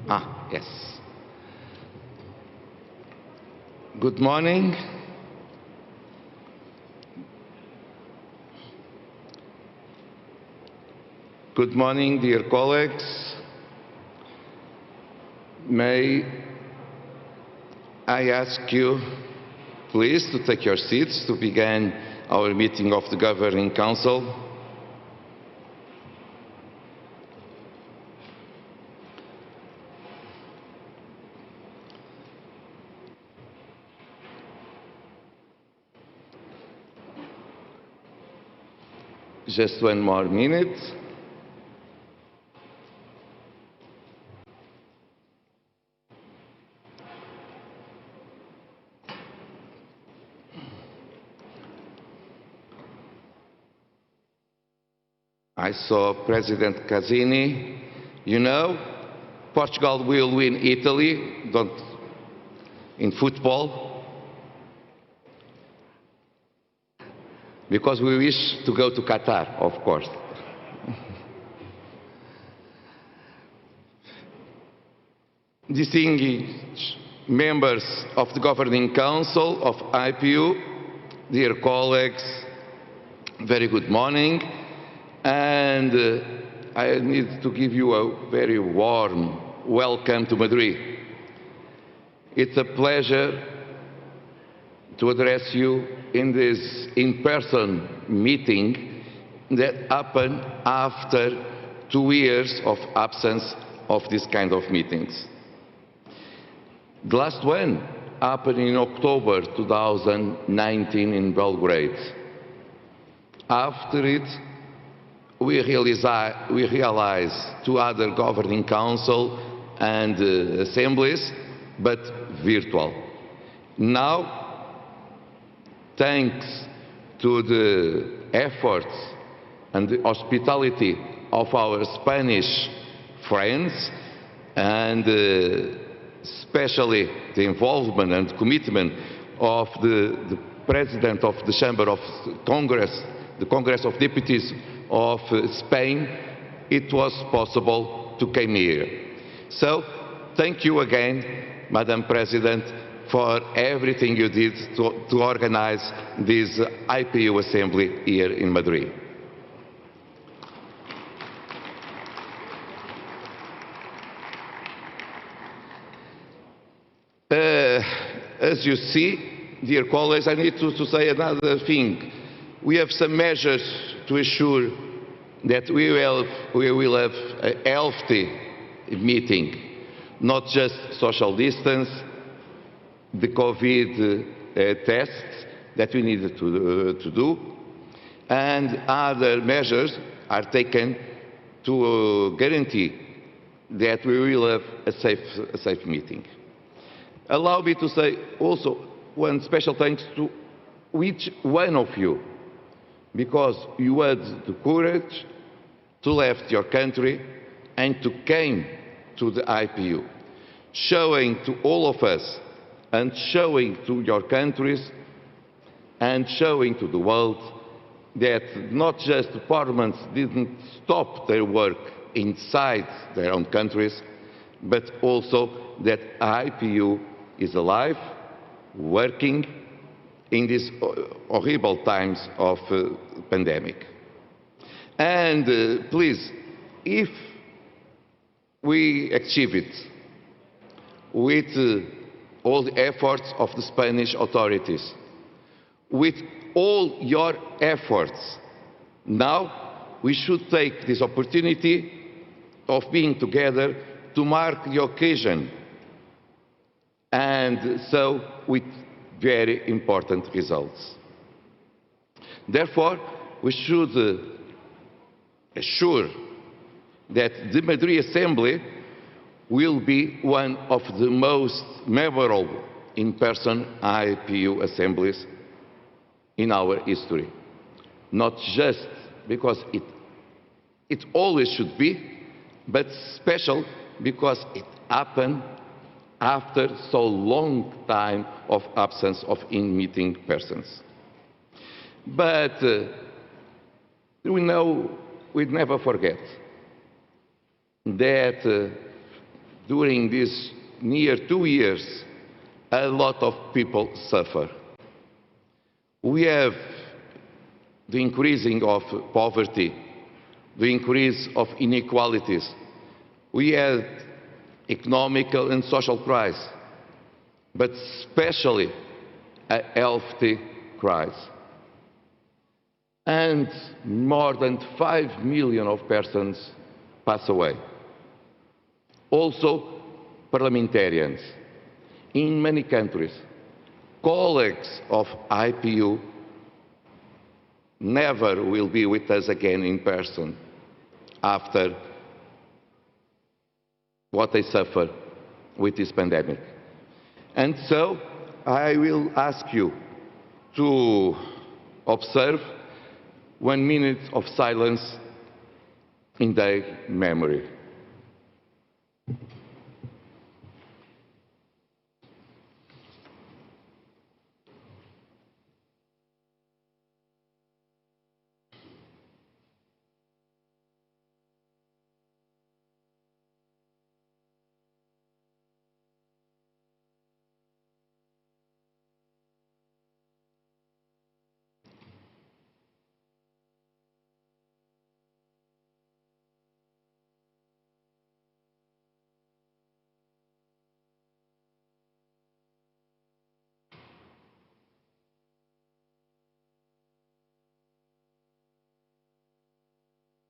Yes. Good morning. Good morning, dear colleagues. May I ask you, please, to take your seats to begin our meeting of the Governing Council. Just one more minute. I saw President Casini. You know, Portugal will win Italy, in football, because we wish to go to Qatar, of course. Distinguished members of the Governing Council of IPU, dear colleagues, very good morning. And I need to give you a very warm welcome to Madrid. It's a pleasure to address you in this in-person meeting that happened after 2 years of absence of this kind of meetings. The last one happened in October 2019 in Belgrade. After it, we realized 2 other governing council and assemblies, but virtual. Now, thanks to the efforts and the hospitality of our Spanish friends, and especially the involvement and commitment of the President of the Chamber of Congress, the Congress of Deputies of Spain, it was possible to come here. So, thank you again, Madam President, for everything you did to organize this IPU assembly here in Madrid. As you see, dear colleagues, I need to say another thing. We have some measures to ensure that we will have a healthy meeting, not just social distance, the COVID tests that we needed to do, and other measures are taken to guarantee that we will have a safe meeting. Allow me to say also one special thanks to each one of you, because you had the courage to leave your country and to came to the IPU, showing to all of us and showing to your countries and showing to the world that not just the parliaments didn't stop their work inside their own countries, but also that IPU is alive, working in these horrible times of pandemic. And please, if we achieve it with all the efforts of the Spanish authorities, with all your efforts, now we should take this opportunity of being together to mark the occasion, and so with very important results. Therefore, we should assure that the Madrid Assembly will be one of the most memorable in-person IPU assemblies in our history. Not just because it always should be, but special because it happened after so long time of absence of in-meeting persons. But we know we'd never forget that during these near 2 years, a lot of people suffer. We have the increasing of poverty, the increase of inequalities. We had economical and social crisis, but especially a healthy crisis. And more than 5 million of persons pass away. Also, parliamentarians in many countries, colleagues of IPU, never will be with us again in person after what they suffer with this pandemic. And so I will ask you to observe 1 minute of silence in their memory.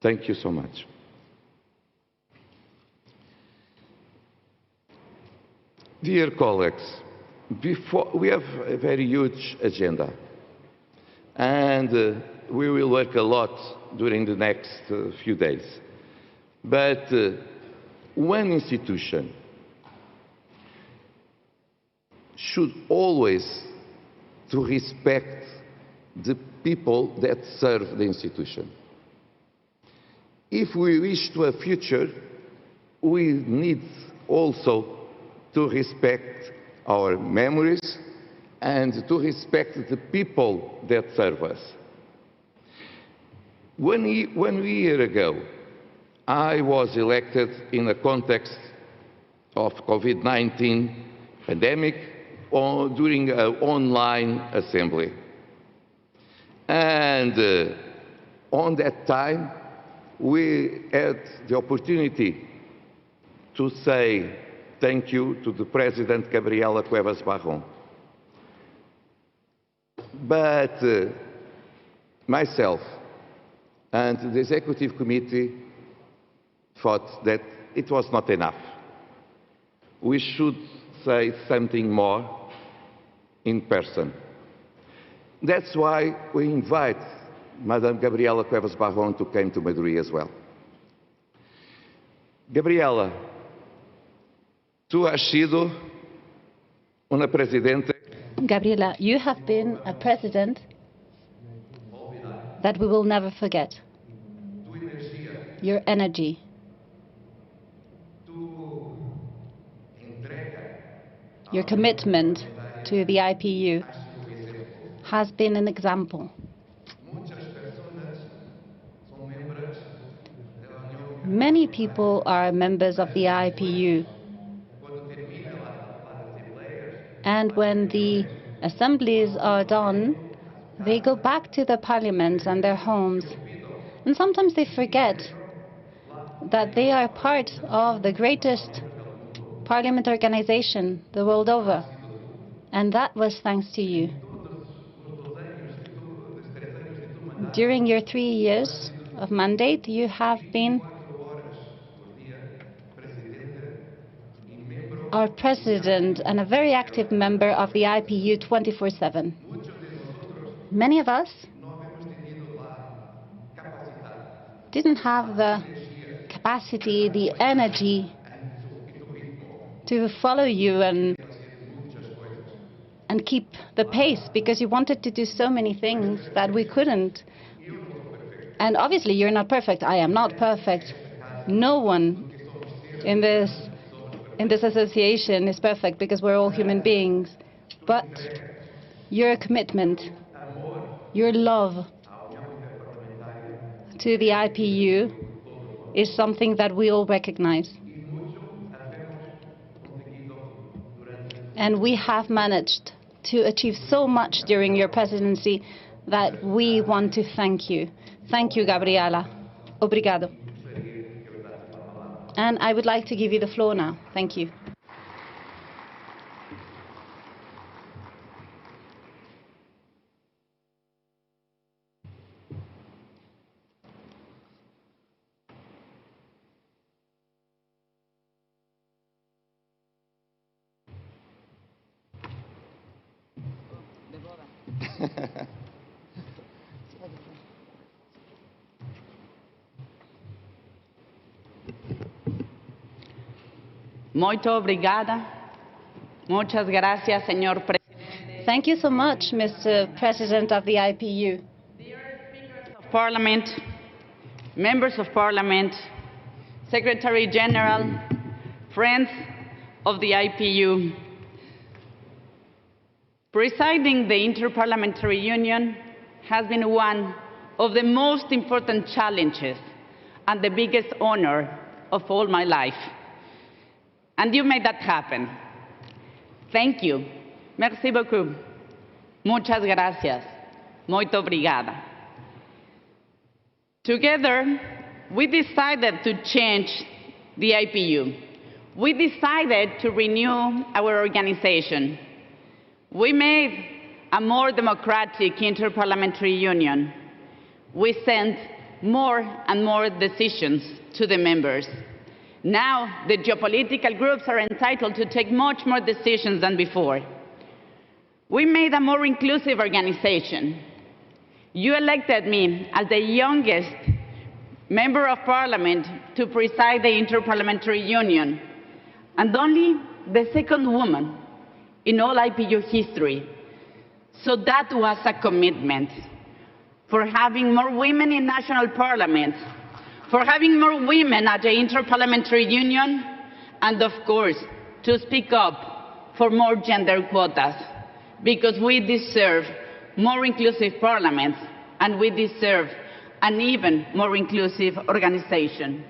Thank you so much. Dear colleagues, we have a very huge agenda, and we will work a lot during the next few days. But one institution should always to respect the people that serve the institution. If we wish to a future, we need also to respect our memories and to respect the people that serve us. 1 year ago, I was elected in a context of COVID-19 pandemic during an online assembly. And on that time, we had the opportunity to say thank you to the President Gabriela Cuevas Barron. But myself and the Executive Committee thought that it was not enough. We should say something more in person. That's why we invite Madame Gabriela Cuevas Barron to come to Madrid as well. Gabriela, tú has sido una presidente. Gabriela, you have been a president that we will never forget. Your energy, your commitment to the IPU has been an example. Many people are members of the IPU, and when the assemblies are done, they go back to their parliaments and their homes. And sometimes they forget that they are part of the greatest parliament organization the world over. And that was thanks to you. During your 3 years of mandate, you have been our president and a very active member of the IPU 24/7. Many of us didn't have the capacity, the energy to follow you and keep the pace, because you wanted to do so many things that we couldn't. And obviously you're not perfect. I am not perfect. No one in this association is perfect, because we're all human beings. But your commitment, your love to the IPU is something that we all recognize. And we have managed to achieve so much during your presidency that we want to thank you. Thank you, Gabriela. Obrigado. And I would like to give you the floor now. Thank you. Muito obrigada. Muchas gracias, señor presidente. Thank you so much, Mr. President of the IPU. Dear speakers of Parliament, members of Parliament, Secretary General, friends of the IPU, presiding the Inter-Parliamentary Union has been one of the most important challenges and the biggest honor of all my life. And you made that happen. Thank you. Merci beaucoup. Muchas gracias. Muito obrigada. Together, we decided to change the IPU. We decided to renew our organization. We made a more democratic Inter-Parliamentary Union. We sent more and more decisions to the members. Now, the geopolitical groups are entitled to take much more decisions than before. We made a more inclusive organization. You elected me as the youngest member of Parliament to preside the Inter-Parliamentary Union, and only the second woman in all IPU history. So that was a commitment for having more women in national parliaments, for having more women at the Inter-Parliamentary Union, and of course, to speak up for more gender quotas, because we deserve more inclusive parliaments, and we deserve an even more inclusive organization.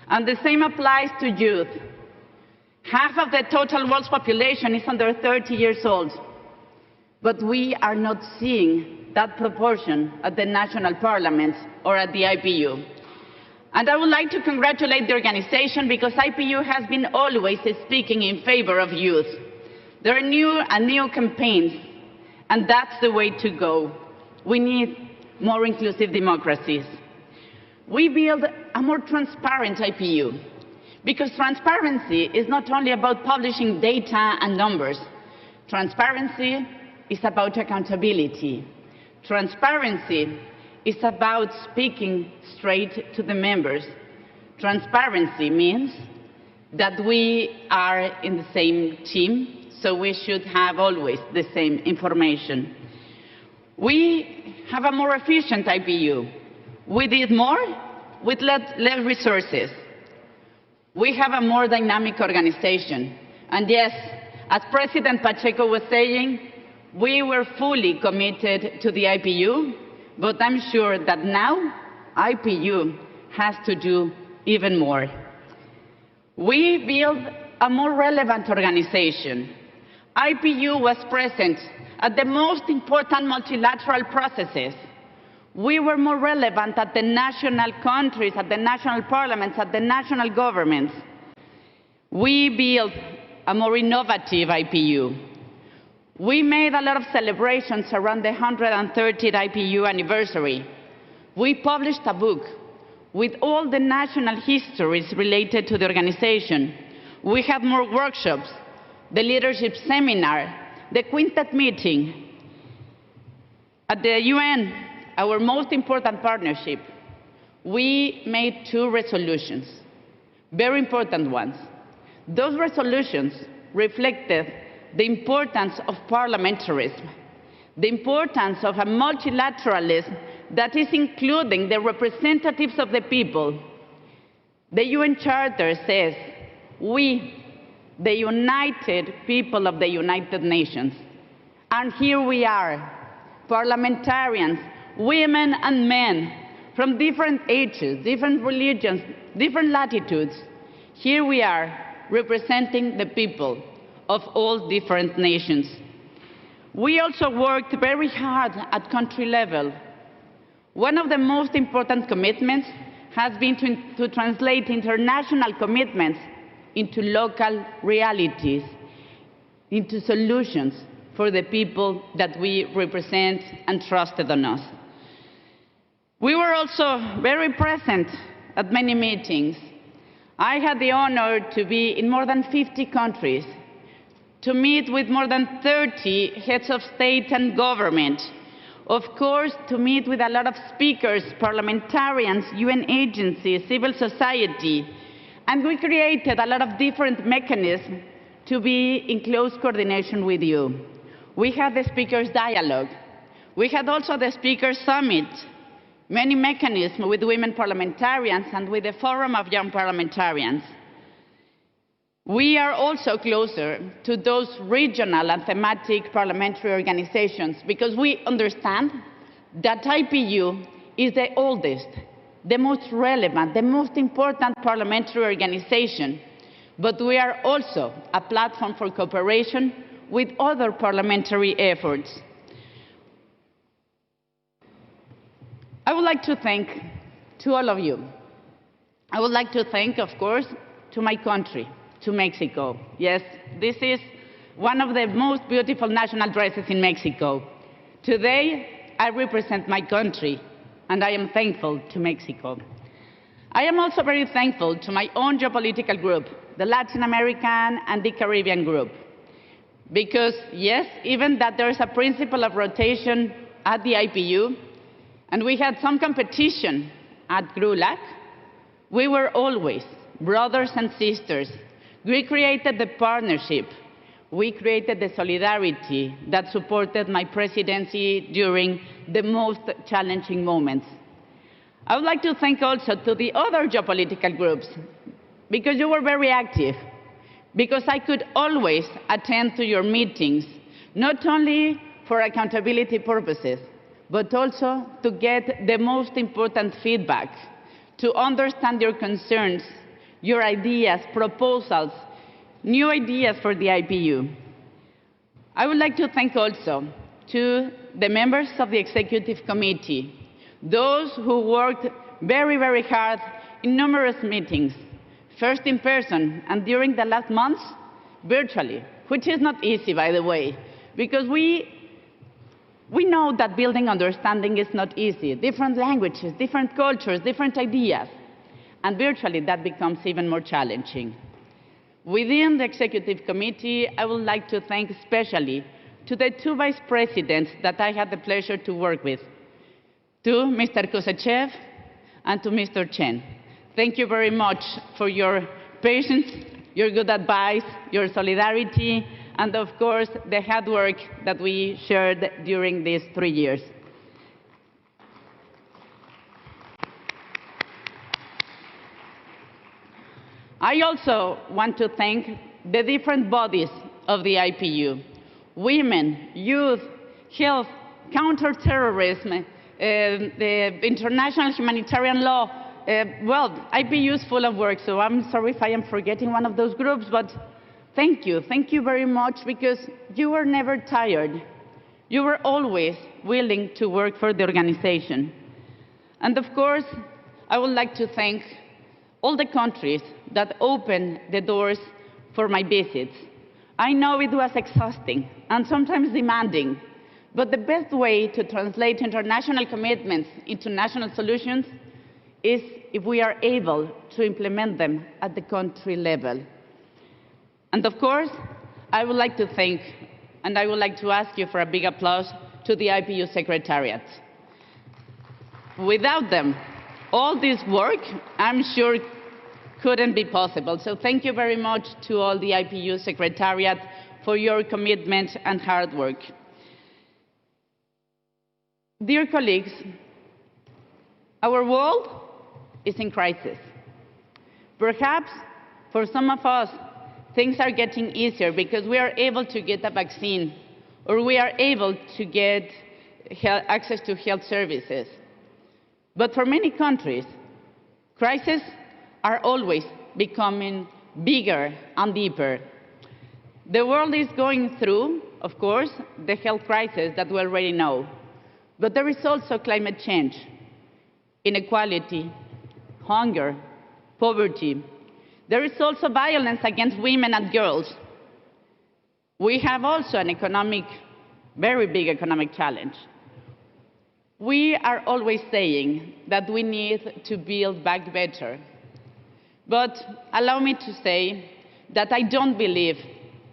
And the same applies to youth. Half of the total world's population is under 30 years old, but we are not seeing that proportion at the national parliaments or at the IPU. And I would like to congratulate the organization, because IPU has been always speaking in favor of youth. There are new campaigns, and that's the way to go. We need more inclusive democracies. We build a more transparent IPU, because transparency is not only about publishing data and numbers. Transparency is about accountability. Transparency is about speaking straight to the members. Transparency means that we are in the same team, so we should have always the same information. We have a more efficient IPU. We did more with less resources. We have a more dynamic organization. And yes, as President Pacheco was saying, we were fully committed to the IPU, but I'm sure that now IPU has to do even more. We built a more relevant organization. IPU was present at the most important multilateral processes. We were more relevant at the national countries, at the national parliaments, at the national governments. We built a more innovative IPU. We made a lot of celebrations around the 143rd IPU anniversary. We published a book with all the national histories related to the organization. We had more workshops, the leadership seminar, the quintet meeting. At the UN, our most important partnership, we made 2 resolutions, very important ones. Those resolutions reflected the importance of parliamentarism, the importance of a multilateralism that is including the representatives of the people. The UN Charter says, we, the united people of the United Nations. And here we are, parliamentarians, women and men, from different ages, different religions, different latitudes. Here we are, representing the people of all different nations. We also worked very hard at country level. One of the most important commitments has been to translate international commitments into local realities, into solutions for the people that we represent and trusted on us. We were also very present at many meetings. I had the honor to be in more than 50 countries, to meet with more than 30 heads of state and government, of course, to meet with a lot of speakers, parliamentarians, UN agencies, civil society, and we created a lot of different mechanisms to be in close coordination with you. We had the Speakers' Dialogue. We had also the Speakers' Summit, many mechanisms with women parliamentarians and with the Forum of Young Parliamentarians. We are also closer to those regional and thematic parliamentary organizations because we understand that IPU is the oldest, the most relevant, the most important parliamentary organization, but we are also a platform for cooperation with other parliamentary efforts. I would like to thank to all of you. I would like to thank, of course, to my country, to Mexico. Yes, this is one of the most beautiful national dresses in Mexico. Today, I represent my country, and I am thankful to Mexico. I am also very thankful to my own geopolitical group, the Latin American and the Caribbean group. Because, yes, even that there is a principle of rotation at the IPU, and we had some competition at GRULAC, we were always brothers and sisters. We created the partnership. We created the solidarity that supported my presidency during the most challenging moments. I would like to thank also to the other geopolitical groups, because you were very active, because I could always attend to your meetings, not only for accountability purposes, but also to get the most important feedback, to understand your concerns, your ideas, proposals, new ideas for the IPU. I would like to thank also to the members of the Executive Committee, those who worked very, very hard in numerous meetings, first in person and during the last months, virtually, which is not easy, by the way, because we know that building understanding is not easy. Different languages, different cultures, different ideas. And virtually, that becomes even more challenging. Within the Executive Committee, I would like to thank especially to the two vice presidents that I had the pleasure to work with, to Mr. Kosachev and to Mr. Chen. Thank you very much for your patience, your good advice, your solidarity, and of course, the hard work that we shared during these 3 years. I also want to thank the different bodies of the IPU: women, youth, health, counterterrorism, the international humanitarian law. Well, IPU is full of work, so I'm sorry if I am forgetting one of those groups, but thank you very much, because you were never tired. You were always willing to work for the organization. And of course, I would like to thank all the countries that opened the doors for my visits. I know it was exhausting and sometimes demanding, but the best way to translate international commitments into national solutions is if we are able to implement them at the country level. And of course, I would like to thank, and I would like to ask you for a big applause to the IPU Secretariat. Without them, all this work, I'm sure, couldn't be possible. So thank you very much to all the IPU Secretariat for your commitment and hard work. Dear colleagues, our world is in crisis. Perhaps for some of us, things are getting easier because we are able to get a vaccine, or we are able to get access to health services. But for many countries, crises are always becoming bigger and deeper. The world is going through, of course, the health crisis that we already know. But there is also climate change, inequality, hunger, poverty. There is also violence against women and girls. We have also an very big economic challenge. We are always saying that we need to build back better. But allow me to say that I don't believe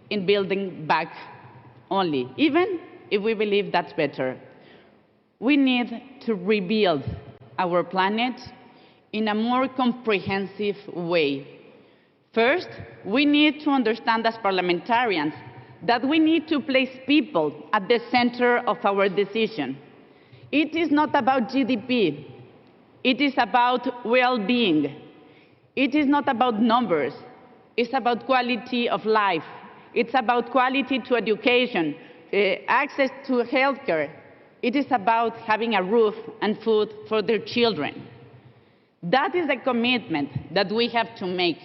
in building back only, even if we believe that's better. We need to rebuild our planet in a more comprehensive way. First, we need to understand as parliamentarians that we need to place people at the center of our decision. It is not about GDP. It is about well-being. It is not about numbers. It's about quality of life. It's about quality to education, access to healthcare. It is about having a roof and food for their children. That is a commitment that we have to make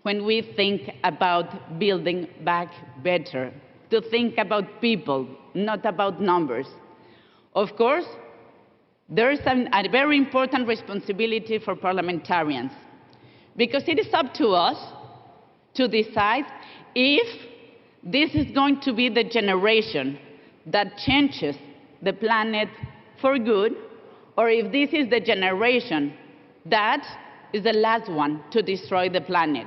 when we think about building back better, to think about people, not about numbers. Of course, there is a very important responsibility for parliamentarians, because it is up to us to decide if this is going to be the generation that changes the planet for good, or if this is the generation that is the last one to destroy the planet.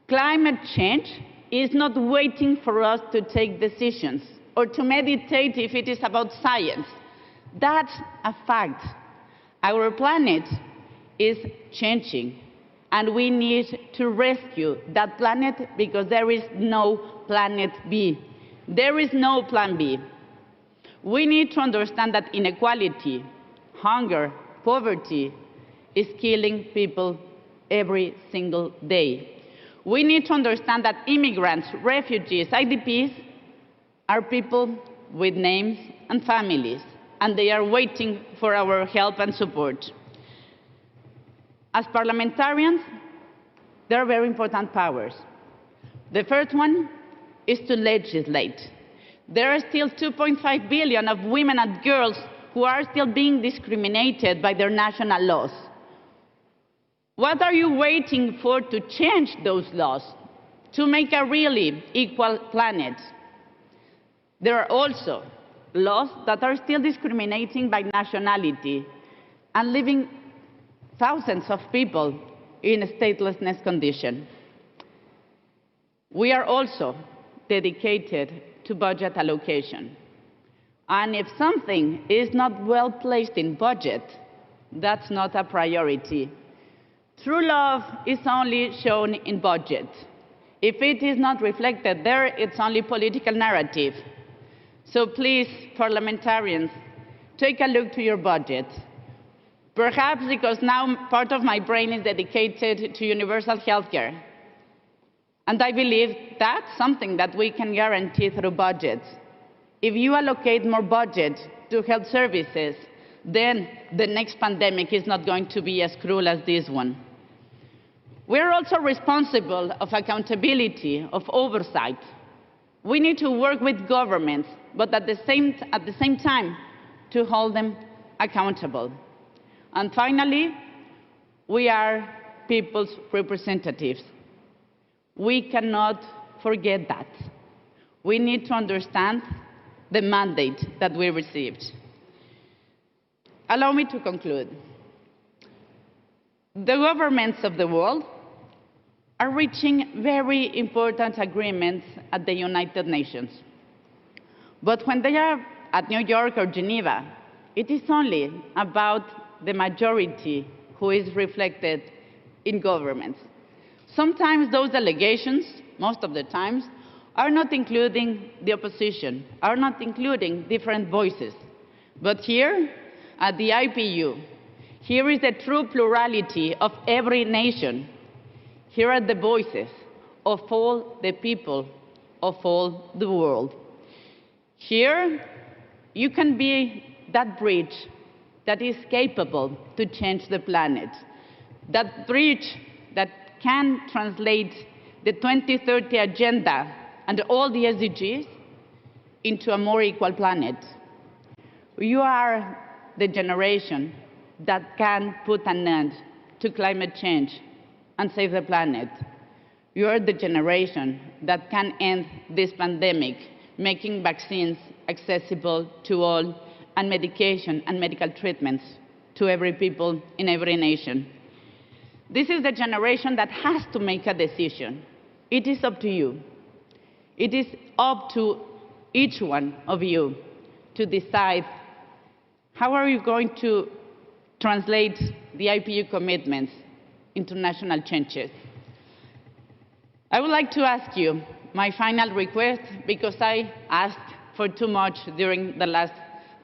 Climate change is not waiting for us to take decisions or to meditate if it is about science. That's a fact. Our planet is changing, and we need to rescue that planet because there is no planet B. There is no plan B. We need to understand that inequality, hunger, poverty is killing people every single day. We need to understand that immigrants, refugees, IDPs are people with names and families, and they are waiting for our help and support. As parliamentarians, there are very important powers. The first one is to legislate. There are still 2.5 billion of women and girls who are still being discriminated by their national laws. What are you waiting for to change those laws, to make a really equal planet? There are also laws that are still discriminating by nationality and leaving thousands of people in a statelessness condition. We are also dedicated to budget allocation. And if something is not well placed in budget, that's not a priority. True love is only shown in budget. If it is not reflected there, it's only political narrative. So please, parliamentarians, take a look to your budget. Perhaps because now part of my brain is dedicated to universal healthcare. And I believe that's something that we can guarantee through budgets. If you allocate more budget to health services, then the next pandemic is not going to be as cruel as this one. We're also responsible of accountability, of oversight. We need to work with governments, but at the same time, to hold them accountable. And finally, we are people's representatives. We cannot forget that. We need to understand the mandate that we received. Allow me to conclude. The governments of the world are reaching very important agreements at the United Nations. But when they are at New York or Geneva, it is only about the majority who is reflected in governments. Sometimes those delegations, most of the times, are not including the opposition, are not including different voices. But here, at the IPU, here is the true plurality of every nation. Here are the voices of all the people of all the world. Here, you can be that bridge that is capable to change the planet, that bridge that can translate the 2030 agenda and all the SDGs into a more equal planet. You are the generation that can put an end to climate change and save the planet. You are the generation that can end this pandemic, making vaccines accessible to all, and medication and medical treatments to every people in every nation. This is the generation that has to make a decision. It is up to you. It is up to each one of you to decide how are you going to translate the IPU commitments into national changes. I would like to ask you my final request, because I asked for too much during the last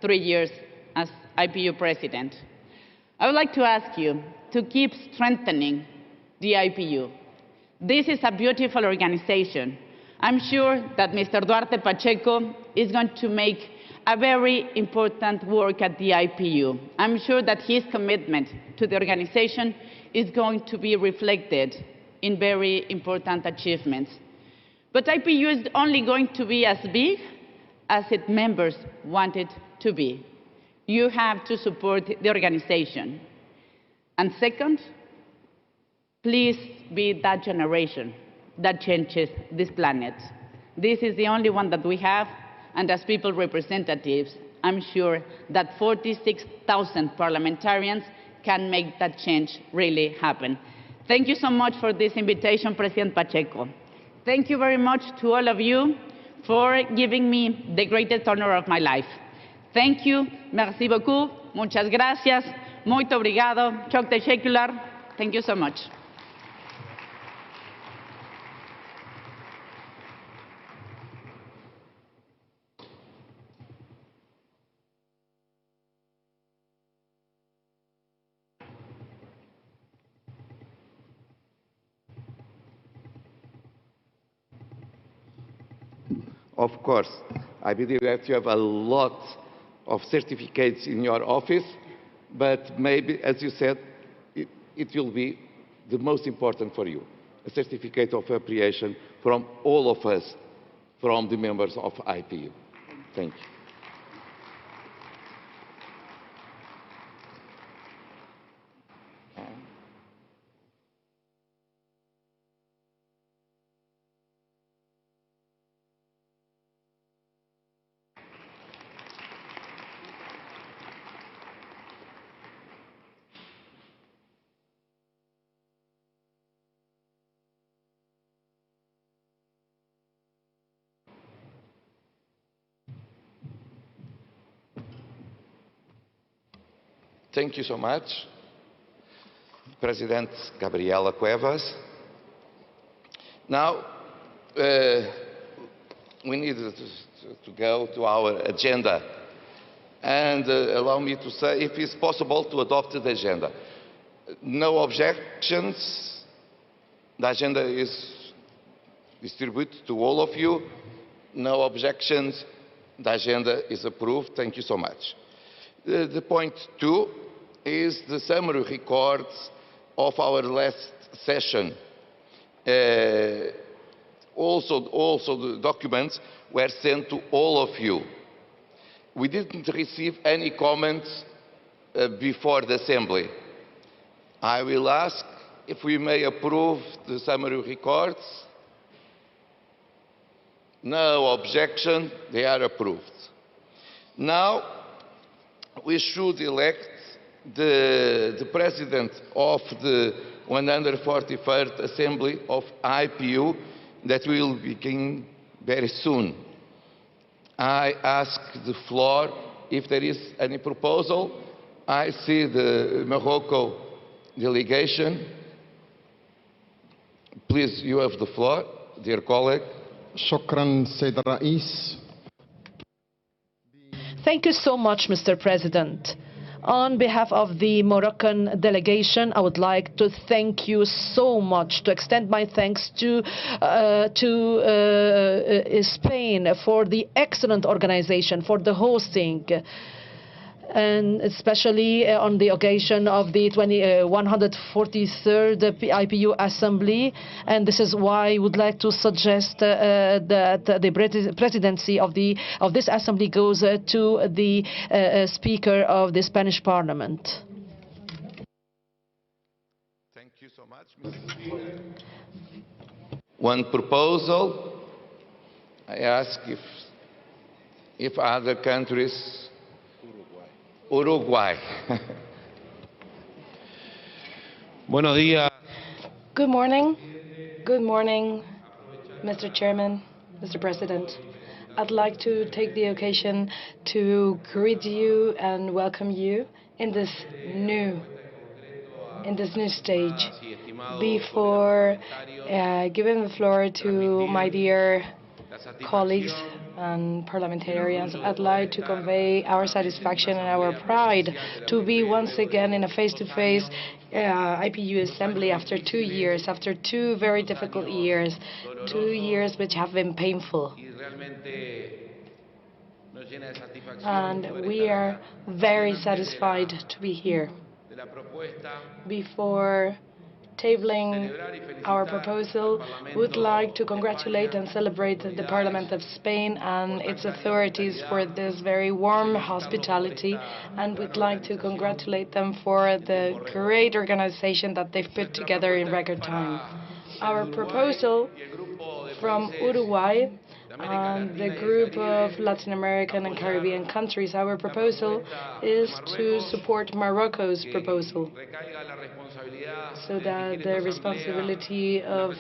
3 years as IPU president. I would like to ask you to keep strengthening the IPU. This is a beautiful organization. I'm sure that Mr. Duarte Pacheco is going to make a very important work at the IPU. I'm sure that his commitment to the organization is going to be reflected in very important achievements. But IPU is only going to be as big as its members want it to be. You have to support the organization. And second, please be that generation that changes this planet. This is the only one that we have, and as people representatives, I'm sure that 46,000 parliamentarians can make that change really happen. Thank you so much for this invitation, President Pacheco. Thank you very much to all of you for giving me the greatest honor of my life. Thank you, merci beaucoup, muchas gracias, muito obrigado, çok teşekkürler. Thank you so much. Of course, I believe that you have a lot of certificates in your office, but maybe, as you said, it will be the most important for you, a certificate of appreciation from all of us, from the members of IPU. Thank you. Thank you so much, President Gabriela Cuevas. Now, we need to go to our agenda. And allow me to say, if it's possible, to adopt the agenda. No objections. The agenda is distributed to all of you. No objections. The agenda is approved. Thank you so much. The point 2 is the summary records of our last session. Also the documents were sent to all of you. We didn't receive any comments before the assembly. I will ask if we may approve the summary records. No objection, they are approved. Now, we should elect the President of the 143rd Assembly of IPU that will begin very soon. I ask the floor if there is any proposal. I see the Morocco delegation. Please, you have the floor, dear colleague. Shukran, Sayyid Rais. Thank you so much, Mr. President. On behalf of the Moroccan delegation, I would like to thank you so much, to extend my thanks to Spain for the excellent organization, for the hosting. and especially on the occasion of the 143rd IPU Assembly. And this is why I would like to suggest that the presidency of this assembly goes to the Speaker of the Spanish Parliament. Thank you so much, Mr. Speaker. One proposal. I ask if other countries. Uruguay. Buenos días. Good morning. Good morning, Mr. Chairman, Mr. President. I'd like to take the occasion to greet you and welcome you in this new stage. Before giving the floor to my dear colleagues and parliamentarians, I'd like to convey our satisfaction and our pride to be once again in a face-to-face IPU assembly after 2 years, after 2 very difficult years, 2 years which have been painful. And we are very satisfied to be here. Before tabling our proposal, would like to congratulate and celebrate the Parliament of Spain and its authorities for this very warm hospitality, and would like to congratulate them for the great organization that they've put together in record time. Our proposal from Uruguay and the group of Latin American and Caribbean countries, our proposal is to support Morocco's proposal, so that the responsibility of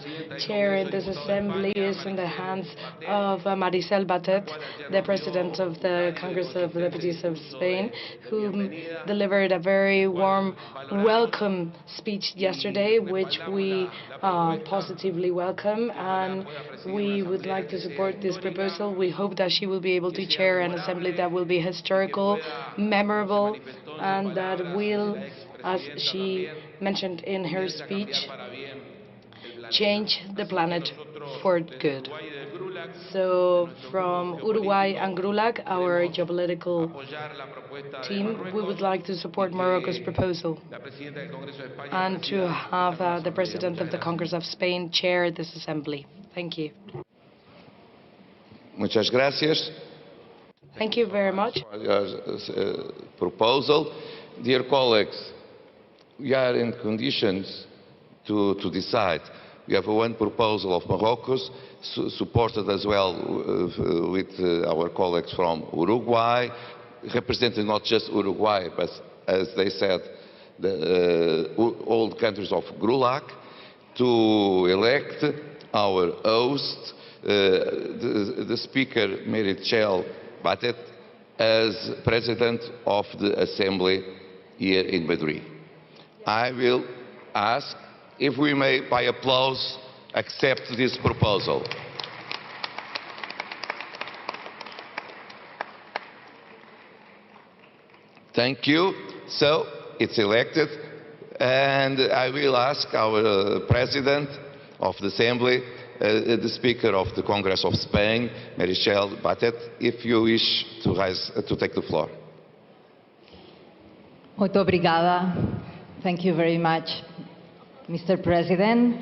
chairing this assembly is in the hands of Maricel Batet, the President of the Congress of Deputies of Spain, who delivered a very warm welcome speech yesterday, which we positively welcome, and we would like to support this proposal. We hope that she will be able to chair an assembly that will be historical, memorable, and that will, as she mentioned in her speech, change the planet for good. So from Uruguay and GRULAC, our geopolitical team, we would like to support Morocco's proposal and to have the President of the Congress of Spain chair this assembly. Thank you. Muchas gracias. Thank you very much. For your proposal. Dear colleagues, we are in conditions to decide. We have one proposal of Morocco's, supported as well with our colleagues from Uruguay, representing not just Uruguay, but, as they said, all the countries of GRULAC, to elect our host, the Speaker, Maricel Batet, as President of the Assembly here in Madrid. I will ask if we may, by applause, accept this proposal. Thank you. So, it's elected, and I will ask our President of the Assembly, the Speaker of the Congress of Spain, Maricel Batet, if you wish to rise to take the floor. Muito obrigada. Thank you very much, Mr. President.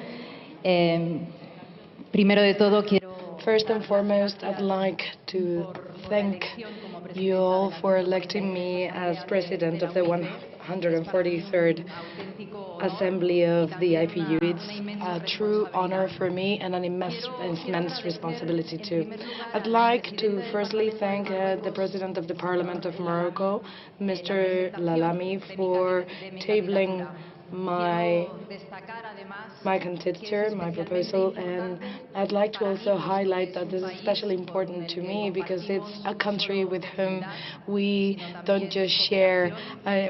Primero de todo, quiero... First and foremost, I'd like to thank you all for electing me as President of the 143rd Assembly of the IPU. It's a true honor for me and an immense responsibility too. I'd like to firstly thank the President of the Parliament of Morocco, Mr. Lalami, for tabling my candidature, my proposal, and I'd like to also highlight that this is especially important to me because it's a country with whom we don't just share,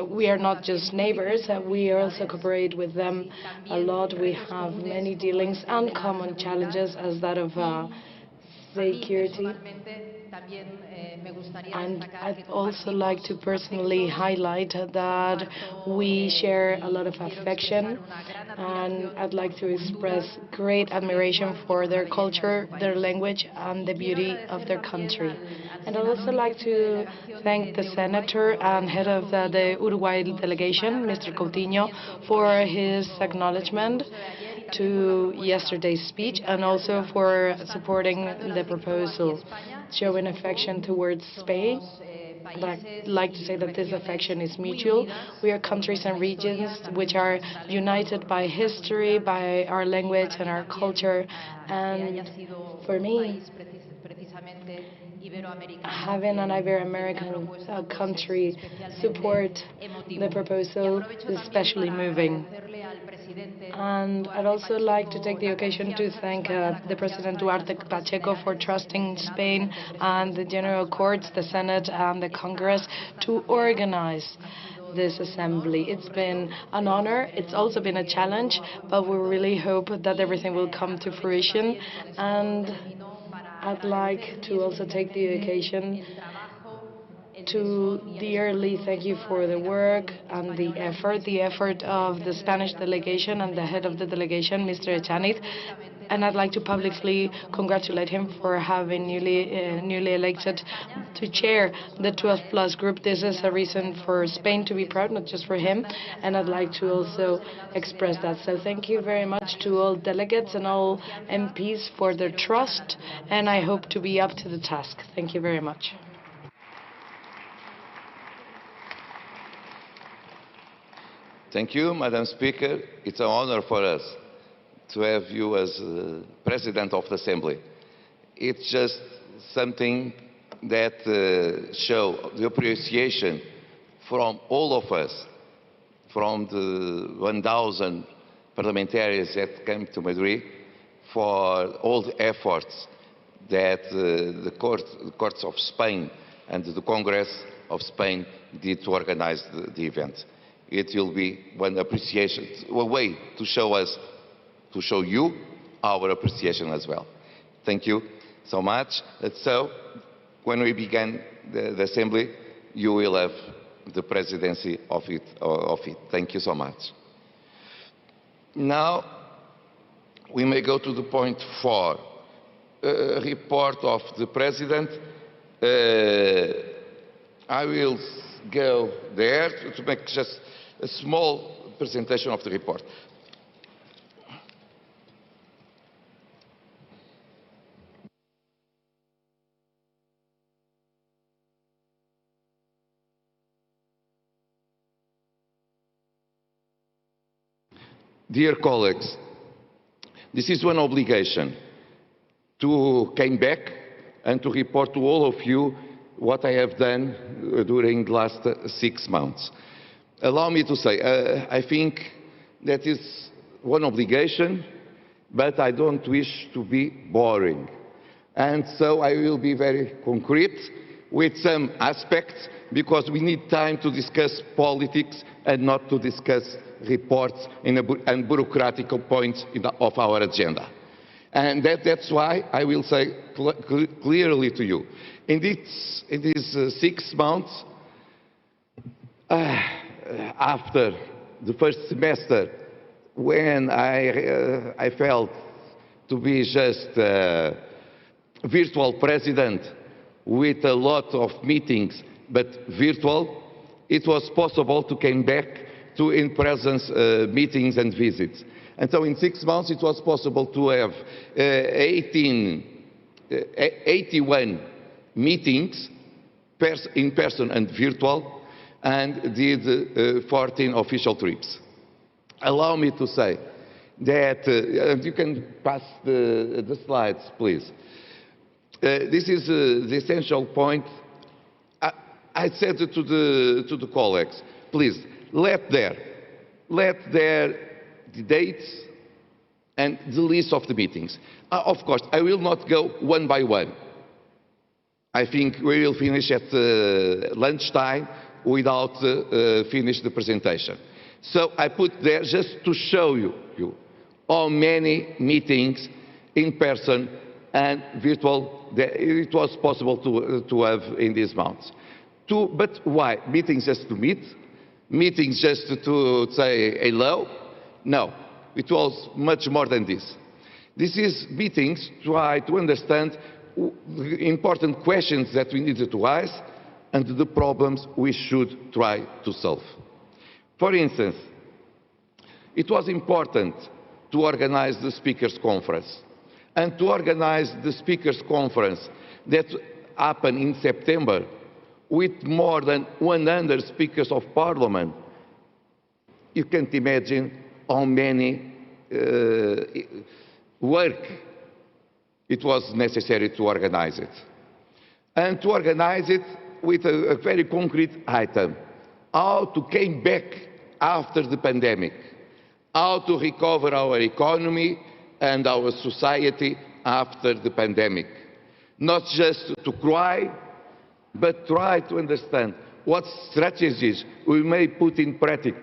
we are not just neighbors, we also cooperate with them a lot. We have many dealings and common challenges as that of security And I'd also like to personally highlight that we share a lot of affection, and I'd like to express great admiration for their culture, their language, and the beauty of their country. And I'd also like to thank the Senator and head of the Uruguay delegation, Mr. Coutinho, for his acknowledgement to yesterday's speech and also for supporting the proposal, showing affection towards Spain. I'd like to say that this affection is mutual. We are countries and regions which are united by history, by our language and our culture. And for me, having an Ibero-American country support the proposal is especially moving. And I'd also like to take the occasion to thank the President Duarte Pacheco for trusting Spain and the General Courts, the Senate and the Congress to organize this assembly. It's been an honor. It's also been a challenge, but we really hope that everything will come to fruition. And I'd like to also take the occasion to dearly thank you for the work and the effort of the Spanish delegation and the head of the delegation, Mr. Echaniz. And I'd like to publicly congratulate him for having newly elected to chair the 12+ group. This is a reason for Spain to be proud, not just for him. And I'd like to also express that. So thank you very much to all delegates and all MPs for their trust. And I hope to be up to the task. Thank you very much. Thank you, Madam Speaker. It's an honor for us to have you as President of the Assembly. It's just something that shows the appreciation from all of us, from the 1,000 parliamentarians that came to Madrid, for all the efforts that the courts of Spain and the Congress of Spain did to organize the event. It will be one appreciation, a way to show you our appreciation as well. Thank you so much. So, when we begin the Assembly, you will have the presidency of it. Thank you so much. Now, we may go to the point 4, report of the President. I will go there to make just a small presentation of the report. Dear colleagues, this is one obligation to come back and to report to all of you what I have done during the last 6 months. Allow me to say, I think that is one obligation, but I don't wish to be boring. And so I will be very concrete with some aspects, because we need time to discuss politics and not to discuss reports and bureaucratic points of our agenda. And that's why I will say clearly to you, in these 6 months, after the first semester, when I felt to be just a virtual president with a lot of meetings, but virtual, it was possible to come back to in-presence meetings and visits. And so in 6 months it was possible to have 81 meetings, in person and virtual, and did 14 official trips. Allow me to say that, you can pass the slides, please. This is the essential point. I said to the colleagues, please, let there the dates and the list of the meetings. Of course, I will not go one by one. I think we will finish at lunchtime without finish the presentation. So I put there just to show you how many meetings in person and virtual, it was possible to have in these months. But why? Meetings just to meet? Meetings just to say hello? No, it was much more than this. This is meetings to try to understand the important questions that we needed to ask and the problems we should try to solve. For instance, it was important to organize the Speakers' Conference, and to organize the Speakers' Conference that happened in September with more than 100 Speakers of Parliament. You can't imagine how many work it was necessary to organize it. And to organize it with a very concrete item: how to come back after the pandemic, how to recover our economy and our society after the pandemic. Not just to cry, but try to understand what strategies we may put in practice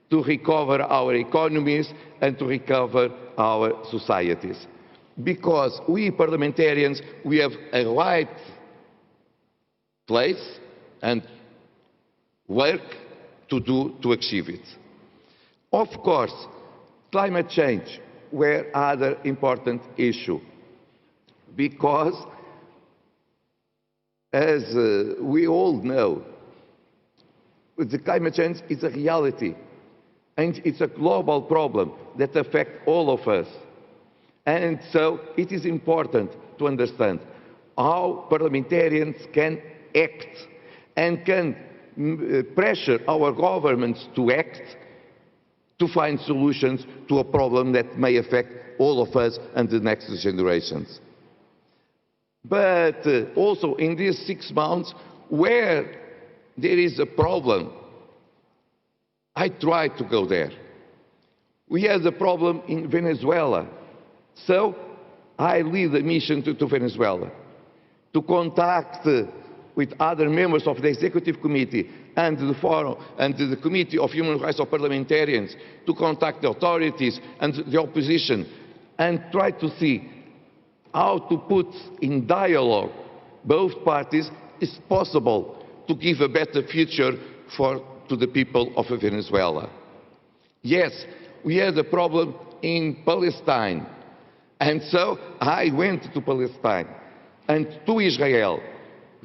to recover our economies and to recover our societies. Because we parliamentarians, we have a right place and work to do to achieve it. Of course, climate change were other important issue, because as we all know, the climate change is a reality, and it's a global problem that affects all of us. And so it is important to understand how parliamentarians can act and can pressure our governments to act to find solutions to a problem that may affect all of us and the next generations. But also in these 6 months, where there is a problem, I try to go there. We had a problem in Venezuela, so I lead a mission to Venezuela to contact with other members of the Executive Committee and the Forum and the Committee of Human Rights of Parliamentarians, to contact the authorities and the opposition and try to see how to put in dialogue both parties is possible to give a better future to the people of Venezuela. Yes, we had a problem in Palestine, and so I went to Palestine and to Israel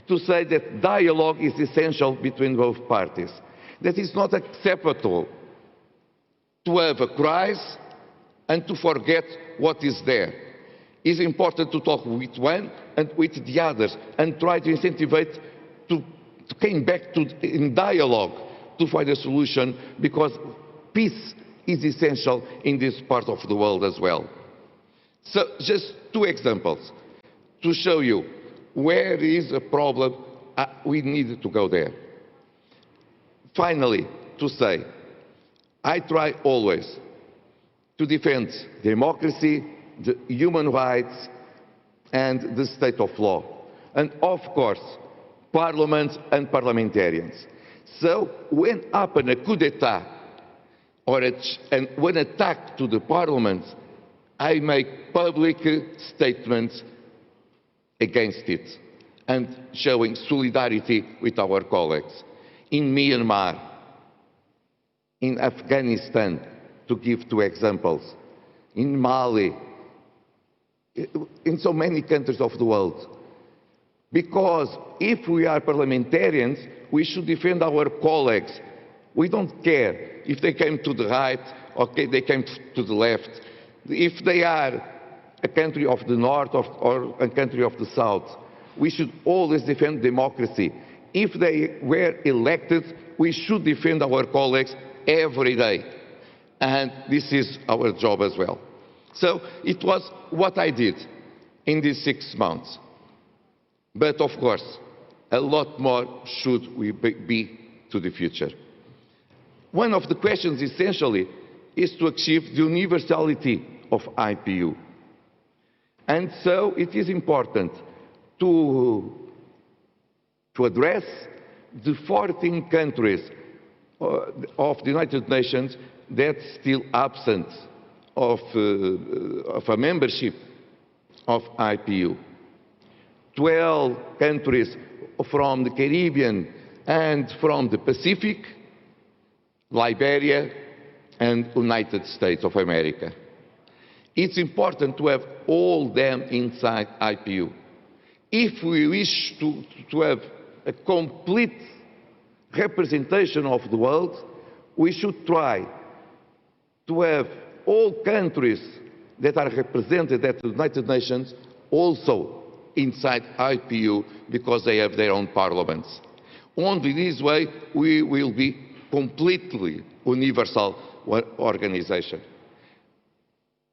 to say that dialogue is essential between both parties. That it's not acceptable to have a crisis and to forget what is there. It's important to talk with one and with the others and try to incentivize to come back in dialogue to find a solution, because peace is essential in this part of the world as well. So just 2 examples to show you where is a problem, we need to go there. Finally, to say, I try always to defend democracy, the human rights and the state of law. And of course, parliaments and parliamentarians. So when happen a coup d'etat or when attack to the parliaments, I make public statements against it and showing solidarity with our colleagues. In Myanmar, in Afghanistan, to give 2 examples, in Mali, in so many countries of the world. Because if we are parliamentarians, we should defend our colleagues. We don't care if they came to the right or they came to the left. If they are a country of the north or a country of the south, we should always defend democracy. If they were elected, we should defend our colleagues every day. And this is our job as well. So it was what I did in these 6 months. But of course, a lot more should we be to the future. One of the questions essentially is to achieve the universality of IPU. And so it is important to address the 14 countries of the United Nations that still absent of a membership of IPU. 12 countries from the Caribbean and from the Pacific, Liberia and United States of America. It's important to have all them inside IPU. If we wish to have a complete representation of the world, we should try to have all countries that are represented at the United Nations also inside IPU because they have their own parliaments. Only this way we will be completely universal organization.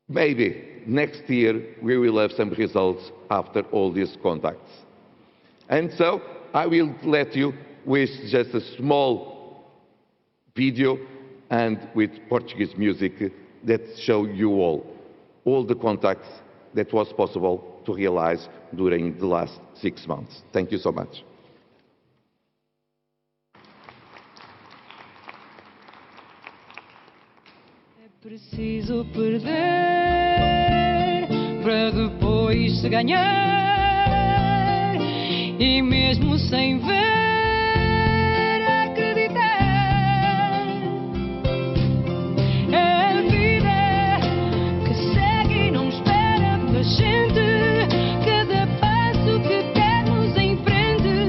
Maybe next year we will have some results after all these contacts. And so I will let you with just a small video and with Portuguese music that show you all the contacts that was possible to realize during the last 6 months. Thank you so much. É preciso perder para depois se ganhar e mesmo sem ver acreditar. É a vida que segue e não espera pela gente. Cada passo que dermos em frente,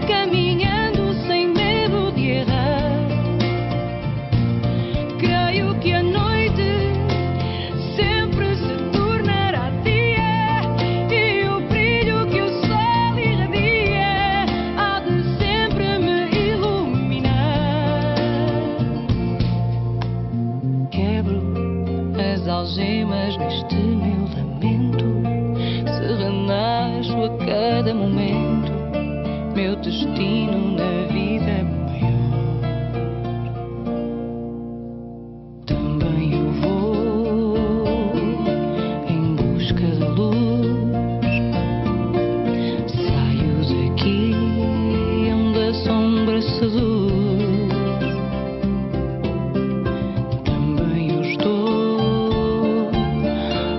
caminhando sem medo de errar. Creio que a noite sempre se tornará dia e o brilho que o sol irradia há de sempre me iluminar. Quebro as algemas neste meu lamento, se renasço a cada momento, meu destino na vida é maior. Também eu vou em busca da luz, saio daqui onde a sombra seduz. Também eu estou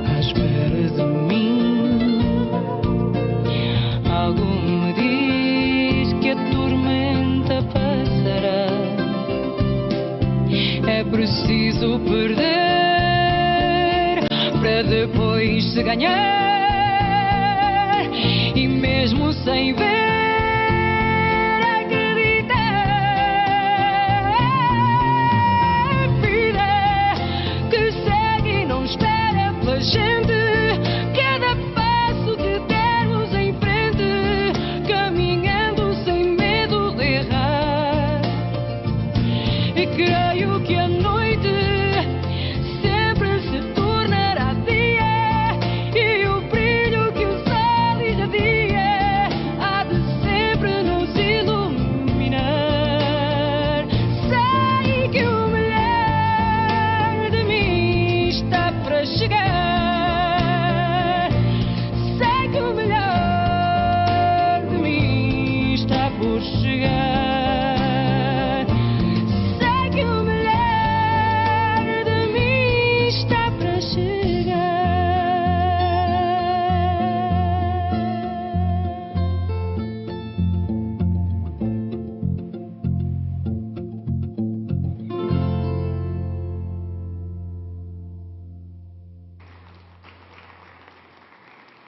à espera de mim. Algo me diz que a tormenta passará. É preciso perder para depois se ganhar e mesmo sem ver acreditar. A vida que segue e não espera pela gente. Cada passo que dermos em frente, caminhando sem medo de errar. E creio que a noite sempre se tornará dia e o brilho que o sol irradia há de sempre nos iluminar. Sei que o melhor de mim está para chegar. Sei que o melhor de mim está por chegar. Sei que o melhor de mim está para chegar.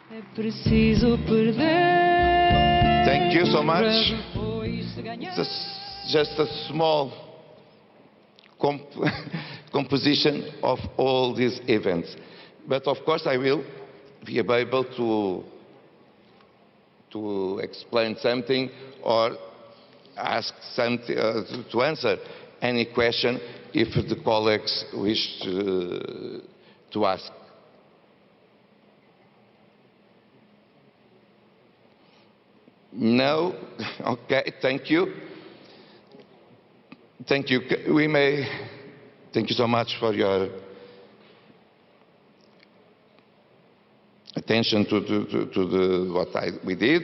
É preciso perder. Thank you so much. Para depois se ganhar. Just a small composition of all these events. But of course I will be able to explain something or ask something, to answer any question if the colleagues wish to ask. No? Okay, thank you. Thank you. Thank you so much for your attention to what we did.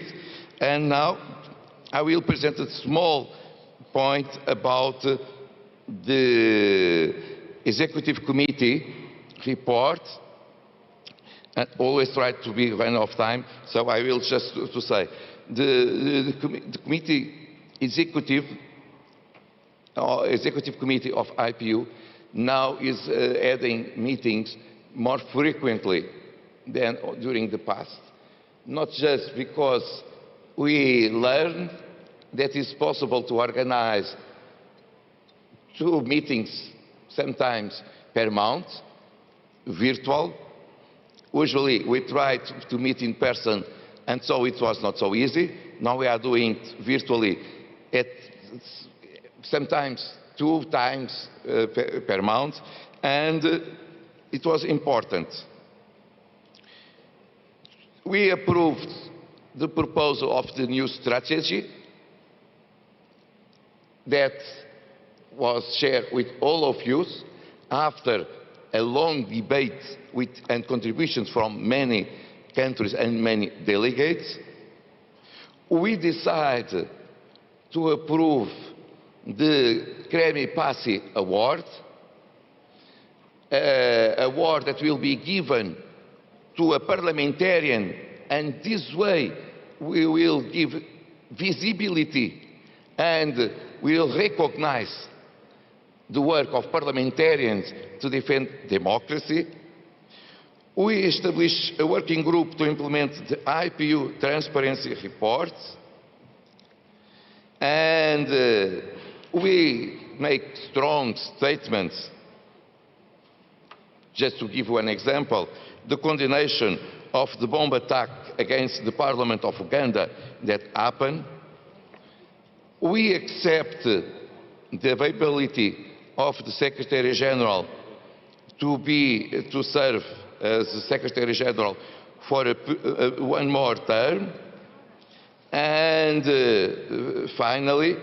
And now I will present a small point about the Executive Committee report and always try to be run off time, so I will just to say, the committee executive committee of IPU now is adding meetings more frequently than during the past, not just because we learned that it's possible to organize 2 meetings sometimes per month, virtual. Usually we tried to meet in person, and so it was not so easy. Now we are doing it virtually at sometimes 2 times per month, and it was important. We approved the proposal of the new strategy that was shared with all of you after a long debate and contributions from many countries and many delegates. We decided to approve the Cremi Passi Award, award that will be given to a parliamentarian, and this way we will give visibility and we will recognize the work of parliamentarians to defend democracy. We established a working group to implement the IPU transparency reports, and we make strong statements. Just to give you an example, the condemnation of the bomb attack against the Parliament of Uganda that happened. We accept the availability of the Secretary General to serve as the Secretary General for one more term. And finally,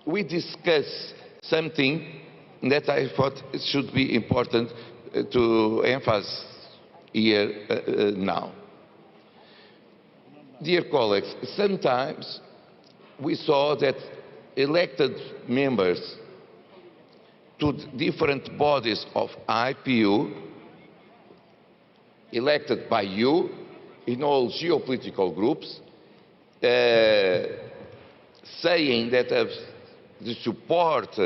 we discuss something that I thought it should be important to emphasize here now. Dear colleagues, sometimes we saw that elected members to different bodies of IPU, elected by you in all geopolitical groups, saying that the support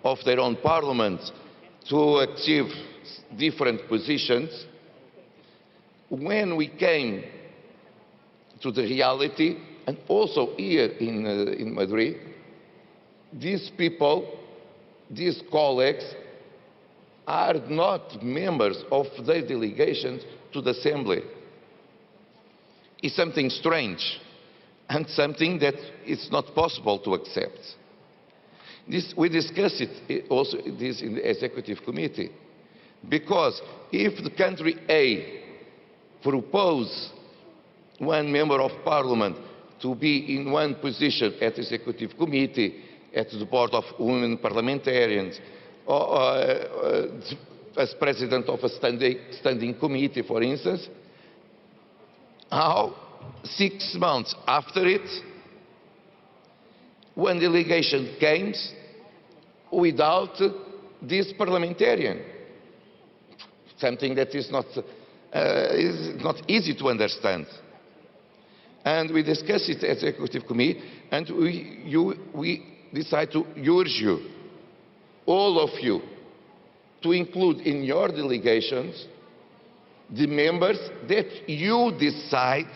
of their own parliaments to achieve different positions. When we came to the reality, and also here in Madrid, these people, these colleagues, are not members of their delegations to the Assembly. It's something strange and something that is not possible to accept. We discussed it also in the Executive Committee, because if the country A proposes one member of Parliament to be in one position at the Executive Committee, at the Board of Women Parliamentarians, or as President of a standing committee, for instance, how 6 months after it, one delegation came without this parliamentarian, something that is not easy to understand. And we discussed it at the Executive Committee, and we decided to urge you, all of you, to include in your delegations the members that you decide.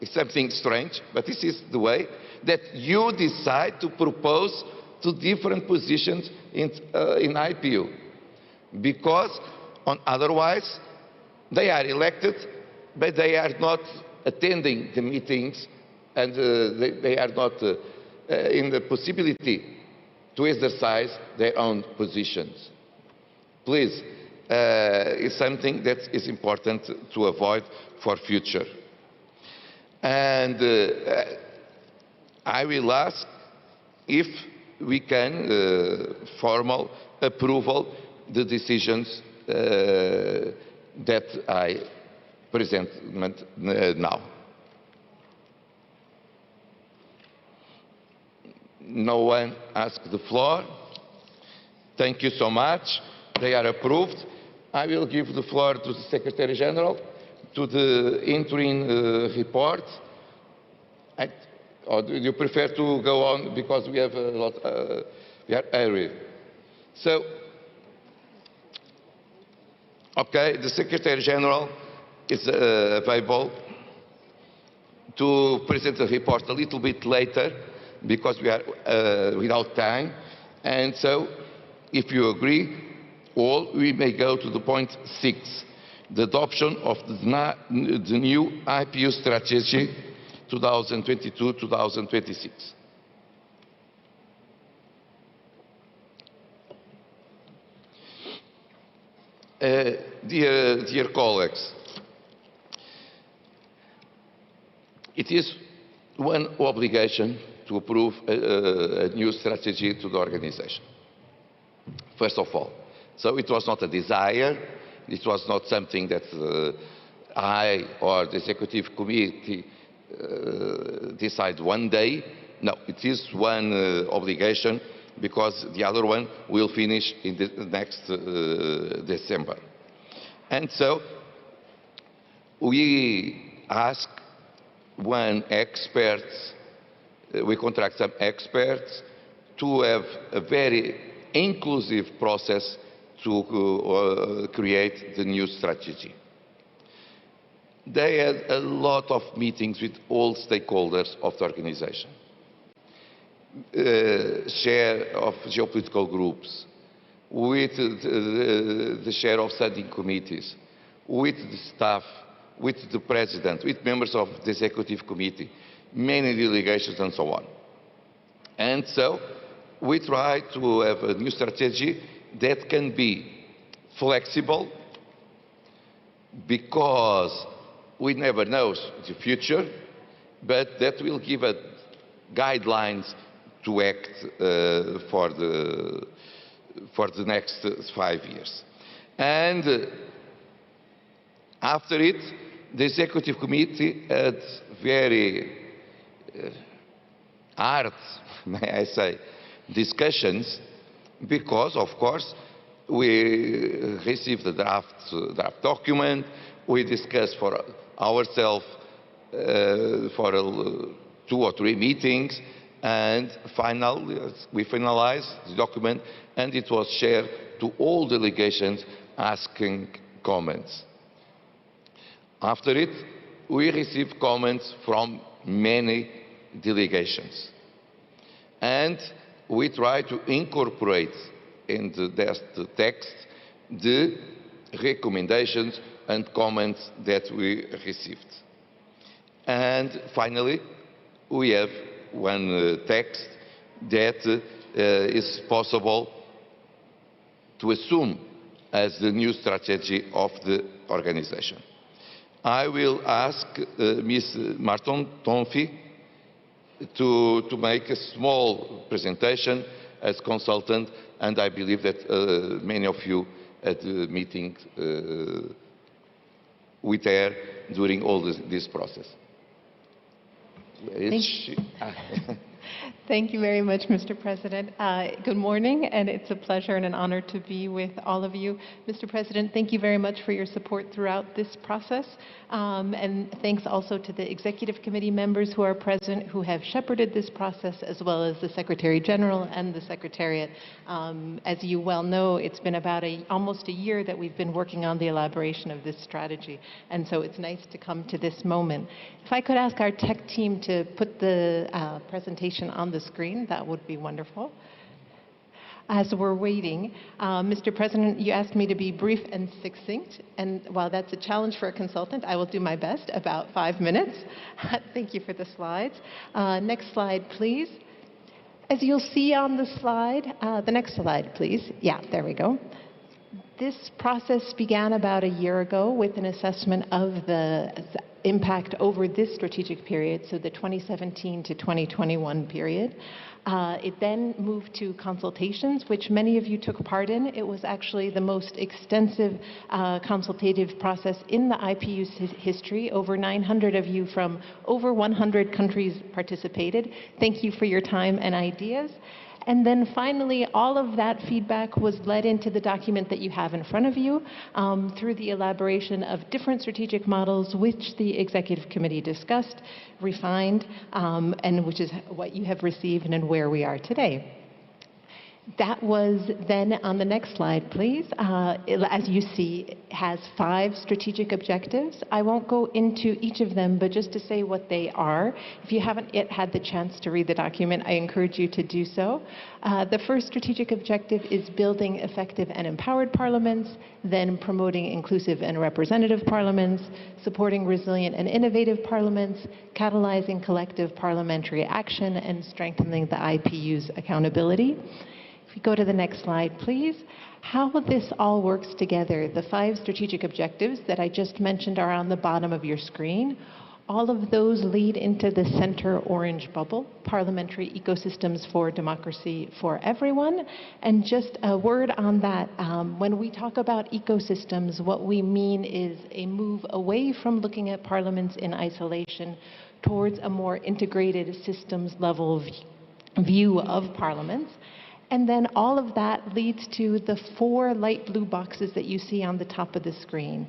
It's something strange, but this is the way that you decide to propose to different positions in IPU, because otherwise they are elected, but they are not attending the meetings, and they are not in the possibility to exercise their own positions. Please, it's something that is important to avoid for future. And I will ask if we can formal approval the decisions that I present now. No one asked the floor. Thank you so much. They are approved. I will give the floor to the Secretary General to the interim report. Or do you prefer to go on because we have a lot, we are hurried. So, okay, the Secretary General is available to present the report a little bit later because we are without time. And so, if you agree, all, we may go to the point 6, the adoption of the new IPU strategy 2022-2026. Dear colleagues, it is one obligation to approve a new strategy to the organization, first of all. So it was not a desire, it was not something that I or the Executive Committee decide one day. No, it is one obligation because the other one will finish in the next December. And so we ask we contract some experts to have a very inclusive process to create the new strategy. They had a lot of meetings with all stakeholders of the organization. Share of geopolitical groups, with the chair of standing committees, with the staff, with the president, with members of the executive committee, many delegations and so on. And so we try to have a new strategy that can be flexible because we never know the future, but that will give us guidelines to act for the next 5 years. And after it, the Executive Committee had very hard, may I say, discussions because, of course, we received the draft document, we discussed for ourselves for 2 or 3 meetings, and finally we finalized the document and it was shared to all delegations asking comments. After it, we received comments from many delegations. And we try to incorporate in the text the recommendations and comments that we received. And finally, we have one text that is possible to assume as the new strategy of the organization. I will ask Ms. Marton Tonfi to make a small presentation as consultant, and I believe that many of you at the meeting with her during all this process. Thank you very much, Mr. President. Good morning, and it's a pleasure and an honor to be with all of you. Mr. President, thank you very much for your support throughout this process, and thanks also to the Executive Committee members who are present, who have shepherded this process, as well as the Secretary General and the Secretariat. As you well know, it's been about almost a year that we've been working on the elaboration of this strategy, and so it's nice to come to this moment. If I could ask our tech team to put the presentation on the screen, that would be wonderful. As we're waiting, Mr. President, you asked me to be brief and succinct, and while that's a challenge for a consultant, I will do my best, about 5 minutes. Thank you for the slides. Next slide, please. As you'll see on the slide, the next slide, please. Yeah, there we go. This process began about a year ago with an assessment of the impact over this strategic period, so the 2017 to 2021 period. It then moved to consultations, which many of you took part in. It was actually the most extensive consultative process in the IPU's history. Over 900 of you from over 100 countries participated. Thank you for your time and ideas. And then finally, all of that feedback was led into the document that you have in front of you through the elaboration of different strategic models, which the Executive Committee discussed, refined, and which is what you have received and where we are today. That was then on the next slide, please. As you see, it has 5 strategic objectives. I won't go into each of them, but just to say what they are. If you haven't yet had the chance to read the document, I encourage you to do so. The first strategic objective is building effective and empowered parliaments, then promoting inclusive and representative parliaments, supporting resilient and innovative parliaments, catalyzing collective parliamentary action, and strengthening the IPU's accountability. If we go to the next slide, please. How this all works together, the 5 strategic objectives that I just mentioned are on the bottom of your screen. All of those lead into the center orange bubble, parliamentary ecosystems for democracy for everyone. And just a word on that, when we talk about ecosystems, what we mean is a move away from looking at parliaments in isolation towards a more integrated systems level view of parliaments. And then all of that leads to the 4 light blue boxes that you see on the top of the screen.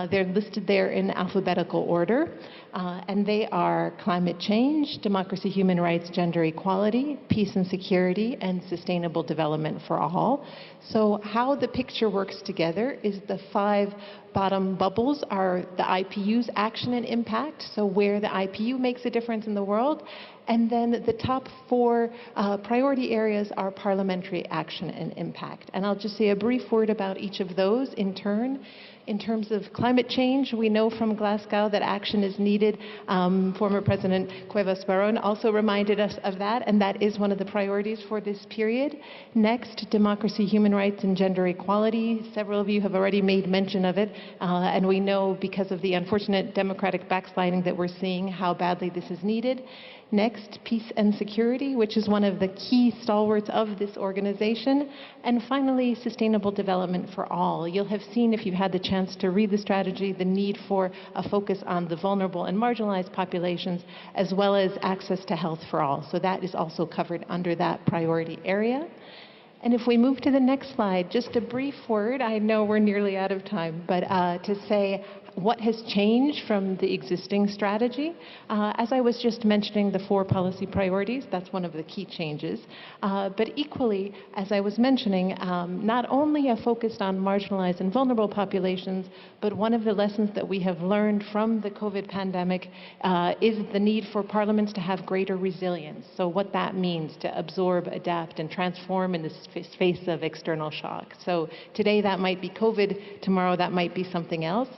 They're listed there in alphabetical order, and they are climate change, democracy, human rights, gender equality, peace and security, and sustainable development for all. So how the picture works together is the 5 bottom bubbles are the IPU's action and impact, so where the IPU makes a difference in the world. And then the top 4 priority areas are parliamentary action and impact. And I'll just say a brief word about each of those in turn. In terms of climate change, we know from Glasgow that action is needed. Former President Cuevas Barón also reminded us of that, and that is one of the priorities for this period. Next, democracy, human rights, and gender equality. Several of you have already made mention of it, and we know because of the unfortunate democratic backsliding that we're seeing how badly this is needed. Next, peace and security, which is one of the key stalwarts of this organization. And finally, sustainable development for all. You'll have seen, if you've had the chance to read the strategy, the need for a focus on the vulnerable and marginalized populations, as well as access to health for all. So that is also covered under that priority area. And if we move to the next slide, just a brief word. I know we're nearly out of time, but to say what has changed from the existing strategy. As I was just mentioning, the 4 policy priorities, that's one of the key changes. But equally, as I was mentioning, not only a focus on marginalized and vulnerable populations, but one of the lessons that we have learned from the COVID pandemic is the need for parliaments to have greater resilience. So what that means to absorb, adapt, and transform in the face of external shock. So today that might be COVID, tomorrow that might be something else.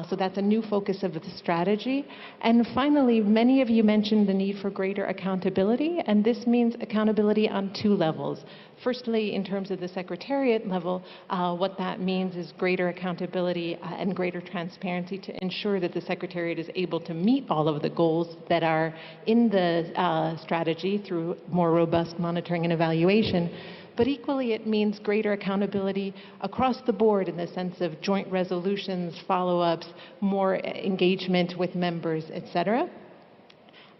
So that's a new focus of the strategy. And finally, many of you mentioned the need for greater accountability, and this means accountability on 2 levels. Firstly, in terms of the Secretariat level, what that means is greater accountability and greater transparency to ensure that the Secretariat is able to meet all of the goals that are in the strategy through more robust monitoring and evaluation. But equally, it means greater accountability across the board in the sense of joint resolutions, follow-ups, more engagement with members, etc.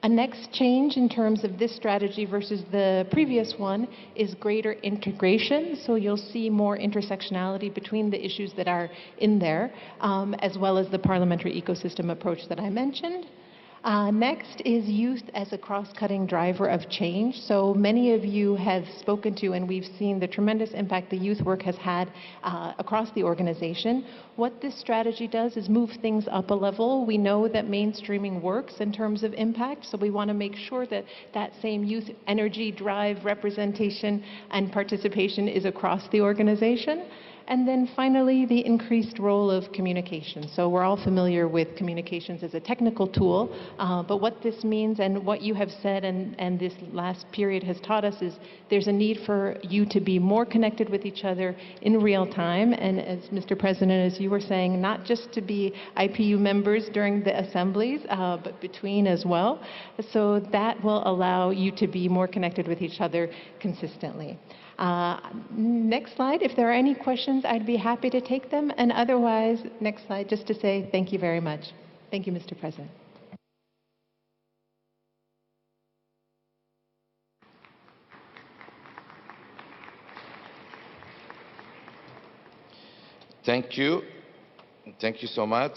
A next change in terms of this strategy versus the previous one is greater integration. So you'll see more intersectionality between the issues that are in there, as well as the parliamentary ecosystem approach that I mentioned. Next is youth as a cross-cutting driver of change. So many of you have spoken to, and we've seen the tremendous impact the youth work has had across the organization. What this strategy does is move things up a level. We know that mainstreaming works in terms of impact, so we want to make sure that that same youth energy, drive, representation, and participation is across the organization. And then finally, the increased role of communication. So we're all familiar with communications as a technical tool, but what this means and what you have said and this last period has taught us is there's a need for you to be more connected with each other in real time. And as Mr. President, as you were saying, not just to be IPU members during the assemblies, but between as well. So that will allow you to be more connected with each other consistently. Next slide. If there are any questions, I'd be happy to take them. And otherwise, next slide, just to say thank you very much. Thank you, Mr. President. Thank you. Thank you so much,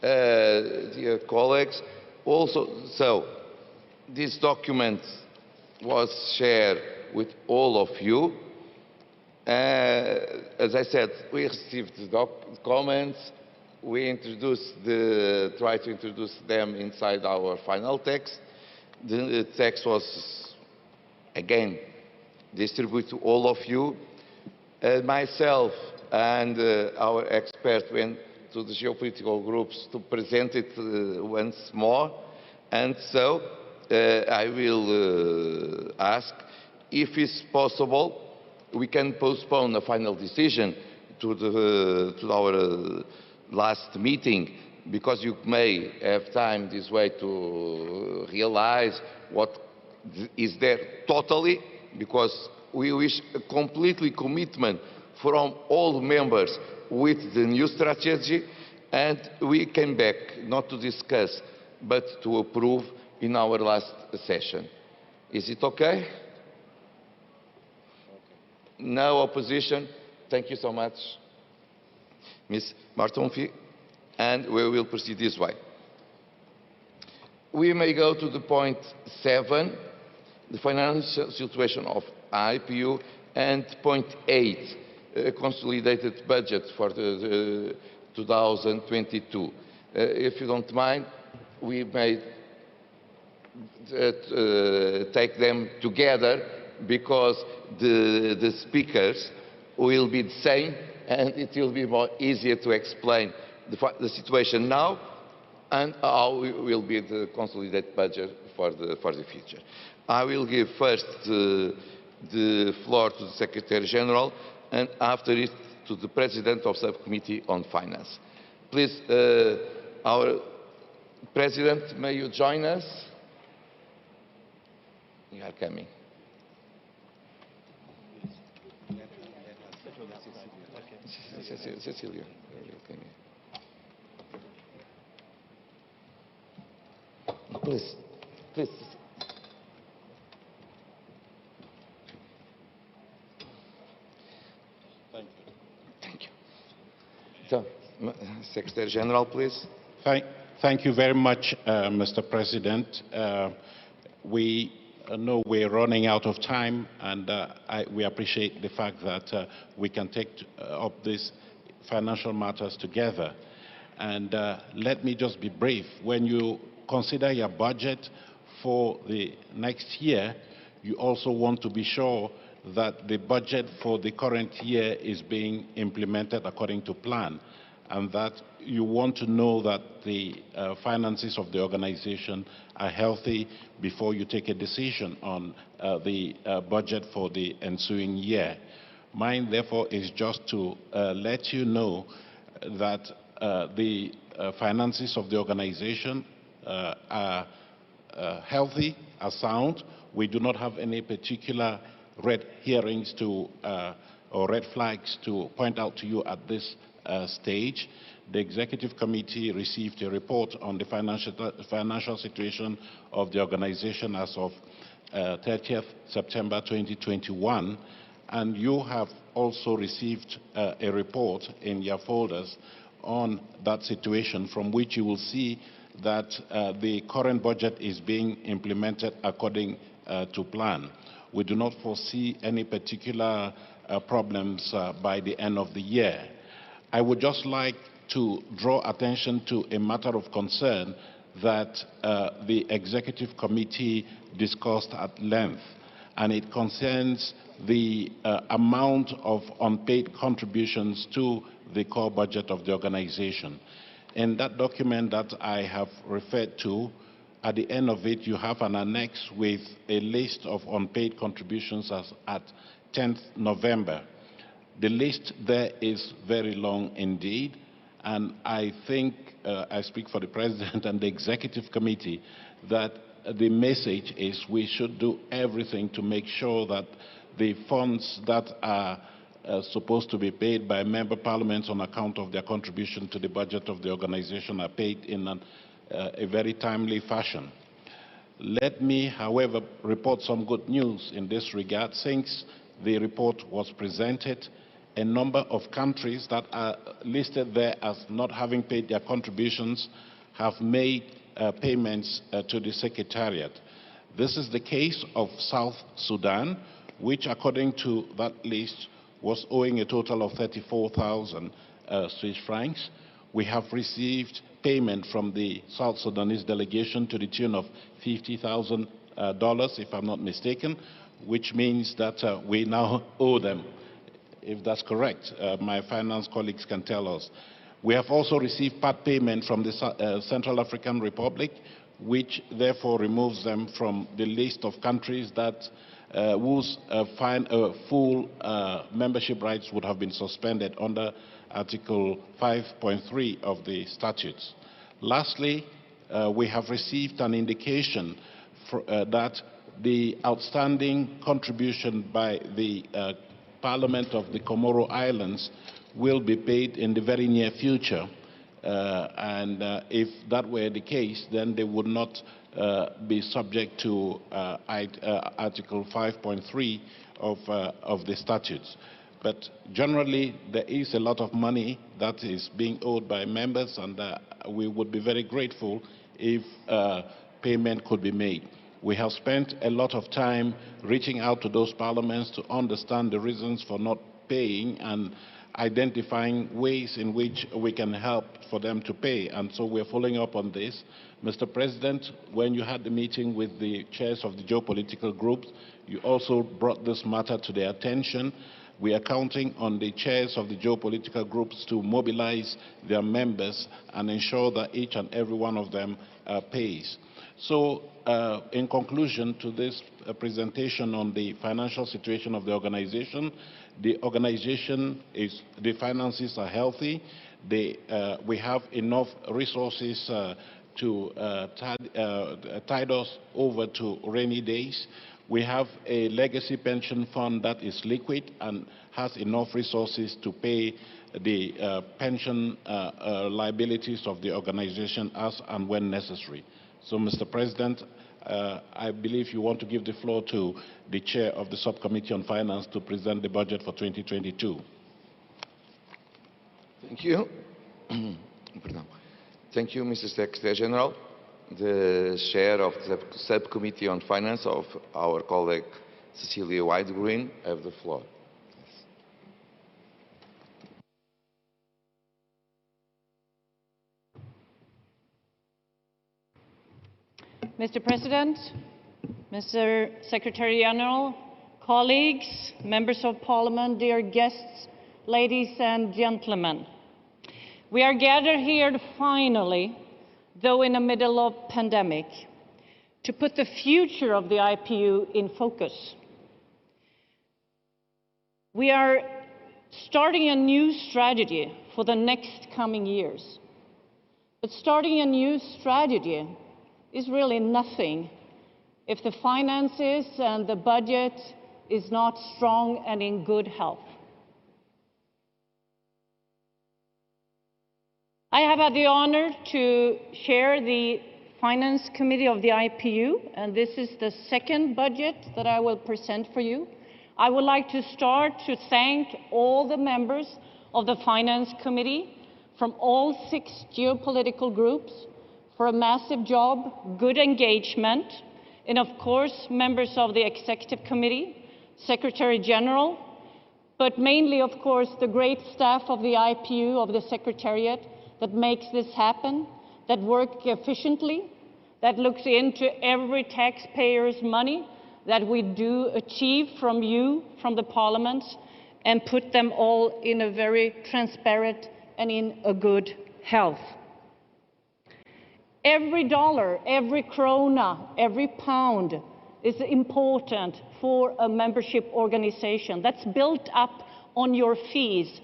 dear colleagues. Also, so this document was shared with all of you. As I said, we received the comments. We tried to introduce them inside our final text. The text was, again, distributed to all of you. Myself and our expert went to the geopolitical groups to present it once more. And so I will ask if it's possible, we can postpone a final decision to our last meeting, because you may have time this way to realize what is there totally, because we wish a completely commitment from all members with the new strategy, and we came back not to discuss but to approve in our last session. Is it okay? No opposition? Thank you so much, Ms. Martonfi, and we will proceed this way. We may go to the point 7, the financial situation of IPU, and point 8, consolidated budget for the 2022. If you don't mind, we may take them together, because the speakers will be the same, and it will be more easier to explain the situation now and how will be the consolidated budget for the future. I will give first the floor to the Secretary General, and after it to the President of Subcommittee on Finance. Please, our President, may you join us? You are coming. Cecilia. Please, please. Thank you. So, Secretary General, please. Thank you very much, Mr. President. We know we're running out of time, and we appreciate the fact that we can take up these financial matters together. And let me just be brief. When you consider your budget for the next year, you also want to be sure that the budget for the current year is being implemented according to plan, and that you want to know that the finances of the organization are healthy before you take a decision on the budget for the ensuing year. Mine, therefore, is just to let you know that the finances of the organization are healthy, are sound. We do not have any particular red herrings to or red flags to point out to you at this stage. The Executive Committee received a report on the financial situation of the organization as of 30th September 2021, and you have also received a report in your folders on that situation, from which you will see that the current budget is being implemented according to plan. We do not foresee any particular problems by the end of the year. I would just like to draw attention to a matter of concern that the Executive Committee discussed at length, and it concerns the amount of unpaid contributions to the core budget of the organization. In that document that I have referred to, at the end of it, you have an annex with a list of unpaid contributions as at 10th November. The list there is very long indeed, and I think I speak for the President and the Executive Committee that the message is we should do everything to make sure that the funds that are supposed to be paid by member parliaments on account of their contribution to the budget of the organization are paid in a very timely fashion. Let me, however, report some good news in this regard. Since the report was presented, a number of countries that are listed there as not having paid their contributions have made payments to the Secretariat. This is the case of South Sudan, which, according to that list, was owing a total of 34,000 Swiss francs. We have received payment from the South Sudanese delegation to the tune of $50,000, if I'm not mistaken, which means that we now owe them, if that's correct. My finance colleagues can tell us. We have also received part payment from the Central African Republic, which therefore removes them from the list of countries that whose full membership rights would have been suspended under Article 5.3 of the statutes. Lastly, we have received an indication that the outstanding contribution by the Parliament of the Comoro Islands will be paid in the very near future. If that were the case, then they would not be subject to Article 5.3 of the statutes. But generally, there is a lot of money that is being owed by members, and we would be very grateful if payment could be made. We have spent a lot of time reaching out to those parliaments to understand the reasons for not paying and identifying ways in which we can help for them to pay. And so we're following up on this. Mr. President, when you had the meeting with the chairs of the geopolitical groups, you also brought this matter to their attention. We are counting on the chairs of the geopolitical groups to mobilize their members and ensure that each and every one of them pays. So, in conclusion to this presentation on the financial situation of the organization the finances are healthy. We have enough resources to tide us over to rainy days. We have a legacy pension fund that is liquid and has enough resources to pay the pension liabilities of the organization as and when necessary. So, Mr. President, I believe you want to give the floor to the chair of the Subcommittee on Finance to present the budget for 2022. Thank you. Thank you, Mr. Secretary General. The chair of the Subcommittee on Finance, of our colleague Cecilia White-Green, have the floor. Mr. President, Mr. Secretary General, colleagues, members of Parliament, dear guests, ladies and gentlemen. We are gathered here finally, though in the middle of a pandemic, to put the future of the IPU in focus. We are starting a new strategy for the next coming years. But starting a new strategy is really nothing if the finances and the budget is not strong and in good health. I have had the honor to chair the Finance Committee of the IPU, and this is the second budget that I will present for you. I would like to start to thank all the members of the Finance Committee from all 6 geopolitical groups for a massive job, good engagement, and of course, members of the Executive Committee, Secretary General, but mainly, of course, the great staff of the IPU, of the Secretariat, that makes this happen, that work efficiently, that looks into every taxpayer's money that we do achieve from you, from the Parliament, and put them all in a very transparent and in a good health. Every dollar, every krona, every pound is important for a membership organization. That's built up on your fees,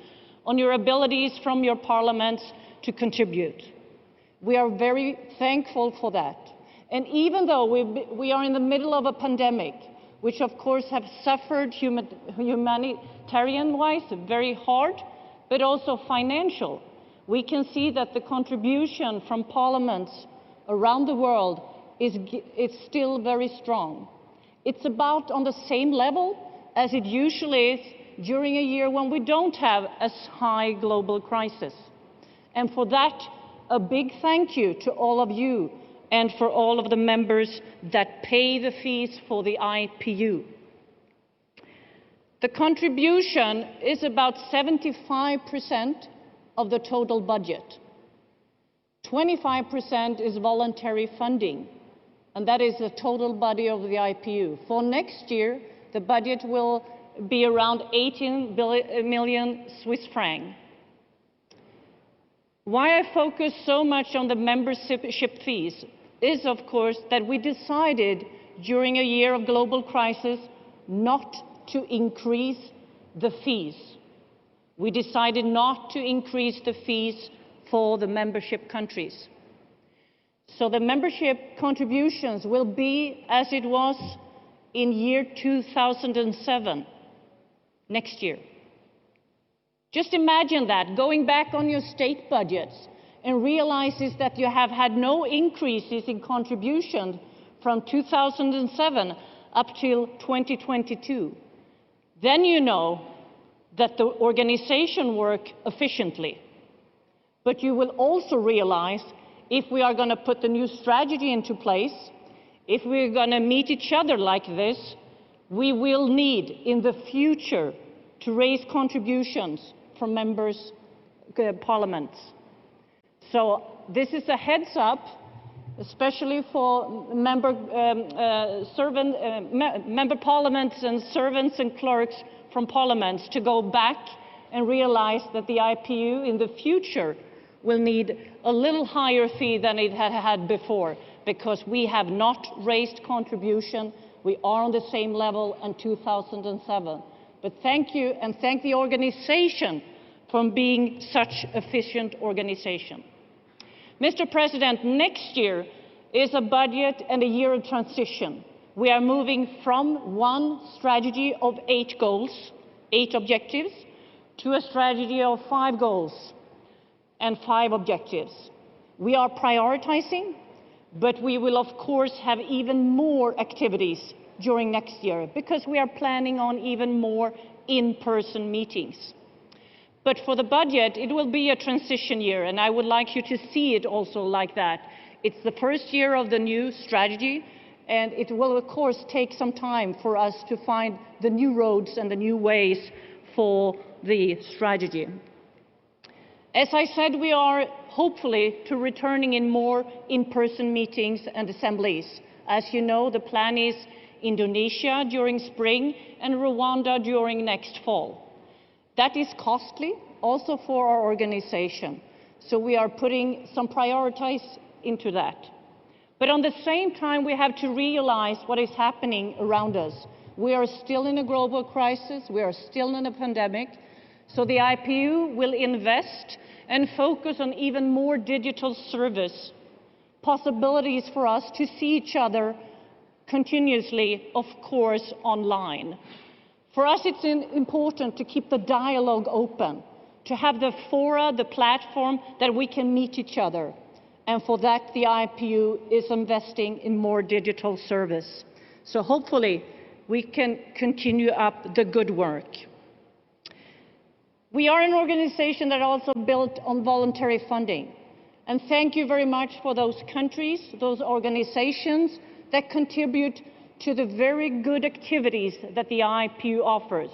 on your abilities from your parliaments to contribute. We are very thankful for that. And even though we are in the middle of a pandemic, which of course have suffered humanitarian-wise very hard, but also financial, we can see that the contribution from parliaments around the world is still very strong. It's about on the same level as it usually is during a year when we don't have as high global crisis. And for that, a big thank you to all of you and for all of the members that pay the fees for the IPU. The contribution is about 75% of the total budget. 25% is voluntary funding, and that is the total budget of the IPU. For next year, the budget will be around 18 million Swiss francs. Why I focus so much on the membership fees is, of course, that we decided during a year of global crisis not to increase the fees. We decided not to increase the fees for the membership countries. So the membership contributions will be as it was in year 2007, next year. Just imagine that, going back on your state budgets and realizes that you have had no increases in contribution from 2007 up till 2022. Then you know that the organization works efficiently. But you will also realize if we are going to put the new strategy into place, if we're going to meet each other like this, we will need in the future to raise contributions from members' parliaments. So this is a heads up, especially for member parliaments and servants and clerks from parliaments to go back and realize that the IPU in the future will need a little higher fee than it had before, because we have not raised contribution. We are on the same level in 2007. But thank you, and thank the organization for being such an efficient organization. Mr. President, next year is a budget and a year of transition. We are moving from one strategy of 8 goals, 8 objectives, to a strategy of 5 goals and 5 objectives. We are prioritizing, but we will of course have even more activities during next year because we are planning on even more in-person meetings. But for the budget, it will be a transition year, and I would like you to see it also like that. It's the first year of the new strategy, and it will of course take some time for us to find the new roads and the new ways for the strategy. As I said, we are hopefully to returning in more in-person meetings and assemblies. As you know, the plan is Indonesia during spring and Rwanda during next fall. That is costly also for our organization. So we are putting some priorities into that. But on the same time, we have to realize what is happening around us. We are still in a global crisis. We are still in a pandemic. So the IPU will invest and focus on even more digital service, possibilities for us to see each other continuously, of course, online. For us, it's important to keep the dialogue open, to have the fora, the platform that we can meet each other. And for that, the IPU is investing in more digital service. So hopefully, we can continue up the good work. We are an organization that also built on voluntary funding. And thank you very much for those countries, those organizations that contribute to the very good activities that the IPU offers.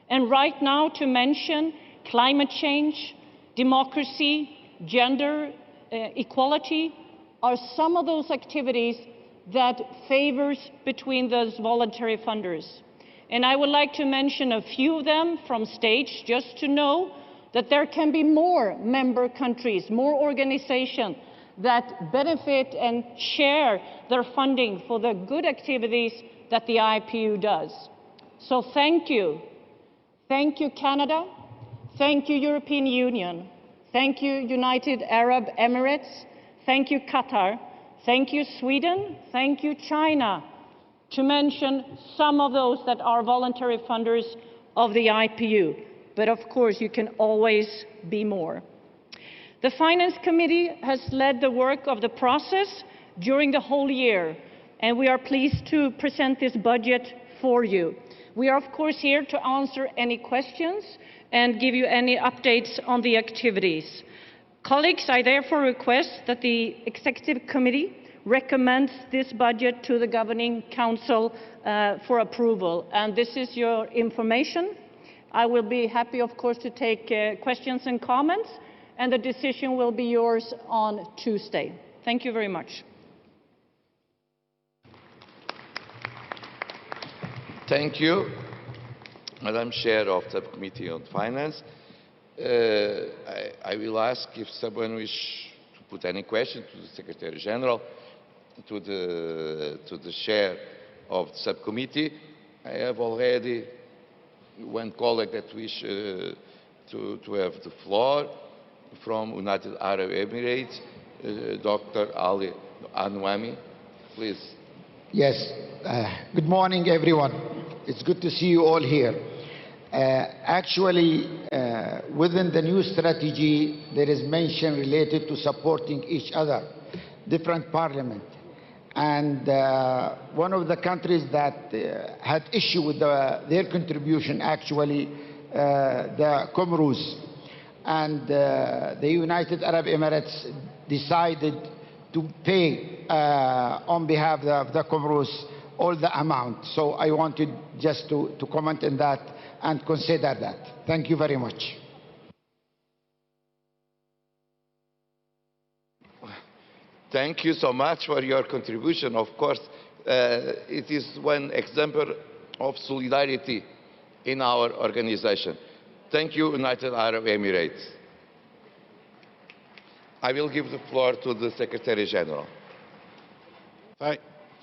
And right now, to mention climate change, democracy, gender equality are some of those activities that favors between those voluntary funders. And I would like to mention a few of them from stage, just to know that there can be more member countries, more organizations that benefit and share their funding for the good activities that the IPU does. So thank you. Thank you, Canada. Thank you, European Union. Thank you, United Arab Emirates. Thank you, Qatar. Thank you, Sweden. Thank you, China, to mention some of those that are voluntary funders of the IPU. But of course, you can always be more. The Finance Committee has led the work of the process during the whole year, and we are pleased to present this budget for you. We are, of course, here to answer any questions and give you any updates on the activities. Colleagues, I therefore request that the Executive Committee recommends this budget to the Governing Council for approval. And this is your information. I will be happy, of course, to take questions and comments, and the decision will be yours on Tuesday. Thank you very much. Thank you, Madam Chair of the Subcommittee on Finance. I will ask if someone wishes to put any question to the Secretary General, to the Chair of the Subcommittee. I have already one colleague that wishes to have the floor from United Arab Emirates, Dr. Ali Anwami. Please. Yes. Good morning, everyone. It's good to see you all here. Actually, within the new strategy, there is mention related to supporting each other, different parliaments. And one of the countries that had issue with their contribution, actually, the Comoros. And the United Arab Emirates decided to pay on behalf of the Comoros all the amount. So I wanted just to comment on that and consider that. Thank you very much. Thank you so much for your contribution. Of course, it is one example of solidarity in our organization. Thank you, United Arab Emirates. I will give the floor to the Secretary General.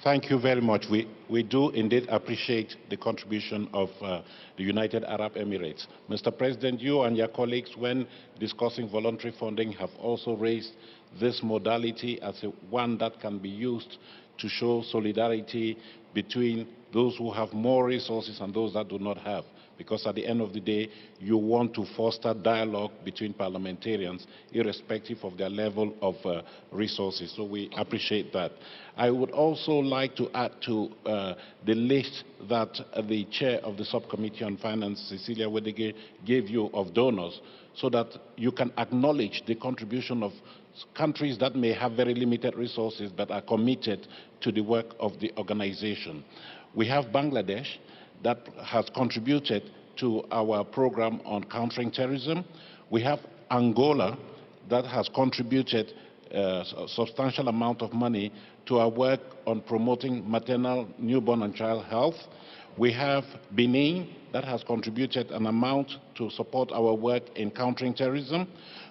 Thank you very much. We do indeed appreciate the contribution of the United Arab Emirates. Mr. President, you and your colleagues, when discussing voluntary funding, have also raised this modality as one that can be used to show solidarity between those who have more resources and those that do not have. Because at the end of the day, you want to foster dialogue between parliamentarians, irrespective of their level of resources. So we appreciate that. I would also like to add to the list that the chair of the Subcommittee on Finance, Cecilia Wedege, gave you of donors, so that you can acknowledge the contribution of countries that may have very limited resources but are committed to the work of the organization. We have Bangladesh that has contributed to our program on countering terrorism. We have Angola that has contributed a substantial amount of money to our work on promoting maternal, newborn and child health. We have Benin that has contributed an amount to support our work in countering terrorism.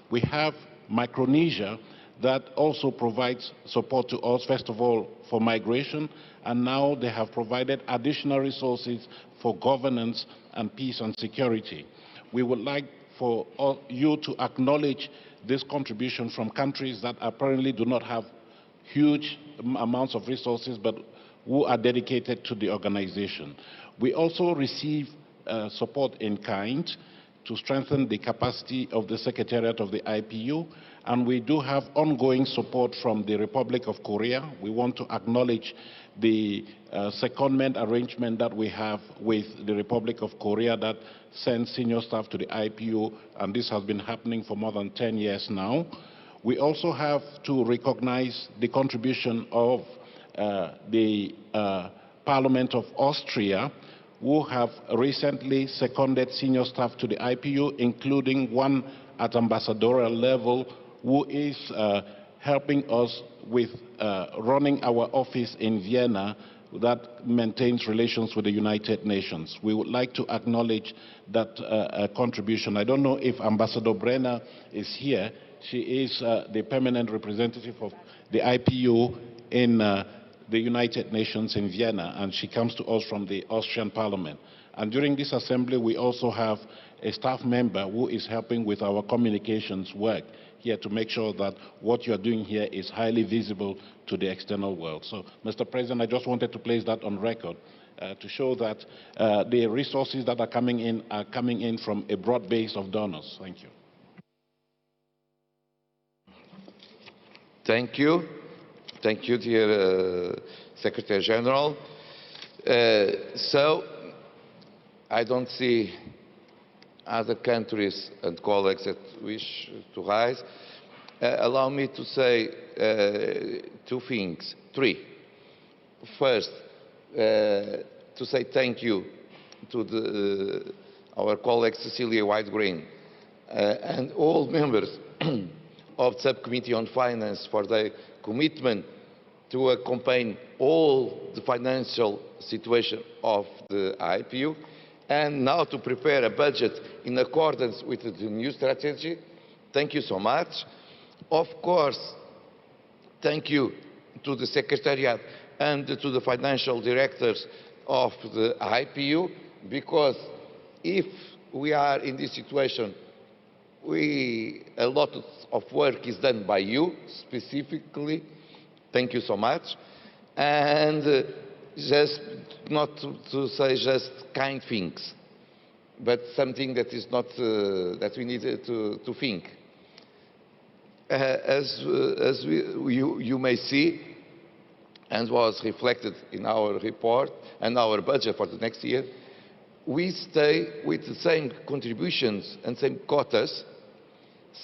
We have Micronesia that also provides support to us, first of all, for migration, and now they have provided additional resources for governance and peace and security. We would like for you to acknowledge this contribution from countries that apparently do not have huge amounts of resources, but who are dedicated to the organization. We also receive support in kind to strengthen the capacity of the Secretariat of the IPU, and we do have ongoing support from the Republic of Korea. We want to acknowledge the secondment arrangement that we have with the Republic of Korea that sends senior staff to the IPU, and this has been happening for more than 10 years now. We also have to recognize the contribution of the Parliament of Austria, who have recently seconded senior staff to the IPU, including one at ambassadorial level, who is helping us with running our office in Vienna that maintains relations with the United Nations. We would like to acknowledge that contribution. I don't know if Ambassador Brenner is here. She is the permanent representative of the IPU in the United Nations in Vienna, and she comes to us from the Austrian Parliament. And during this assembly, we also have a staff member who is helping with our communications work here to make sure that what you're doing here is highly visible to the external world. So, Mr. President, I just wanted to place that on record to show that the resources that are coming in from a broad base of donors. Thank you. Thank you. Thank you, dear Secretary General. So, I don't see other countries and colleagues that wish to rise. Allow me to say three. First, to say thank you to our colleague Cecilia White-Green and all members of the Subcommittee on Finance for their commitment to accompany all the financial situation of the IPU, and now to prepare a budget in accordance with the new strategy. Thank you so much. Of course, thank you to the Secretariat and to the financial directors of the IPU, because if we are in this situation, a lot of work is done by you specifically. Thank you so much. And just not to say just kind things, but something that is not that we need to think. As you may see, and was reflected in our report and our budget for the next year, we stay with the same contributions and same quotas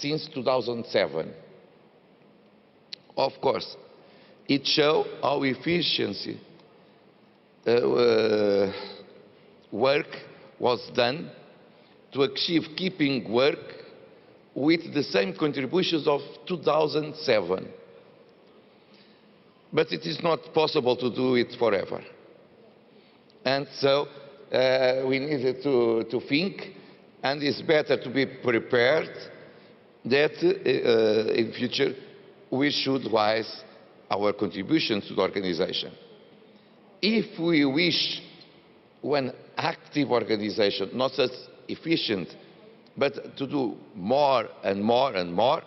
since 2007. Of course, it shows how efficiency work was done to achieve keeping work with the same contributions of 2007. But it is not possible to do it forever. And so we needed to think, and it's better to be prepared that in future we should raise our contributions to the organization. If we wish one active organization, not just efficient, but to do more and more and more,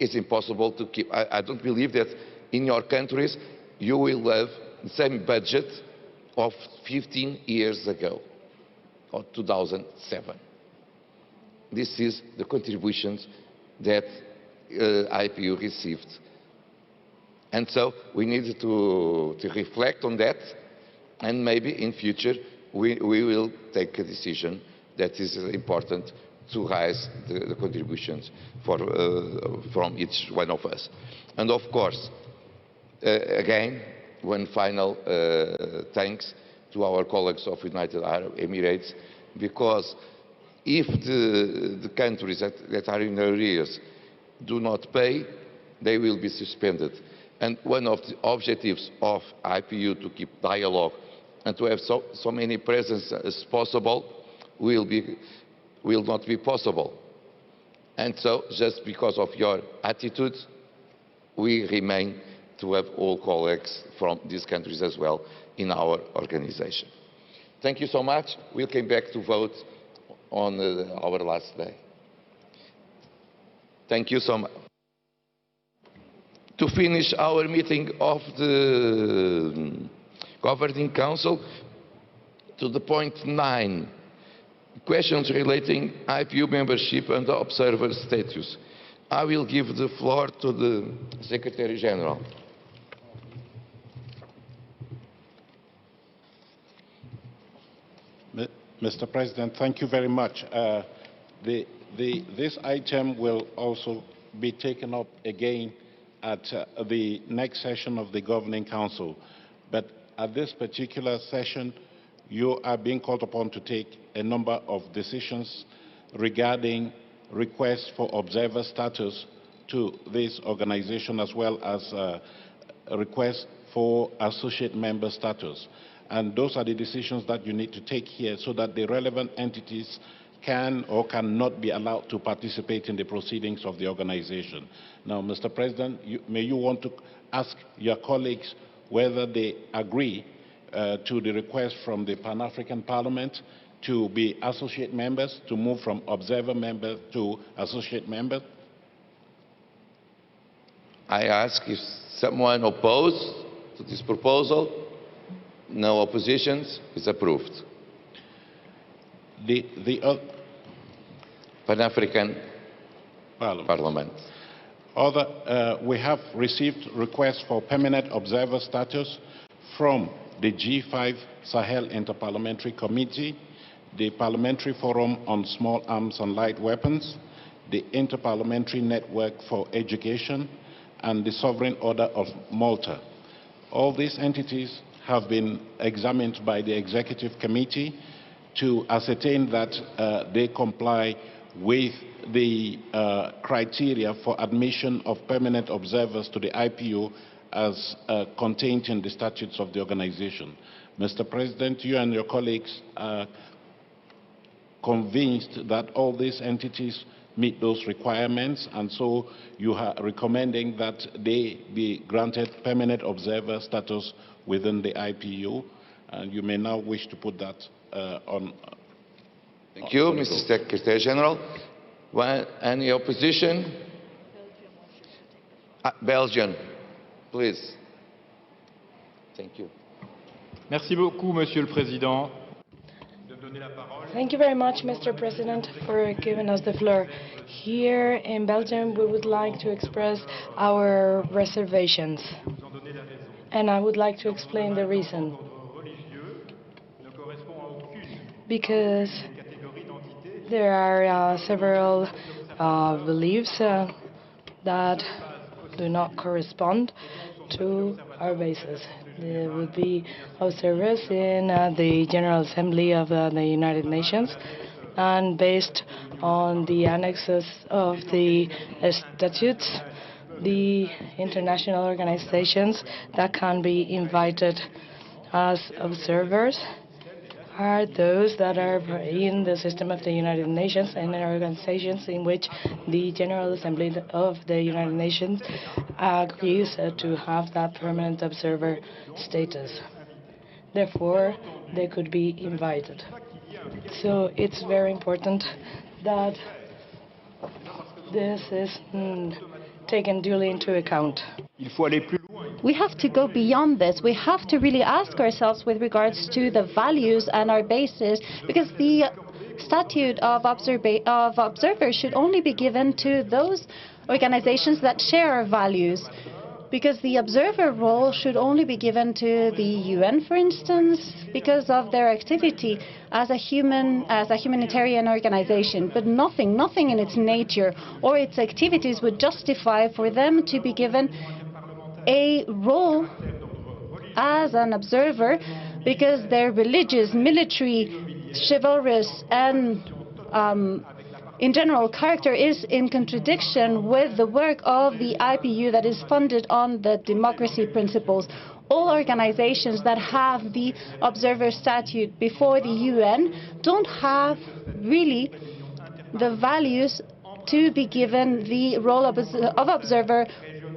it's impossible to keep. I don't believe that in your countries you will have the same budget of 15 years ago, or 2007. This is the contributions that IPU received. And so we need to reflect on that, and maybe in future we will take a decision that is important to raise the contributions from each one of us. And of course, again, one final thanks to our colleagues of United Arab Emirates, because if the countries that are in arrears do not pay, they will be suspended. And one of the objectives of IPU to keep dialogue and to have so many presence as possible will not be possible. And so, just because of your attitude, we remain to have all colleagues from these countries as well in our organization. Thank you so much. We'll come back to vote on our last day. Thank you so much. To finish our meeting of the Governing Council, to the point 9, questions relating IPU membership and observer status. I will give the floor to the Secretary General. Mr. President, thank you very much. This item will also be taken up again at the next session of the Governing Council. But at this particular session, you are being called upon to take a number of decisions regarding requests for observer status to this organization, as well as a request for associate member status. And those are the decisions that you need to take here so that the relevant entities can or cannot be allowed to participate in the proceedings of the organization. Now, Mr. President, may you want to ask your colleagues whether they agree to the request from the Pan-African Parliament to be associate members, to move from observer member to associate member? I ask if someone opposed to this proposal. No oppositions. It's approved. The Pan-African Parliament. We have received requests for permanent observer status from the G5 Sahel Inter-Parliamentary Committee, the Parliamentary Forum on Small Arms and Light Weapons, the Inter-Parliamentary Network for Education, and the Sovereign Order of Malta. All these entities have been examined by the Executive Committee to ascertain that they comply with the criteria for admission of permanent observers to the IPU as contained in the statutes of the organization. Mr. President, you and your colleagues are convinced that all these entities meet those requirements, and so you are recommending that they be granted permanent observer status within the IPU, and you may now wish to put that on. Thank you, Mr. Secretary General. Any opposition? Belgium, please. Thank you. Merci beaucoup, Monsieur le Président. Thank you very much, Mr. President, for giving us the floor. Here in Belgium, we would like to express our reservations, and I would like to explain the reason. Because there are several beliefs that do not correspond to our basis. There would be observers in the General Assembly of the United Nations, and based on the annexes of the statutes, the international organizations that can be invited as observers are those that are in the system of the United Nations and in organizations in which the General Assembly of the United Nations agrees to have that permanent observer status. Therefore, they could be invited. So it's very important that this is taken duly into account. We have to go beyond this. We have to really ask ourselves with regards to the values and our basis, because the statute of observers should only be given to those organizations that share our values, because the observer role should only be given to the UN, for instance, because of their activity as a humanitarian organization. But nothing in its nature or its activities would justify for them to be given a role as an observer, because their religious, military, chivalrous, and in general character is in contradiction with the work of the IPU that is funded on the democracy principles. All organizations that have the observer statute before the UN don't have really the values to be given the role of observer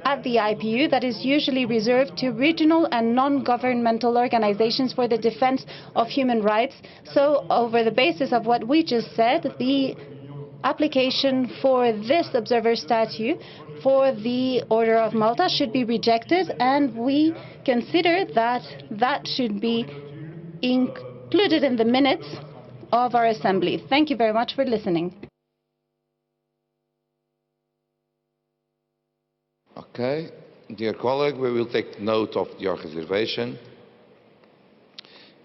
at the IPU that is usually reserved to regional and non-governmental organizations for the defense of human rights. So, over the basis of what we just said, the application for this observer statute for the Order of Malta should be rejected, and we consider that that should be included in the minutes of our assembly. Thank you very much for listening. Okay, dear colleague, we will take note of your reservation.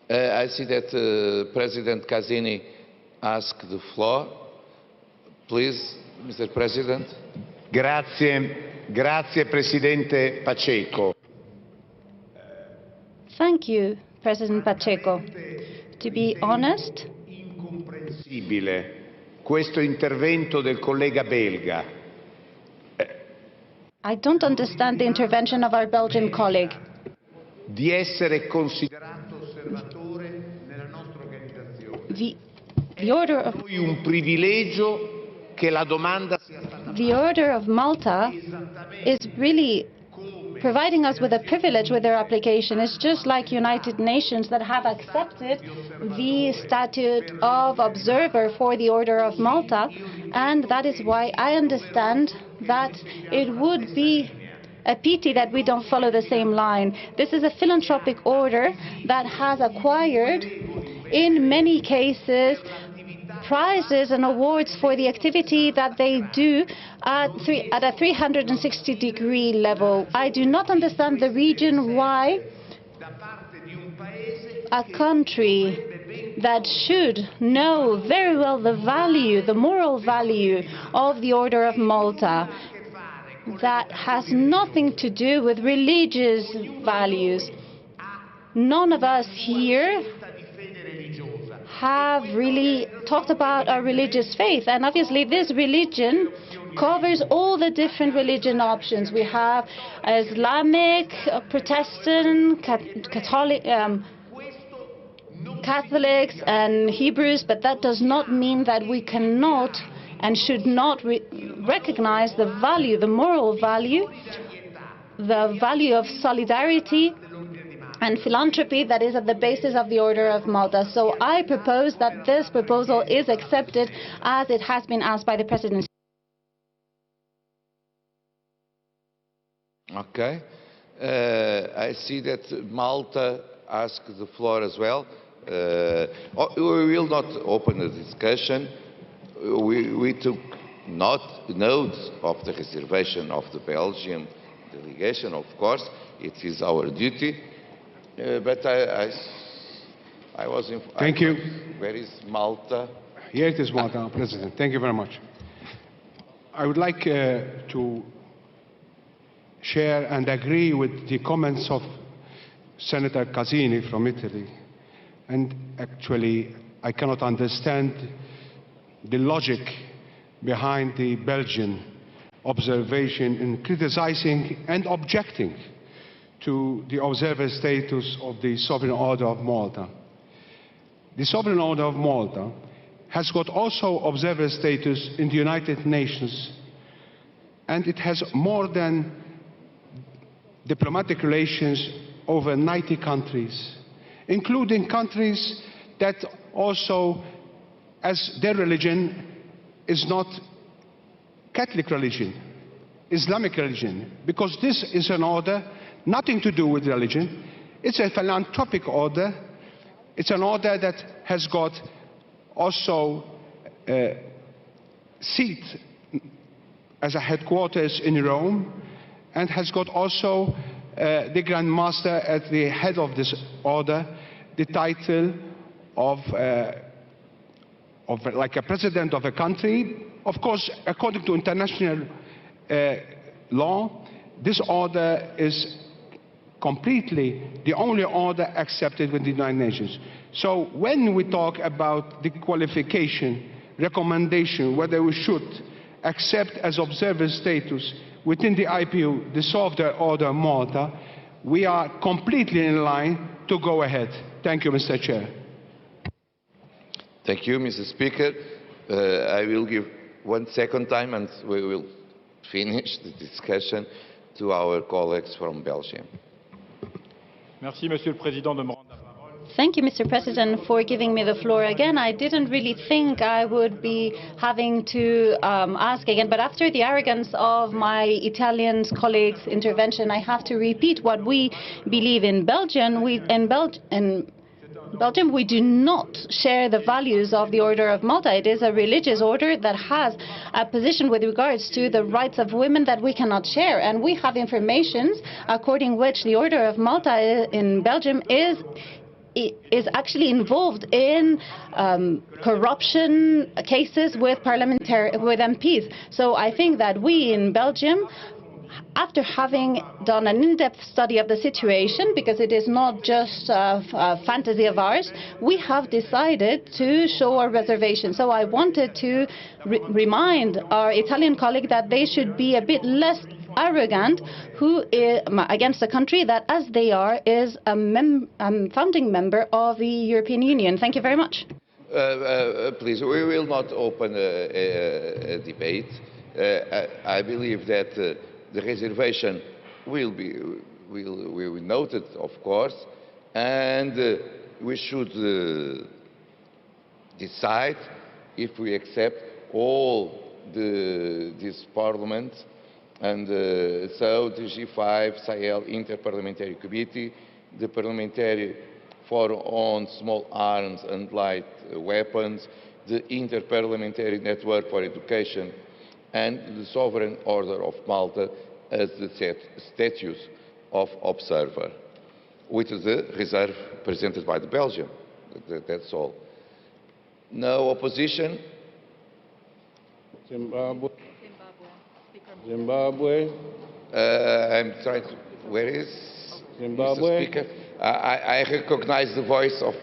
I see that President Casini asked the floor. Please, Mr. President. Grazie Presidente Pacheco. Thank you, President Pacheco. To be honest, incomprensibile questo intervento del collega belga. I don't understand the intervention of our Belgian colleague. Di essere considerato osservatore nella nostra organizzazione. The Order of un privilegio che la domanda sia stata. The Order of Malta is really providing us with a privilege with their application. It's just like United Nations that have accepted the statute of observer for the Order of Malta, and that is why I understand that it would be a pity that we don't follow the same line. This is a philanthropic order that has acquired, in many cases, prizes and awards for the activity that they do at a 360-degree level. I do not understand the reason why a country that should know very well the value, the moral value of the Order of Malta. That has nothing to do with religious values. None of us here have really talked about our religious faith, and obviously this religion covers all the different religion options. We have Islamic, Protestant, Catholics and Hebrews, but that does not mean that we cannot and should not recognize the value, the moral value, the value of solidarity and philanthropy that is at the basis of the Order of Malta. So I propose that this proposal is accepted as it has been asked by the Presidency. Okay. I see that Malta asked the floor as well. We will not open a discussion. We took note of the reservation of the Belgian delegation, of course. It is our duty. But I was in... Thank you. Where is Malta? Here it is, Malta, President. Thank you very much. I would like to share and agree with the comments of Senator Casini from Italy. And actually, I cannot understand the logic behind the Belgian observation in criticizing and objecting to the observer status of the Sovereign Order of Malta. The Sovereign Order of Malta has got also observer status in the United Nations, and it has more than diplomatic relations over 90 countries, including countries that also, as their religion is not Catholic religion, Islamic religion, because this is an order nothing to do with religion. It's a philanthropic order. It's an order that has got also a seat as a headquarters in Rome, and has got also the Grand Master at the head of this order, the title of like a president of a country. Of course, according to international law, this order is completely the only order accepted with the United Nations. So when we talk about the qualification, recommendation, whether we should accept as observer status within the IPU the Sovereign Order of Malta, we are completely in line to go ahead. Thank you, Mr. Chair. Thank you, Mr. Speaker. I will give 1 second time and we will finish the discussion to our colleagues from Belgium. Merci, Monsieur le Président, de me rendre la parole. Thank you, Mr. President, for giving me the floor again. I didn't really think I would be having to ask again, but after the arrogance of my Italian colleagues' intervention, I have to repeat what we believe in Belgium. In Belgium, we do not share the values of the Order of Malta. It is a religious order that has a position with regards to the rights of women that we cannot share. And we have information according which the Order of Malta in Belgium is actually involved in corruption cases with MPs. So I think that we in Belgium, after having done an in-depth study of the situation, because it is not just a fantasy of ours, we have decided to show our reservation. So I wanted to remind our Italian colleague that they should be a bit less arrogant against a country that, as they are, is a founding member of the European Union. Thank you very much. Please, we will not open a debate. I believe that the reservation will be noted, of course, and we should decide if we accept all this Parliament, and so the G5 Sahel Inter-Parliamentary Committee, the Parliamentary Forum on Small Arms and Light Weapons, the Inter-Parliamentary Network for Education, and the Sovereign Order of Malta as the status of observer, with the reserve presented by the Belgium That's all. No opposition? Zimbabwe. Zimbabwe. I'm trying to... Where is Zimbabwe? Mr. Speaker? I recognize the voice of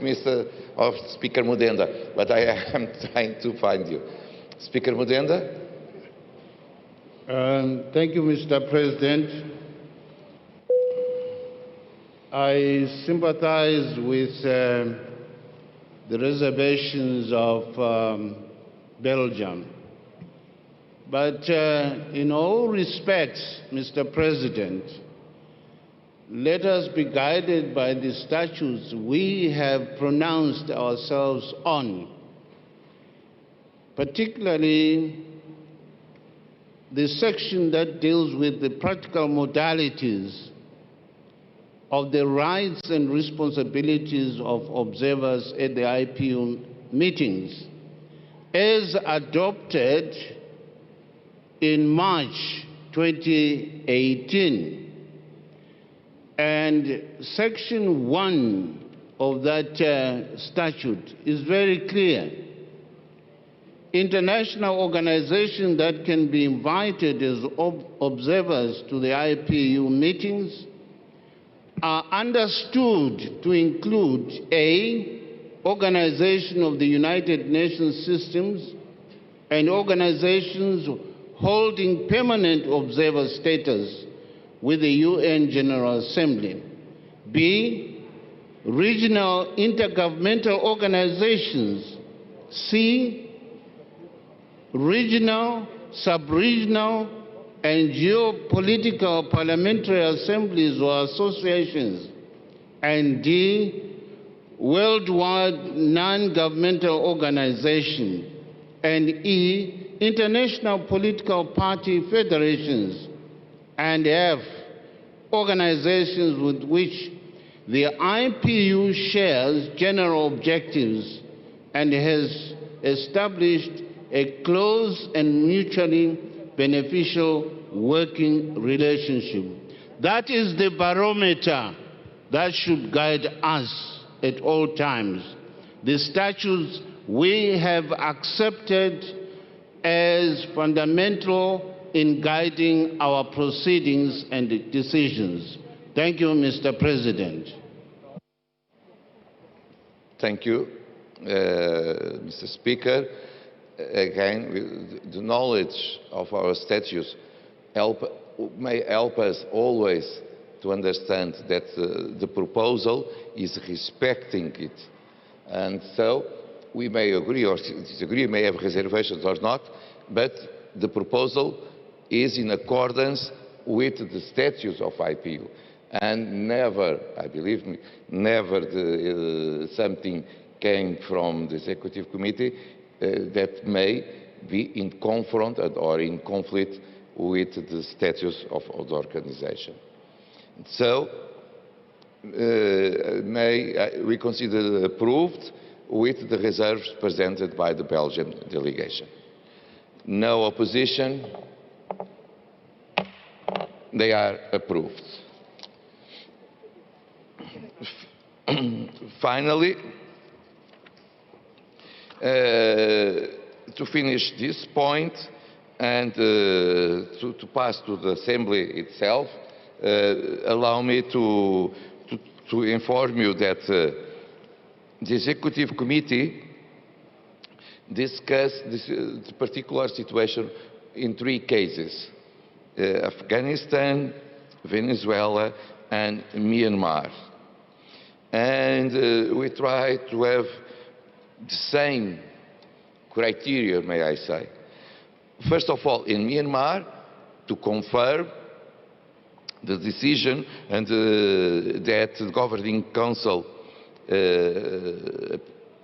Speaker Mudenda, but I am trying to find you. Speaker Mudenda? Thank you, Mr. President. I sympathize with the reservations of Belgium. But in all respects, Mr. President, let us be guided by the statutes we have pronounced ourselves on, particularly the section that deals with the practical modalities of the rights and responsibilities of observers at the IPU meetings, as adopted in March 2018. And Section 1 of that statute is very clear. International organizations that can be invited as observers to the IPU meetings are understood to include A, Organization of the United Nations systems and organizations holding permanent observer status with the UN General Assembly. B, regional intergovernmental organizations. C, regional, sub-regional, and geopolitical parliamentary assemblies or associations. And D, worldwide non-governmental organizations. And E, international political party federations. And F, organizations with which the IPU shares general objectives and has established a close and mutually beneficial working relationship. That is the barometer that should guide us at all times. The statutes we have accepted as fundamental in guiding our proceedings and decisions. Thank you, Mr. President. Thank you, Mr. Speaker. Again, the knowledge of our statutes may help us always to understand that the proposal is respecting it. And so we may agree or disagree, may have reservations or not, but the proposal is in accordance with the statutes of IPU. And never, I believe me, never something came from the Executive Committee that may be in confront or in conflict with the statutes of the organization. So, we consider approved with the reserves presented by the Belgian delegation. No opposition. They are approved. Finally, to finish this point and to pass to the Assembly itself, allow me to inform you that the Executive Committee discussed this particular situation in 3 cases: Afghanistan, Venezuela, and Myanmar. And we try to have the same criteria, may I say. First of all, in Myanmar, to confirm the decision and that the Governing Council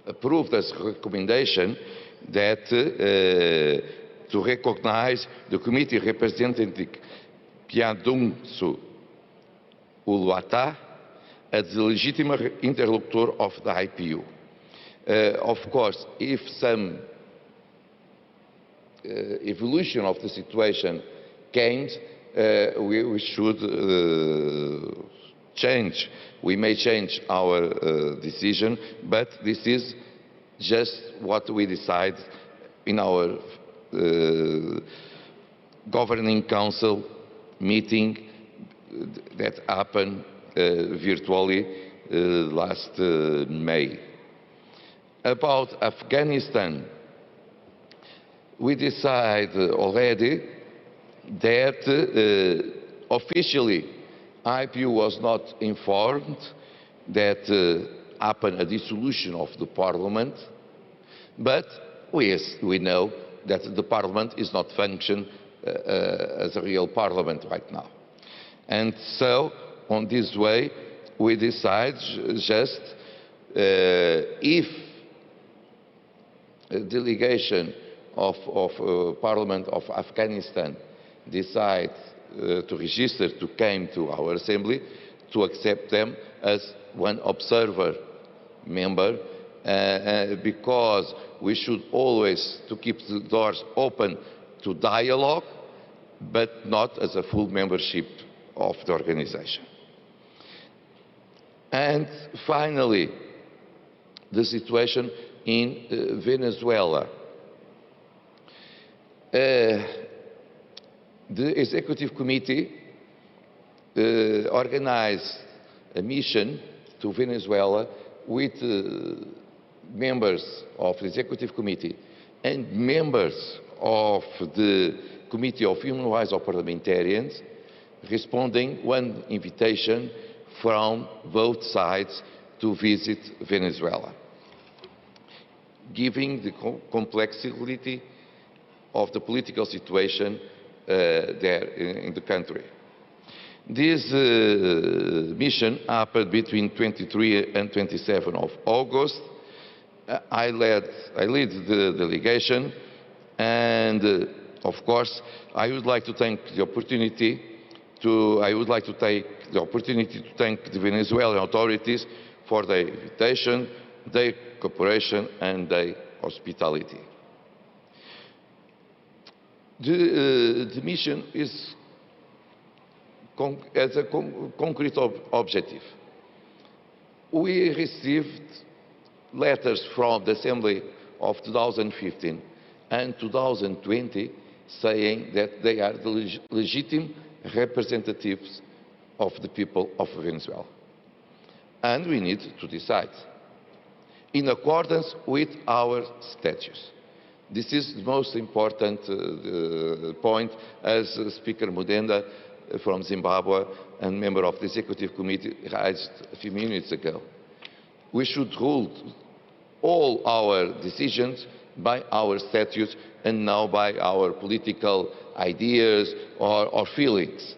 approved as a recommendation that to recognize the committee representing Kyadung-Su Uluata as the legitimate interlocutor of the IPU. Of course, if some evolution of the situation came, we should change. We may change our decision, but this is just what we decide in our governing council meeting that happened virtually last May. About Afghanistan, we decided already that officially IPU was not informed that happened a dissolution of the parliament, but we know that the parliament is not functioning as a real parliament right now. And so, on this way, we decide just if a delegation of Parliament of Afghanistan decide to register to come to our assembly, to accept them as one observer member, because we should always to keep the doors open to dialogue, but not as a full membership of the organization. And finally, the situation in Venezuela. The Executive Committee organized a mission to Venezuela with members of the Executive Committee and members of the Committee of Human Rights of Parliamentarians, responding one invitation from both sides to visit Venezuela, given the complexity of the political situation there in the country. This mission happened between 23 and 27 of August. I lead the delegation, and of course, I would like to take the opportunity to thank the Venezuelan authorities for their invitation, their cooperation, and their hospitality. The mission has a concrete objective. We received letters from the Assembly of 2015 and 2020 saying that they are the legitimate representatives of the people of Venezuela. And we need to decide in accordance with our statutes. This is the most important point, as Speaker Mudenda from Zimbabwe and member of the Executive Committee raised a few minutes ago. We should rule all our decisions by our statutes and not by our political ideas or feelings.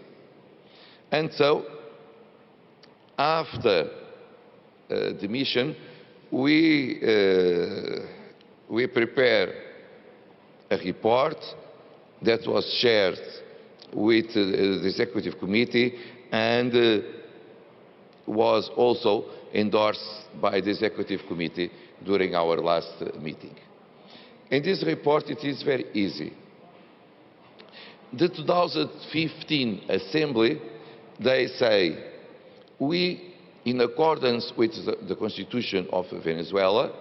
And so, after the mission, we prepared a report that was shared with the Executive Committee and was also endorsed by the Executive Committee during our last meeting. In this report, it is very easy. The 2015 Assembly, they say, we, in accordance with the Constitution of Venezuela,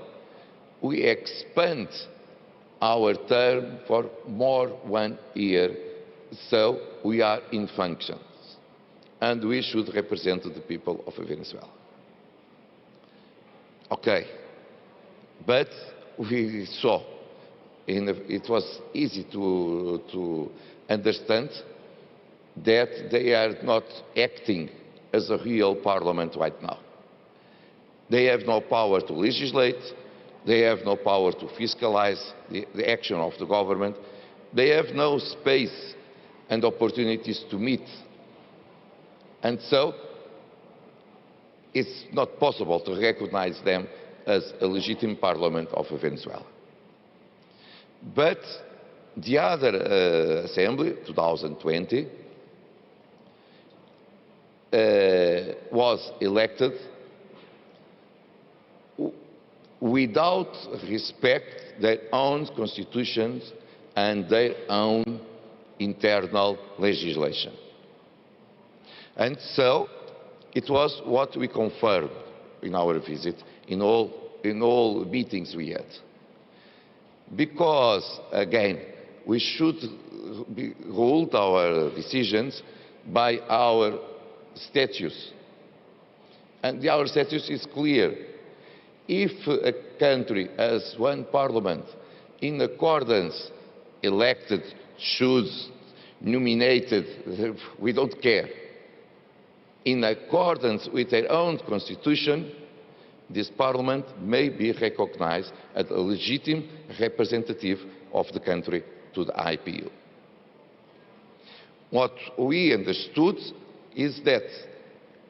we expand our term for more 1 year, so we are in functions, and we should represent the people of Venezuela. Okay, but we saw, it was easy to understand that they are not acting as a real parliament right now. They have no power to legislate, they have no power to fiscalize the action of the government, they have no space and opportunities to meet. And so, it's not possible to recognize them as a legitimate parliament of Venezuela. But the other assembly, 2020, was elected without respect their own constitutions and their own internal legislation. And so It was what we confirmed in our visit, in all meetings we had. Because, again, we should hold our decisions by our statutes. And our statute is clear. If a country has one parliament in accordance, elected, chosen, nominated, we don't care, in accordance with their own constitution, this parliament may be recognized as a legitimate representative of the country to the IPU. What we understood is that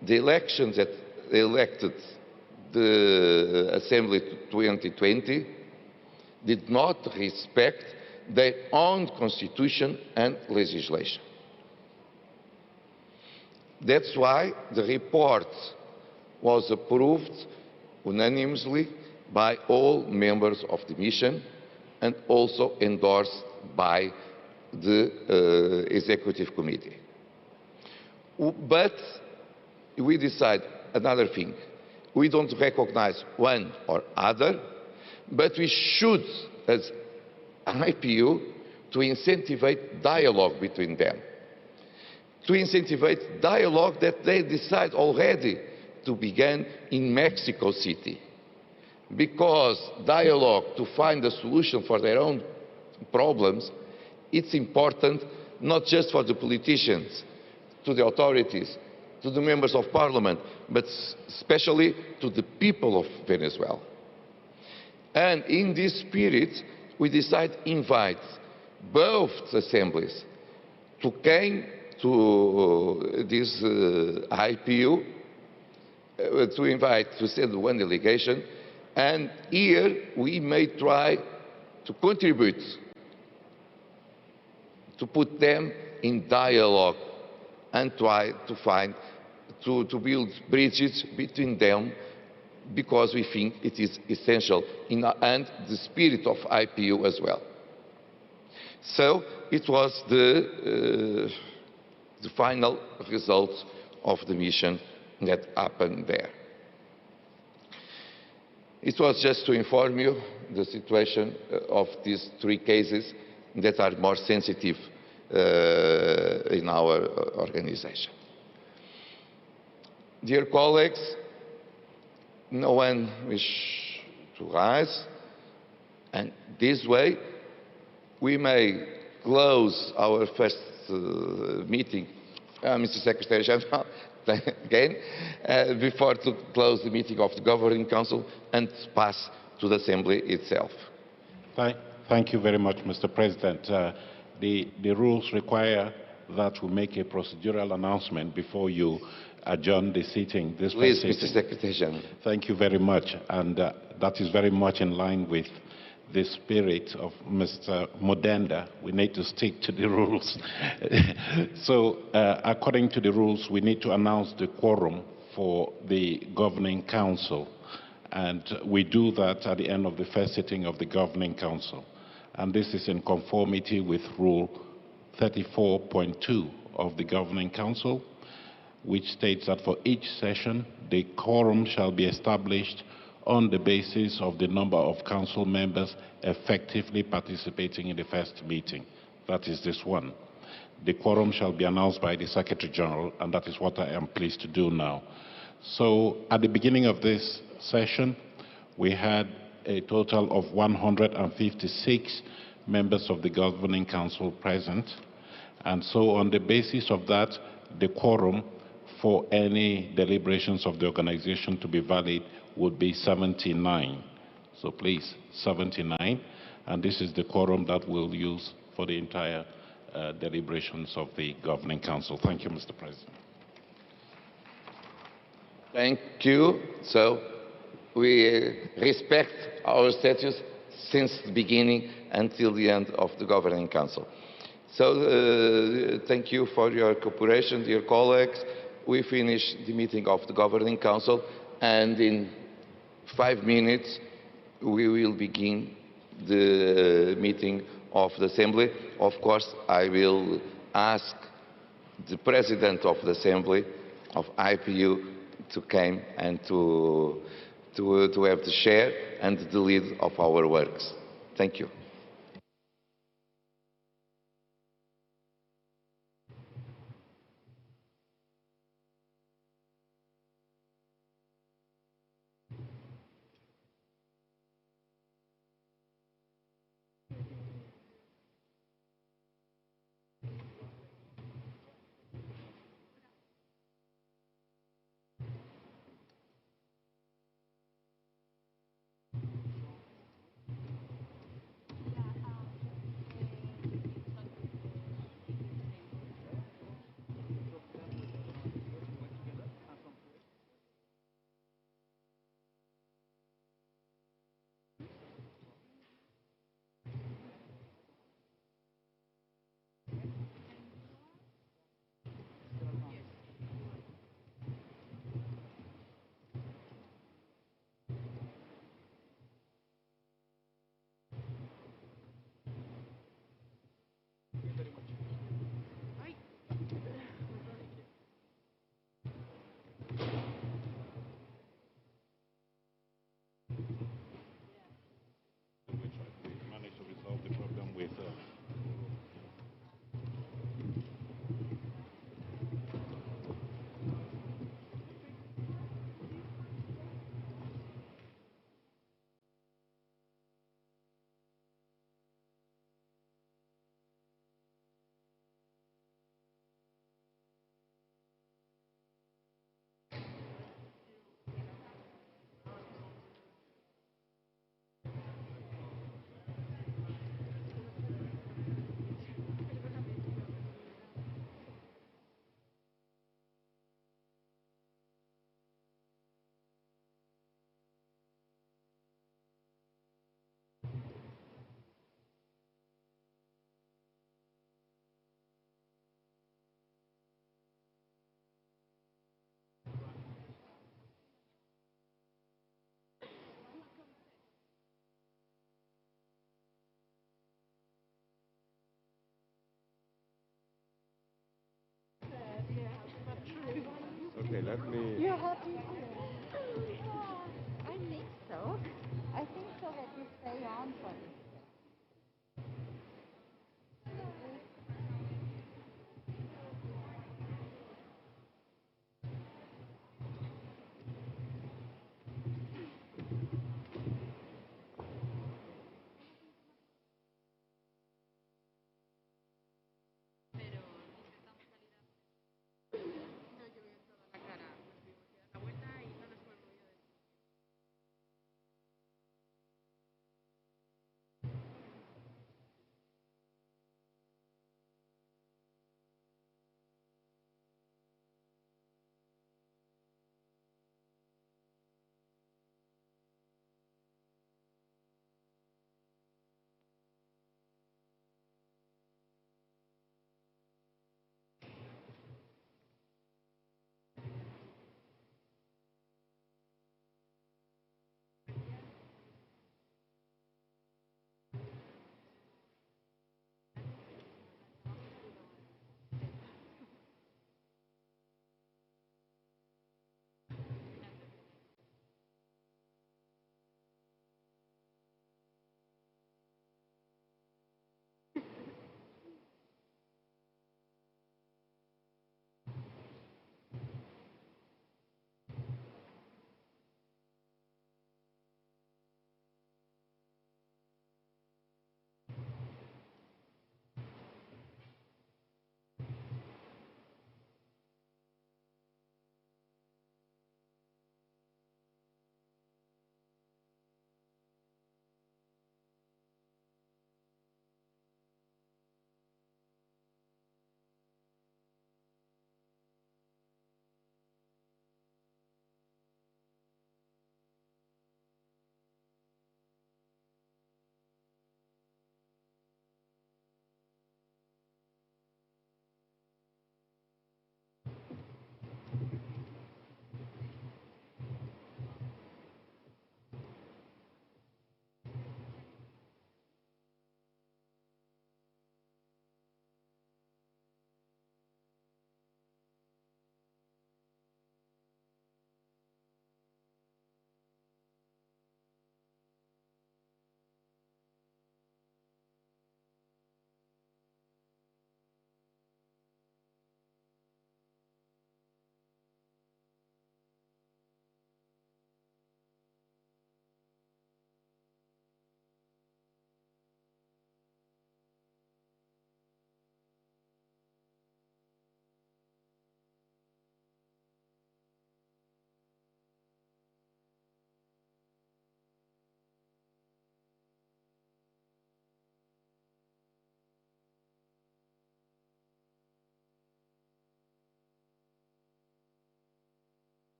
the elections that elected the Assembly 2020 did not respect their own constitution and legislation. That's why the report was approved unanimously by all members of the mission and also endorsed by the Executive Committee. But we decide another thing. We don't recognize one or other, but we should, as IPU, to incentivize dialogue between them. To incentivize dialogue that they decide already to begin in Mexico City. Because dialogue to find a solution for their own problems, it's important not just for the politicians, to the authorities, to the members of parliament, but especially to the people of Venezuela. And in this spirit, we decided to invite both assemblies to come to this IPU, to send one delegation, and here we may try to contribute, to put them in dialogue and try to build bridges between them, because we think it is essential and the spirit of IPU as well. So it was the final results of the mission that happened there. It was just to inform you the situation of these three cases that are more sensitive in our organization. Dear colleagues, no one wishes to rise, and this way we may close our first meeting, Mr. Secretary General, again, before to close the meeting of the Governing Council and pass to the Assembly itself. Thank you very much, Mr. President. The rules require that we make a procedural announcement before you adjourn the sitting. Please, Mr. Secretary General. Thank you very much, and that is very much in line with the spirit of Mr. Modenda. We need to stick to the rules. So, according to the rules, we need to announce the quorum for the Governing Council, and we do that at the end of the first sitting of the Governing Council. And this is in conformity with Rule 34.2 of the Governing Council, which states that for each session, the quorum shall be established on the basis of the number of council members effectively participating in the first meeting. That is this one. The quorum shall be announced by the Secretary General, and that is what I am pleased to do now. So at the beginning of this session, we had a total of 156 members of the Governing Council present. And so on the basis of that, the quorum for any deliberations of the organization to be valid would be 79. So please, 79. And this is the quorum that we'll use for the entire deliberations of the Governing Council. Thank you, Mr. President. Thank you. So we respect our status since the beginning until the end of the Governing Council. So thank you for your cooperation, dear colleagues. We finish the meeting of the Governing Council, and in 5 minutes we will begin the meeting of the Assembly. Of course, I will ask the President of the Assembly of IPU to come and to have the share and the lead of our works. Thank you. Okay, let me... You're happy? I think so. I think so that you stay on for this.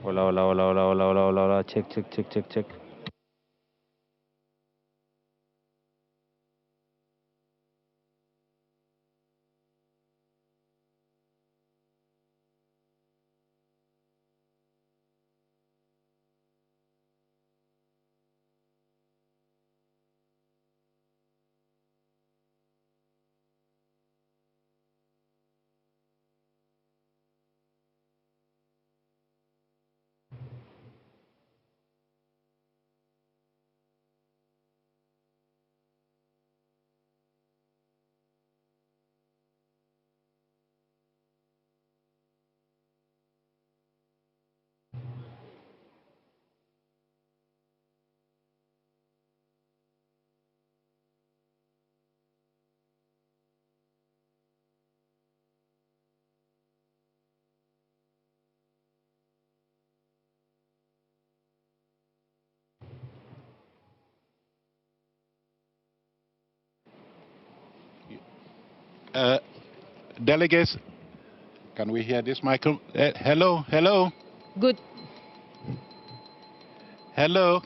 Hola, hola, hola, hola, hola, hola, hola, hola. Check, check, check, check, check. Delegates, can we hear this micro? Hello, hello, Good. hello.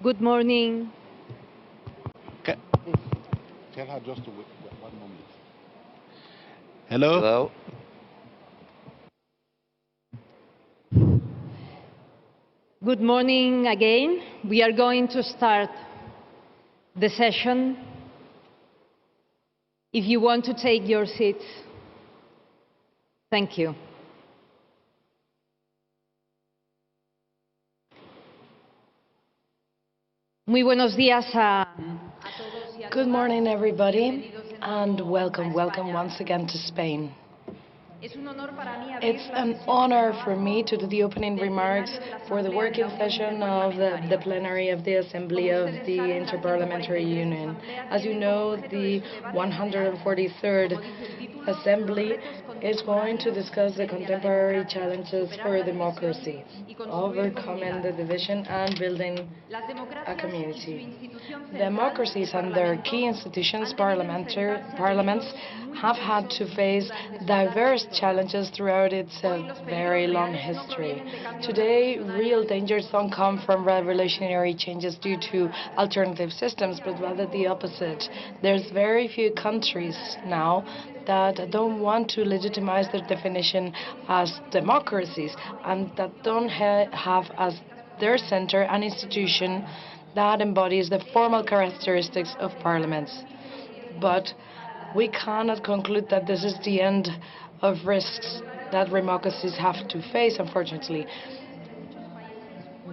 Good morning. Tell her just to wait 1 moment. Hello? Hello? Good morning again. We are going to start the session. If you want to take your seats, thank you. Muy buenos días a Good morning, everybody, and welcome once again to Spain. It's an honor for me to do the opening remarks for the working session of the plenary of the Assembly of the Inter-Parliamentary Union. As you know, the 143rd Assembly is going to discuss the contemporary challenges for democracy, overcoming the division and building a community. Democracies and their key institutions, parliaments, have had to face diverse challenges throughout its very long history. Today, real dangers don't come from revolutionary changes due to alternative systems, but rather the opposite. There's very few countries now that don't want to legitimize their definition as democracies and that don't have as their center an institution that embodies the formal characteristics of parliaments. But we cannot conclude that this is the end of risks that democracies have to face, unfortunately.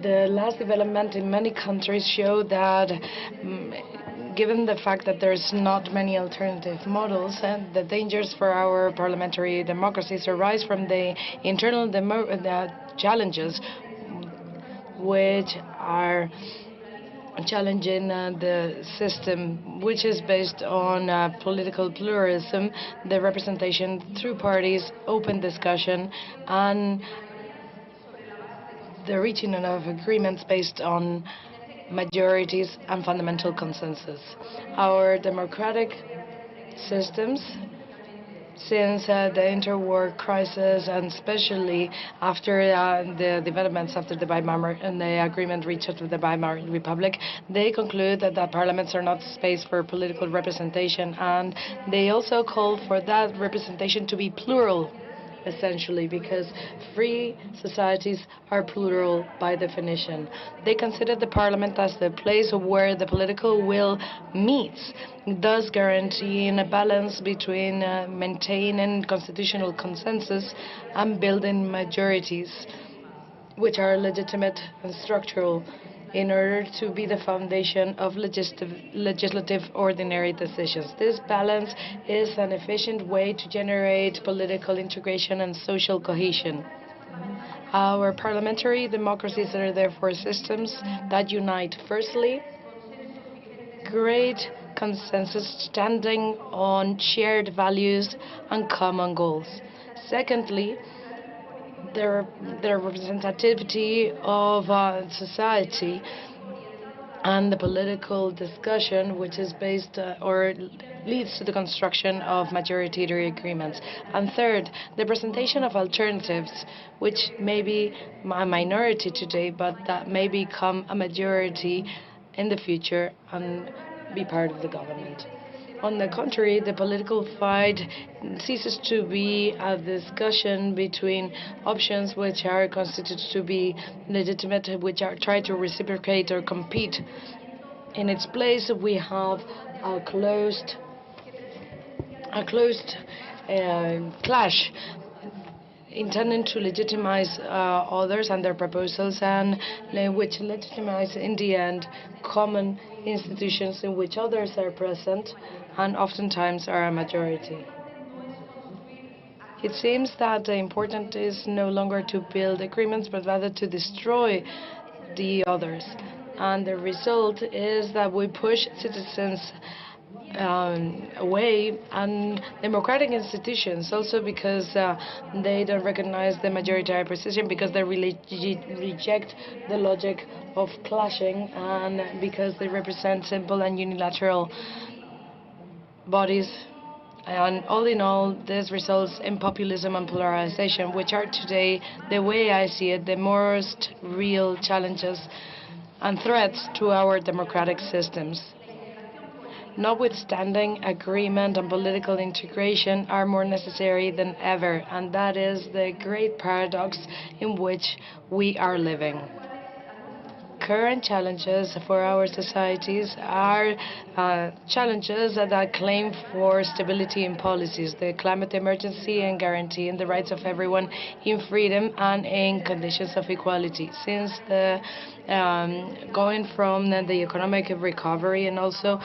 The last development in many countries show that given the fact that there's not many alternative models, and the dangers for our parliamentary democracies arise from the internal challenges which are challenging the system, which is based on political pluralism, the representation through parties, open discussion, and the reaching of agreements based on majorities and fundamental consensus. Our democratic systems, since the interwar crisis, and especially after the developments after the Weimar and the agreement reached with the Weimar Republic, they conclude that the parliaments are not space for political representation, and they also call for that representation to be plural, essentially, because free societies are plural by definition. They consider the parliament as the place where the political will meets, thus guaranteeing a balance between maintaining constitutional consensus and building majorities, which are legitimate and structural, in order to be the foundation of legislative ordinary decisions. This balance is an efficient way to generate political integration and social cohesion. Our parliamentary democracies are therefore systems that unite, firstly, great consensus standing on shared values and common goals. Secondly, the representativity of society and the political discussion which is based or leads to the construction of majority agreements. And third, the presentation of alternatives, which may be a minority today, but that may become a majority in the future and be part of the government. On the contrary, the political fight ceases to be a discussion between options which are constituted to be legitimate, which are try to reciprocate or compete. In its place, we have a closed clash intending to legitimize others and their proposals, and which legitimize in the end common institutions in which others are present and oftentimes are a majority. It seems that the important is no longer to build agreements, but rather to destroy the others. And the result is that we push citizens away, and democratic institutions also, because they don't recognize the majority position, because they reject the logic of clashing, and because they represent simple and unilateral bodies. And all in all, this results in populism and polarization, which are today, the way I see it, the most real challenges and threats to our democratic systems. Notwithstanding, agreement and political integration are more necessary than ever, and that is the great paradox in which we are living. Current challenges for our societies are challenges that claim for stability in policies, the climate emergency and guaranteeing the rights of everyone in freedom and in conditions of equality. Since the going from the economic recovery and also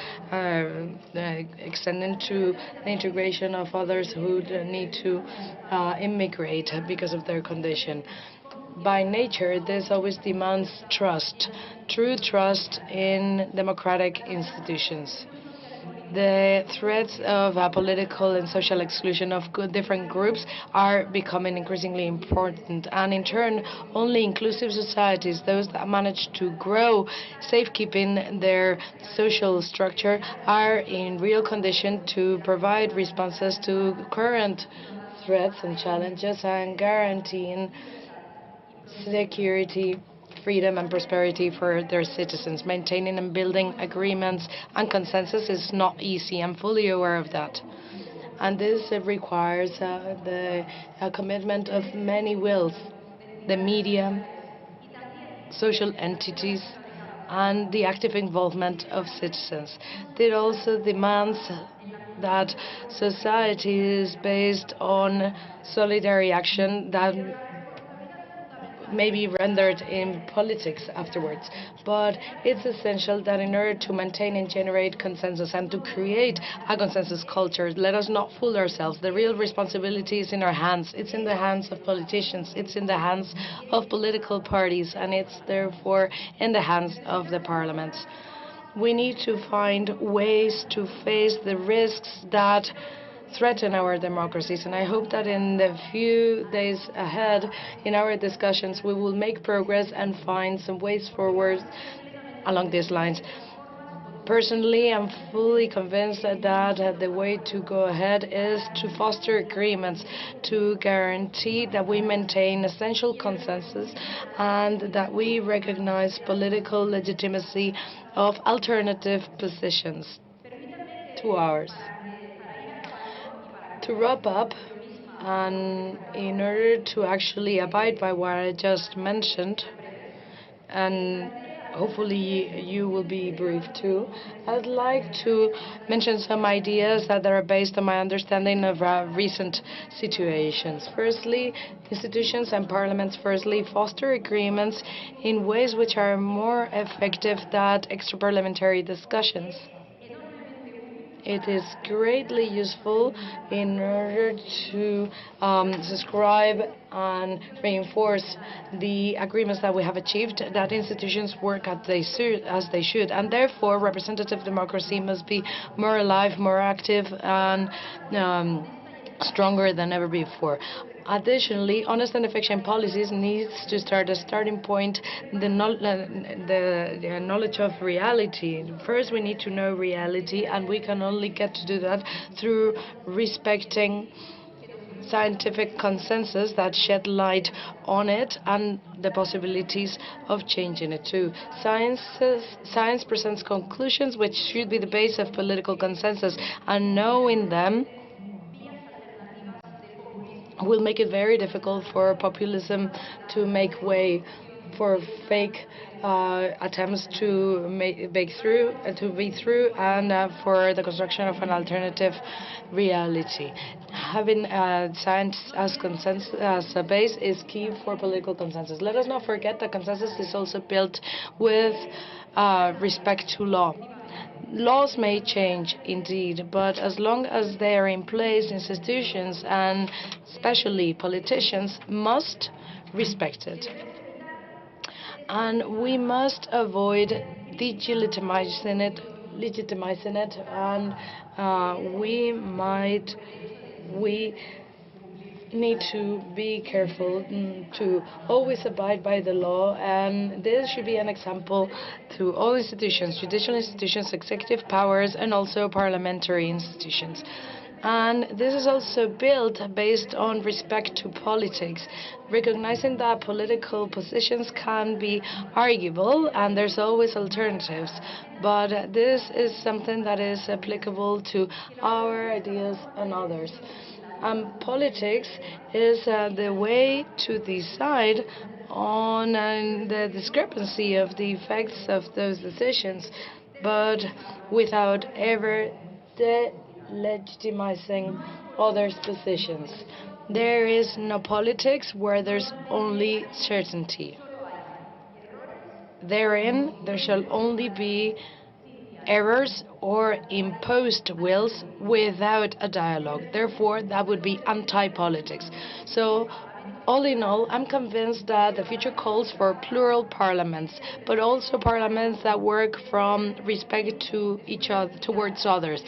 extending to the integration of others who need to immigrate because of their condition. By nature, this always demands trust, true trust in democratic institutions. The threats of political and social exclusion of different groups are becoming increasingly important, and in turn, only inclusive societies, those that manage to grow, safekeeping their social structure, are in real condition to provide responses to current threats and challenges and guaranteeing security, freedom and prosperity for their citizens. Maintaining and building agreements and consensus is not easy. I'm fully aware of that. And this requires the commitment of many wills, the media, social entities, and the active involvement of citizens. It also demands that society is based on solidary action that may be rendered in politics afterwards. But it's essential that in order to maintain and generate consensus and to create a consensus culture, let us not fool ourselves. The real responsibility is in our hands. It's in the hands of politicians. It's in the hands of political parties. And it's therefore in the hands of the parliaments. We need to find ways to face the risks that threaten our democracies, and I hope that in the few days ahead in our discussions we will make progress and find some ways forward along these lines. Personally, I'm fully convinced that the way to go ahead is to foster agreements, to guarantee that we maintain essential consensus and that we recognize political legitimacy of alternative positions to ours. To wrap up, and in order to actually abide by what I just mentioned, and hopefully you will be brief too, I'd like to mention some ideas that are based on my understanding of recent situations. Firstly, institutions and parliaments foster agreements in ways which are more effective than extra-parliamentary discussions. It is greatly useful in order to subscribe and reinforce the agreements that we have achieved, that institutions work as they should, and therefore representative democracy must be more alive, more active, and stronger than ever before. Additionally, honest and efficient policies needs to start a starting point, the knowledge of reality. First, we need to know reality, and we can only get to do that through respecting scientific consensus that shed light on it and the possibilities of changing it too. Science presents conclusions which should be the base of political consensus, and knowing them will make it very difficult for populism to make way, for fake attempts to be through, and for the construction of an alternative reality. Having science as consensus as a base is key for political consensus. Let us not forget that consensus is also built with respect to law. Laws may change, indeed, but as long as they are in place, institutions, and especially politicians, must respect it. And we must avoid delegitimizing it, and we need to be careful to always abide by the law, and this should be an example to all institutions, judicial institutions, executive powers, and also parliamentary institutions. And this is also built based on respect to politics, recognizing that political positions can be arguable and there's always alternatives. But this is something that is applicable to our ideas and others. Politics is the way to decide on the discrepancy of the effects of those decisions, but without ever legitimizing others' positions. There is no politics where there's only certainty. Therein, there shall only be errors or imposed wills without a dialogue. Therefore, that would be anti-politics. So, all in all, I'm convinced that the future calls for plural parliaments, but also parliaments that work from respect to each other, towards others,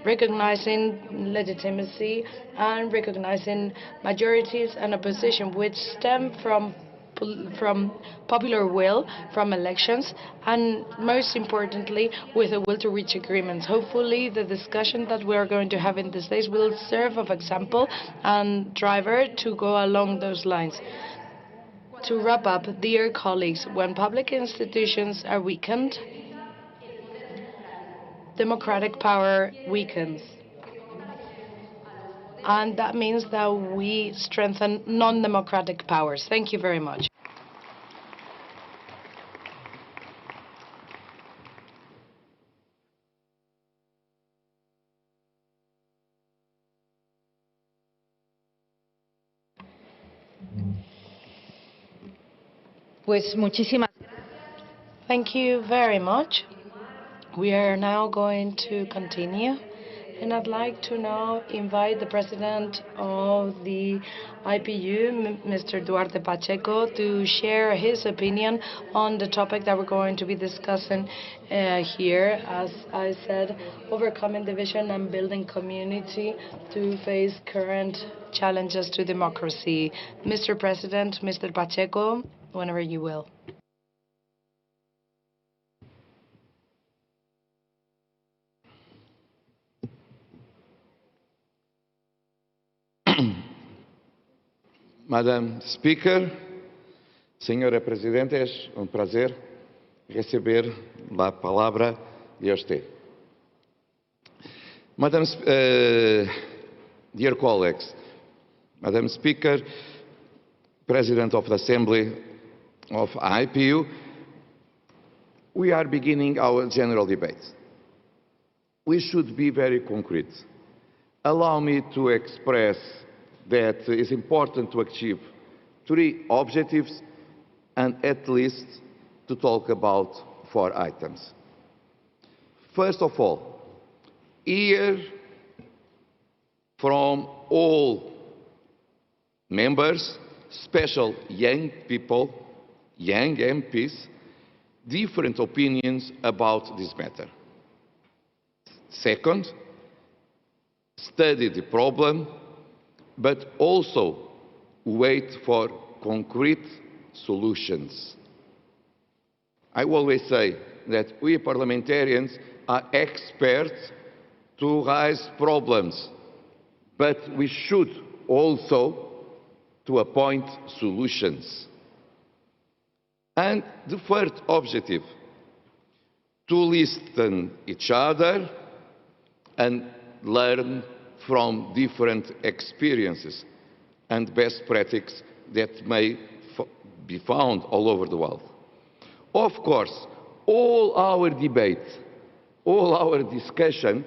recognizing legitimacy and recognizing majorities and opposition which stem from popular will, from elections, and most importantly, with a will to reach agreements. Hopefully, the discussion that we are going to have in these days will serve as example and driver to go along those lines. To wrap up, dear colleagues, when public institutions are weakened, democratic power weakens. And that means that we strengthen non-democratic powers. Thank you very much. Thank you very much. We are now going to continue. And I'd like to now invite the president of the IPU, Mr. Duarte Pacheco, to share his opinion on the topic that we're going to be discussing here. As I said, overcoming division and building community to face current challenges to democracy. Mr. President, Mr. Pacheco, whenever you will. Madam Speaker, Senhora Presidente, es un prazer receber la palabra de usted. Dear colleagues, Madam Speaker, President of the Assembly of IPU, we are beginning our general debate. We should be very concrete. Allow me to express that it's important to achieve 3 objectives and at least to talk about 4 items. First of all, hear from all members, special young people, young MPs, different opinions about this matter. Second, study the problem but also wait for concrete solutions. I always say that we parliamentarians are experts to raise problems, but we should also to appoint solutions. And the third objective, to listen each other and learn from different experiences and best practices that may be found all over the world. Of course, all our debates, all our discussion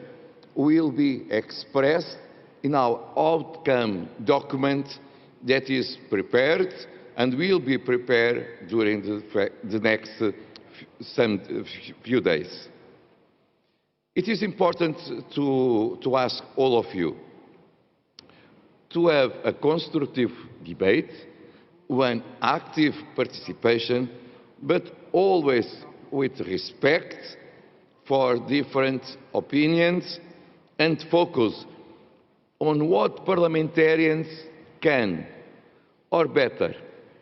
will be expressed in our outcome document that is prepared and will be prepared during the next few days. It is important to ask all of you to have a constructive debate, one active participation, but always with respect for different opinions and focus on what parliamentarians can, or better,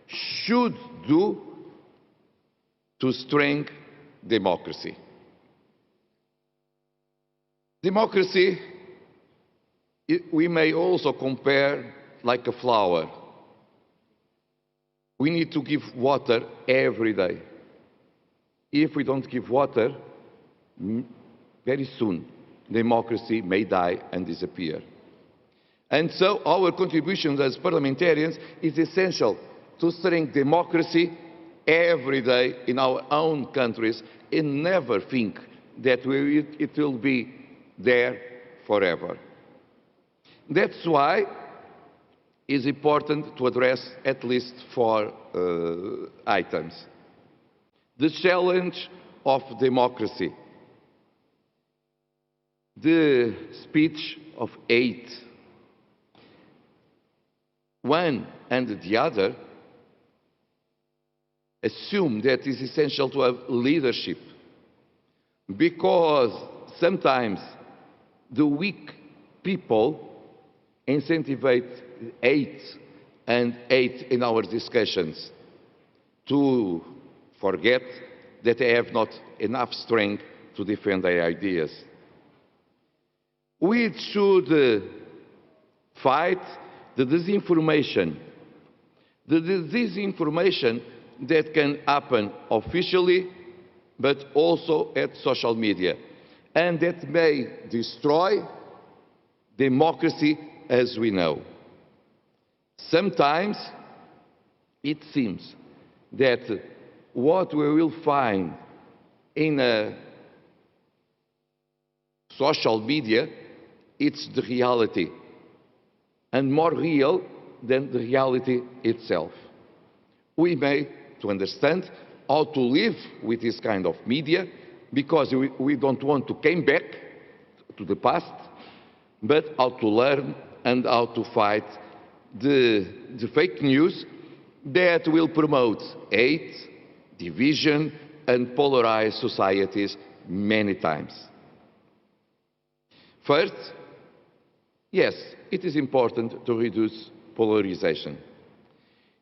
should do to strengthen democracy. Democracy, we may also compare like a flower. We need to give water every day. If we don't give water, very soon democracy may die and disappear. And so our contribution as parliamentarians is essential to strengthen democracy every day in our own countries and never think that it will be there forever. That's why it's important to address at least 4 items. The challenge of democracy, the speech of hate. One and the other assume that it's essential to have leadership, because sometimes the weak people incentivize hate and hate in our discussions, to forget that they have not enough strength to defend their ideas. We should fight the disinformation. The disinformation that can happen officially, but also at social media, and that may destroy democracy as we know. Sometimes it seems that what we will find in social media, it's the reality, and more real than the reality itself. We may to understand how to live with this kind of media, because we don't want to come back to the past, but how to learn and how to fight the fake news that will promote hate, division, and polarize societies many times. First, yes, it is important to reduce polarization.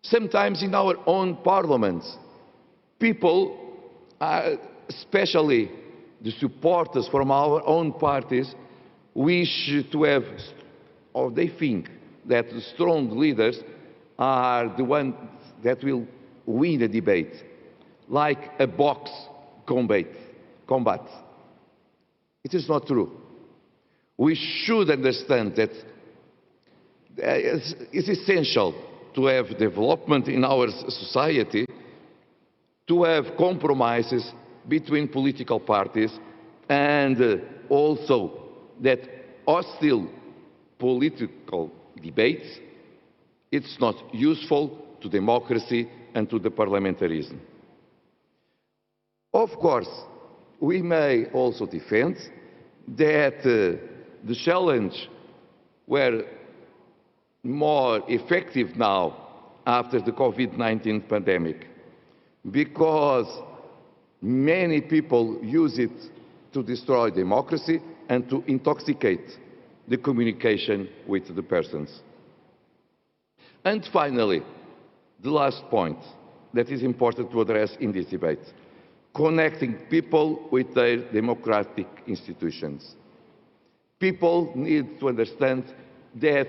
Sometimes in our own parliaments, people, especially the supporters from our own parties, wish to have, or they think that the strong leaders are the ones that will win the debate, like a box combat. It is not true. We should understand that it's essential to have development in our society, to have compromises between political parties, and also that hostile political debates, it's not useful to democracy and to the parliamentarism. Of course, we may also defend that the challenge were more effective now after the COVID-19 pandemic, because many people use it to destroy democracy and to intoxicate the communication with the persons. And finally, the last point that is important to address in this debate, connecting people with their democratic institutions. People need to understand that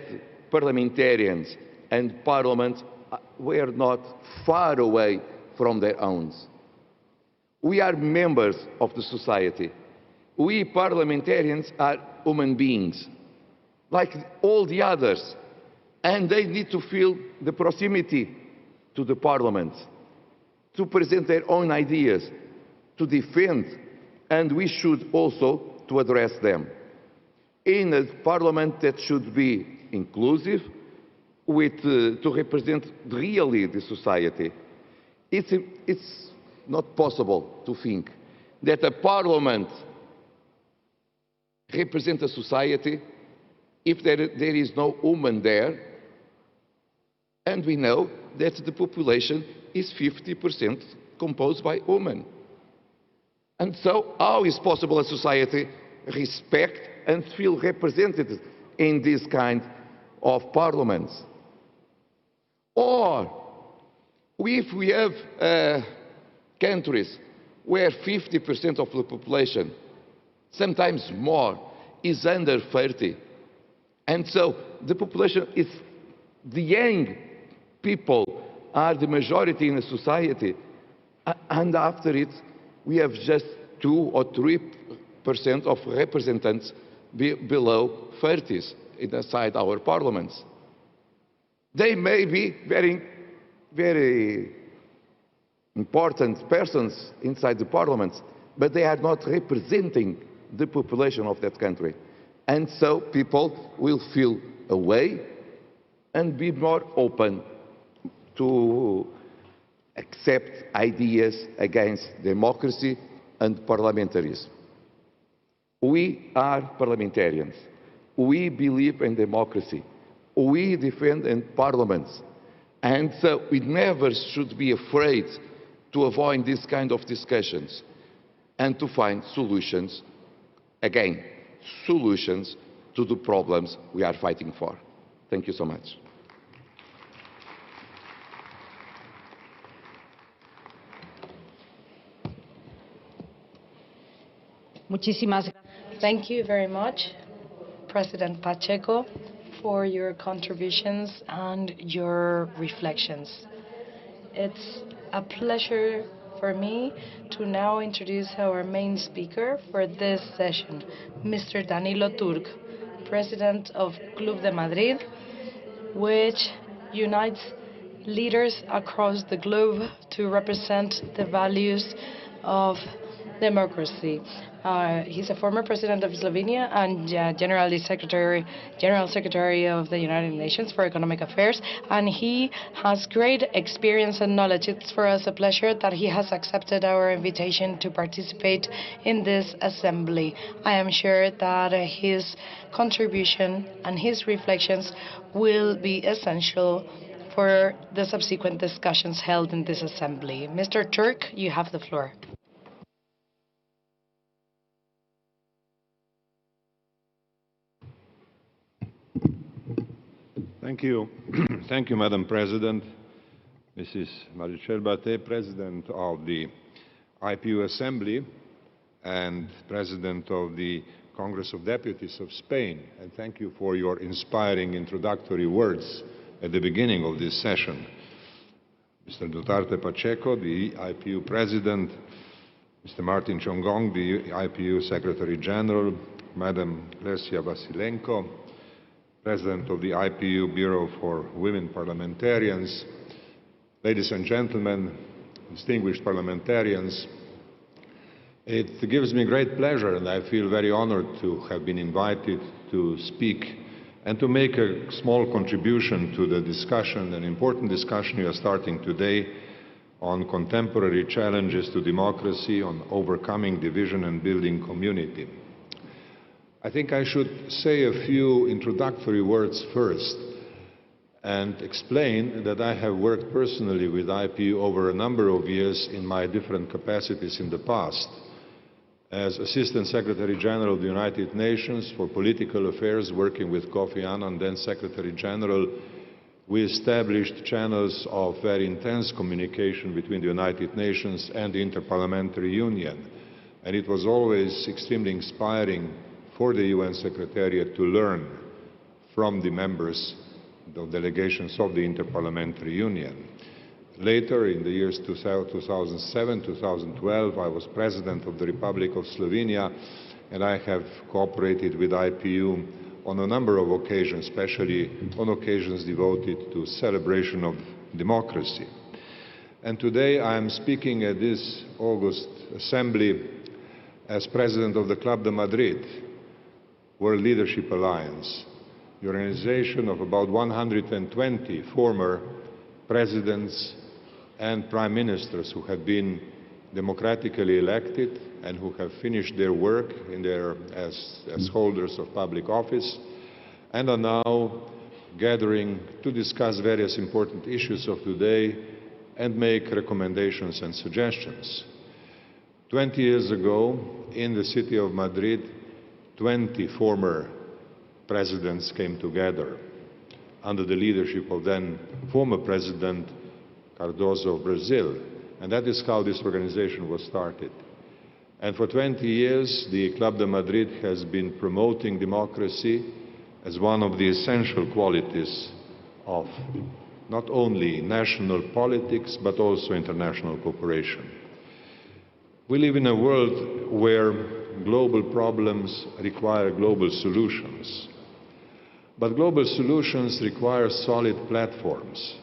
parliamentarians and parliament were not far away from their own. We are members of the society. We parliamentarians are human beings, like all the others, and they need to feel the proximity to the parliament, to present their own ideas, to defend, and we should also to address them. In a parliament that should be inclusive, to represent really the society. It's not possible to think that a parliament represents a society if there is no woman there, and we know that the population is 50% composed by women. And so how is possible a society respect and feel represented in this kind of parliaments? Or if we have countries where 50% of the population, sometimes more, is under 30, and so the population is, the young people are the majority in a society, and after it we have just 2 or 3% of representatives below 30s inside our parliaments. They may be very, very important persons inside the parliaments, but they are not representing the population of that country. And so people will feel away and be more open to accept ideas against democracy and parliamentarism. We are parliamentarians. We believe in democracy. We defend in parliaments. And so we never should be afraid to avoid this kind of discussions and to find solutions, again, solutions to the problems we are fighting for. Thank you so much. Thank you very much, President Pacheco, for your contributions and your reflections. It's a pleasure for me to now introduce our main speaker for this session, Mr. Danilo Turk, President of Club de Madrid, which unites leaders across the globe to represent the values of democracy. He's a former president of Slovenia and General Secretary of the United Nations for Economic Affairs, and he has great experience and knowledge. It's for us a pleasure that he has accepted our invitation to participate in this assembly. I am sure that his contribution and his reflections will be essential for the subsequent discussions held in this assembly. Mr. Turk, you have the floor. Thank you. Thank you, Madam President. Mrs. Marichel Bate, President of the IPU Assembly and President of the Congress of Deputies of Spain. And thank you for your inspiring introductory words at the beginning of this session. Mr. Duterte Pacheco, the IPU President, Mr. Martin Chongong, the IPU Secretary General, Madam Lesia Vasilenko, President of the IPU Bureau for Women Parliamentarians, ladies and gentlemen, distinguished parliamentarians, it gives me great pleasure and I feel very honored to have been invited to speak and to make a small contribution to the discussion, an important discussion we are starting today on contemporary challenges to democracy, on overcoming division and building community. I think I should say a few introductory words first and explain that I have worked personally with IPU over a number of years in my different capacities in the past. As Assistant Secretary General of the United Nations for Political Affairs, working with Kofi Annan, then Secretary General We established channels of very intense communication between the United Nations and the Inter-Parliamentary Union. And it was always extremely inspiring for the UN Secretariat to learn from the members, the delegations of the Inter-Parliamentary Union. Later, in the years 2007, 2012, I was President of the Republic of Slovenia, and I have cooperated with IPU on a number of occasions, especially on occasions devoted to celebration of democracy. And today I am speaking at this August Assembly as President of the Club de Madrid, World Leadership Alliance, the organization of about 120 former presidents and prime ministers who have been democratically elected and who have finished their work as holders of public office and are now gathering to discuss various important issues of today and make recommendations and suggestions. 20 years ago, in the city of Madrid, 20 former presidents came together under the leadership of then former President Cardoso of Brazil. And that is how this organization was started. And for 20 years, the Club de Madrid has been promoting democracy as one of the essential qualities of not only national politics, but also international cooperation. We live in a world where global problems require global solutions. But global solutions require solid platforms.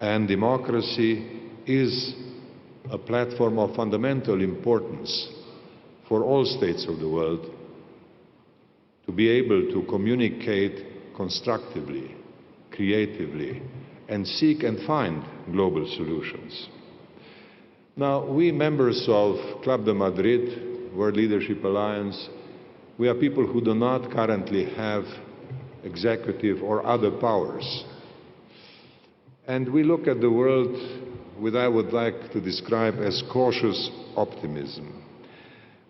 And democracy is a platform of fundamental importance for all states of the world to be able to communicate constructively, creatively, and seek and find global solutions. Now, we members of Club de Madrid, World Leadership Alliance, we are people who do not currently have executive or other powers. And we look at the world with, I would like to describe as cautious optimism.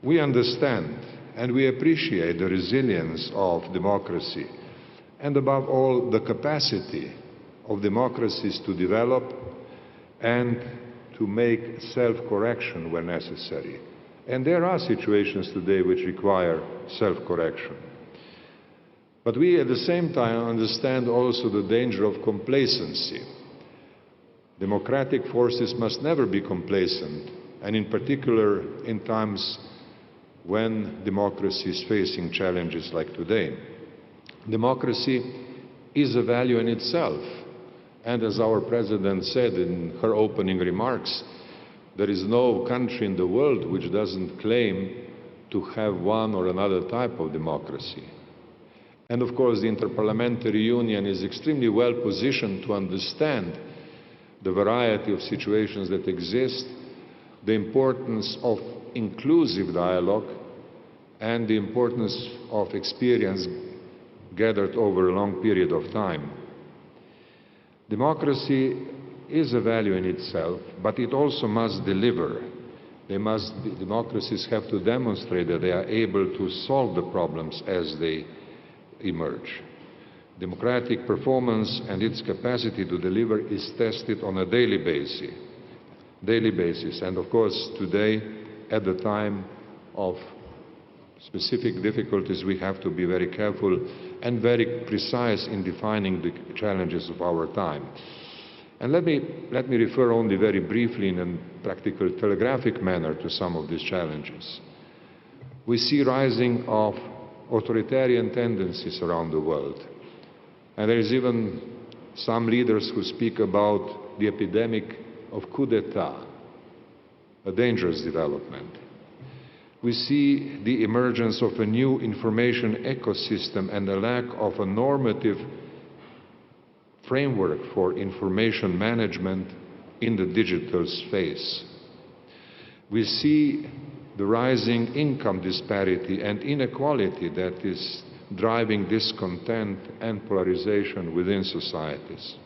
We understand and we appreciate the resilience of democracy and above all the capacity of democracies to develop and to make self-correction where necessary. And there are situations today which require self-correction. But we at the same time understand also the danger of complacency. Democratic forces must never be complacent, and in particular in times when democracy is facing challenges like today. Democracy is a value in itself, and as our President said in her opening remarks, there is no country in the world which doesn't claim to have one or another type of democracy. And of course the Inter-Parliamentary Union is extremely well positioned to understand the variety of situations that exist, the importance of inclusive dialogue, and the importance of experience gathered over a long period of time. Democracy is a value in itself, but it also must deliver. Democracies have to demonstrate that they are able to solve the problems as they emerge. Democratic performance and its capacity to deliver is tested on a daily basis. And of course, today, at the time of specific difficulties, we have to be very careful and very precise in defining the challenges of our time. And let me refer only very briefly in a practical, telegraphic manner to some of these challenges. We see rising of authoritarian tendencies around the world. And there is even some leaders who speak about the epidemic of coup d'etat, a dangerous development. We see the emergence of a new information ecosystem and a lack of a normative framework for information management in the digital space. We see the rising income disparity and inequality that is driving discontent and polarization within societies.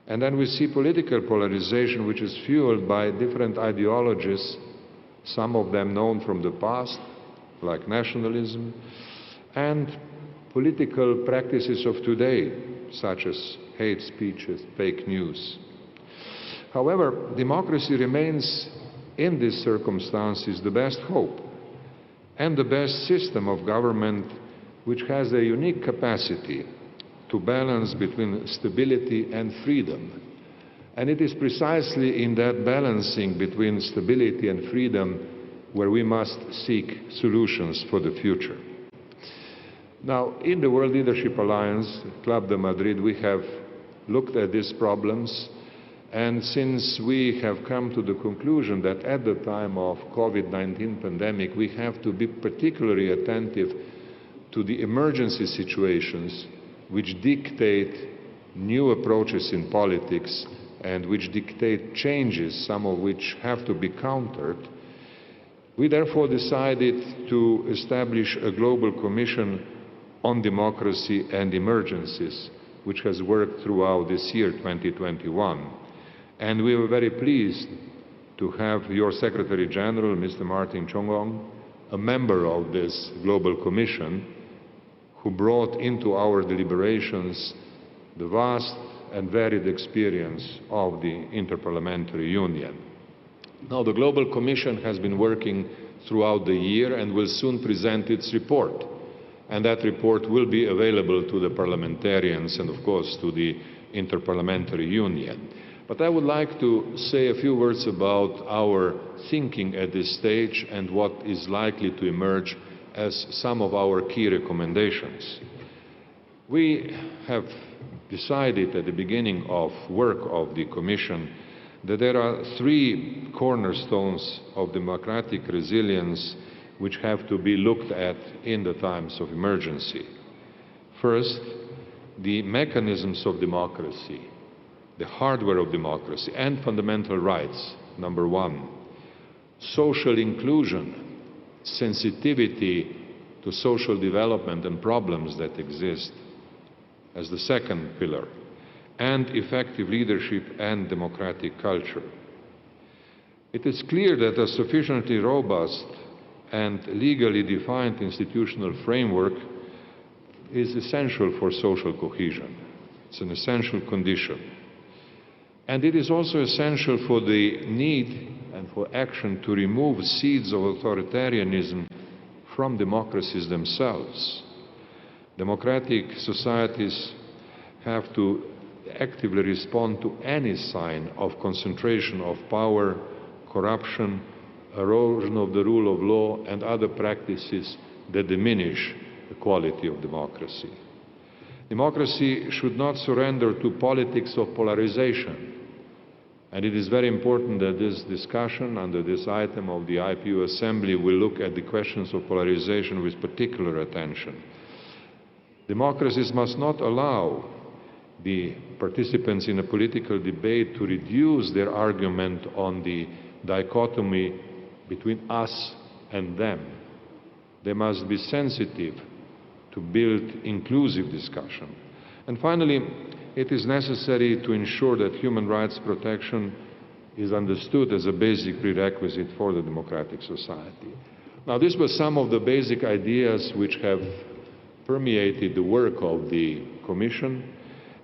And then we see political polarization which is fueled by different ideologies, some of them known from the past, like nationalism, and political practices of today, such as hate speech and fake news. However, democracy remains, in these circumstances, the best hope and the best system of government which has a unique capacity to balance between stability and freedom. And it is precisely in that balancing between stability and freedom where we must seek solutions for the future. Now, in the World Leadership Alliance, Club de Madrid, we have looked at these problems, and since we have come to the conclusion that at the time of COVID-19 pandemic, we have to be particularly attentive to the emergency situations which dictate new approaches in politics and which dictate changes, some of which have to be countered, we therefore decided to establish a global commission on democracy and emergencies, which has worked throughout this year, 2021. And we were very pleased to have your Secretary General, Mr. Martin Chongong, a member of this global commission, who brought into our deliberations the vast and varied experience of the Inter-Parliamentary Union. Now, the Global Commission has been working throughout the year and will soon present its report. And that report will be available to the parliamentarians and, of course, to the Inter-Parliamentary Union. But I would like to say a few words about our thinking at this stage and what is likely to emerge as some of our key recommendations. We have decided at the beginning of work of the Commission that there are three cornerstones of democratic resilience which have to be looked at in the times of emergency. First, the mechanisms of democracy, the hardware of democracy, and fundamental rights, number one. Social inclusion, sensitivity to social development and problems that exist, as the second pillar, and effective leadership and democratic culture. It is clear that a sufficiently robust and legally defined institutional framework is essential for social cohesion. It's an essential condition. And it is also essential for the need and for action to remove seeds of authoritarianism from democracies themselves. Democratic societies have to actively respond to any sign of concentration of power, corruption, erosion of the rule of law, and other practices that diminish the quality of democracy. Democracy should not surrender to politics of polarization. And it is very important that this discussion under this item of the IPU Assembly will look at the questions of polarization with particular attention. Democracies must not allow the participants in a political debate to reduce their argument on the dichotomy between us and them. They must be sensitive to build inclusive discussion. And finally, it is necessary to ensure that human rights protection is understood as a basic prerequisite for the democratic society. Now, these were some of the basic ideas which have permeated the work of the Commission,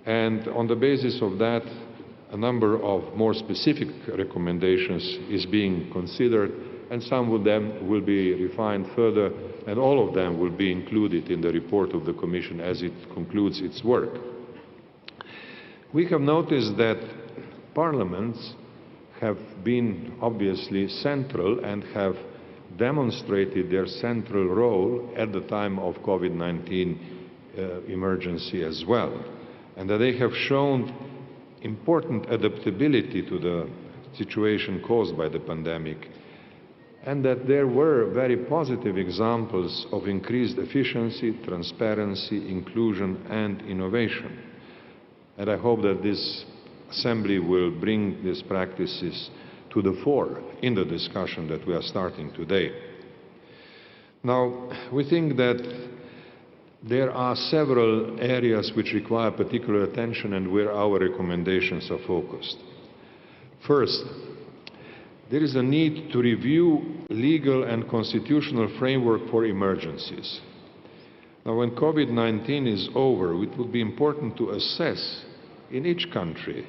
and on the basis of that, a number of more specific recommendations is being considered, and some of them will be refined further, and all of them will be included in the report of the Commission as it concludes its work. We have noticed that parliaments have been obviously central and have demonstrated their central role at the time of COVID-19 emergency as well, and that they have shown important adaptability to the situation caused by the pandemic, and that there were very positive examples of increased efficiency, transparency, inclusion, and innovation. And I hope that this Assembly will bring these practices to the fore in the discussion that we are starting today. Now, we think that there are several areas which require particular attention and where our recommendations are focused. First, there is a need to review legal and constitutional framework for emergencies. Now, when COVID-19 is over, it would be important to assess in each country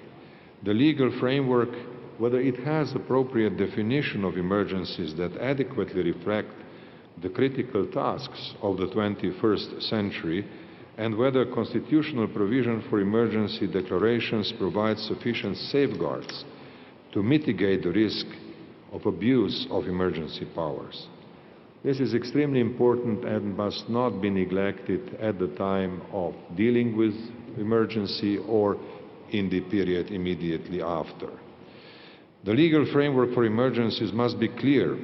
the legal framework, whether it has appropriate definition of emergencies that adequately reflect the critical tasks of the 21st century, and whether constitutional provision for emergency declarations provides sufficient safeguards to mitigate the risk of abuse of emergency powers. This is extremely important and must not be neglected at the time of dealing with emergency or in the period immediately after. The legal framework for emergencies must be clear.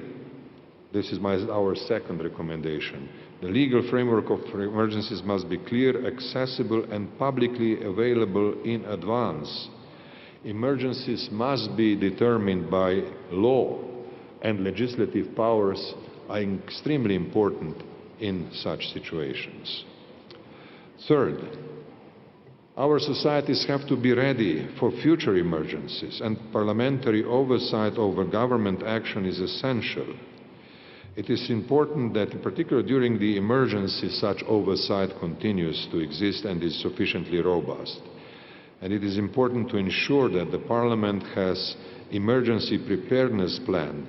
This is our second recommendation. The legal framework for emergencies must be clear, accessible, and publicly available in advance. Emergencies must be determined by law, and legislative powers are extremely important in such situations. Third, our societies have to be ready for future emergencies, and parliamentary oversight over government action is essential. It is important that, in particular during the emergency, such oversight continues to exist and is sufficiently robust. And it is important to ensure that the Parliament has emergency preparedness plan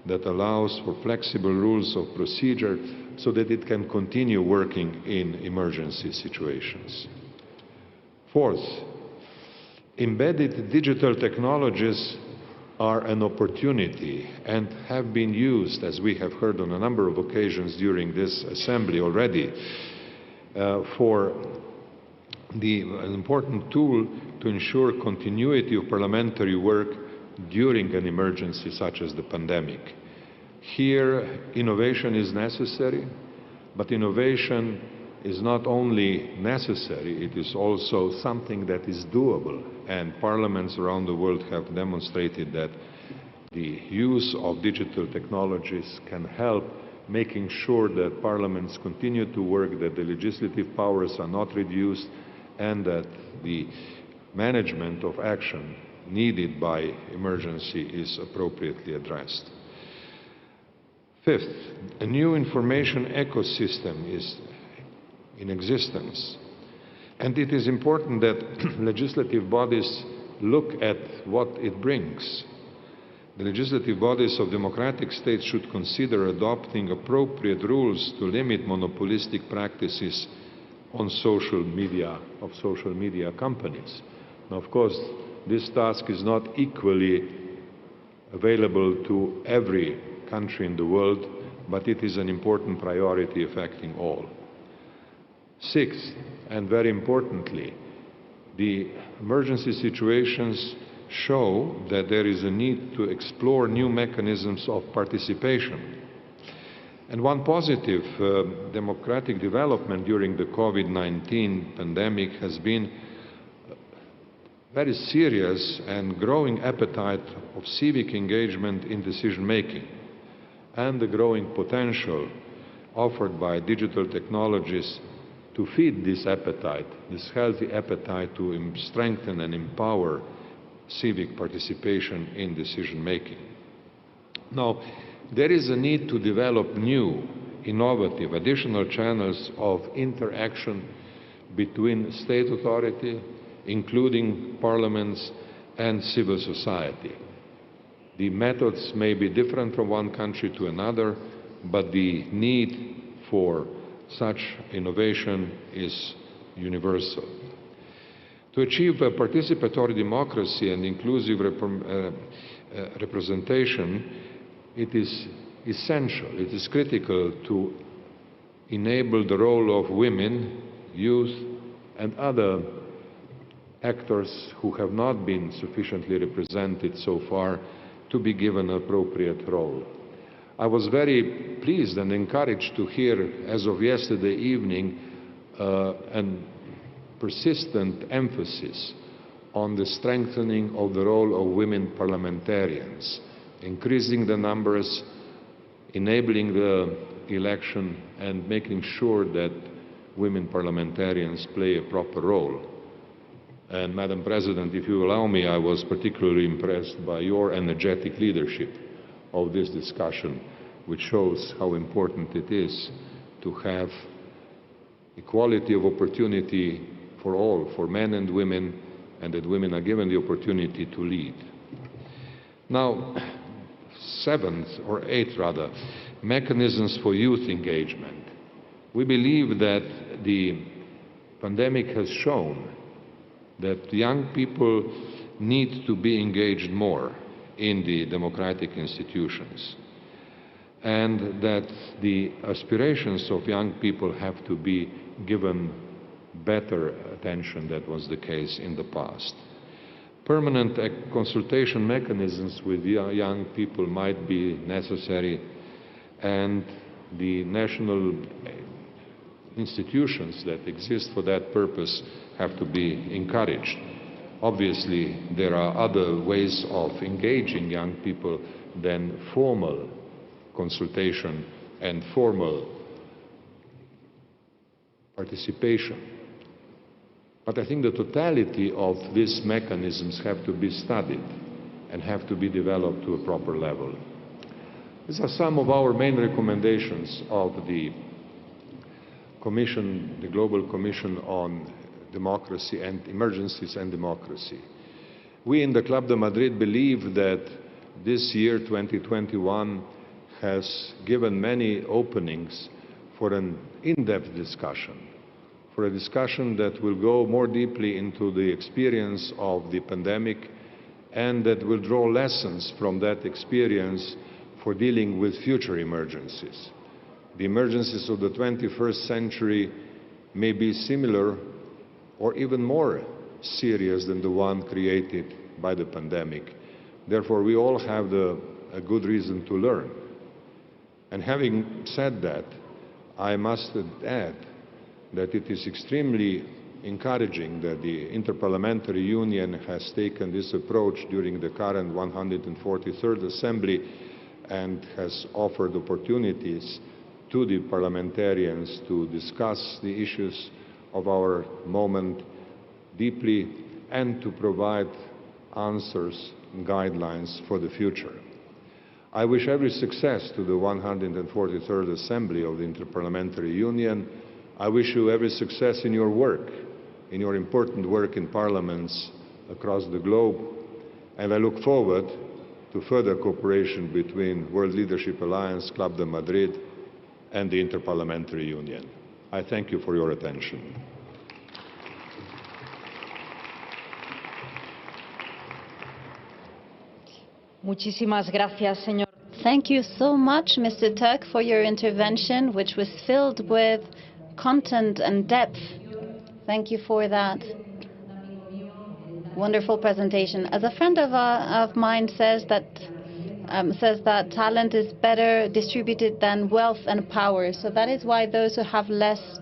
that allows for flexible rules of procedure so that it can continue working in emergency situations. Fourth, embedded digital technologies are an opportunity and have been used, as we have heard on a number of occasions during this assembly already, for an important tool to ensure continuity of parliamentary work during an emergency such as the pandemic. Here, innovation is necessary, but innovation is not only necessary, it is also something that is doable, and parliaments around the world have demonstrated that the use of digital technologies can help making sure that parliaments continue to work, that the legislative powers are not reduced, and that the management of action needed by emergency is appropriately addressed. Fifth, a new information ecosystem is in existence, and it is important that legislative bodies look at what it brings. The legislative bodies of democratic states should consider adopting appropriate rules to limit monopolistic practices on social media, of social media companies. Now, of course, this task is not equally available to every country in the world, but it is an important priority affecting all. Sixth, and very importantly, the emergency situations show that there is a need to explore new mechanisms of participation. And one positive democratic development during the COVID-19 pandemic has been very serious and growing appetite of civic engagement in decision-making, and the growing potential offered by digital technologies to feed this appetite, this healthy appetite to strengthen and empower civic participation in decision-making. Now, there is a need to develop new, innovative, additional channels of interaction between state authority, including parliaments, and civil society. The methods may be different from one country to another, but the need for such innovation is universal. To achieve a participatory democracy and inclusive representation, it is essential, it is critical to enable the role of women, youth, and other actors who have not been sufficiently represented so far to be given an appropriate role. I was very pleased and encouraged to hear, as of yesterday evening, a persistent emphasis on the strengthening of the role of women parliamentarians, increasing the numbers, enabling the election, and making sure that women parliamentarians play a proper role. And Madam President, if you allow me, I was particularly impressed by your energetic leadership of this discussion, which shows how important it is to have equality of opportunity for all, for men and women, and that women are given the opportunity to lead. Now, seventh, or eighth rather, mechanisms for youth engagement. We believe that the pandemic has shown that young people need to be engaged more in the democratic institutions, and that the aspirations of young people have to be given better attention than was the case in the past. Permanent consultation mechanisms with young people might be necessary, and the national institutions that exist for that purpose have to be encouraged. Obviously, there are other ways of engaging young people than formal consultation and formal participation. But I think the totality of these mechanisms have to be studied and have to be developed to a proper level. These are some of our main recommendations of the Commission, the Global Commission on Democracy and Emergencies and Democracy. We in the Club de Madrid believe that this year, 2021, has given many openings for an in-depth discussion, for a discussion that will go more deeply into the experience of the pandemic and that will draw lessons from that experience for dealing with future emergencies. The emergencies of the 21st century may be similar or even more serious than the one created by the pandemic. Therefore, we all have a good reason to learn. And having said that, I must add that it is extremely encouraging that the Inter-Parliamentary Union has taken this approach during the current 143rd Assembly and has offered opportunities to the parliamentarians to discuss the issues of our moment deeply and to provide answers and guidelines for the future. I wish every success to the 143rd Assembly of the Inter-Parliamentary Union. I wish you every success in your work, in your important work in parliaments across the globe, and I look forward to further cooperation between World Leadership Alliance, Club de Madrid, and the Inter-Parliamentary Union. I thank you for your attention. Muchísimas gracias, señor. Thank you so much, Mr. Turk, for your intervention, which was filled with content and depth. Thank you for that wonderful presentation. As a friend of mine says that talent is better distributed than wealth and power. So that is why those who have less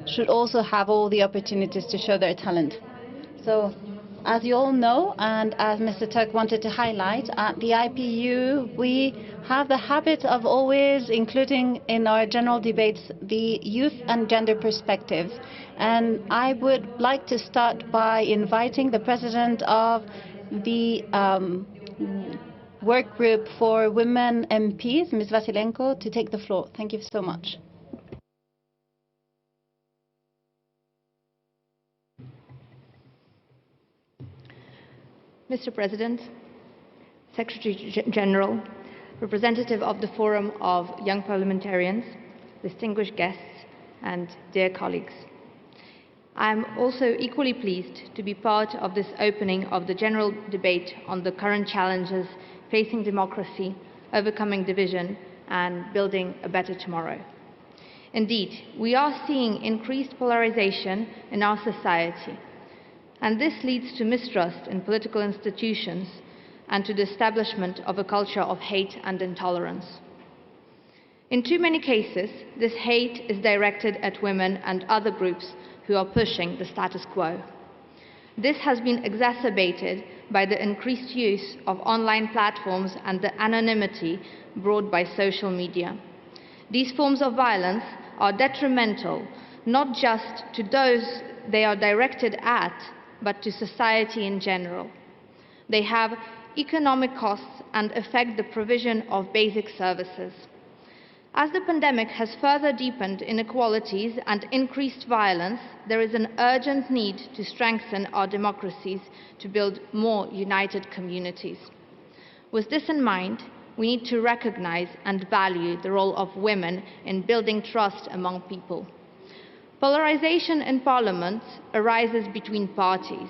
should also have all the opportunities to show their talent. So, as you all know, and as Mr. Turk wanted to highlight, at the IPU, we have the habit of always including in our general debates the youth and gender perspectives. And I would like to start by inviting the president of the work group for women MPs, Ms. Vasilenko, to take the floor. Thank you so much. Mr. President, Secretary General, representative of the Forum of Young Parliamentarians, distinguished guests, and dear colleagues. I am also equally pleased to be part of this opening of the general debate on the current challenges facing democracy, overcoming division, and building a better tomorrow. Indeed, we are seeing increased polarization in our society, and this leads to mistrust in political institutions and to the establishment of a culture of hate and intolerance. In too many cases, this hate is directed at women and other groups who are pushing the status quo. This has been exacerbated by the increased use of online platforms and the anonymity brought by social media. These forms of violence are detrimental not just to those they are directed at, but to society in general. They have economic costs and affect the provision of basic services. As the pandemic has further deepened inequalities and increased violence, there is an urgent need to strengthen our democracies to build more united communities. With this in mind, we need to recognize and value the role of women in building trust among people. Polarization in Parliament arises between parties,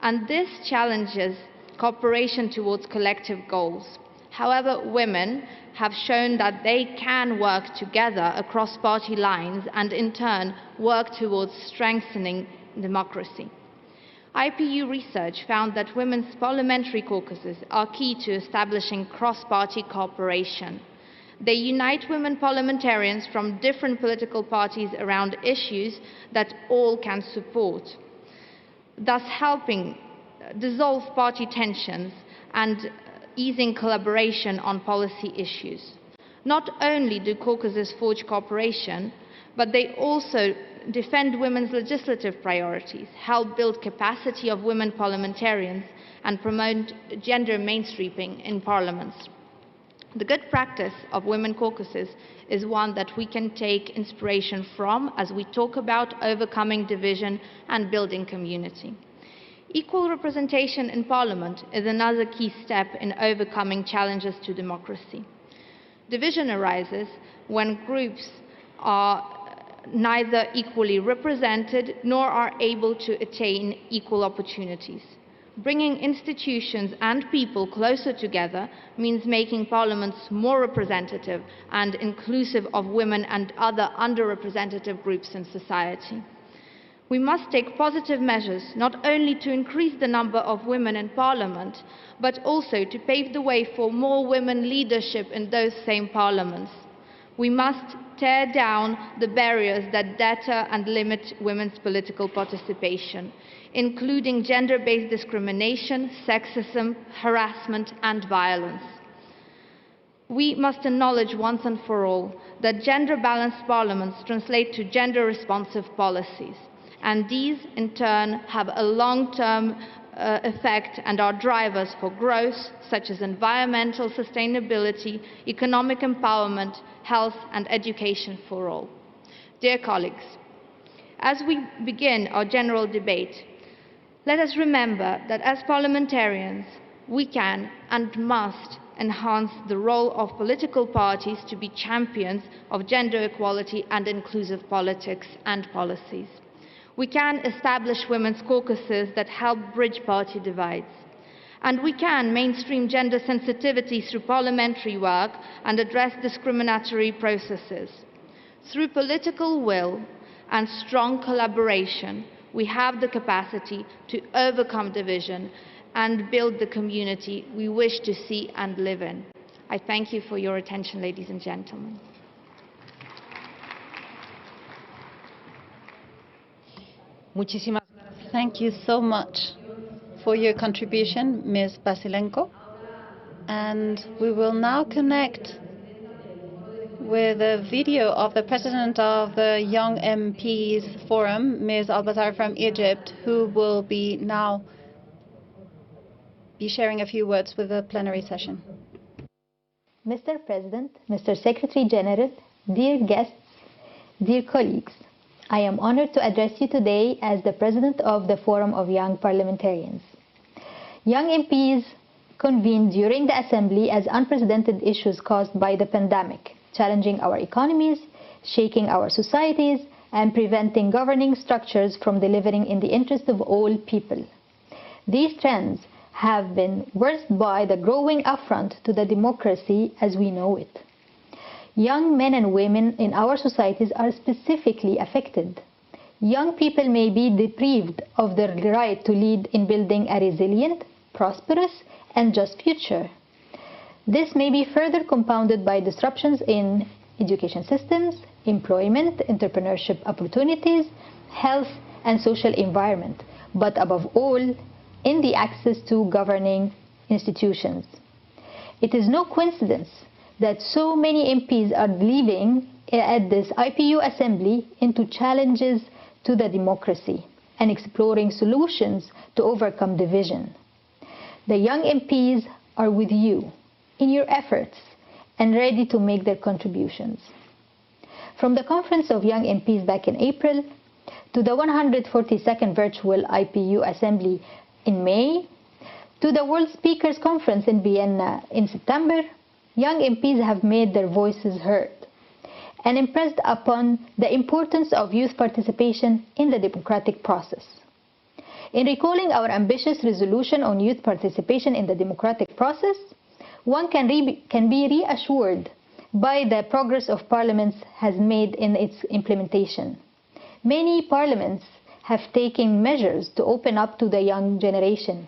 and this challenges cooperation towards collective goals. However, women have shown that they can work together across party lines and in turn work towards strengthening democracy. IPU research found that women's parliamentary caucuses are key to establishing cross-party cooperation. They unite women parliamentarians from different political parties around issues that all can support, thus helping dissolve party tensions and easing collaboration on policy issues. Not only do caucuses forge cooperation, but they also defend women's legislative priorities, help build capacity of women parliamentarians, and promote gender mainstreaming in parliaments. The good practice of women caucuses is one that we can take inspiration from as we talk about overcoming division and building community. Equal representation in Parliament is another key step in overcoming challenges to democracy. Division arises when groups are neither equally represented nor are able to attain equal opportunities. Bringing institutions and people closer together means making parliaments more representative and inclusive of women and other underrepresented groups in society. We must take positive measures not only to increase the number of women in parliament, but also to pave the way for more women leadership in those same parliaments. We must tear down the barriers that deter and limit women's political participation, including gender-based discrimination, sexism, harassment, and violence. We must acknowledge once and for all that gender-balanced parliaments translate to gender-responsive policies, and these, in turn, have a long-term effect and are drivers for growth, such as environmental sustainability, economic empowerment, health, and education for all. Dear colleagues, as we begin our general debate, let us remember that as parliamentarians, we can and must enhance the role of political parties to be champions of gender equality and inclusive politics and policies. We can establish women's caucuses that help bridge party divides. And we can mainstream gender sensitivity through parliamentary work and address discriminatory processes. Through political will and strong collaboration, we have the capacity to overcome division and build the community we wish to see and live in. I thank you for your attention, ladies and gentlemen. Thank you so much for your contribution, Ms. Basilenko. And we will now connect with a video of the President of the Young MPs Forum, Ms. Albatar from Egypt, who will be now sharing a few words with the plenary session. Mr. President, Mr. Secretary General, dear guests, dear colleagues, I am honored to address you today as the President of the Forum of Young Parliamentarians. Young MPs convened during the Assembly as unprecedented issues caused by the pandemic, challenging our economies, shaking our societies, and preventing governing structures from delivering in the interest of all people. These trends have been worsened by the growing affront to the democracy as we know it. Young men and women in our societies are specifically affected. Young people may be deprived of their right to lead in building a resilient, prosperous, and just future. This may be further compounded by disruptions in education systems, employment, entrepreneurship opportunities, health, and social environment, but above all, in the access to governing institutions. It is no coincidence that so many MPs are leaving at this IPU assembly into challenges to the democracy and exploring solutions to overcome division. The young MPs are with you in your efforts and ready to make their contributions. From the Conference of Young MPs back in April to the 142nd Virtual IPU Assembly in May, to the World Speakers Conference in Vienna in September, young MPs have made their voices heard and impressed upon the importance of youth participation in the democratic process. In recalling our ambitious resolution on youth participation in the democratic process, one can be reassured by the progress of parliaments has made in its implementation. Many parliaments have taken measures to open up to the young generation.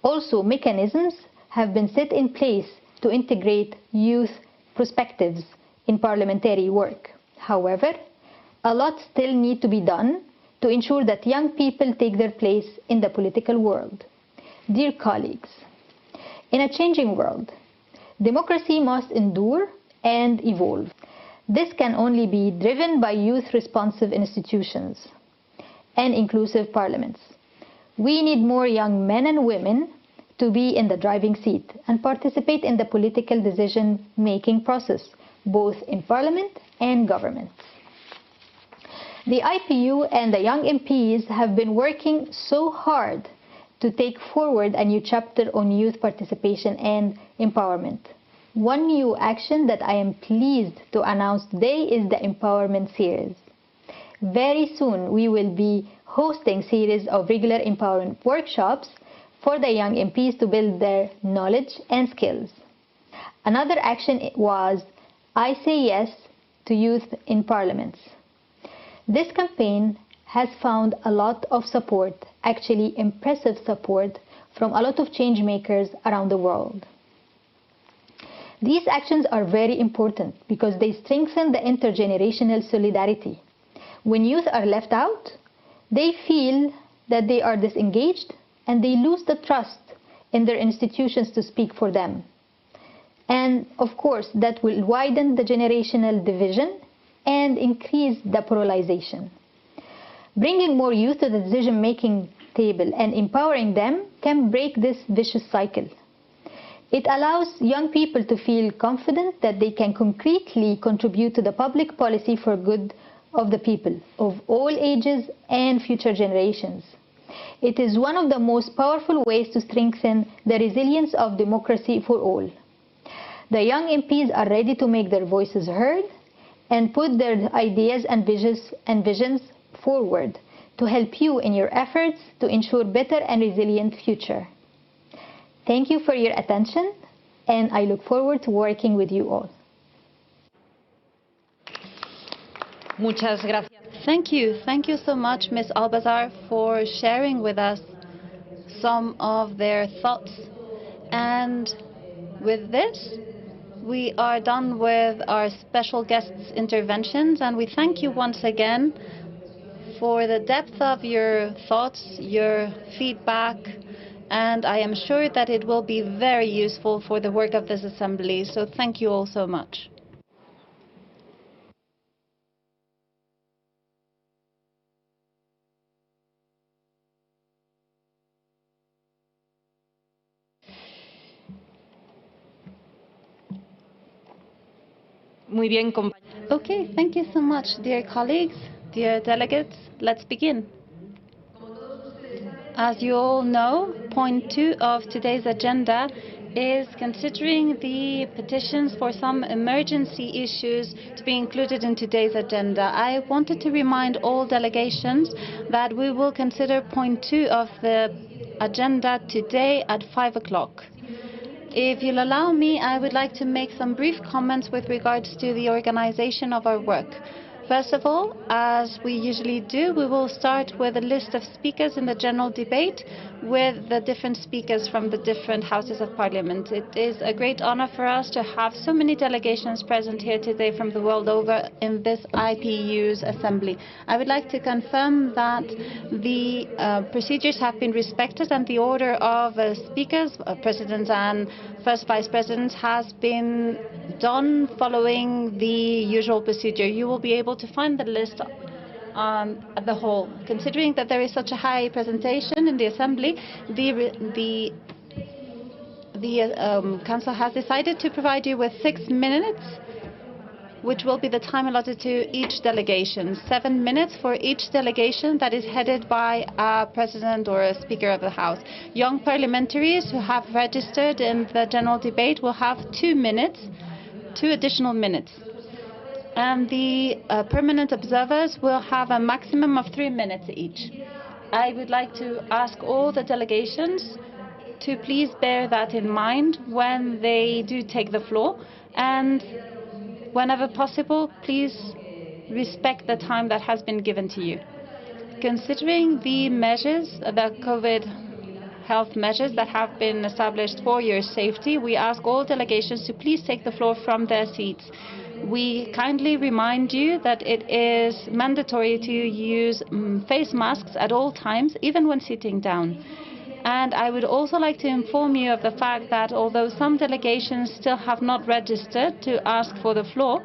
Also, mechanisms have been set in place to integrate youth perspectives in parliamentary work. However, a lot still needs to be done to ensure that young people take their place in the political world. Dear colleagues, in a changing world, democracy must endure and evolve. This can only be driven by youth-responsive institutions and inclusive parliaments. We need more young men and women to be in the driving seat and participate in the political decision-making process, both in parliament and government. The IPU and the young MPs have been working so hard to take forward a new chapter on youth participation and empowerment. One new action that I am pleased to announce today is the Empowerment Series. Very soon we will be hosting series of regular empowerment workshops for the young MPs to build their knowledge and skills. Another action was I Say Yes to Youth in Parliaments. This campaign has found a lot of support, actually impressive support, from a lot of change makers around the world. These actions are very important because they strengthen the intergenerational solidarity. When youth are left out, they feel that they are disengaged and they lose the trust in their institutions to speak for them. And of course, that will widen the generational division and increase the polarization. Bringing more youth to the decision-making table and empowering them can break this vicious cycle. It allows young people to feel confident that they can concretely contribute to the public policy for good of the people of all ages and future generations. It is one of the most powerful ways to strengthen the resilience of democracy for all. The young MPs are ready to make their voices heard and put their ideas and visions forward to help you in your efforts to ensure better and resilient future. Thank you for your attention, and I look forward to working with you all. Muchas gracias. Thank you. Thank you so much, Ms. Albazar, for sharing with us some of their thoughts. And with this, we are done with our special guests' interventions, and we thank you once again for the depth of your thoughts, your feedback, and I am sure that it will be very useful for the work of this assembly. So thank you all so much. Muy bien, Okay, thank you so much, dear colleagues, dear delegates. Let's begin. As you all know, point 2 of today's agenda is considering the petitions for some emergency issues to be included in today's agenda. I wanted to remind all delegations that we will consider point 2 of the agenda today at 5 o'clock. If you'll allow me, I would like to make some brief comments with regards to the organization of our work. First of all, as we usually do, we will start with a list of speakers in the general debate with the different speakers from the different houses of parliament. It is a great honor for us to have so many delegations present here today from the world over in this IPU's assembly. I would like to confirm that the procedures have been respected and the order of speakers, presidents and first vice presidents has been done following the usual procedure. You will be able to find the list at the whole. Considering that there is such a high presentation in the assembly, the the Council has decided to provide you with 6 minutes, which will be the time allotted to each delegation. 7 minutes for each delegation that is headed by a president or a speaker of the House. Young parliamentaries who have registered in the general debate will have 2 minutes, 2 additional minutes. And the permanent observers will have a maximum of 3 minutes each. I would like to ask all the delegations to please bear that in mind when they do take the floor, and whenever possible, please respect the time that has been given to you. Considering the measures, the COVID health measures that have been established for your safety, we ask all delegations to please take the floor from their seats. We kindly remind you that it is mandatory to use face masks at all times, even when sitting down. And I would also like to inform you of the fact that although some delegations still have not registered to ask for the floor,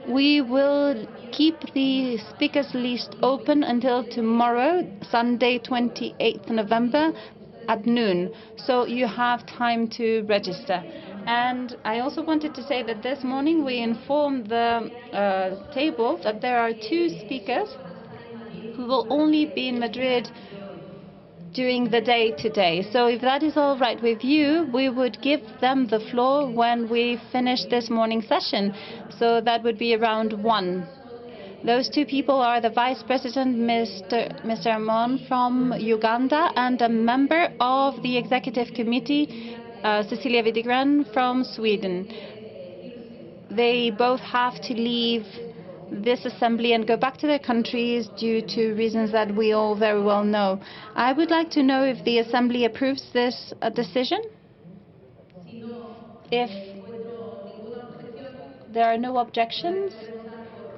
we will keep the speakers list open until tomorrow, Sunday, 28th November, at noon. So you have time to register. And I also wanted to say that this morning we informed the table that there are 2 speakers who will only be in Madrid during the day today. So if that is all right with you, we would give them the floor when we finish this morning session. So that would be around 1. Those 2 people are the Vice President, Mr. Amon from Uganda, and a member of the Executive Committee, Cecilia Widegren from Sweden. They both have to leave this assembly and go back to their countries due to reasons that we all very well know. I would like to know if the assembly approves this decision. If there are no objections,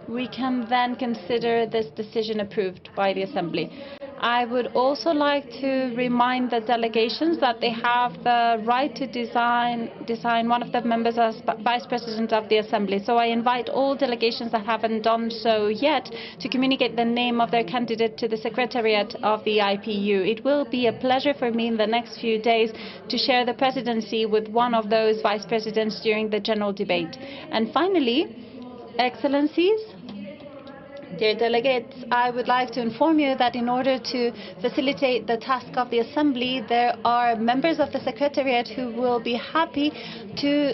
we can then consider this decision approved by the assembly. I would also like to remind the delegations that they have the right to design one of the members as Vice President of the Assembly. So I invite all delegations that haven't done so yet to communicate the name of their candidate to the Secretariat of the IPU. It will be a pleasure for me in the next few days to share the presidency with one of those Vice Presidents during the general debate. And finally, Excellencies, dear delegates, I would like to inform you that in order to facilitate the task of the Assembly, there are members of the Secretariat who will be happy to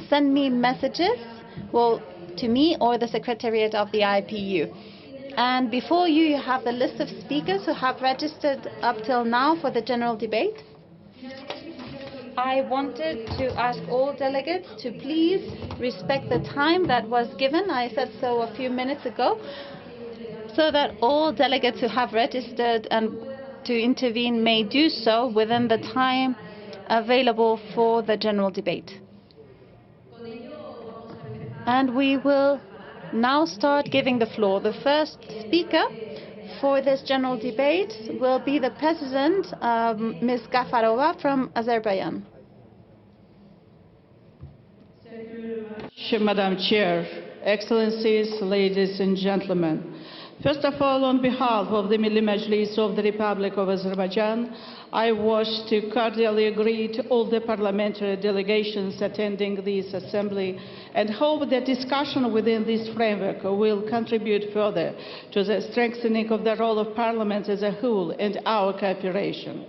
send me messages, to me or the Secretariat of the IPU. And before you, you have the list of speakers who have registered up till now for the general debate. I wanted to ask all delegates to please respect the time that was given. I said so a few minutes ago, so that all delegates who have registered and to intervene may do so within the time available for the general debate. And we will now start giving the floor. The first speaker for this general debate will be the President, Ms. Gafarova from Azerbaijan. Madam Chair, Excellencies, ladies and gentlemen. First of all, on behalf of the Milli Majlis of the Republic of Azerbaijan, I wish to cordially greet all the parliamentary delegations attending this assembly and hope that discussion within this framework will contribute further to the strengthening of the role of Parliament as a whole and our cooperation.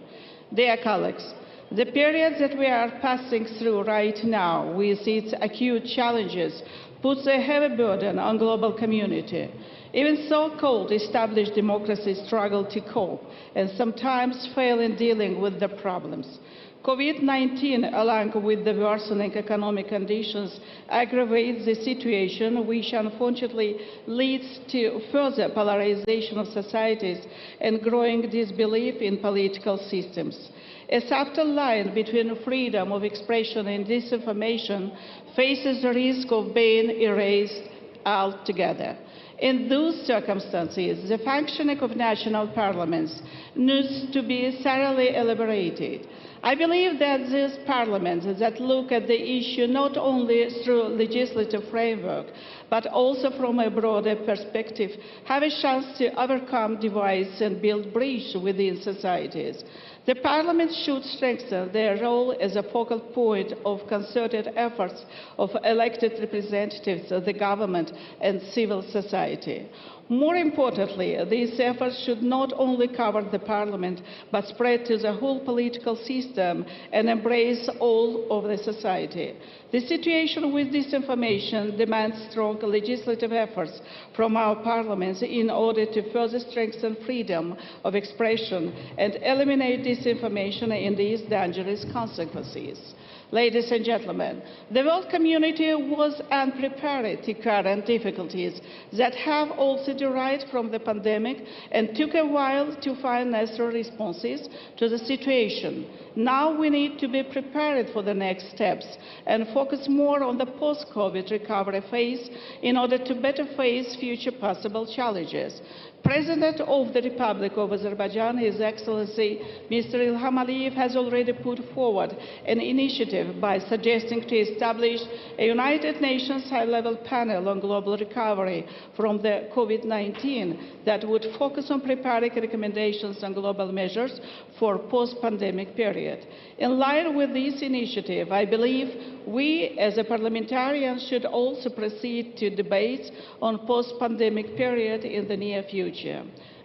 Dear colleagues, the period that we are passing through right now with its acute challenges puts a heavy burden on global community. Even so-called established democracies struggle to cope and sometimes fail in dealing with the problems. COVID-19, along with the worsening economic conditions, aggravates the situation, which unfortunately leads to further polarization of societies and growing disbelief in political systems. A subtle line between freedom of expression and disinformation faces the risk of being erased altogether. In those circumstances, the functioning of national parliaments needs to be thoroughly elaborated. I believe that these parliaments that look at the issue not only through legislative framework, but also from a broader perspective, have a chance to overcome divides and build bridges within societies. The Parliament should strengthen their role as a focal point of concerted efforts of elected representatives of the government and civil society. More importantly, these efforts should not only cover the Parliament, but spread to the whole political system and embrace all of the society. The situation with disinformation demands strong legislative efforts from our parliaments in order to further strengthen freedom of expression and eliminate disinformation and its dangerous consequences. Ladies and gentlemen, the world community was unprepared to current difficulties that have also derived from the pandemic and took a while to find necessary responses to the situation. Now we need to be prepared for the next steps and focus more on the post-COVID recovery phase in order to better face future possible challenges. President of the Republic of Azerbaijan, His Excellency Mr. Ilham Aliyev, has already put forward an initiative by suggesting to establish a United Nations high-level panel on global recovery from the COVID-19 that would focus on preparing recommendations on global measures for post-pandemic period. In line with this initiative, I believe we as a parliamentarians should also proceed to debates on post-pandemic period in the near future.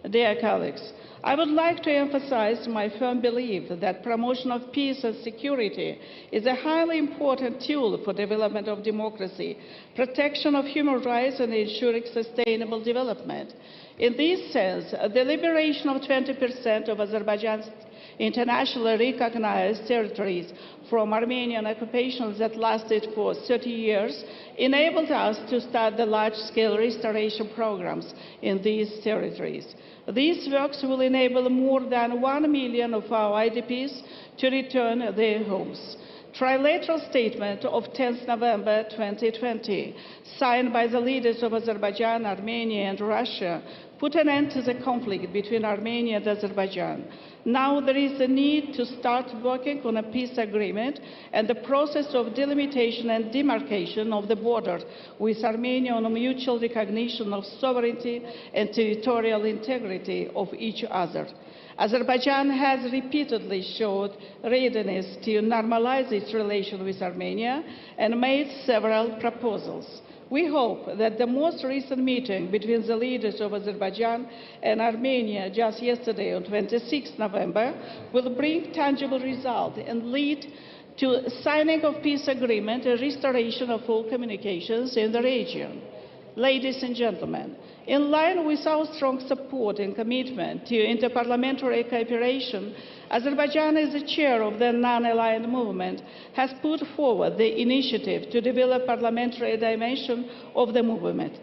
Dear colleagues, I would like to emphasize my firm belief that promotion of peace and security is a highly important tool for development of democracy, protection of human rights, and ensuring sustainable development. In this sense, the liberation of 20% of Azerbaijan's internationally recognized territories from Armenian occupations that lasted for 30 years enabled us to start the large-scale restoration programs in these territories. These works will enable more than 1 million of our IDPs to return their homes. Trilateral statement of 10th November 2020, signed by the leaders of Azerbaijan, Armenia, and Russia, put an end to the conflict between Armenia and Azerbaijan. Now there is a need to start working on a peace agreement and the process of delimitation and demarcation of the border with Armenia on a mutual recognition of sovereignty and territorial integrity of each other. Azerbaijan has repeatedly showed readiness to normalize its relation with Armenia and made several proposals. We hope that the most recent meeting between the leaders of Azerbaijan and Armenia just yesterday on 26 November will bring tangible results and lead to signing of peace agreement and restoration of all communications in the region. Ladies and gentlemen, in line with our strong support and commitment to inter-parliamentary cooperation, Azerbaijan, as the chair of the non-aligned movement, has put forward the initiative to develop parliamentary dimension of the movement.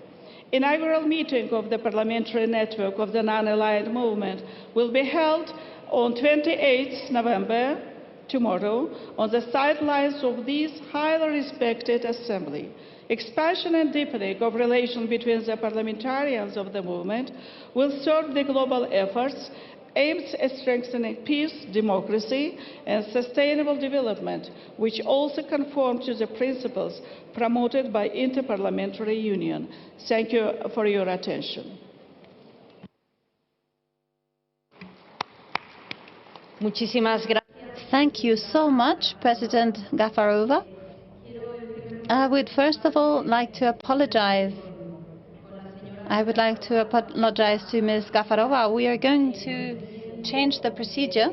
Inaugural meeting of the parliamentary network of the non-aligned movement will be held on 28 November, tomorrow, on the sidelines of this highly respected assembly. Expansion and deepening of relations between the parliamentarians of the movement will serve the global efforts aimed at strengthening peace, democracy, and sustainable development, which also conform to the principles promoted by Inter-Parliamentary Union. Thank you for your attention. Thank you so much, President Gafarova. I would first of all like to apologize. I would like to apologize to Ms. Gafarova. We are going to change the procedure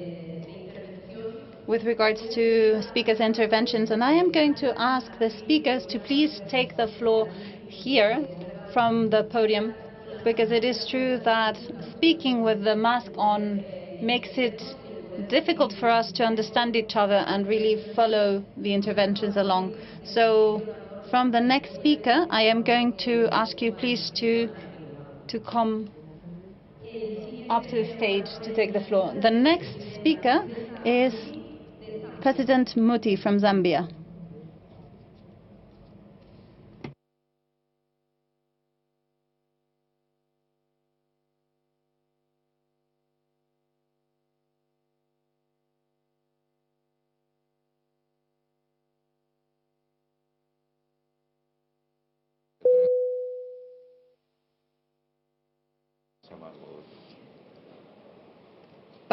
with regards to speakers' interventions, and I am going to ask the speakers to please take the floor here from the podium, because it is true that speaking with the mask on makes it difficult for us to understand each other and really follow the interventions along. So from the next speaker, I am going to ask you please to come up to the stage to take the floor. The next speaker is President Muti from Zambia.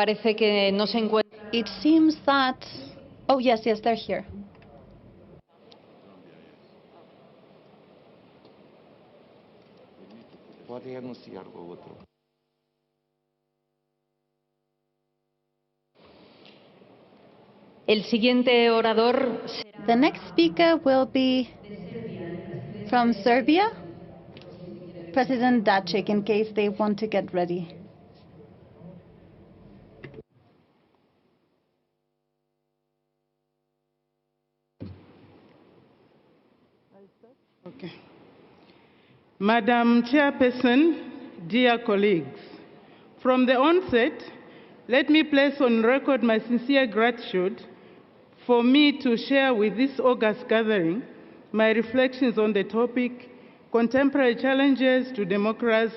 Parece que no se encuentra. It seems that... Oh, yes, they're here. El siguiente orador. The next speaker will be from Serbia, President Dacic, in case they want to get ready. Okay. Madam Chairperson, dear colleagues, from the onset, let me place on record my sincere gratitude for me to share with this august gathering my reflections on the topic, Contemporary Challenges to Democracy,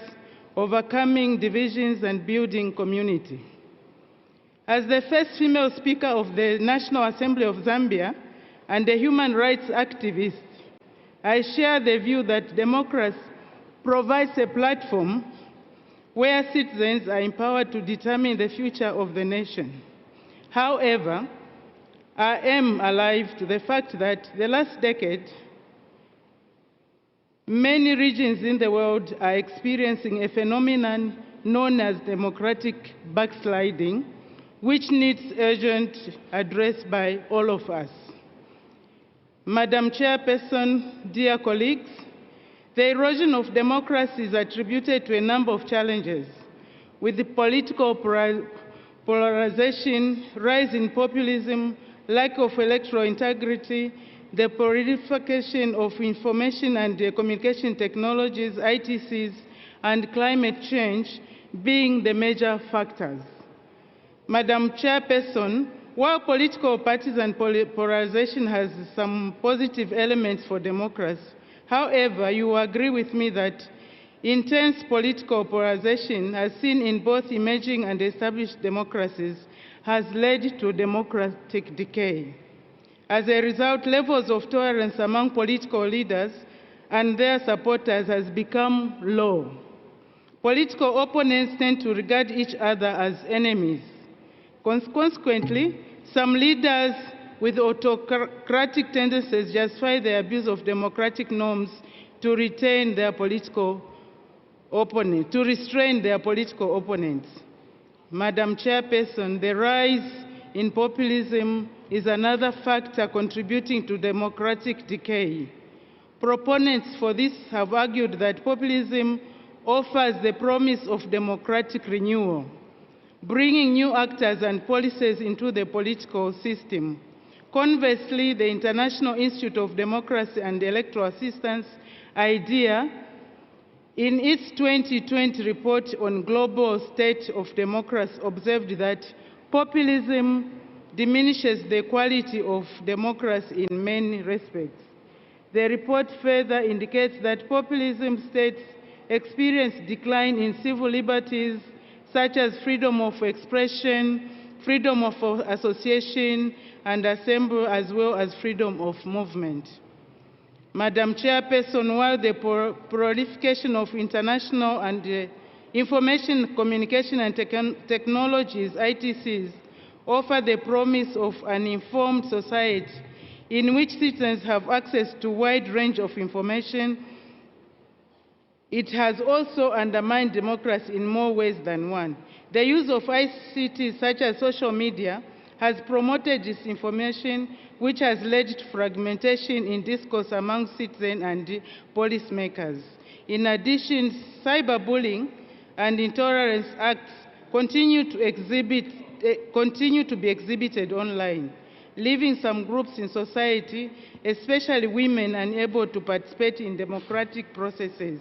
Overcoming Divisions and Building Community. As the first female speaker of the National Assembly of Zambia and a human rights activist, I share the view that democracy provides a platform where citizens are empowered to determine the future of the nation. However, I am alive to the fact that the last decade, many regions in the world are experiencing a phenomenon known as democratic backsliding, which needs urgent address by all of us. Madam Chairperson, dear colleagues, the erosion of democracy is attributed to a number of challenges, with the political polarization, rise in populism, lack of electoral integrity, the proliferation of information and communication technologies, ITCs, and climate change being the major factors. Madam Chairperson, while political parties and polarization has some positive elements for democracy, however, you will agree with me that intense political polarization, as seen in both emerging and established democracies, has led to democratic decay. As a result, levels of tolerance among political leaders and their supporters has become low. Political opponents tend to regard each other as enemies. Consequently, some leaders with autocratic tendencies justify the abuse of democratic norms to restrain their political opponents. Madam Chairperson, the rise in populism is another factor contributing to democratic decay. Proponents for this have argued that populism offers the promise of democratic renewal, bringing new actors and policies into the political system. Conversely, the International Institute of Democracy and Electoral Assistance, IDEA, in its 2020 report on global state of democracy, observed that populism diminishes the quality of democracy in many respects. The report further indicates that populism states experience decline in civil liberties such as freedom of expression, freedom of association and assembly, as well as freedom of movement. Madam Chairperson, while the proliferation of international and information communication and technologies, ITCs, offer the promise of an informed society in which citizens have access to a wide range of information, it has also undermined democracy in more ways than one. The use of ICT, such as social media, has promoted disinformation, which has led to fragmentation in discourse among citizens and policymakers. In addition, cyberbullying and intolerance acts continue to be exhibited online, leaving some groups in society, especially women, unable to participate in democratic processes.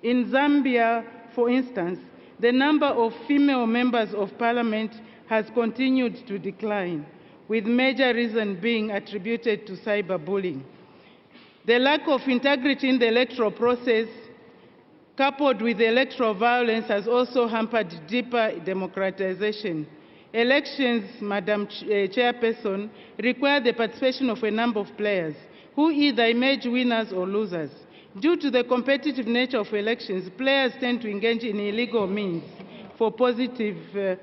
In Zambia, for instance, the number of female members of parliament has continued to decline, with major reason being attributed to cyberbullying. The lack of integrity in the electoral process, coupled with electoral violence, has also hampered deeper democratization. Elections, Madam Chairperson, require the participation of a number of players who either emerge winners or losers. Due to the competitive nature of elections, players tend to engage in illegal means for positive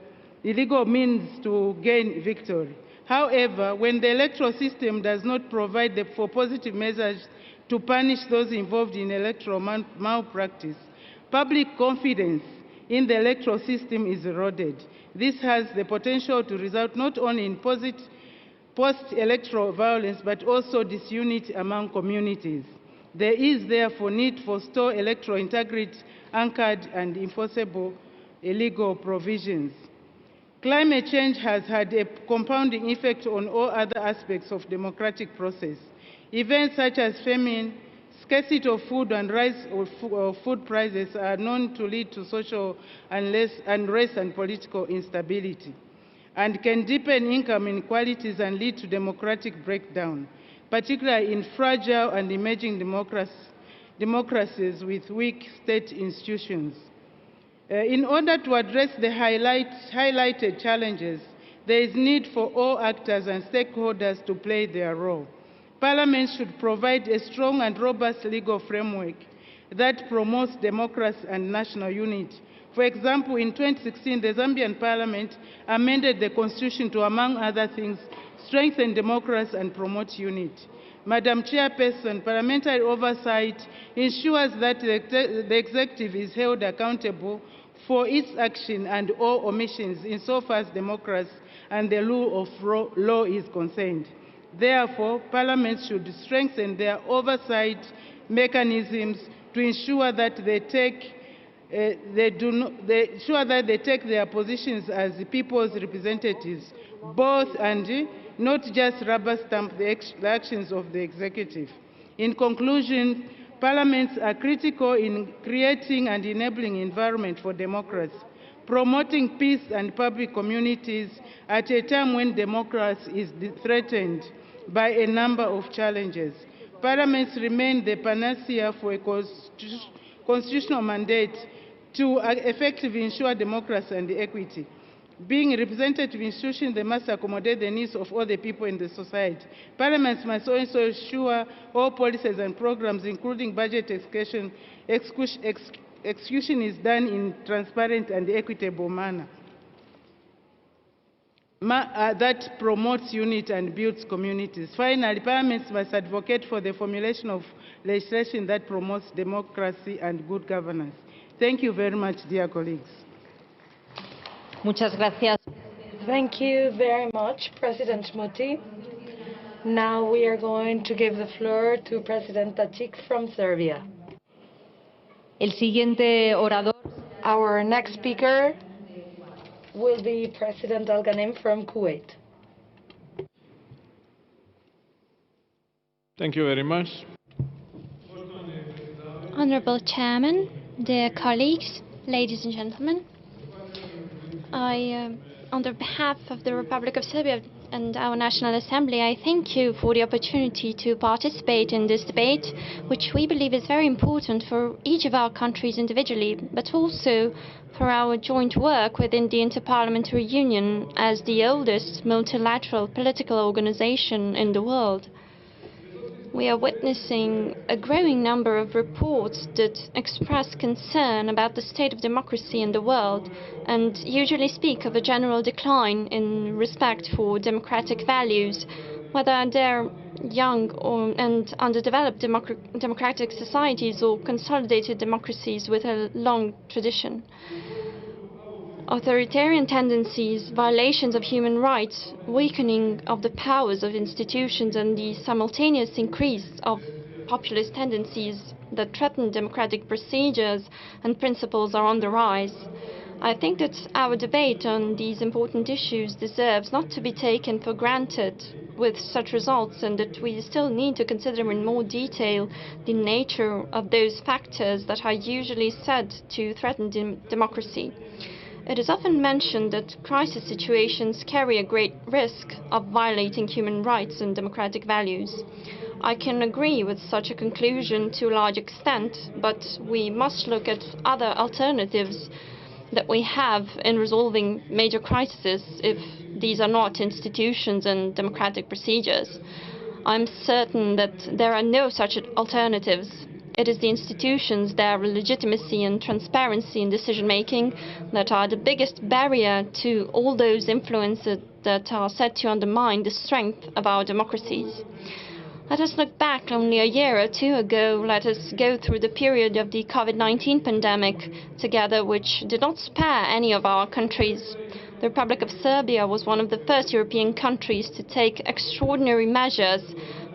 illegal means to gain victory. However, when the electoral system does not provide for positive measures to punish those involved in electoral malpractice, public confidence in the electoral system is eroded. This has the potential to result not only in post-electoral violence, but also disunity among communities. There is therefore need for store electoral integrity anchored and enforceable legal provisions. Climate change has had a compounding effect on all other aspects of democratic process. Events such as famine, scarcity of food, and rise of food prices are known to lead to social unrest and political instability, and can deepen income inequalities and lead to democratic breakdown, particularly in fragile and emerging democracies with weak state institutions. In order to address the highlighted challenges, there is need for all actors and stakeholders to play their role. Parliament should provide a strong and robust legal framework that promotes democracy and national unity. For example, in 2016, the Zambian Parliament amended the Constitution to, among other things, strengthen democracy and promote unity. Madam Chairperson, parliamentary oversight ensures that the executive is held accountable for its action and all omissions insofar as democracy and the rule of law is concerned. Therefore, Parliament should strengthen their oversight mechanisms to ensure that they take their positions as the people's representatives, both and not just rubber stamp the actions of the executive. In conclusion, parliaments are critical in creating and enabling environment for democracy, promoting peace and public communities at a time when democracy is threatened by a number of challenges. Parliaments remain the panacea for a constitutional mandate to effectively ensure democracy and equity. Being a representative institution, they must accommodate the needs of all the people in the society. Parliaments must also ensure all policies and programs, including budget execution, is done in transparent and equitable manner that promotes unity and builds communities. Finally, parliaments must advocate for the formulation of legislation that promotes democracy and good governance. Thank you very much, dear colleagues. Muchas gracias. Thank you very much, President Muti. Now we are going to give the floor to President Tadic from Serbia. El siguiente orador. Our next speaker will be President Al-Ghanem from Kuwait. Thank you very much. Honorable Chairman, dear colleagues, ladies and gentlemen, on the behalf of the Republic of Serbia and our National Assembly, I thank you for the opportunity to participate in this debate, which we believe is very important for each of our countries individually, but also for our joint work within the Inter-Parliamentary Union as the oldest multilateral political organization in the world. We are witnessing a growing number of reports that express concern about the state of democracy in the world and usually speak of a general decline in respect for democratic values, whether they're young and underdeveloped democratic societies or consolidated democracies with a long tradition. Authoritarian tendencies, violations of human rights, weakening of the powers of institutions, and the simultaneous increase of populist tendencies that threaten democratic procedures and principles are on the rise. I think that our debate on these important issues deserves not to be taken for granted with such results, and that we still need to consider in more detail the nature of those factors that are usually said to threaten democracy. It is often mentioned that crisis situations carry a great risk of violating human rights and democratic values. I can agree with such a conclusion to a large extent, but we must look at other alternatives that we have in resolving major crises if these are not institutions and democratic procedures. I'm certain that there are no such alternatives. it is the institutions, their legitimacy and transparency in decision-making that are the biggest barrier to all those influences that are said to undermine the strength of our democracies. Let us look back only a year or two ago. Let us go through the period of the COVID-19 pandemic together, which did not spare any of our countries. The Republic of Serbia was one of the first European countries to take extraordinary measures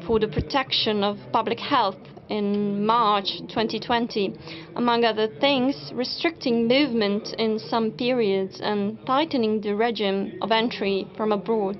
for the protection of public health in March 2020, among other things, restricting movement in some periods and tightening the regime of entry from abroad.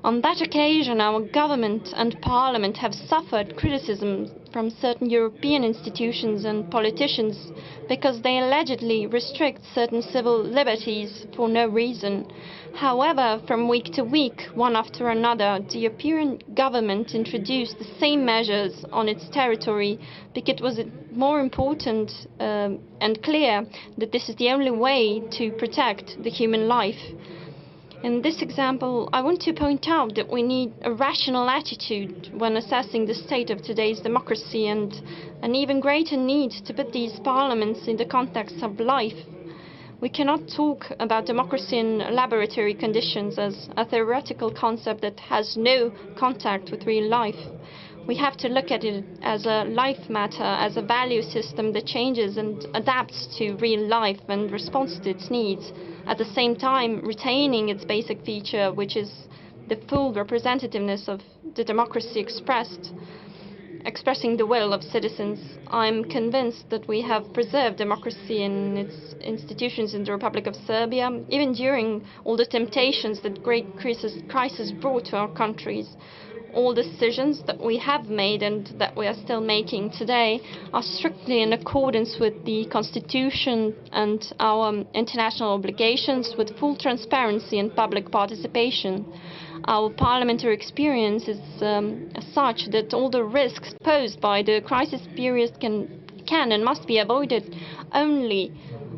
On that occasion, our government and parliament have suffered criticism from certain European institutions and politicians because they allegedly restrict certain civil liberties for no reason. However, from week to week, one after another, the European government introduced the same measures on its territory because it was more important and clear that this is the only way to protect the human life. In this example, I want to point out that we need a rational attitude when assessing the state of today's democracy and an even greater need to put these parliaments in the context of life. We cannot talk about democracy in laboratory conditions as a theoretical concept that has no contact with real life. We have to look at it as a life matter, as a value system that changes and adapts to real life and responds to its needs, at the same time retaining its basic feature, which is the full representativeness of the democracy expressing the will of citizens. I'm convinced that we have preserved democracy in its institutions in the Republic of Serbia, even during all the temptations that great crisis brought to our countries. All decisions that we have made and that we are still making today are strictly in accordance with the Constitution and our international obligations, with full transparency and public participation. Our parliamentary experience is such that all the risks posed by the crisis period can and must be avoided only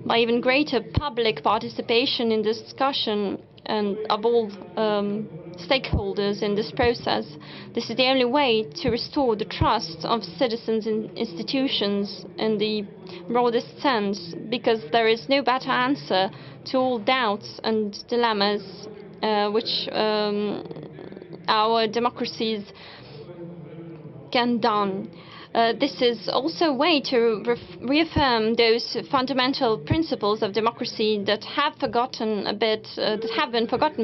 by even greater public participation in discussion and of all stakeholders in this process. This is the only way to restore the trust of citizens in institutions in the broadest sense, because there is no better answer to all doubts and dilemmas which our democracies can don. This is also a way to reaffirm those fundamental principles of democracy that have been forgotten a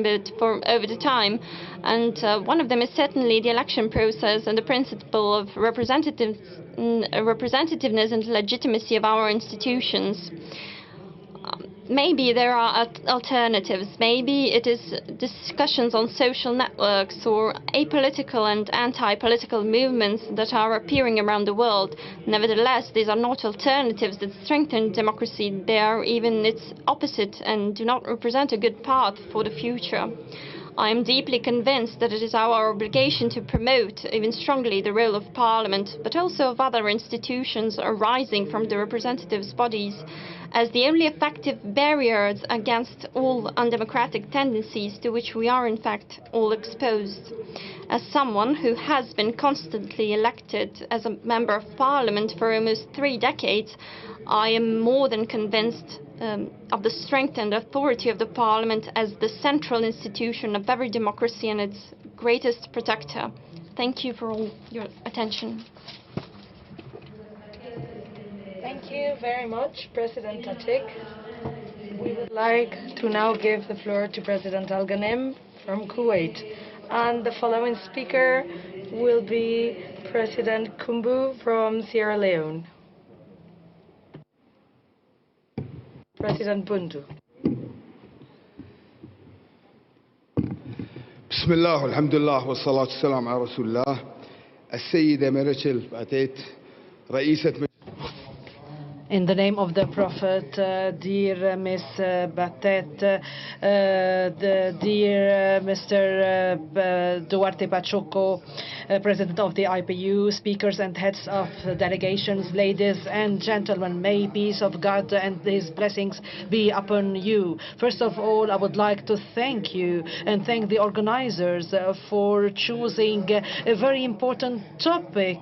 bit for over the time, and one of them is certainly the election process and the principle of representativeness and legitimacy of our institutions. Maybe there are alternatives. Maybe it is discussions on social networks or apolitical and anti-political movements that are appearing around the world. Nevertheless, these are not alternatives that strengthen democracy. They are even its opposite and do not represent a good path for the future. I am deeply convinced that it is our obligation to promote even strongly the role of Parliament, but also of other institutions arising from the representatives' bodies, as the only effective barriers against all undemocratic tendencies to which we are in fact all exposed. As someone who has been constantly elected as a member of Parliament for almost 3 decades, I am more than convinced of the strength and authority of the Parliament as the central institution of every democracy and its greatest protector. Thank you for all your attention. Thank you very much, President Atik. We would like to now give the floor to President Al Ghanem from Kuwait. And the following speaker will be President Kumbu from Sierra Leone. President Bundu. بسم الله والحمد لله والصلاة والسلام على رسول الله. السيدة ميريتشل باتيت رئيسة In the name of the Prophet, dear Ms. Batet, dear Mr. Duarte Pachuco, President of the IPU, speakers and heads of delegations, ladies and gentlemen, may peace of God and His blessings be upon you. First of all, I would like to thank you and thank the organizers for choosing a very important topic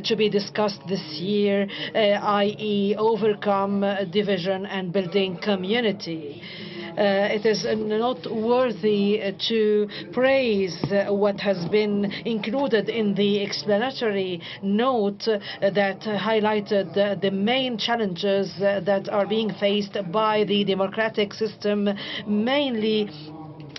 to be discussed this year, i.e. overcome division and building community. It is noteworthy to praise what has been included in the explanatory note that highlighted the main challenges that are being faced by the democratic system, mainly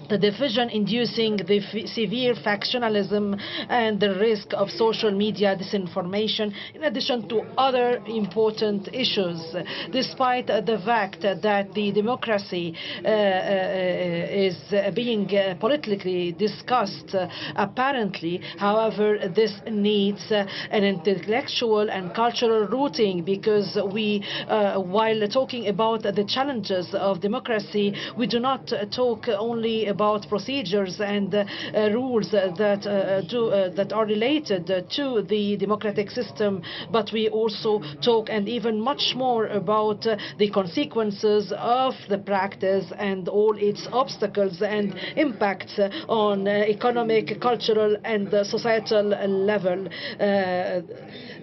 the division inducing the severe factionalism and the risk of social media disinformation, in addition to other important issues. Despite the fact that the democracy is being politically discussed, apparently, however, this needs an intellectual and cultural rooting, because we, while talking about the challenges of democracy, we do not talk only about procedures and rules that are related to the democratic system, but we also talk and even much more about the consequences of the practice and all its obstacles and impacts on economic, cultural, and societal level.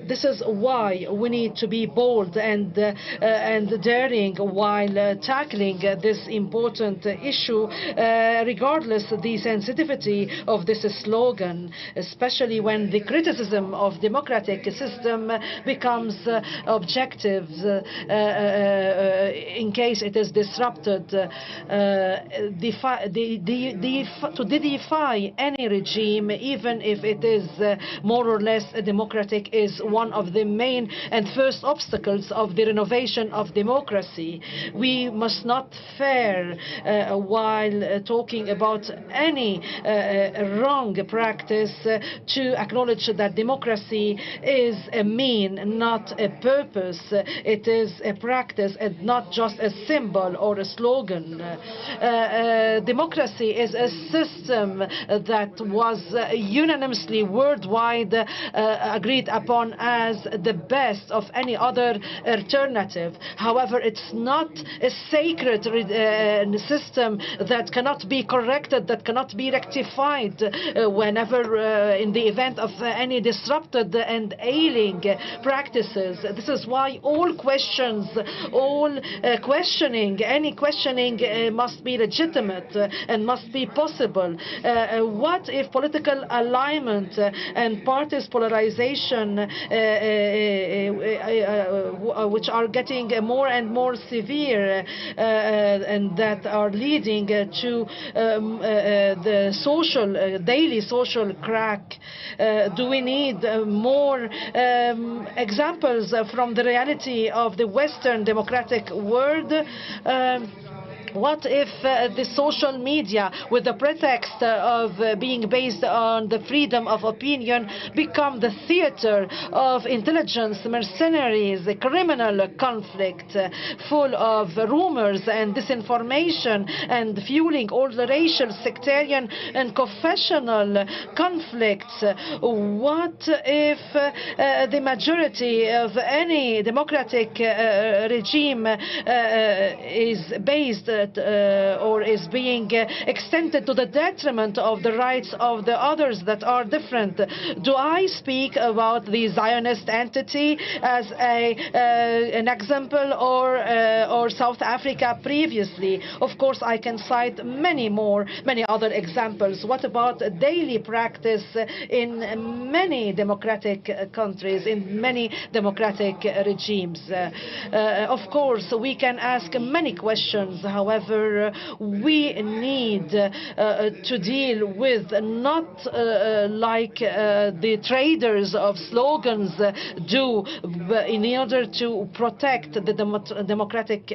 This is why we need to be bold and daring while tackling this important issue, regardless of the sensitivity of this slogan, especially when the criticism of democratic system becomes objective in case it is disrupted. To defy any regime, even if it is more or less democratic, is one of the main and first obstacles of the renovation of democracy. We must not fare while talking about any wrong practice to acknowledge that democracy is a mean, not a purpose. It is a practice and not just a symbol or a slogan. Democracy is a system that was unanimously worldwide agreed upon as the best of any other alternative. However, it's not a sacred system that cannot be corrected, that cannot be rectified whenever in the event of any disrupted and ailing practices. This is why all questions, any questioning must be legitimate and must be possible. What if political alignment and parties polarization, which are getting more and more severe and that are leading to the daily social crack? Do we need more examples from the reality of the Western democratic world? What if the social media, with the pretext of being based on the freedom of opinion, become the theater of intelligence, mercenaries, a criminal conflict full of rumors and disinformation and fueling all the racial, sectarian and confessional conflicts? What if the majority of any democratic regime is based or is being extended to the detriment of the rights of the others that are different? Do I speak about the Zionist entity as an example, or South Africa previously? Of course, I can cite many other examples. What about daily practice in many democratic countries, in many democratic regimes? Of course, we can ask many questions. However, However, we need to deal with not like the traders of slogans do in order to protect the democratic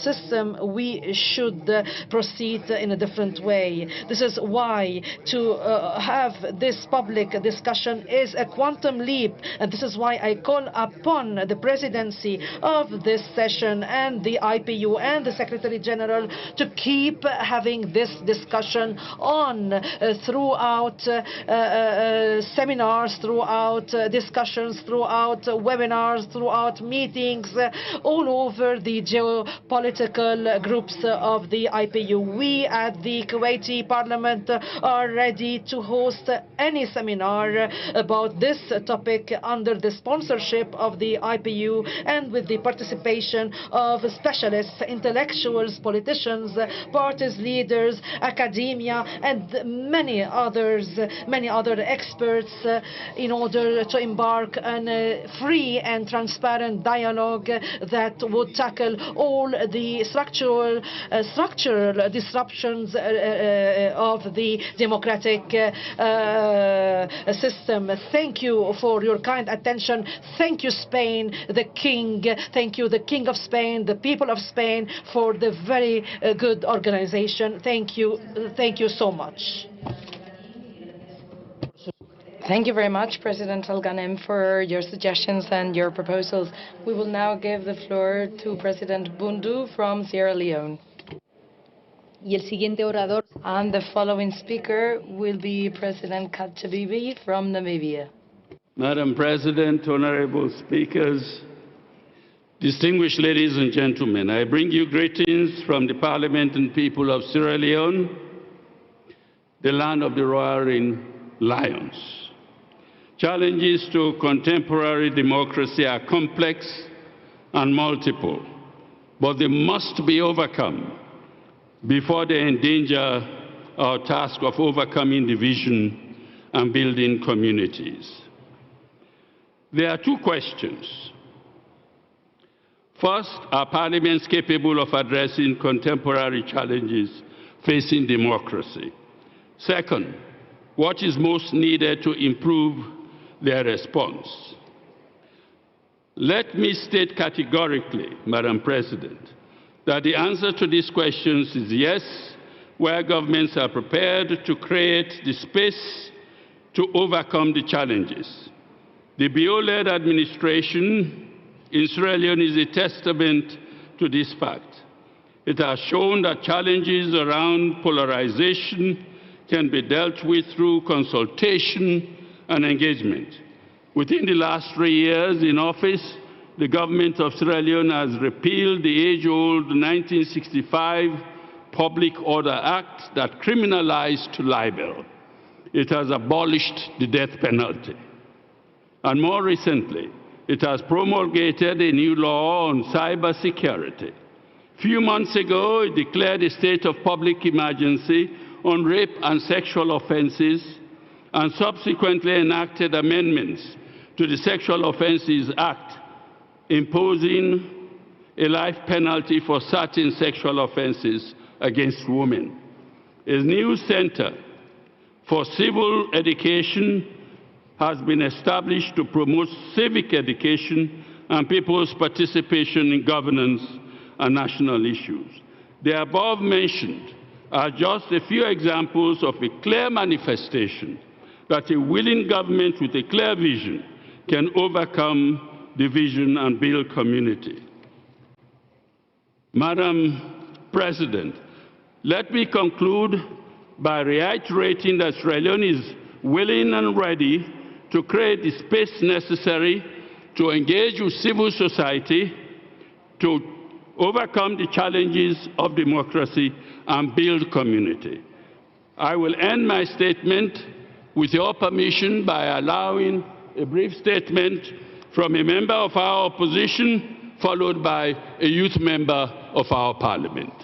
system. We should proceed in a different way. This is why to have this public discussion is a quantum leap, and this is why I call upon the presidency of this session and the IPU and the Secretary General to keep having this discussion on throughout seminars, throughout discussions, throughout webinars, throughout meetings all over the geopolitical groups of the IPU. We at the Kuwaiti Parliament are ready to host any seminar about this topic under the sponsorship of the IPU and with the participation of specialists, intellectuals, politicians, parties, leaders, academia, and many other experts in order to embark on a free and transparent dialogue that would tackle all the structural disruptions of the democratic system. Thank you for your kind attention. Thank you, Spain, the King. Thank you, the King of Spain, the people of Spain, for the very good organization. Thank you. Thank you so much. Thank you very much, President Al-Ghanem, for your suggestions and your proposals. We will now give the floor to President Bundu from Sierra Leone. And the following speaker will be President Kachabibi from Namibia. Madam President, honorable speakers, distinguished ladies and gentlemen, I bring you greetings from the Parliament and people of Sierra Leone, the land of the roaring lions. Challenges to contemporary democracy are complex and multiple, but they must be overcome before they endanger our task of overcoming division and building communities. There are two questions. First, are parliaments capable of addressing contemporary challenges facing democracy? Second, what is most needed to improve their response? Let me state categorically, Madam President, that the answer to these questions is yes, where governments are prepared to create the space to overcome the challenges. The BO-led administration in Sierra Leone is a testament to this fact. It has shown that challenges around polarization can be dealt with through consultation and engagement. Within the last 3 years in office, the government of Sierra Leone has repealed the age-old 1965 Public Order Act that criminalized libel. It has abolished the death penalty. And more recently, it has promulgated a new law on cybersecurity. A few months ago, it declared a state of public emergency on rape and sexual offenses, and subsequently enacted amendments to the Sexual Offences Act, imposing a life penalty for certain sexual offenses against women. A new center for civil education has been established to promote civic education and people's participation in governance and national issues. The above mentioned are just a few examples of a clear manifestation that a willing government with a clear vision can overcome division and build community. Madam President, let me conclude by reiterating that Sierra Leone is willing and ready to create the space necessary to engage with civil society, to overcome the challenges of democracy and build community. I will end my statement with your permission by allowing a brief statement from a member of our opposition, followed by a youth member of our parliament.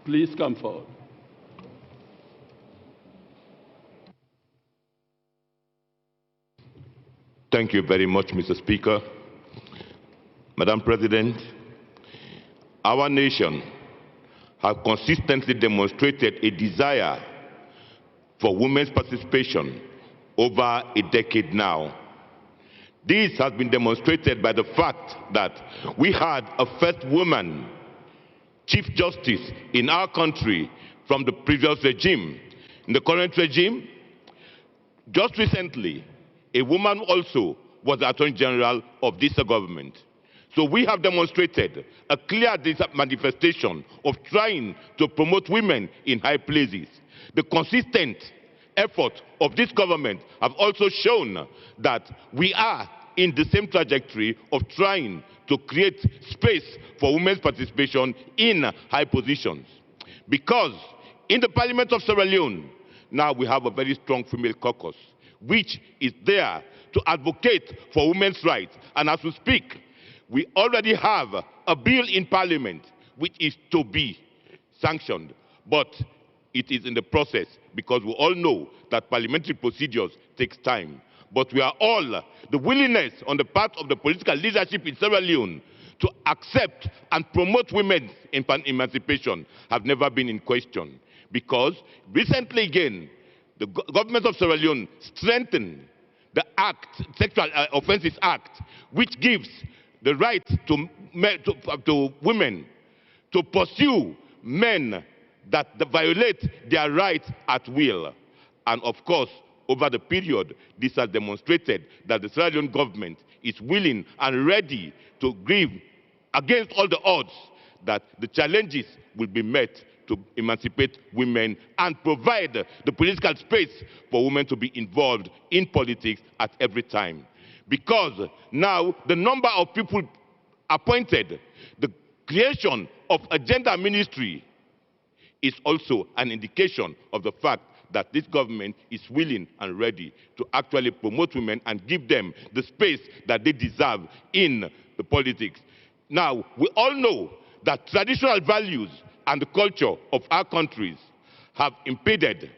Please come forward. Thank you very much, Mr. Speaker. Madam President, our nation has consistently demonstrated a desire for women's participation over a decade now. This has been demonstrated by the fact that we had a first woman Chief Justice in our country from the previous regime. In the current regime, just recently, a woman also was the Attorney General of this government. So we have demonstrated a clear manifestation of trying to promote women in high places. The consistent effort of this government have also shown that we are in the same trajectory of trying to create space for women's participation in high positions. Because in the Parliament of Sierra Leone, now we have a very strong female caucus, which is there to advocate for women's rights. And as we speak, we already have a bill in Parliament which is to be sanctioned. But it is in the process because we all know that parliamentary procedures takes time. But we are all, the willingness on the part of the political leadership in Sierra Leone to accept and promote women's emancipation have never been in question. Because recently again, the government of Sierra Leone strengthened the Act, Sexual Offences Act, which gives the right to women to pursue men that violate their rights at will. And of course, over the period, this has demonstrated that the Sierra Leone government is willing and ready to give against all the odds that the challenges will be met to emancipate women and provide the political space for women to be involved in politics at every time. Because now the number of people appointed, the creation of a gender ministry is also an indication of the fact that this government is willing and ready to actually promote women and give them the space that they deserve in the politics. Now, we all know that traditional values and the culture of our countries have impeded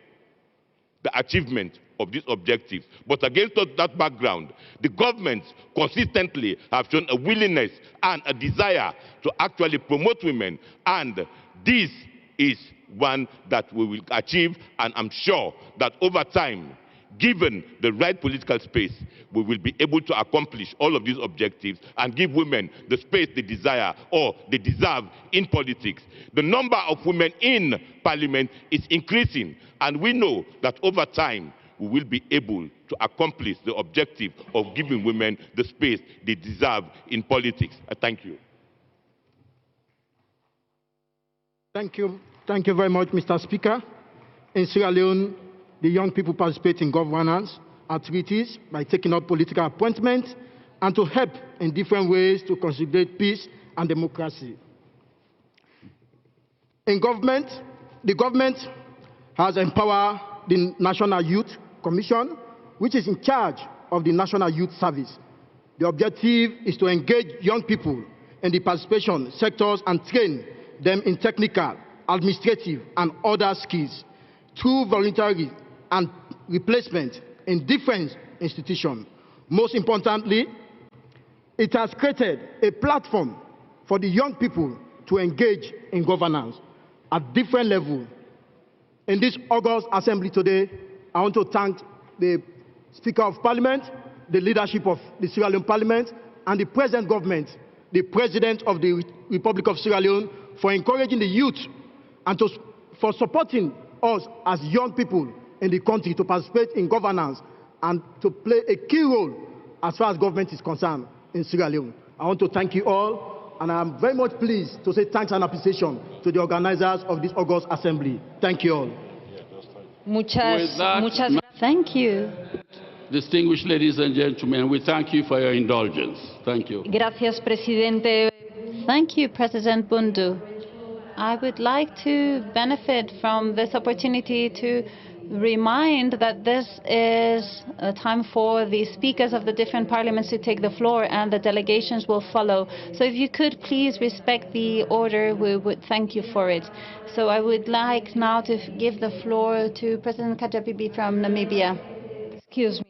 the achievement of these objectives. But against that background, the governments consistently have shown a willingness and a desire to actually promote women, and this is one that we will achieve, and I'm sure that over time, given the right political space, we will be able to accomplish all of these objectives and give women the space they desire or they deserve in politics. The number of women in Parliament is increasing, and we know that over time, we will be able to accomplish the objective of giving women the space they deserve in politics. Thank you. Thank you. Thank you very much, Mr. Speaker. In Sierra Leone, the young people participate in governance activities by taking up political appointments and to help in different ways to consolidate peace and democracy. In government, the government has empowered the National Youth Commission, which is in charge of the National Youth Service. The objective is to engage young people in the participation sectors and train them in technical, administrative, and other skills through voluntary and replacement in different institutions. Most importantly, it has created a platform for the young people to engage in governance at different levels. In this August Assembly today, I want to thank the Speaker of Parliament, the leadership of the Sierra Leone Parliament, and the present government, the President of the Republic of Sierra Leone, for encouraging the youth and for supporting us as young people in the country to participate in governance and to play a key role as far as government is concerned in Sierra Leone. I want to thank you all, and I'm very much pleased to say thanks and appreciation to the organizers of this August Assembly. Thank you all. Thank you. Distinguished ladies and gentlemen, we thank you for your indulgence. Thank you. Gracias, Presidente. Thank you, President Bundu. I would like to benefit from this opportunity to remind that this is a time for the speakers of the different parliaments to take the floor, and the delegations will follow. So if you could please respect the order, we would thank you for it. So I would like now to give the floor to President Kajabibi from Namibia. Excuse me.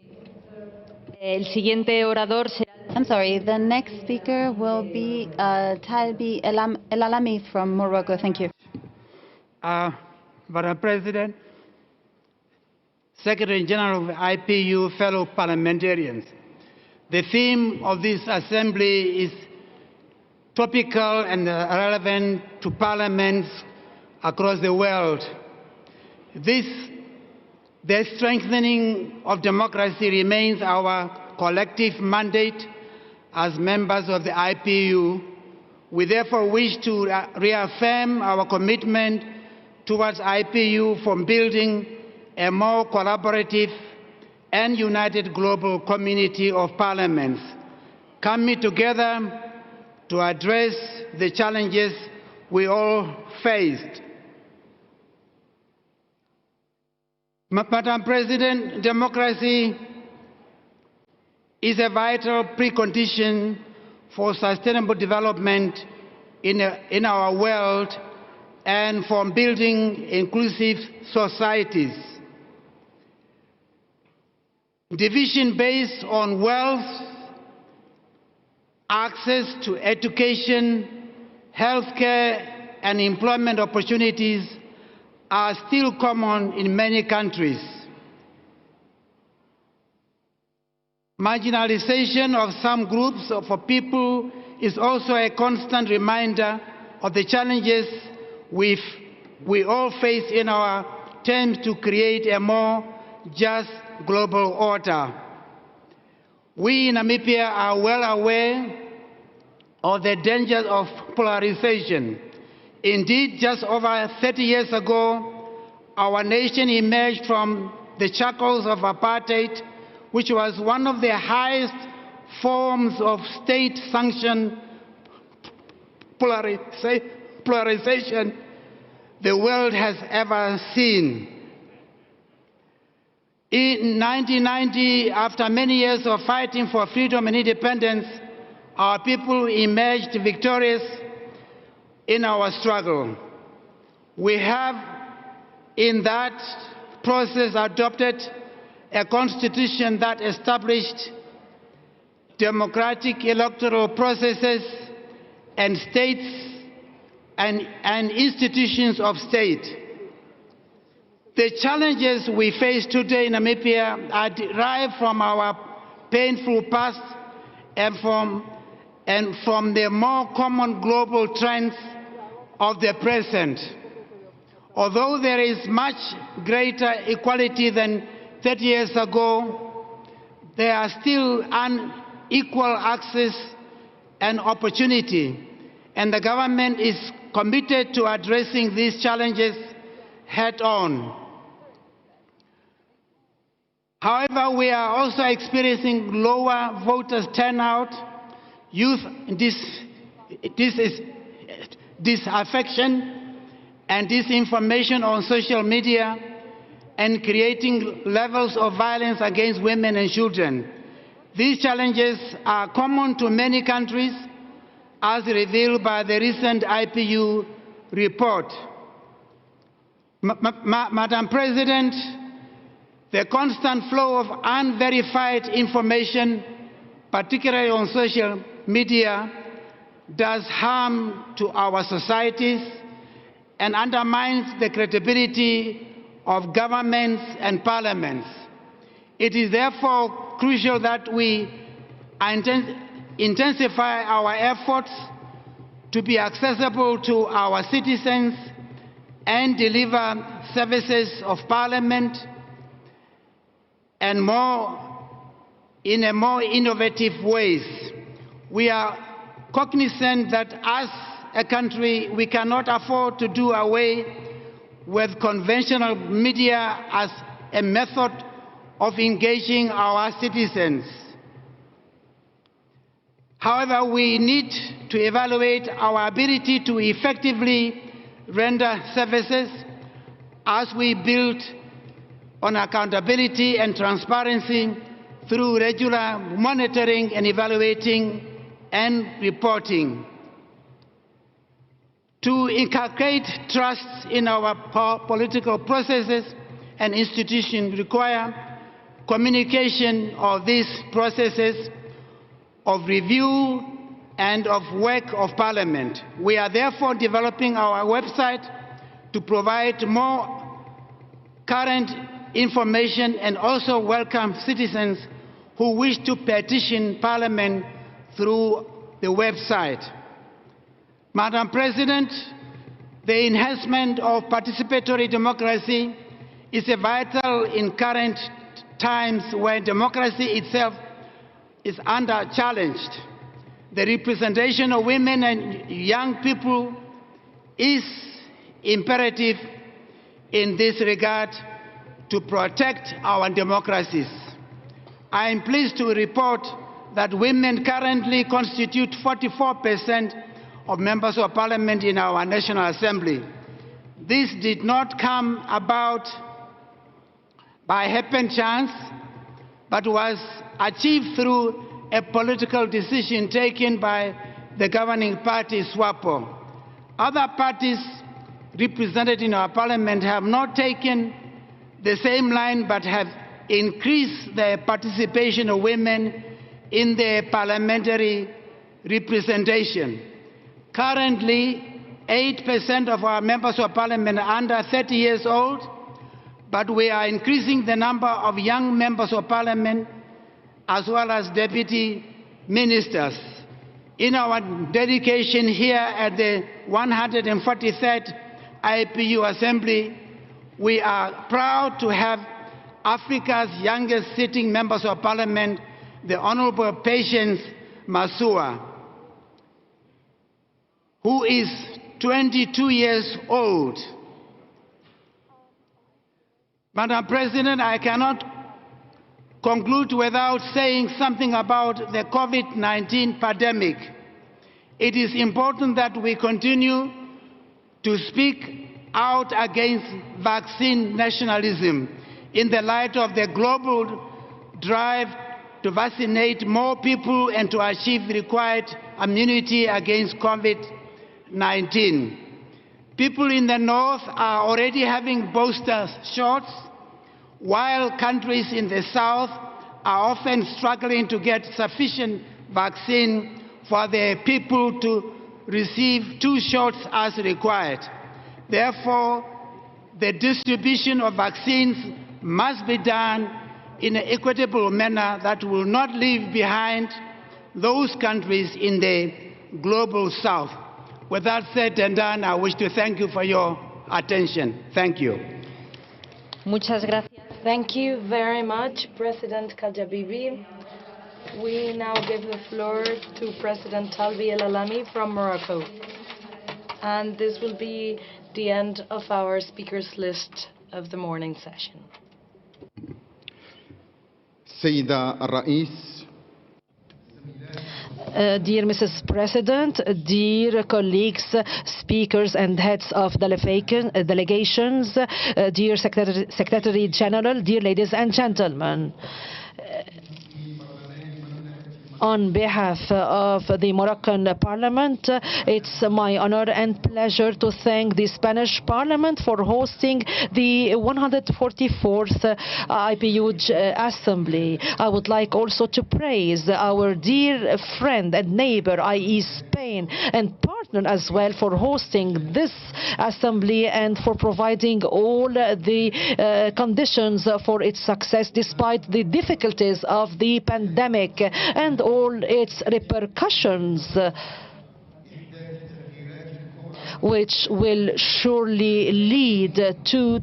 El siguiente orador será I'm sorry, the next speaker will be Talbi El-Alami from Morocco. Thank you. Madam President, Secretary General of the IPU, fellow parliamentarians, the theme of this assembly is topical and relevant to parliaments across the world. The strengthening of democracy remains our collective mandate as members of the IPU. We therefore wish to reaffirm our commitment towards IPU for building a more collaborative and united global community of parliaments, coming together to address the challenges we all faced. Madam President, democracy is a vital precondition for sustainable development in our world and for building inclusive societies. Division based on wealth, access to education, healthcare, and employment opportunities are still common in many countries. Marginalization of some groups of people is also a constant reminder of the challenges we all face in our attempt to create a more just global order. We in Namibia are well aware of the dangers of polarization. Indeed, just over 30 years ago, our nation emerged from the shackles of apartheid, which was one of the highest forms of state-sanctioned polarization the world has ever seen. In 1990, after many years of fighting for freedom and independence, our people emerged victorious in our struggle. We have, in that process, adopted a constitution that established democratic electoral processes and states and institutions of state. The challenges we face today in Namibia are derived from our painful past and from the more common global trends of the present. Although there is much greater equality than 30 years ago, there are still unequal access and opportunity, and the government is committed to addressing these challenges head-on. However, we are also experiencing lower voters' turnout, youth disaffection, and disinformation on social media, and creating levels of violence against women and children. These challenges are common to many countries, as revealed by the recent IPU report. Madam President, the constant flow of unverified information, particularly on social media, does harm to our societies and undermines the credibility of governments and parliaments. It is therefore crucial that we intensify our efforts to be accessible to our citizens and deliver services of parliament and in a more innovative ways. We are cognizant that as a country, we cannot afford to do away with conventional media as a method of engaging our citizens. However, we need to evaluate our ability to effectively render services as we build on accountability and transparency through regular monitoring and evaluating and reporting. To inculcate trust in our political processes and institutions require communication of these processes of review and of work of Parliament. We are therefore developing our website to provide more current information and also welcome citizens who wish to petition Parliament through the website. Madam President, the enhancement of participatory democracy is vital in current times when democracy itself is under challenge. The representation of women and young people is imperative in this regard to protect our democracies. I am pleased to report that women currently constitute 44% of members of Parliament in our National Assembly. This did not come about by happen chance, but was achieved through a political decision taken by the governing party, SWAPO. Other parties represented in our Parliament have not taken the same line, but have increased the participation of women in the parliamentary representation. Currently, 8% of our members of Parliament are under 30 years old, but we are increasing the number of young members of Parliament as well as deputy ministers. In our dedication here at the 143rd IPU Assembly, we are proud to have Africa's youngest sitting members of Parliament, the Honorable Patience Masua, who is 22 years old. Madam President, I cannot conclude without saying something about the COVID-19 pandemic. It is important that we continue to speak out against vaccine nationalism in the light of the global drive to vaccinate more people and to achieve the required immunity against COVID-19. People in the north are already having booster shots, while countries in the south are often struggling to get sufficient vaccine for their people to receive 2 shots as required. Therefore, the distribution of vaccines must be done in an equitable manner that will not leave behind those countries in the global south. With that said and done, I wish to thank you for your attention. Thank you. Muchas gracias. Thank you very much, President Kajabibi. We now give the floor to President Talbi El Alami from Morocco. And this will be the end of our speakers list of the morning session. Sayyida Rais. Dear Mrs. President, dear colleagues, speakers and heads of delegations, dear Secretary General, dear ladies and gentlemen. On behalf of the Moroccan Parliament, it's my honor and pleasure to thank the Spanish Parliament for hosting the 144th IPU Assembly. I would like also to praise our dear friend and neighbor, i.e. Spain, and partner as well for hosting this assembly and for providing all the conditions for its success despite the difficulties of the pandemic and all its repercussions, which will surely lead to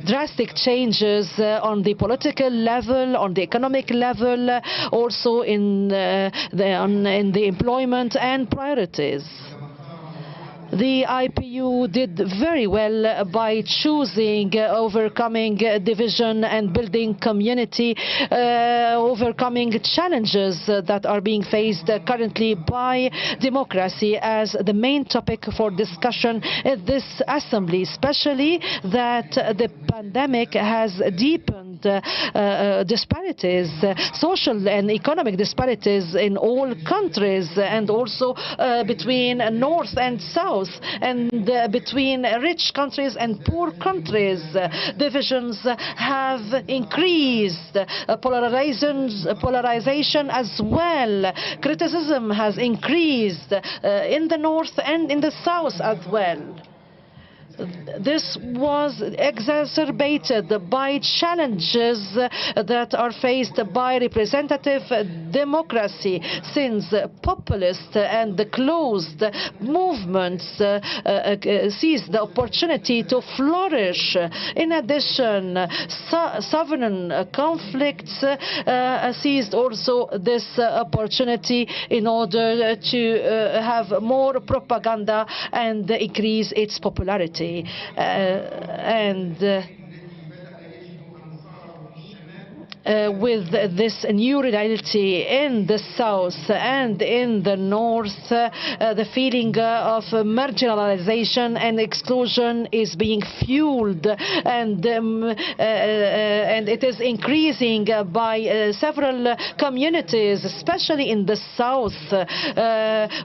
drastic changes on the political level, on the economic level, also in the employment and priorities. The IPU did very well by choosing overcoming division and building community, overcoming challenges that are being faced currently by democracy as the main topic for discussion at this assembly, especially that the pandemic has deepened profound disparities, social and economic disparities in all countries, and also between North and South, and between rich countries and poor countries. Divisions have increased, polarization as well. Criticism has increased in the North and in the South as well. This was exacerbated by challenges that are faced by representative democracy, since populist and closed movements seize the opportunity to flourish. In addition, sovereign conflicts seized also this opportunity in order to have more propaganda and increase its popularity. With this new reality in the South and in the North, the feeling of marginalization and exclusion is being fueled, and it is increasing by several communities, especially in the South,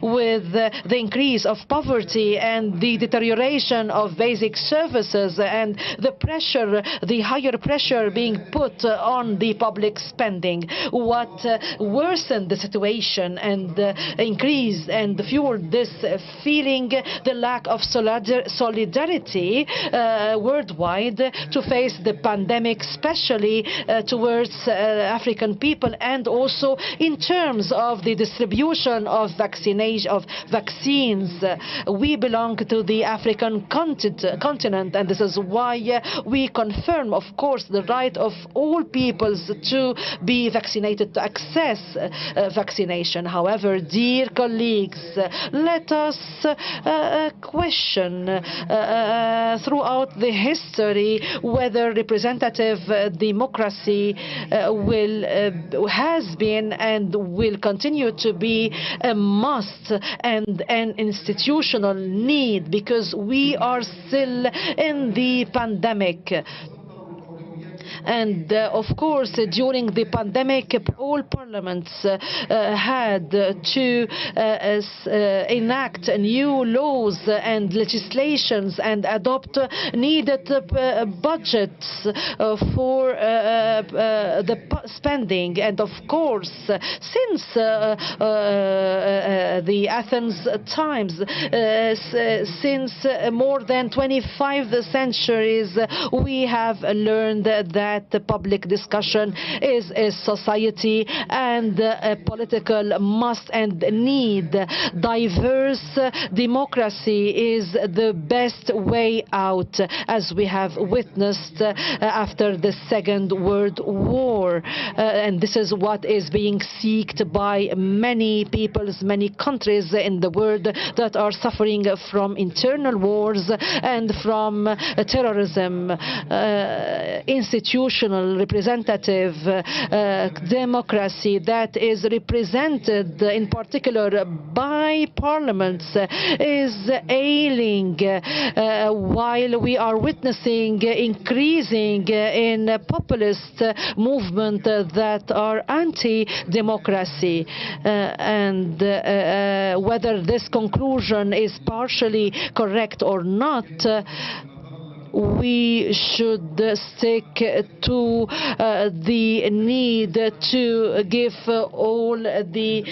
with the increase of poverty and the deterioration of basic services and the higher pressure being put on the public spending. What worsened the situation and increased and fueled this feeling, the lack of solidarity worldwide to face the pandemic, especially towards African people, and also in terms of the distribution of vaccines. We belong to the African continent, and this is why we confirm, of course, the right of all peoples to be vaccinated, to access vaccination. However, dear colleagues, let us question throughout the history whether representative democracy has been and will continue to be a must and an institutional need, because we are still in the pandemic. And of course, during the pandemic, all parliaments had to enact new laws and legislations and adopt needed budgets for the spending. And of course, since the Athens times, since more than 25 centuries, we have learned that the public discussion is a society and a political must and need. Diverse democracy is the best way out, as we have witnessed after the Second World War. And this is what is being sought by many peoples, many countries in the world that are suffering from internal wars and from terrorism. Institutional representative democracy that is represented in particular by parliaments is ailing, while we are witnessing increasing in populist movement that are anti-democracy. And whether this conclusion is partially correct or not, we should stick to the need to give all the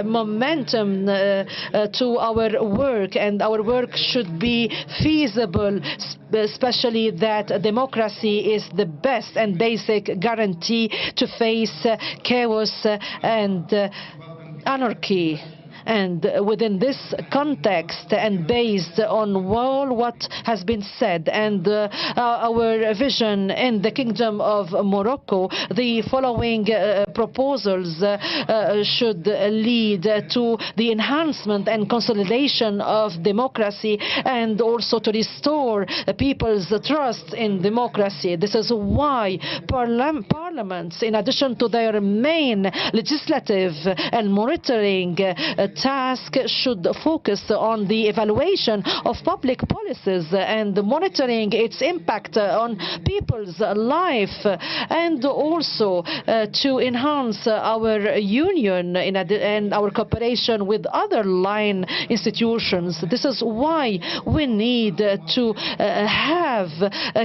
momentum to our work, and our work should be feasible, especially that democracy is the best and basic guarantee to face chaos and anarchy. And within this context, and based on all what has been said and our vision in the Kingdom of Morocco, the following proposals should lead to the enhancement and consolidation of democracy, and also to restore people's trust in democracy. This is why parliaments, in addition to their main legislative and monitoring task should focus on the evaluation of public policies and monitoring its impact on people's life, and also to enhance our union and our cooperation with other line institutions. This is why we need to have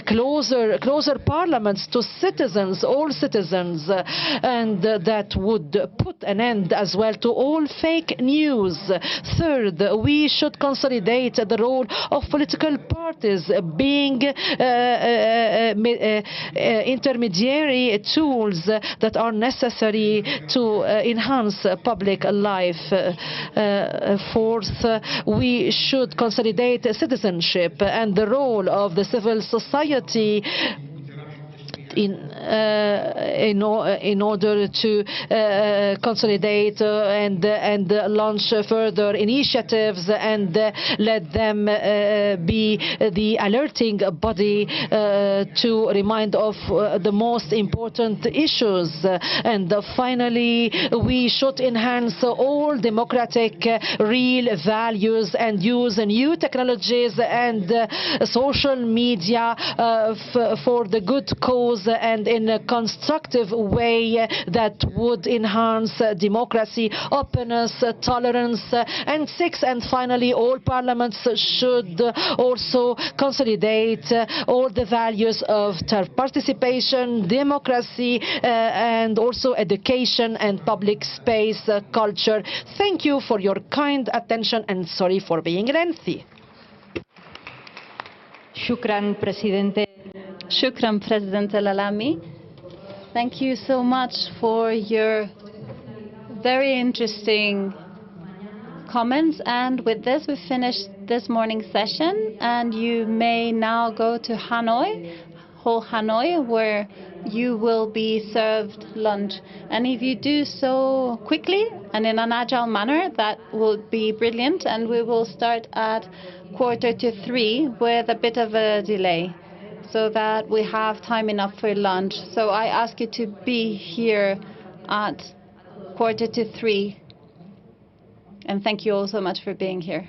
closer parliaments to citizens, all citizens, and that would put an end as well to all fake news. Third, we should consolidate the role of political parties being intermediary tools that are necessary to enhance public life. Fourth, we should consolidate citizenship and the role of the civil society in order to consolidate and launch further initiatives and let them be the alerting body to remind of the most important issues. And finally, we should enhance all democratic real values and use new technologies and social media for the good cause and in a constructive way that would enhance democracy, openness, tolerance. And sixth and finally, all parliaments should also consolidate all the values of participation, democracy, and also education and public space culture. Thank you for your kind attention and sorry for being lengthy. Shukran, Presidente. Shukran, President El-Alami. Thank you so much for your very interesting comments. And with this, we finished this morning's session. And you may now go to Hanoi, where you will be served lunch. And if you do so quickly and in an agile manner, that will be brilliant. And we will start at 2:45 with a bit of a delay, so that we have time enough for lunch. So I ask you to be here at 2:45. And thank you all so much for being here.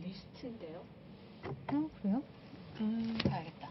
리스트인데요? 그래요? 봐야겠다.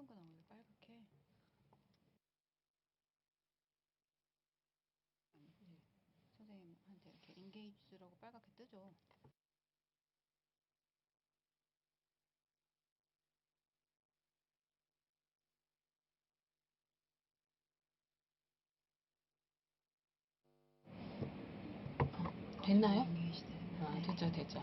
빨간거나 원래 빨갛게. 네. 선생님한테 이렇게 인게이지라고 빨갛게 뜨죠. 됐나요? 아, 됐죠, 됐죠.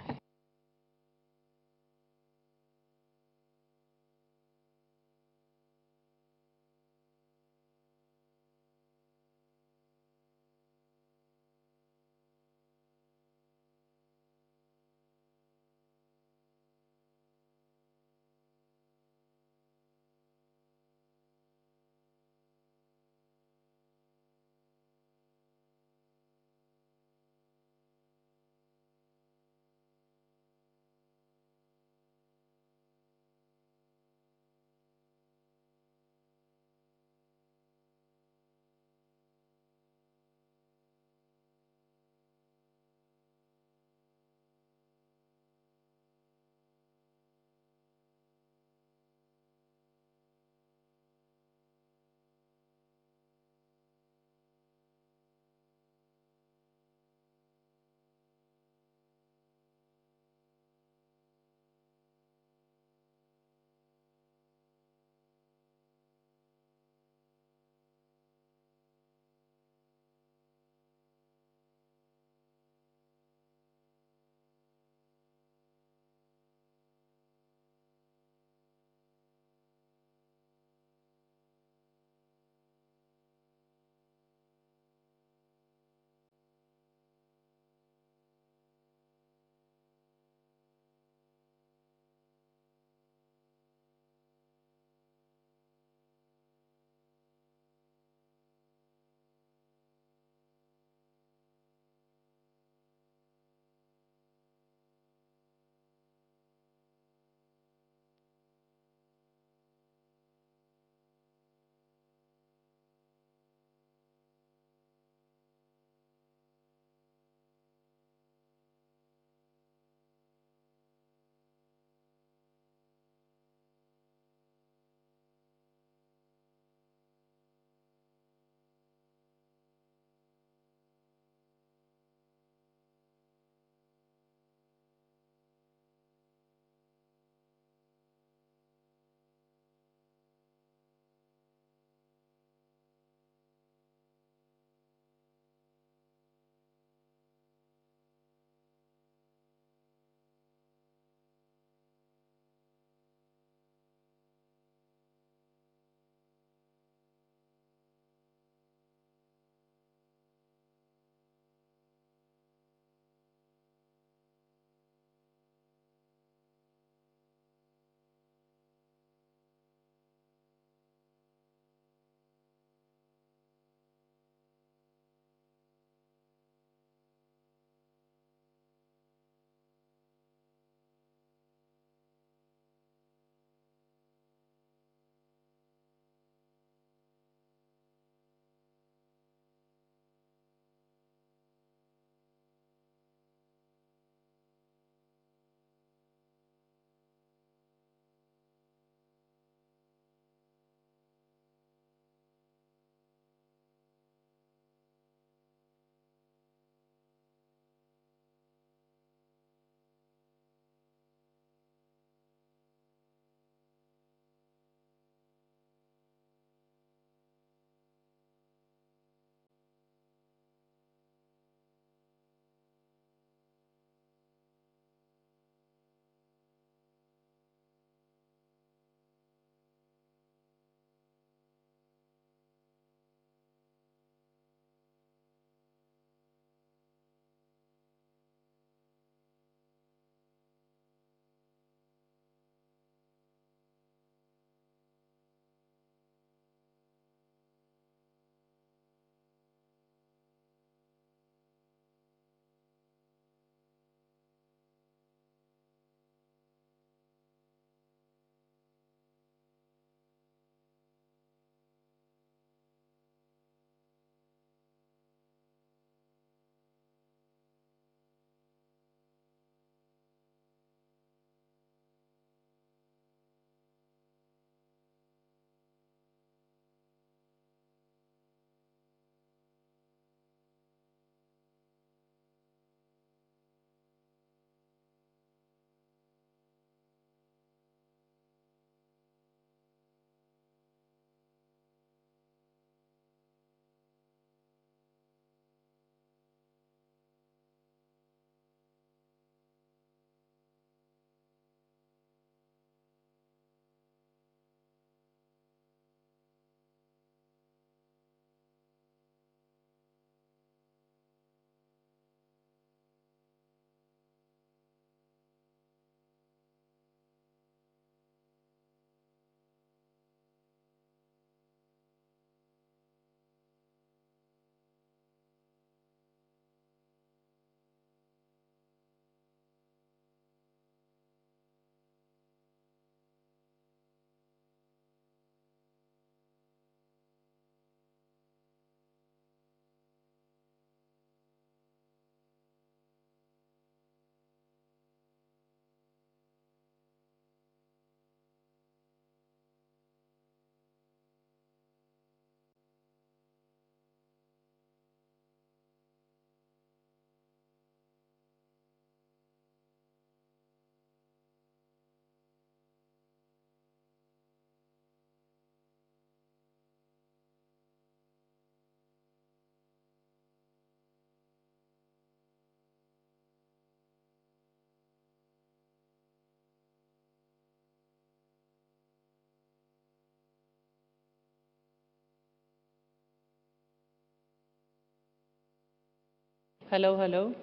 Hello, hello.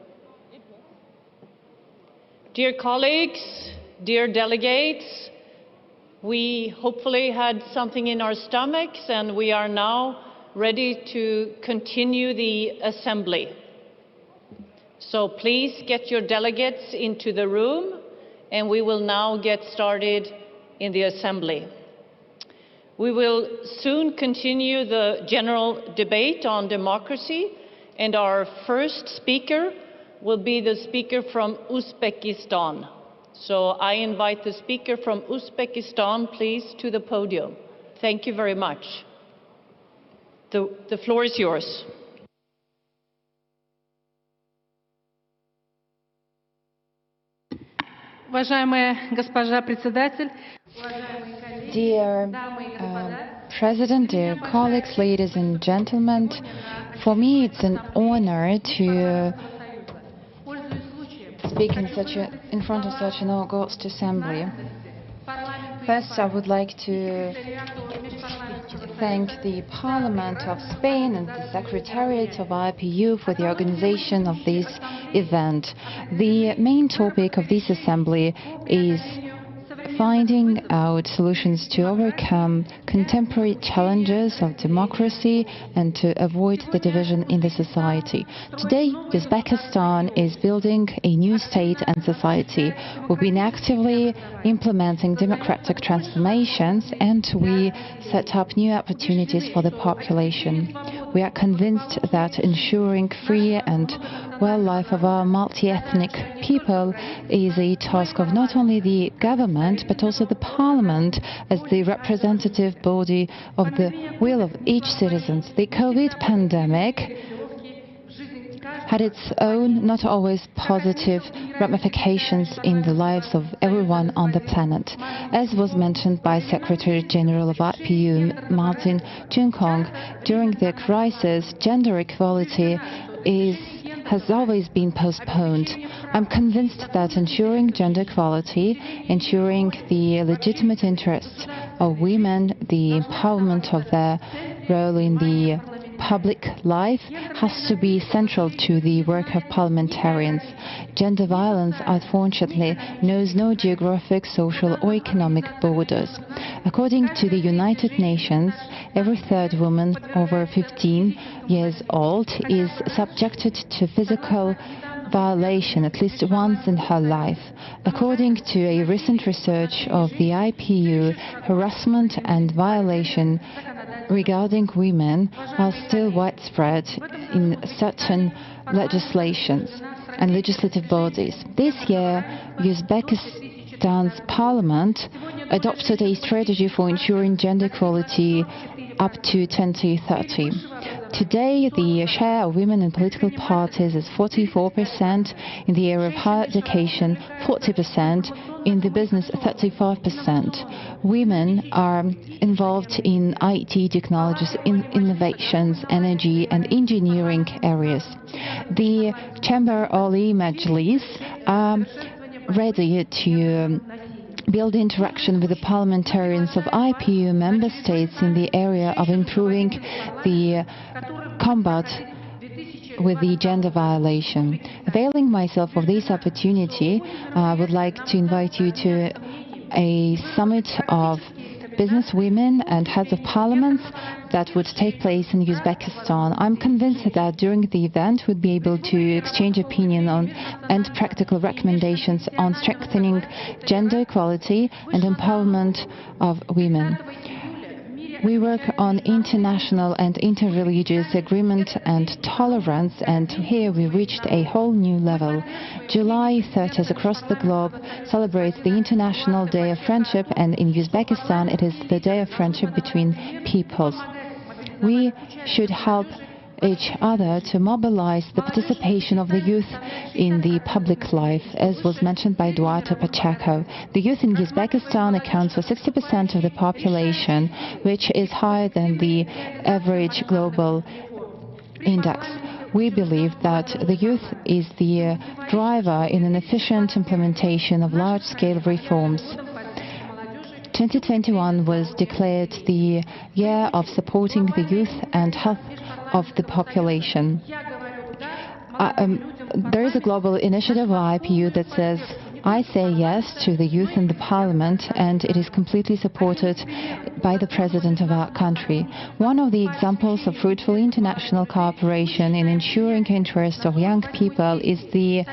Dear colleagues, dear delegates, we hopefully had something in our stomachs and we are now ready to continue the assembly. So please get your delegates into the room and we will now get started in the assembly. We will soon continue the general debate on democracy, and our first speaker will be the speaker from Uzbekistan. So I invite the speaker from Uzbekistan, please, to the podium. Thank you very much. The floor is yours. Dear President, dear colleagues, ladies and gentlemen, for me it's an honor to speak in front of such an august assembly. First, I would like to thank the Parliament of Spain and the Secretariat of IPU for the organization of this event. The main topic of this assembly is finding out solutions to overcome contemporary challenges of democracy and to avoid the division in the society. Today, Uzbekistan is building a new state and society. We've been actively implementing democratic transformations and we set up new opportunities for the population. We are convinced that ensuring free and well life of our multi-ethnic people is a task of not only the government but also the parliament as the representative body of the will of each citizen. The COVID pandemic had its own, not always positive, ramifications in the lives of everyone on the planet. As was mentioned by Secretary General of IPU, Martin Junkong, during the crisis, gender equality has always been postponed. I'm convinced that ensuring gender equality, ensuring the legitimate interests of women, the empowerment of their role in the public life has to be central to the work of parliamentarians. Gender violence, unfortunately, knows no geographic, social or economic borders. According to the United Nations, every third woman over 15 years old is subjected to physical violation at least once in her life. According to a recent research of the IPU, harassment and violation regarding women are still widespread in certain legislations and legislative bodies. This year, Uzbekistan's parliament adopted a strategy for ensuring gender equality up to 2030. Today, the share of women in political parties is 44%, in the area of higher education, 40%, in the business, 35%. Women are involved in IT technologies, innovations, energy and engineering areas. The Chamber Oli Majlis are ready to build interaction with the parliamentarians of IPU member states in the area of improving the combat with the gender violation. Availing myself of this opportunity, I would like to invite you to a summit of business women and heads of parliaments that would take place in Uzbekistan. I'm convinced that during the event we'd be able to exchange opinion on and practical recommendations on strengthening gender equality and empowerment of women. We work on international and interreligious agreement and tolerance, and here we reached a whole new level. July 30th across the globe celebrates the International Day of Friendship, and in Uzbekistan it is the Day of Friendship between peoples. We should help each other to mobilize the participation of the youth in the public life, as was mentioned by Duarte Pacheco. The youth in Uzbekistan accounts for 60% of the population, which is higher than the average global index. We believe that the youth is the driver in an efficient implementation of large-scale reforms. 2021 was declared the year of supporting the youth and health of the population. There is a global initiative of IPU that says, I say yes to the youth in the parliament, and it is completely supported by the president of our country. One of the examples of fruitful international cooperation in ensuring the interest of young people is the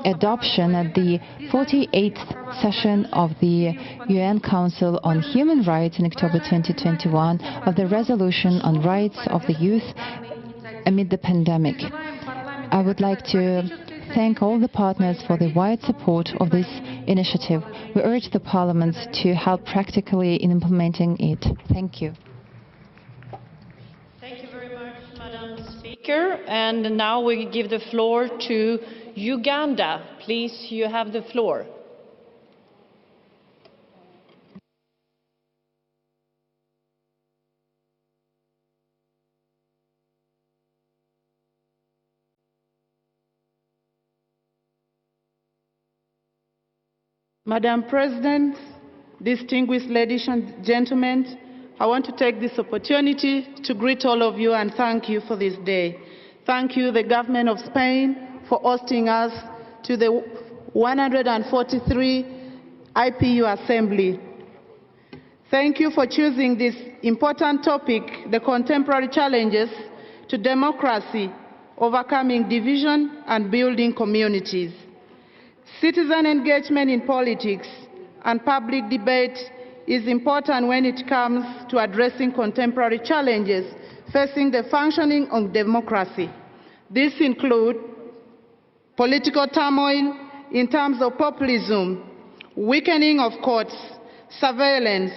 adoption at the 48th session of the UN Council on Human Rights in October 2021 of the resolution on rights of the youth amid the pandemic. I would like to thank all the partners for the wide support of this initiative. We urge the Parliament to help practically in implementing it. Thank you. Thank you very much, Madam Speaker. And now we give the floor to Uganda. Please, you have the floor. Madam President, distinguished ladies and gentlemen, I want to take this opportunity to greet all of you and thank you for this day. Thank you, the government of Spain, for hosting us to the 143 IPU Assembly. Thank you for choosing this important topic, the contemporary challenges to democracy, overcoming division and building communities. Citizen engagement in politics and public debate is important when it comes to addressing contemporary challenges facing the functioning of democracy. These include political turmoil in terms of populism, weakening of courts, surveillance,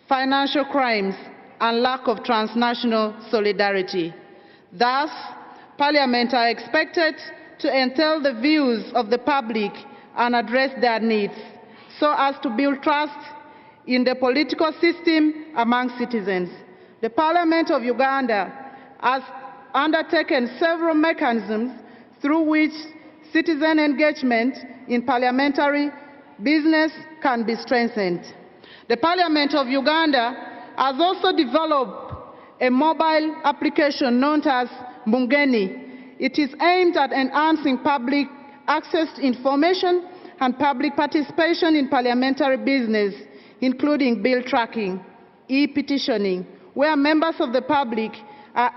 financial crimes, and lack of transnational solidarity. Thus, Parliament are expected to entail the views of the public and address their needs so as to build trust in the political system among citizens. The Parliament of Uganda has undertaken several mechanisms through which citizen engagement in parliamentary business can be strengthened. The Parliament of Uganda has also developed a mobile application known as Mungeni. It is aimed at enhancing public access to information and public participation in parliamentary business, including bill tracking, e-petitioning, where members of the public are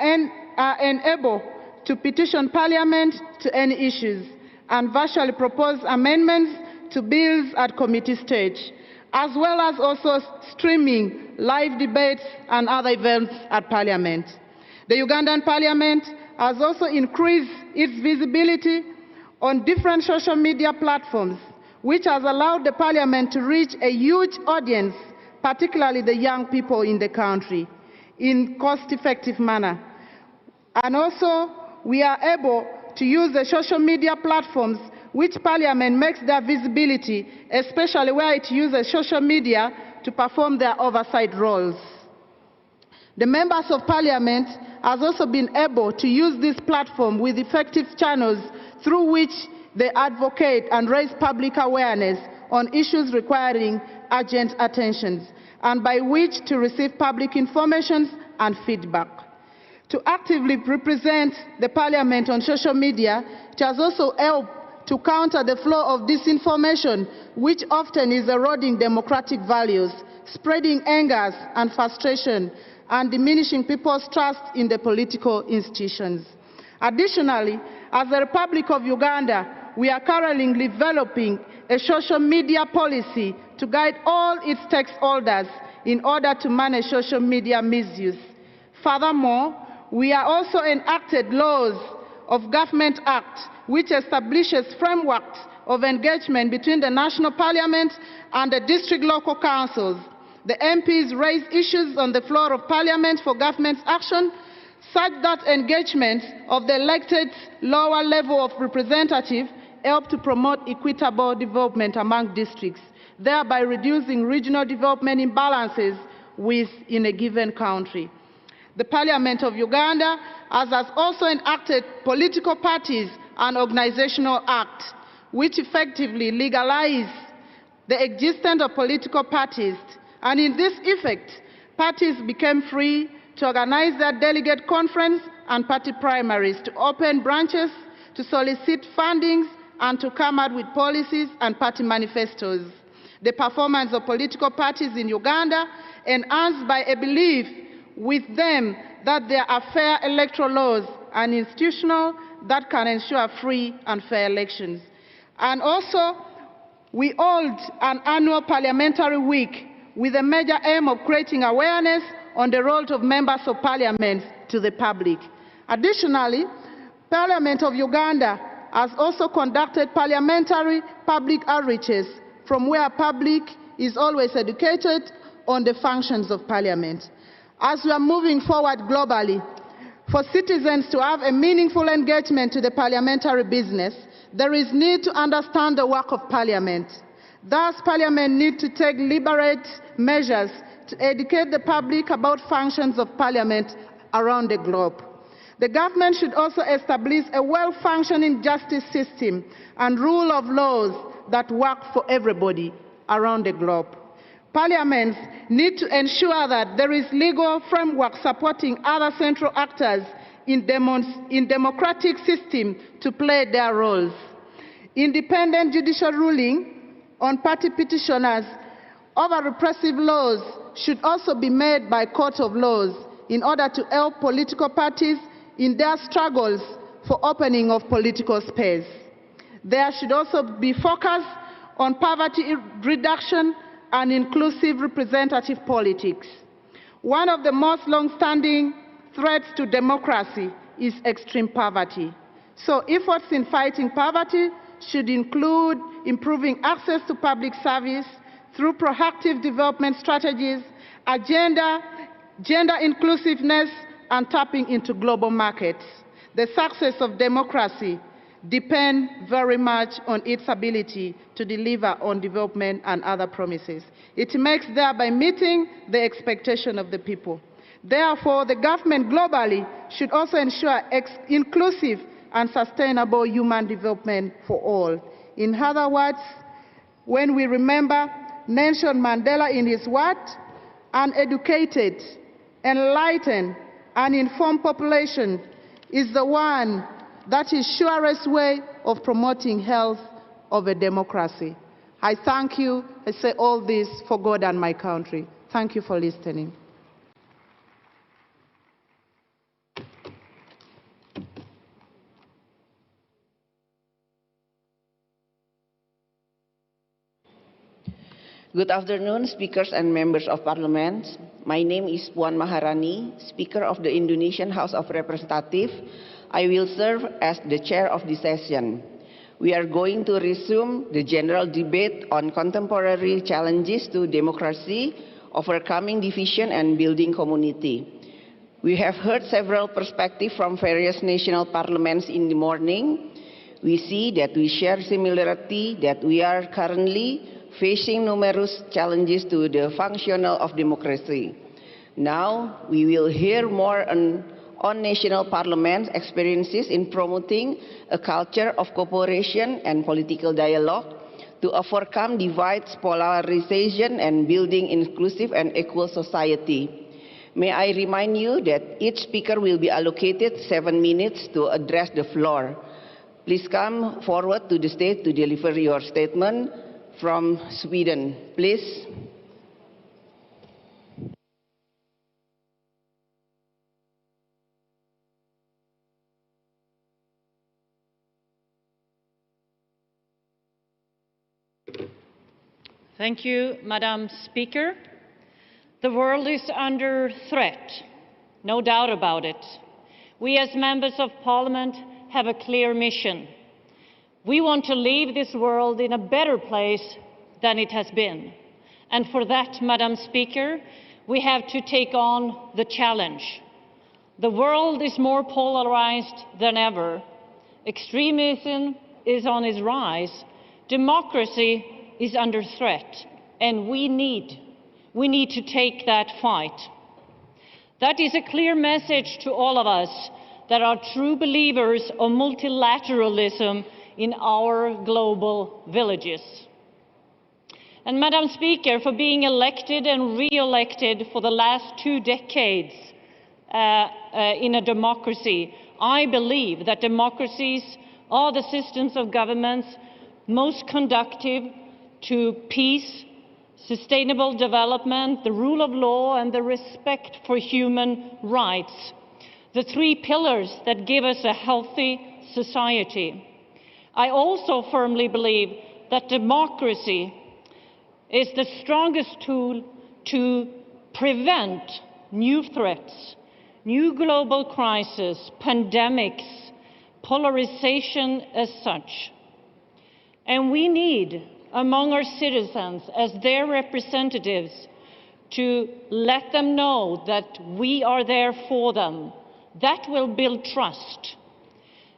enabled to petition Parliament to any issues and virtually propose amendments to bills at committee stage, as well as also streaming live debates and other events at Parliament. The Ugandan Parliament has also increased its visibility on different social media platforms, which has allowed the Parliament to reach a huge audience, particularly the young people in the country, in a cost-effective manner. And also, we are able to use the social media platforms which Parliament makes their visibility, especially where it uses social media to perform their oversight roles. The members of Parliament have also been able to use this platform with effective channels through which they advocate and raise public awareness on issues requiring urgent attention, and by which to receive public information and feedback. To actively represent the Parliament on social media, it has also helped to counter the flow of disinformation, which often is eroding democratic values, spreading anger and frustration, and diminishing people's trust in the political institutions. Additionally, as the Republic of Uganda, we are currently developing a social media policy to guide all its stakeholders in order to manage social media misuse. Furthermore, we are also enacted laws of Government Act, which establishes frameworks of engagement between the National Parliament and the district local councils. The MPs raise issues on the floor of Parliament for government action, such that engagement of the elected lower level of representative help to promote equitable development among districts, thereby reducing regional development imbalances within a given country. The Parliament of Uganda has also enacted political parties and organizational act, which effectively legalize the existence of political parties. And in this effect, parties became free to organize their delegate conference and party primaries, to open branches, to solicit fundings and to come out with policies and party manifestos. The performance of political parties in Uganda enhanced by a belief with them that there are fair electoral laws and institutional that can ensure free and fair elections. And also, we hold an annual parliamentary week with a major aim of creating awareness on the role of members of parliament to the public. Additionally, Parliament of Uganda has also conducted parliamentary public outreaches from where public is always educated on the functions of parliament. As we are moving forward globally, for citizens to have a meaningful engagement to the parliamentary business, there is need to understand the work of parliament. Thus, parliament needs to take deliberate measures to educate the public about functions of parliament around the globe. The government should also establish a well-functioning justice system and rule of laws that work for everybody around the globe. Parliaments need to ensure that there is legal framework supporting other central actors in democratic system to play their roles. Independent judicial ruling on party petitioners over repressive laws should also be made by court of laws in order to help political parties in their struggles for opening of political space. There should also be focus on poverty reduction and inclusive representative politics. One of the most long-standing threats to democracy is extreme poverty. So efforts in fighting poverty should include improving access to public service through proactive development strategies, gender inclusiveness, and tapping into global markets. The success of democracy depends very much on its ability to deliver on development and other promises. It makes thereby meeting the expectation of the people. Therefore, the government globally should also ensure inclusive and sustainable human development for all. In other words, when we remember Nelson Mandela in his words, an educated, enlightened, and informed population is the one that is surest way of promoting health of a democracy. I thank you. I say all this for God and my country. Thank you for listening. Good afternoon, speakers and members of Parliament. My name is Puan Maharani, Speaker of the Indonesian House of Representatives. I will serve as the chair of this session. We are going to resume the general debate on contemporary challenges to democracy, overcoming division and building community. We have heard several perspectives from various national parliaments in the morning. We see that we share similarity that we are currently facing numerous challenges to the functional of democracy. Now, we will hear more on national parliaments' experiences in promoting a culture of cooperation and political dialogue to overcome divides, polarization, and building inclusive and equal society. May I remind you that each speaker will be allocated 7 minutes to address the floor. Please come forward to the stage to deliver your statement. From Sweden, please. Thank you, Madam Speaker. The world is under threat, no doubt about it. We as members of Parliament have a clear mission. We want to leave this world in a better place than it has been. And for that, Madam Speaker, we have to take on the challenge. The world is more polarized than ever. Extremism is on its rise. Democracy is under threat. And we need to take that fight. That is a clear message to all of us that are true believers of multilateralism in our global villages. And Madam Speaker, for being elected and re-elected for the last 2 decades in a democracy, I believe that democracies are the systems of governments most conducive to peace, sustainable development, the rule of law, and the respect for human rights, the three pillars that give us a healthy society. I also firmly believe that democracy is the strongest tool to prevent new threats, new global crises, pandemics, polarization as such. And we need, among our citizens, as their representatives, to let them know that we are there for them. That will build trust.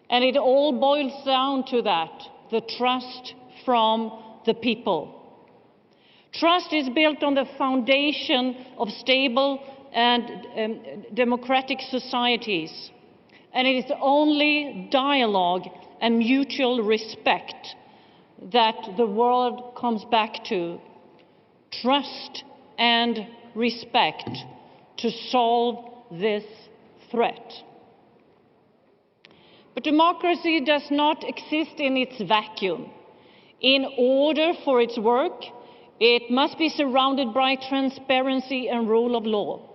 And it all boils down to that, the trust from the people. Trust is built on the foundation of stable and democratic societies. And it is only dialogue and mutual respect that the world comes back to. Trust and respect to solve this threat. But democracy does not exist in its vacuum. In order for its work, it must be surrounded by transparency and rule of law.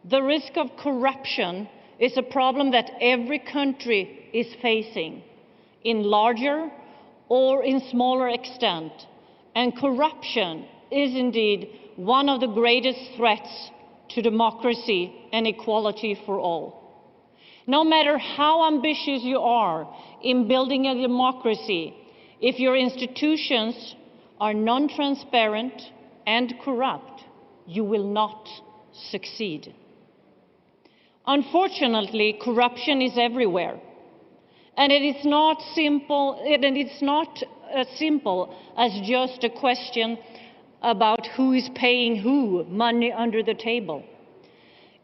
The risk of corruption is a problem that every country is facing, in larger or in smaller extent. And corruption is indeed one of the greatest threats to democracy and equality for all. No matter how ambitious you are in building a democracy, if your institutions are non-transparent and corrupt, you will not succeed. Unfortunately, corruption is everywhere. And it is not as simple as just a question about who is paying who money under the table.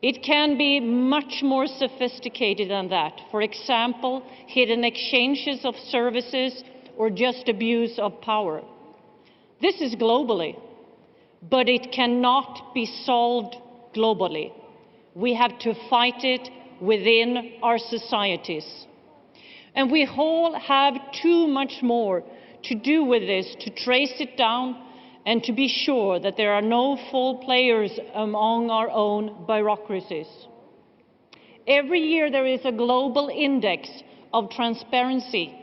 It can be much more sophisticated than that. For example, hidden exchanges of services or just abuse of power. This is globally, but it cannot be solved globally. We have to fight it within our societies. And we all have too much more to do with this, to trace it down and to be sure that there are no full players among our own bureaucracies. Every year there is a global index of transparency.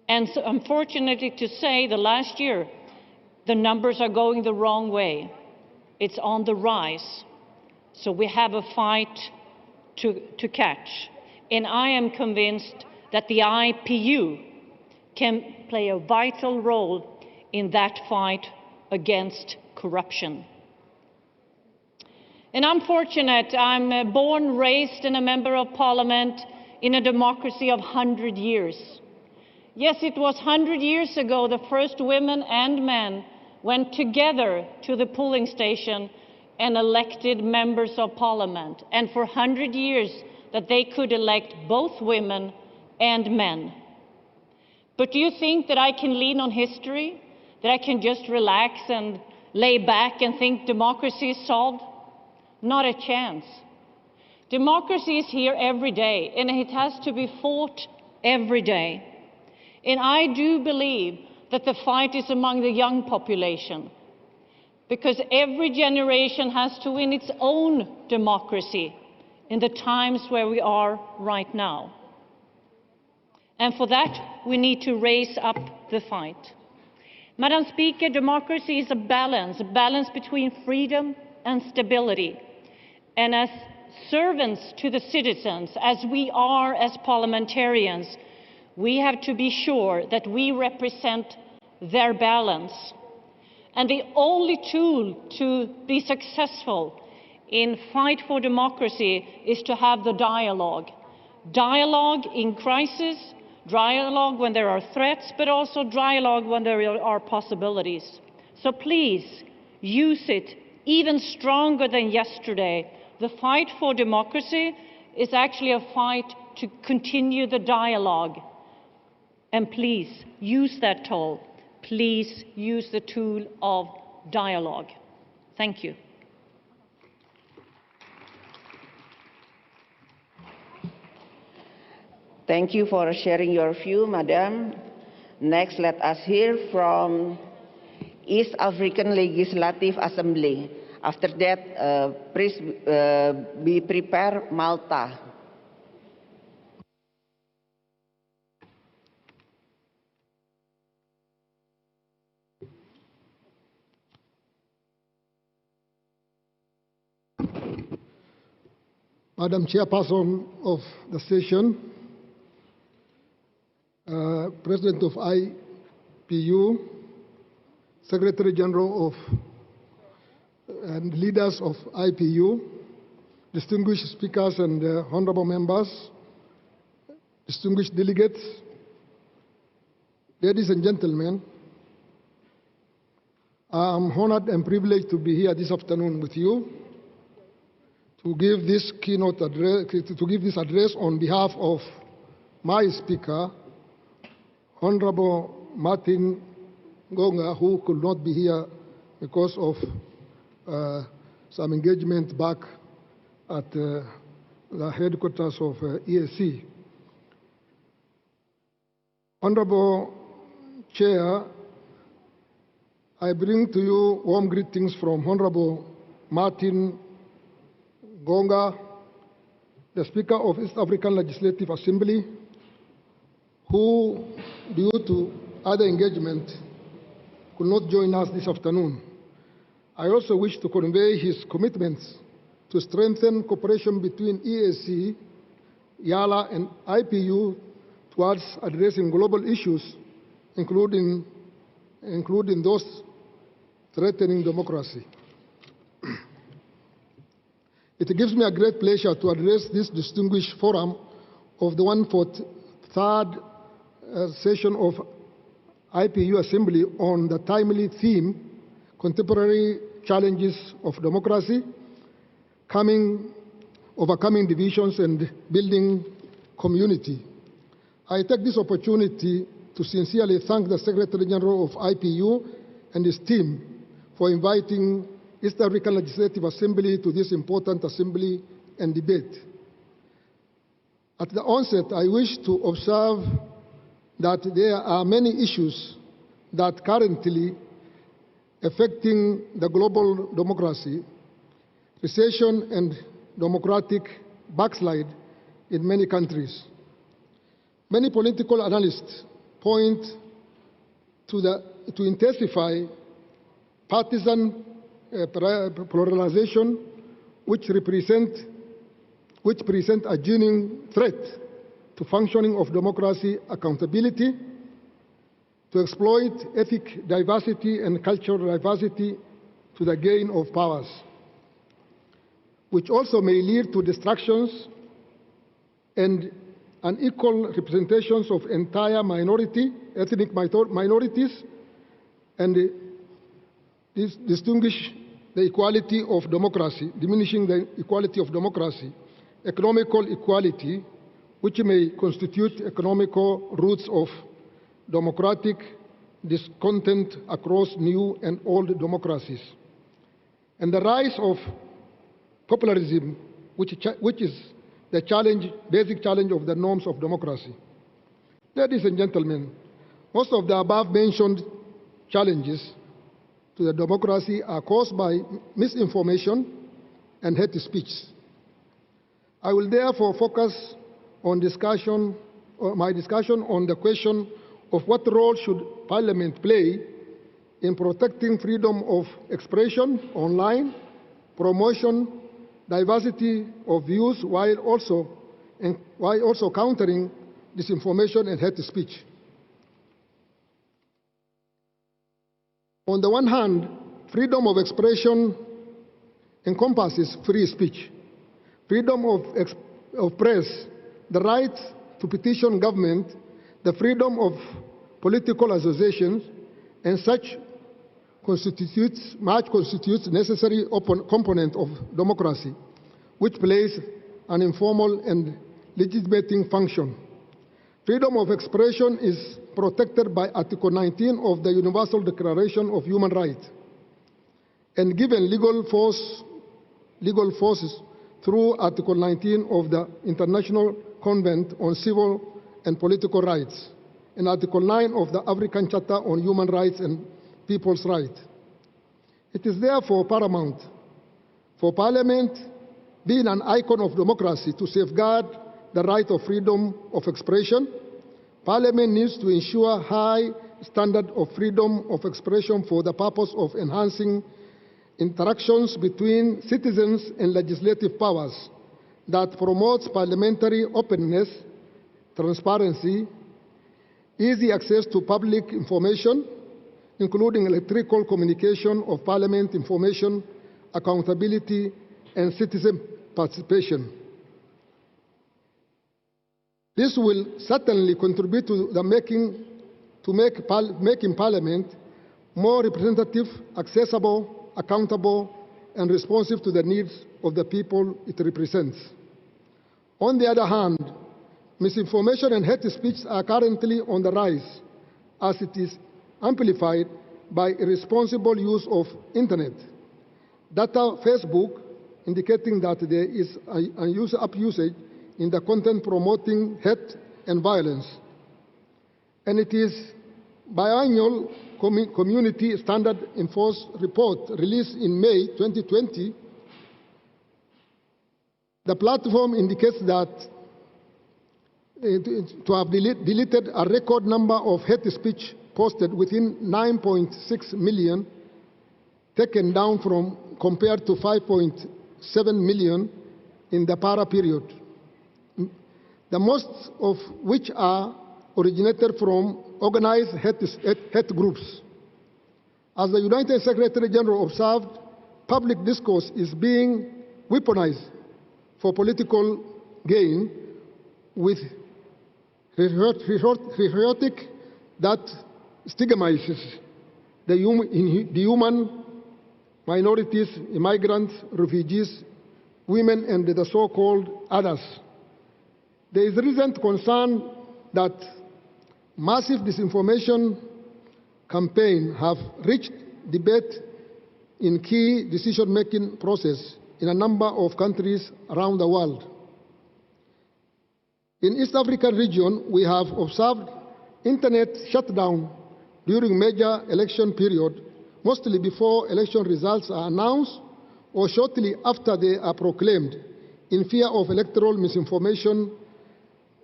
And so, unfortunately to say, the last year, the numbers are going the wrong way. It's on the rise. So we have a fight to catch. And I am convinced that the IPU can play a vital role in that fight against corruption. And I'm fortunate. I'm born, raised, and a member of parliament in a democracy of 100 years. Yes, it was 100 years ago the first women and men went together to the polling station and elected members of parliament. And for 100 years that they could elect both women and men. But do you think that I can lean on history? That I can just relax and lay back and think democracy is solved? Not a chance. Democracy is here every day, and it has to be fought every day. And I do believe that the fight is among the young population, because every generation has to win its own democracy in the times where we are right now. And for that, we need to raise up the fight. Madam Speaker, democracy is a balance between freedom and stability. And as servants to the citizens, as we are as parliamentarians, we have to be sure that we represent their balance. And the only tool to be successful in fight for democracy is to have the dialogue. Dialogue in crisis, dialogue when there are threats, but also dialogue when there are possibilities. So please use it even stronger than yesterday. The fight for democracy is actually a fight to continue the dialogue. And please use that tool. Please use the tool of dialogue. Thank you. Thank you for sharing your view, Madam. Next, let us hear from East African Legislative Assembly. After that, please be prepared, Malta. Madam Chairperson of the session, President of IPU, Secretary General of and leaders of IPU, distinguished speakers and honorable members, distinguished delegates, ladies and gentlemen, I am honored and privileged to be here this afternoon with you to give this keynote address, to give this address on behalf of my speaker, Honorable Martin Gonga, who could not be here because of some engagement back at the headquarters of EAC. Honorable Chair, I bring to you warm greetings from Honorable Martin Gonga, the Speaker of East African Legislative Assembly, who, due to other engagement, could not join us this afternoon. I also wish to convey his commitments to strengthen cooperation between EAC, YALA, and IPU towards addressing global issues, including those threatening democracy. It gives me a great pleasure to address this distinguished forum of the 143rd session of IPU Assembly on the timely theme, Contemporary Challenges of Democracy, Overcoming Divisions and Building Community. I take this opportunity to sincerely thank the Secretary General of IPU and his team for inviting East African Legislative Assembly to this important assembly and debate. At the onset, I wish to observe that there are many issues that currently affecting the global democracy, recession and democratic backslide in many countries. Many political analysts point to intensify partisan polarization, which present a genuine threat to functioning of democracy, accountability, to exploit ethnic diversity and cultural diversity to the gain of powers, which also may lead to distractions and unequal representations of entire ethnic minorities, and distinguish the equality of democracy, diminishing the equality of democracy, economical equality, which may constitute economical roots of democratic discontent across new and old democracies, and the rise of popularism, which is the basic challenge of the norms of democracy. Ladies and gentlemen, most of the above-mentioned challenges to the democracy are caused by misinformation and hate speech. I will therefore focus on my discussion on the question of what role should Parliament play in protecting freedom of expression online, promotion, diversity of views, while also countering disinformation and hate speech. On the one hand, freedom of expression encompasses free speech, freedom of press, the right to petition government, the freedom of political associations, and such constitutes necessary component of democracy, which plays an informal and legitimating function. Freedom of expression is protected by Article 19 of the Universal Declaration of Human Rights, and given legal forces through Article 19 of the International Convent on Civil and political rights, and Article 9 of the African Charter on Human Rights and People's Rights. It is therefore paramount for Parliament, being an icon of democracy, to safeguard the right of freedom of expression. Parliament needs to ensure high standard of freedom of expression for the purpose of enhancing interactions between citizens and legislative powers, that promotes parliamentary openness, transparency, easy access to public information, including electronic communication of Parliament information, accountability, and citizen participation. This will certainly contribute to making Parliament more representative, accessible, accountable, and responsive to the needs of the people it represents. On the other hand, misinformation and hate speech are currently on the rise, as it is amplified by irresponsible use of Internet. Data Facebook indicating that there is abusage in the content promoting hate and violence. And it is biannual Community Standard Enforced report released in May 2020. The platform indicates that to have deleted a record number of hate speech posted within 9.6 million, taken down from compared to 5.7 million in the para period, the most of which are originated from organized hate groups. As the United Secretary General observed, public discourse is being weaponized for political gain, with rhetoric that stigmatizes the human minorities, immigrants, refugees, women, and the so-called others. There is recent concern that massive disinformation campaigns have reached debate in key decision-making process in a number of countries around the world. In East African region, we have observed Internet shutdown during major election period, mostly before election results are announced or shortly after they are proclaimed, in fear of electoral misinformation,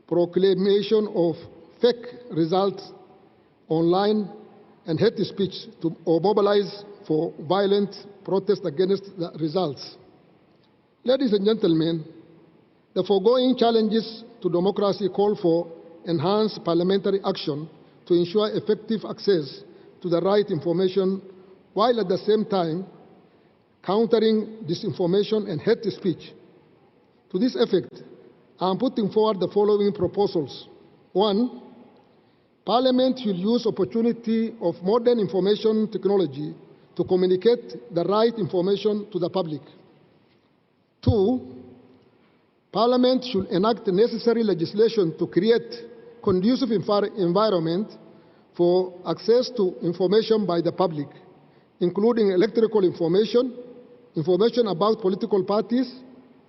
proclamation of fake results online, and hate speech or mobilize for violent protest against the results. Ladies and gentlemen, the foregoing challenges to democracy call for enhanced parliamentary action to ensure effective access to the right information, while at the same time countering disinformation and hate speech. To this effect, I am putting forward the following proposals. 1. Parliament should use opportunity of modern information technology to communicate the right information to the public. 2. Parliament should enact necessary legislation to create conducive environment for access to information by the public, including electoral information, information about political parties,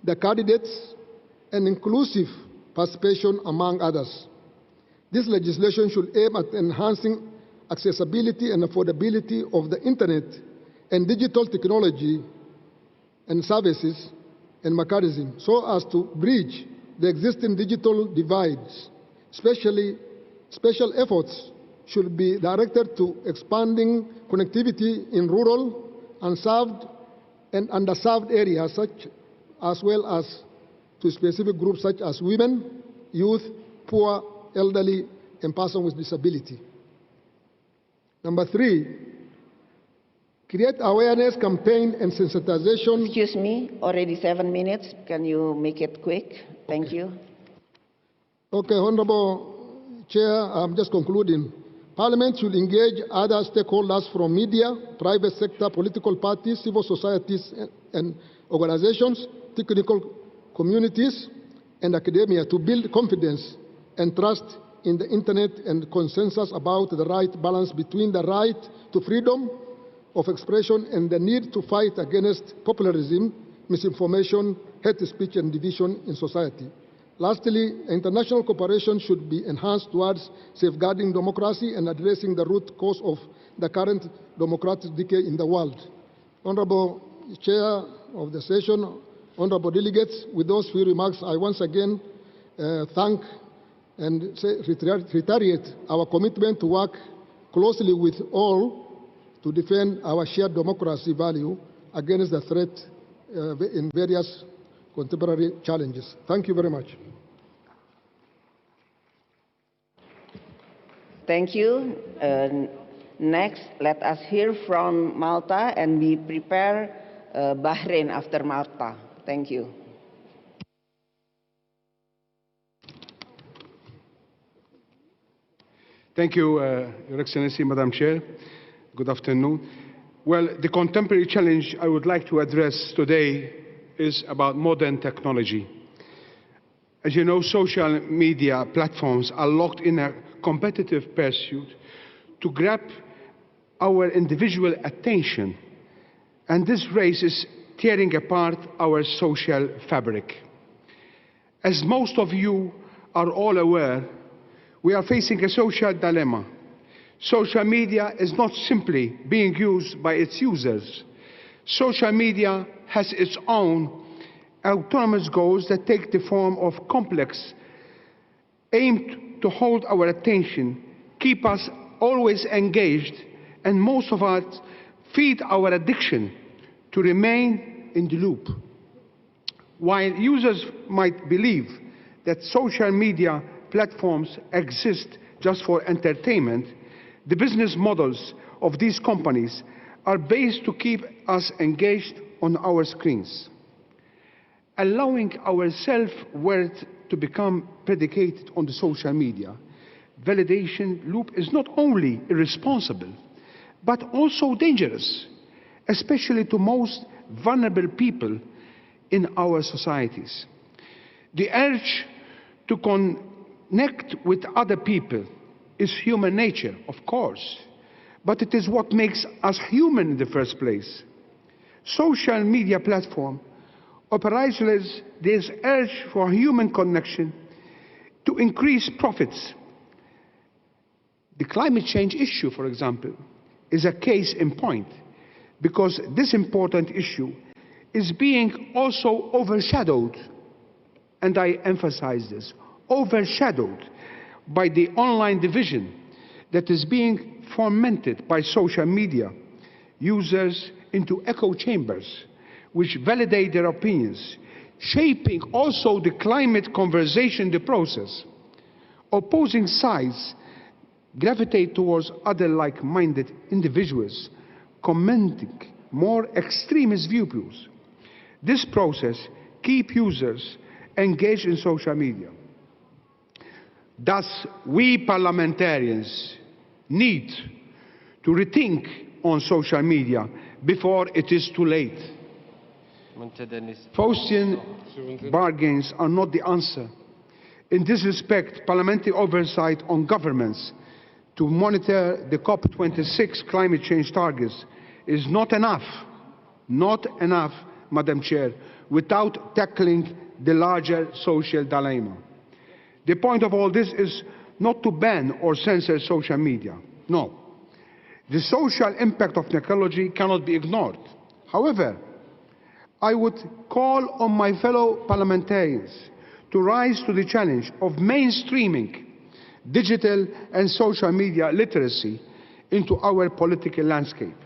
the candidates, and inclusive participation, among others. This legislation should aim at enhancing accessibility and affordability of the Internet and digital technology and services and mechanisms so as to bridge the existing digital divides. Special efforts should be directed to expanding connectivity in rural, unserved, and underserved areas, as well as to specific groups such as women, youth, poor, elderly, and persons with disability. Number 3, create awareness campaign and sensitization. Excuse me, already 7 minutes. Can you make it quick? Thank you. Okay, Honorable Chair, I'm just concluding. Parliament should engage other stakeholders from media, private sector, political parties, civil societies, and organizations, technical communities, and academia to build confidence and trust in the Internet and consensus about the right balance between the right to freedom of expression and the need to fight against populism, misinformation, hate speech, and division in society. Lastly, international cooperation should be enhanced towards safeguarding democracy and addressing the root cause of the current democratic decay in the world. Honorable Chair of the session, honorable delegates, with those few remarks, I once again thank and reiterate our commitment to work closely with all to defend our shared democracy value against the threat in various contemporary challenges. Thank you very much. Thank you. Next, let us hear from Malta, and we prepare Bahrain after Malta. Thank you. Thank you, Your Excellency, Madam Chair. Good afternoon. Well, the contemporary challenge I would like to address today is about modern technology. As you know, social media platforms are locked in a competitive pursuit to grab our individual attention, and this race is tearing apart our social fabric. As most of you are all aware, we are facing a social dilemma. Social media is not simply being used by its users. Social media has its own autonomous goals that take the form of complex, aimed to hold our attention, keep us always engaged, and most of us feed our addiction to remain in the loop. While users might believe that social media platforms exist just for entertainment, the business models of these companies are based to keep us engaged on our screens. Allowing our self-worth to become predicated on the social media validation loop is not only irresponsible, but also dangerous, especially to most vulnerable people in our societies. The urge to connect with other people is human nature, of course, but it is what makes us human in the first place. Social media platform operationalize this urge for human connection to increase profits. The climate change issue, for example, is a case in point, because this important issue is being also overshadowed, and I emphasize this, overshadowed by the online division that is being fomented by social media users into echo chambers, which validate their opinions, shaping also the climate conversation, the process. Opposing sides gravitate towards other like-minded individuals, commenting more extremist viewpoints. This process keeps users engaged in social media. Thus, we parliamentarians need to rethink on social media before it is too late. Faustian bargains are not the answer. In this respect, parliamentary oversight on governments to monitor the COP26 climate change targets is not enough, Madam Chair, without tackling the larger social dilemma. The point of all this is not to ban or censor social media. No. The social impact of technology cannot be ignored. However, I would call on my fellow parliamentarians to rise to the challenge of mainstreaming digital and social media literacy into our political landscape.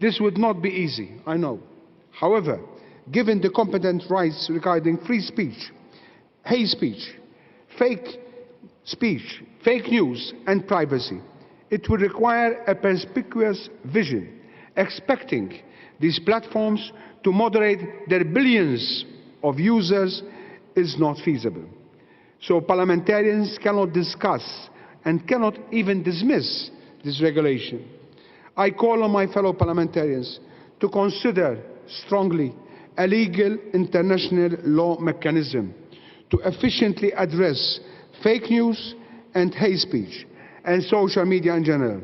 This would not be easy, I know. However, given the competent rights regarding free speech, hate speech, fake speech, fake news, and privacy, it would require a perspicuous vision, expecting these platforms to moderate their billions of users is not feasible. So parliamentarians cannot discuss and cannot even dismiss this regulation. I call on my fellow parliamentarians to consider strongly a legal international law mechanism to efficiently address fake news and hate speech and social media in general.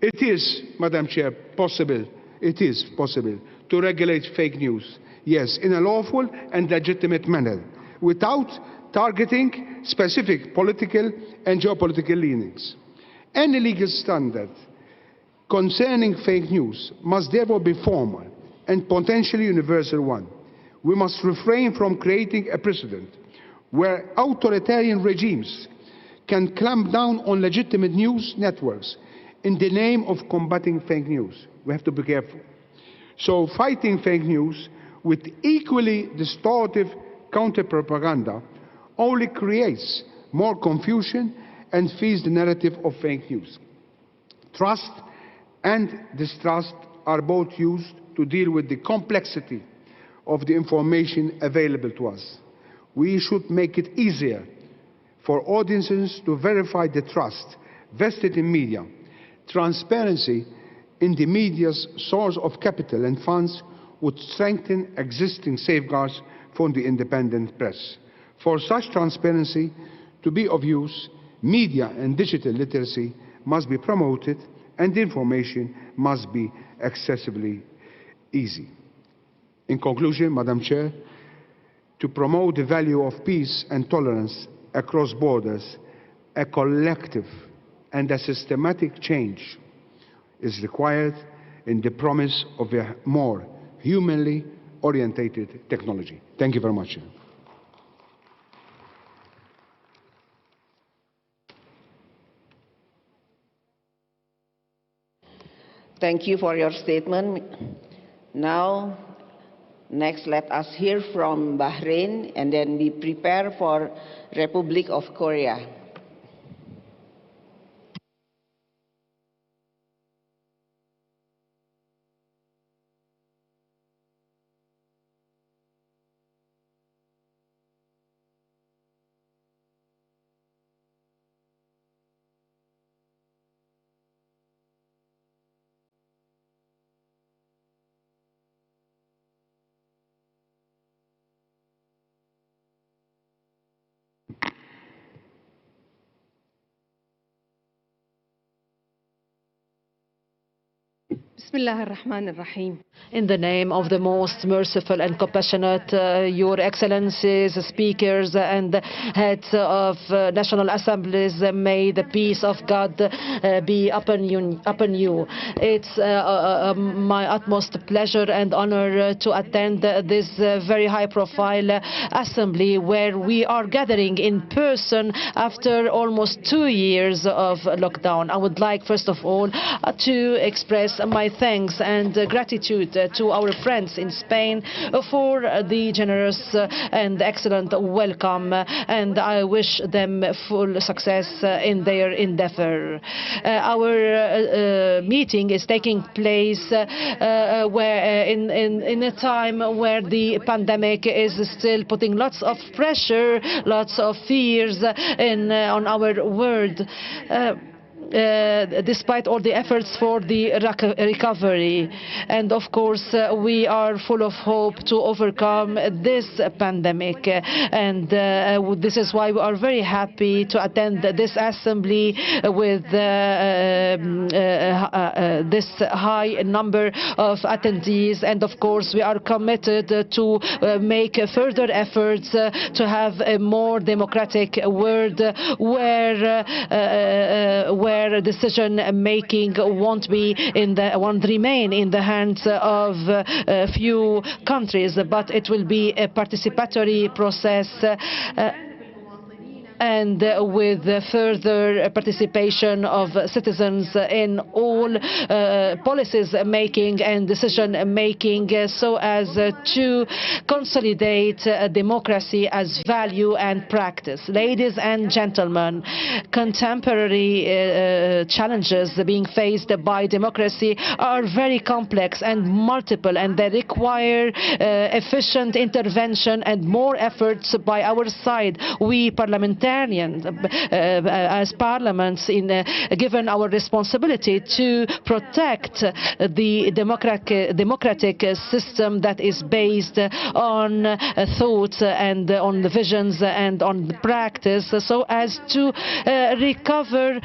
It is, Madam Chair, possible to regulate fake news, yes, in a lawful and legitimate manner, without targeting specific political and geopolitical leanings. Any legal standard concerning fake news must therefore be formal and potentially universal one. We must refrain from creating a precedent where authoritarian regimes can clamp down on legitimate news networks in the name of combating fake news. We have to be careful. So fighting fake news with equally distortive counter-propaganda only creates more confusion and feeds the narrative of fake news. Trust and distrust are both used to deal with the complexity of the information available to us. We should make it easier for audiences to verify the trust vested in media. Transparency in the media's source of capital and funds would strengthen existing safeguards for the independent press. For such transparency to be of use, media and digital literacy must be promoted and information must be accessibly easy. In conclusion, Madam Chair, to promote the value of peace and tolerance across borders, a collective and a systematic change is required in the promise of a more humanly orientated technology. Thank you very much. Thank you for your statement. Now, next let us hear from Bahrain and then we prepare for Republic of Korea. In the name of the most merciful and compassionate, Your Excellencies, speakers and heads of national assemblies, may the peace of God be upon you. It's my utmost pleasure and honor to attend this very high-profile assembly where we are gathering in person after almost 2 years of lockdown. I would like, first of all, to express my thanks and gratitude to our friends in Spain for the generous and excellent welcome, and I wish them full success in their endeavor. Our meeting is taking place where in a time where the pandemic is still putting lots of pressure, lots of fears on our world. Despite all the efforts for the recovery. And of course, we are full of hope to overcome this pandemic. And this is why we are very happy to attend this assembly with this high number of attendees. And of course, we are committed to make further efforts to have a more democratic world where decision-making won't remain in the hands of a few countries, but it will be a participatory process and with further participation of citizens in all policies making and decision making, so as to consolidate democracy as value and practice. Ladies and gentlemen, contemporary challenges being faced by democracy are very complex and multiple, and they require efficient intervention and more efforts by our side. We parliamentarians parliamentarians, as parliaments, given our responsibility to protect the democratic system that is based on thought and on the visions and on the practice, so as to recover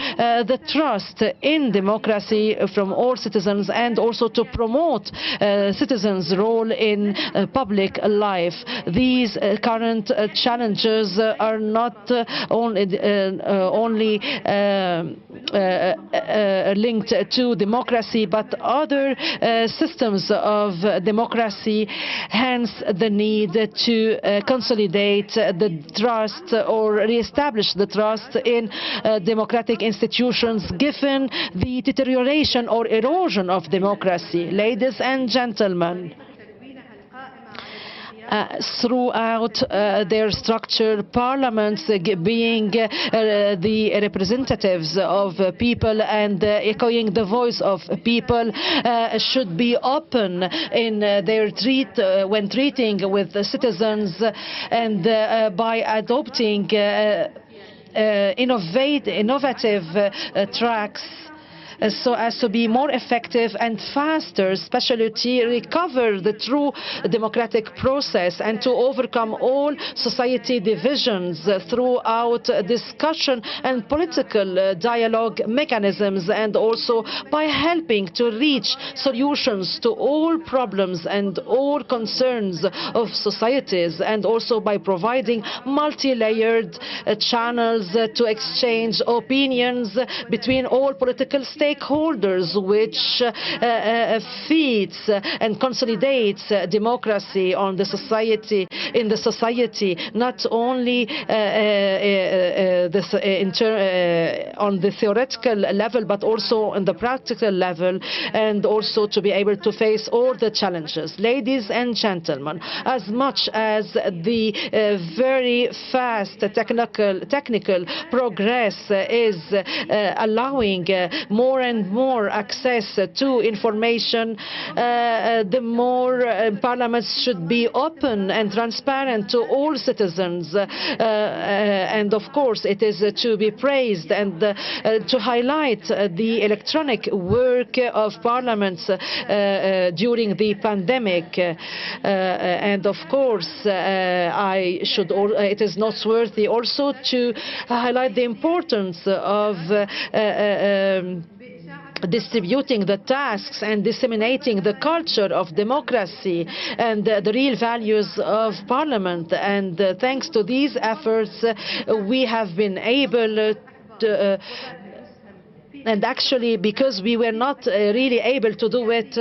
the trust in democracy from all citizens, and also to promote citizens' role in public life. These current challenges are not only linked to democracy, but other systems of democracy, hence the need to consolidate the trust or re-establish the trust in democratic institutions, given the deterioration or erosion of democracy. Ladies and gentlemen, throughout their structure, parliaments being the representatives of people and echoing the voice of people should be open in their when treating with the citizens, and by adopting innovative tracks so as to be more effective and faster, especially to recover the true democratic process and to overcome all society divisions throughout discussion and political dialogue mechanisms, and also by helping to reach solutions to all problems and all concerns of societies, and also by providing multi-layered channels to exchange opinions between all political stakeholders, which feeds and consolidates democracy in the society, not only on the theoretical level, but also on the practical level, and also to be able to face all the challenges. Ladies and gentlemen, as much as the very fast technical progress is allowing more and more access to information, the more parliaments should be open and transparent to all citizens. And of course, it is to be praised and to highlight the electronic work of parliaments during the pandemic. And of course, it is noteworthy also to highlight the importance of distributing the tasks and disseminating the culture of democracy and the real values of Parliament. And thanks to these efforts, we have been able to and actually, because we were not really able to do it,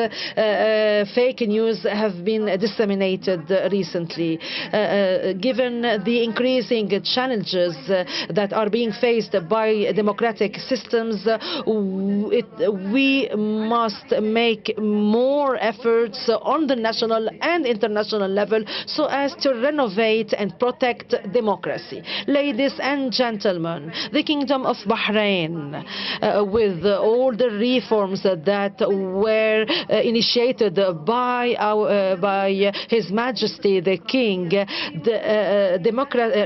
fake news have been disseminated recently. Given the increasing challenges that are being faced by democratic systems, we must make more efforts on the national and international level so as to renovate and protect democracy. Ladies and gentlemen, the Kingdom of Bahrain, with all the reforms that were initiated by His Majesty the King,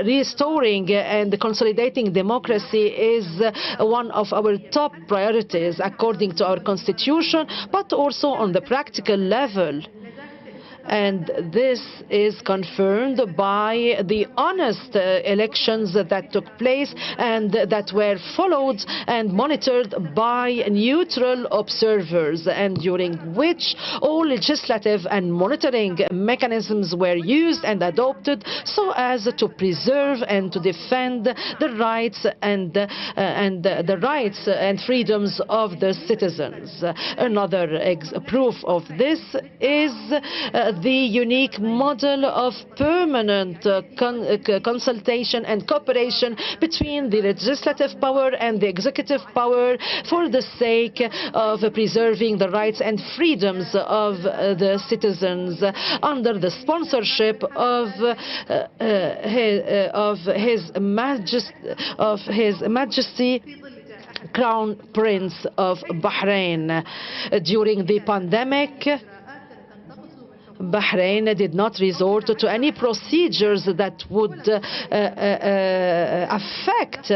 restoring and consolidating democracy is one of our top priorities according to our constitution, but also on the practical level. And this is confirmed by the honest elections that took place and that were followed and monitored by neutral observers, and during which all legislative and monitoring mechanisms were used and adopted so as to preserve and to defend the rights and freedoms of the citizens. Another proof of this is the unique model of permanent consultation and cooperation between the legislative power and the executive power for the sake of preserving the rights and freedoms of the citizens under the sponsorship of His Majesty Crown Prince of Bahrain. During the pandemic, Bahrain did not resort to any procedures that would affect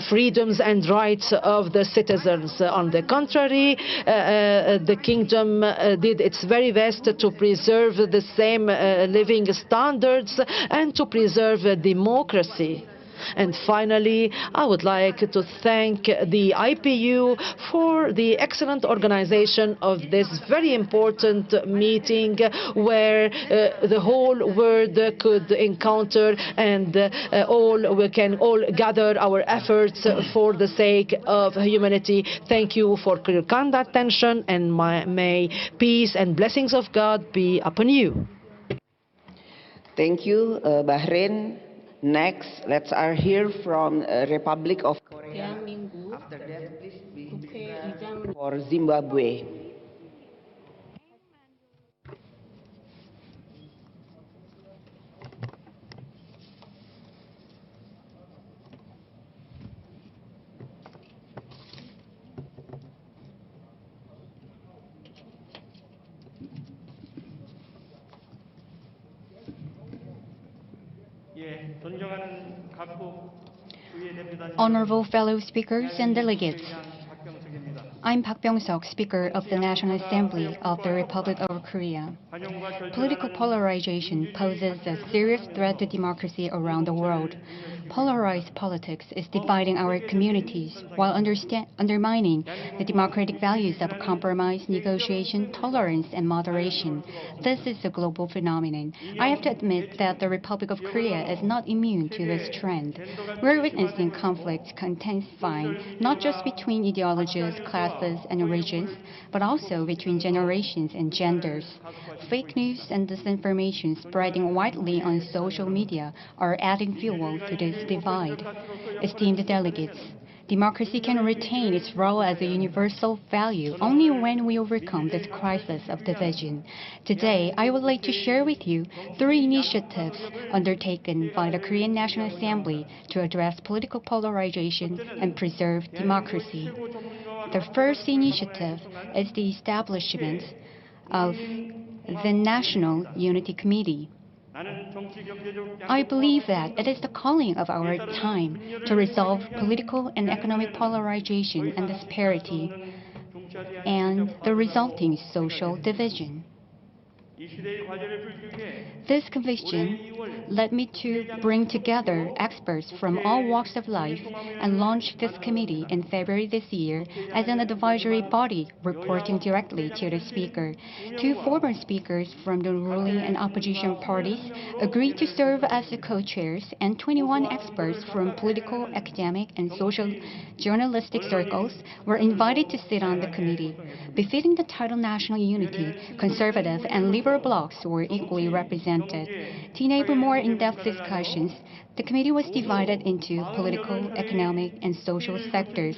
freedoms and rights of the citizens. On the contrary, the kingdom did its very best to preserve the same living standards and to preserve democracy. And finally, I would like to thank the IPU for the excellent organization of this very important meeting where the whole world could encounter and we can all gather our efforts for the sake of humanity. Thank you for your kind attention, and may peace and blessings of God be upon you. Thank you, Bahrain. Next, let's hear from Republic of Korea. After that, please be for Zimbabwe. Honorable fellow speakers and delegates, I'm Park Byung-seok, Speaker of the National Assembly of the Republic of Korea. Political polarization poses a serious threat to democracy around the world. Polarized politics is dividing our communities while undermining the democratic values of compromise, negotiation, tolerance, and moderation. This is a global phenomenon. I have to admit that the Republic of Korea is not immune to this trend. We're witnessing conflicts intensifying not just between ideologies, classes, and regions, but also between generations and genders. Fake news and disinformation spreading widely on social media are adding fuel to this divide. Esteemed delegates, democracy can retain its role as a universal value only when we overcome this crisis of division. Today, I would like to share with you 3 initiatives undertaken by the Korean National Assembly to address political polarization and preserve democracy. The first initiative is the establishment of the National Unity Committee. I believe that it is the calling of our time to resolve political and economic polarization and disparity and the resulting social division. This conviction led me to bring together experts from all walks of life and launch this committee in February this year as an advisory body reporting directly to the Speaker. 2 former speakers from the ruling and opposition parties agreed to serve as the co-chairs, and 21 experts from political, academic, and social journalistic circles were invited to sit on the committee. Befitting the title National Unity, conservative and liberal blocs were equally represented. To enable more in-depth discussions, the committee was divided into political, economic, and social sectors.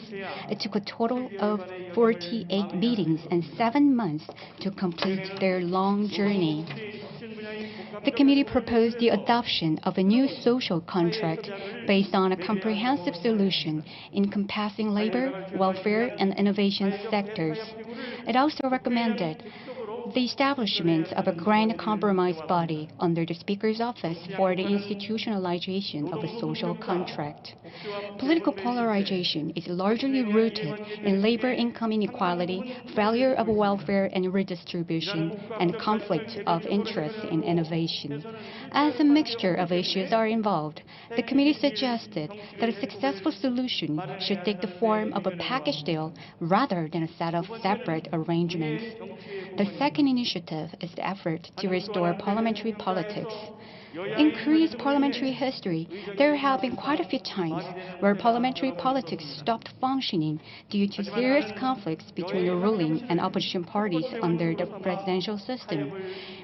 It took a total of 48 meetings and 7 months to complete their long journey. The committee proposed the adoption of a new social contract based on a comprehensive solution encompassing labor, welfare, and innovation sectors. It also recommended the establishment of a grand compromise body under the Speaker's office for the institutionalization of a social contract. Political polarization is largely rooted in labor income inequality, failure of welfare and redistribution, and conflict of interest in innovation. As a mixture of issues are involved, the committee suggested that a successful solution should take the form of a package deal rather than a set of separate arrangements. The second initiative is the effort to restore parliamentary politics. In Korea's parliamentary history, there have been quite a few times where parliamentary politics stopped functioning due to serious conflicts between the ruling and opposition parties under the presidential system.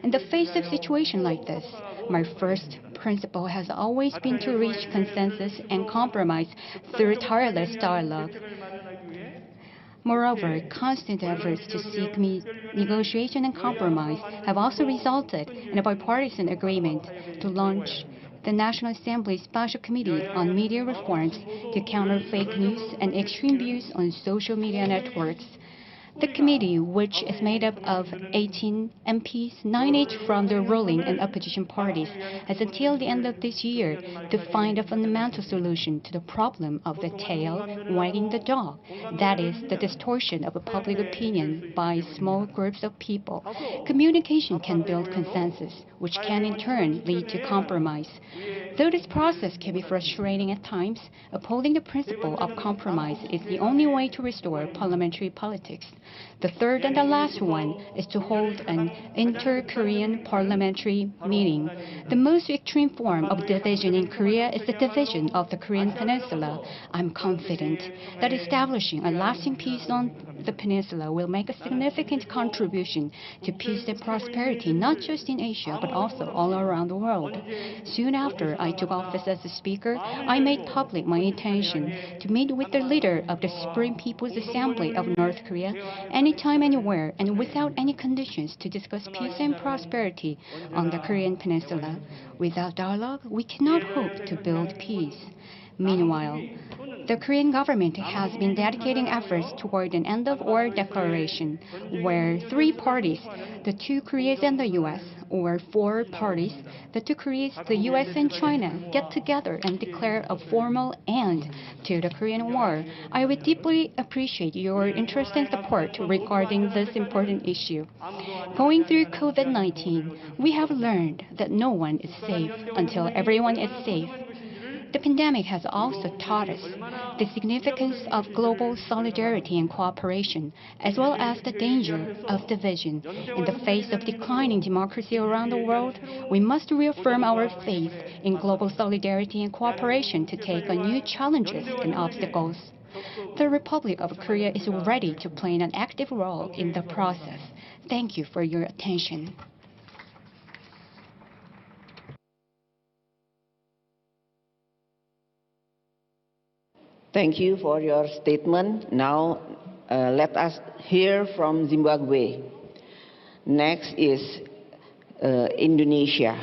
In the face of a situation like this, my first principle has always been to reach consensus and compromise through tireless dialogue. Moreover, constant efforts to seek negotiation and compromise have also resulted in a bipartisan agreement to launch the National Assembly's Special Committee on Media Reforms to counter fake news and extreme views on social media networks. The committee, which is made up of 18 MPs, 9 each from the ruling and opposition parties, has until the end of this year to find a fundamental solution to the problem of the tail wagging the dog, that is, the distortion of public opinion by small groups of people. Communication can build consensus, which can in turn lead to compromise. Though this process can be frustrating at times, upholding the principle of compromise is the only way to restore parliamentary politics. The third and the last one is to hold an inter-Korean parliamentary meeting. The most extreme form of division in Korea is the division of the Korean peninsula. I'm confident that establishing a lasting peace on the peninsula will make a significant contribution to peace and prosperity, not just in Asia, but also all around the world. Soon after I took office as a speaker, I made public my intention to meet with the leader of the Supreme People's Assembly of North Korea anytime, anywhere, and without any conditions to discuss peace and prosperity on the Korean peninsula. Without dialogue, we cannot hope to build peace. Meanwhile, the Korean government has been dedicating efforts toward an end-of-war declaration, where 3 parties, the 2 Koreas and the U.S., or 4 parties, the 2 Koreas, the U.S. and China, get together and declare a formal end to the Korean War. I would deeply appreciate your interest and support regarding this important issue. Going through COVID-19, we have learned that no one is safe until everyone is safe. The pandemic has also taught us the significance of global solidarity and cooperation, as well as the danger of division. In the face of declining democracy around the world, we must reaffirm our faith in global solidarity and cooperation to take on new challenges and obstacles. The Republic of Korea is ready to play an active role in the process. Thank you for your attention. Thank you for your statement. Now, let us hear from Zimbabwe. Next is Indonesia.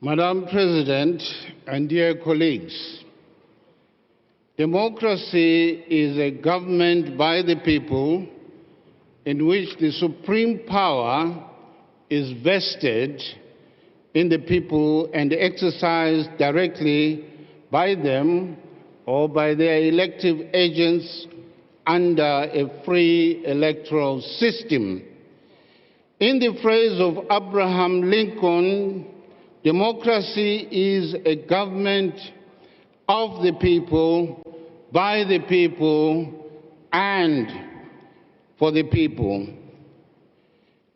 Madam President and dear colleagues, democracy is a government by the people in which the supreme power is vested in the people and exercised directly by them or by their elective agents under a free electoral system. In the phrase of Abraham Lincoln, democracy is a government of the people, by the people, and for the people.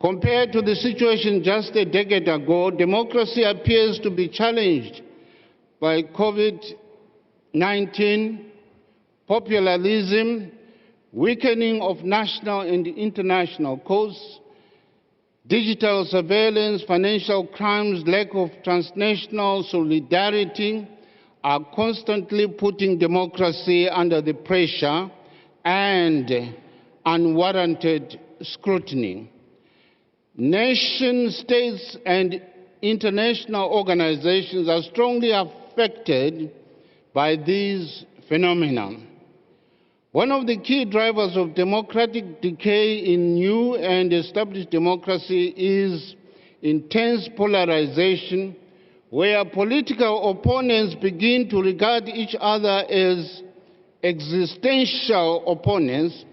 Compared to the situation just a decade ago, democracy appears to be challenged by COVID-19, populism, weakening of national and international courts, digital surveillance, financial crimes, lack of transnational solidarity are constantly putting democracy under the pressure and unwarranted scrutiny. Nation states and international organizations are strongly affected by these phenomena. One of the key drivers of democratic decay in new and established democracy is intense polarization, where political opponents begin to regard each other as existential opponents,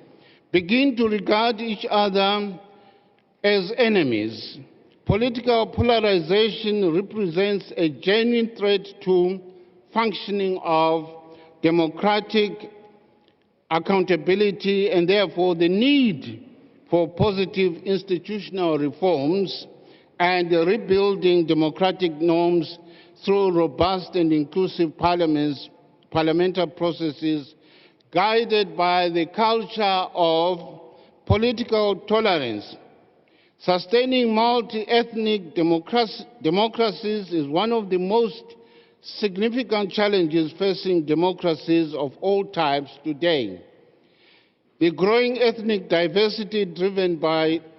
begin to regard each other as enemies. Political polarization represents a genuine threat to functioning of democratic accountability and therefore the need for positive institutional reforms and rebuilding democratic norms through robust and inclusive parliamentary processes guided by the culture of political tolerance. Sustaining multi-ethnic democracies is one of the most significant challenges facing democracies of all types today. The growing ethnic diversity driven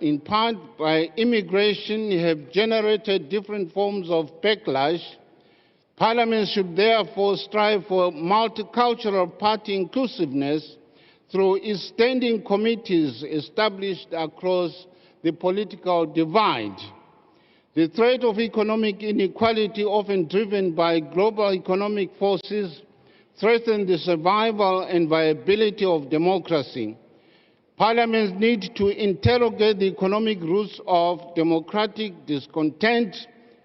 in part by immigration have generated different forms of backlash. Parliament should therefore strive for multicultural party inclusiveness through its standing committees established across the political divide. The threat of economic inequality, often driven by global economic forces, threatens the survival and viability of democracy. Parliaments need to interrogate the economic roots of democratic discontent,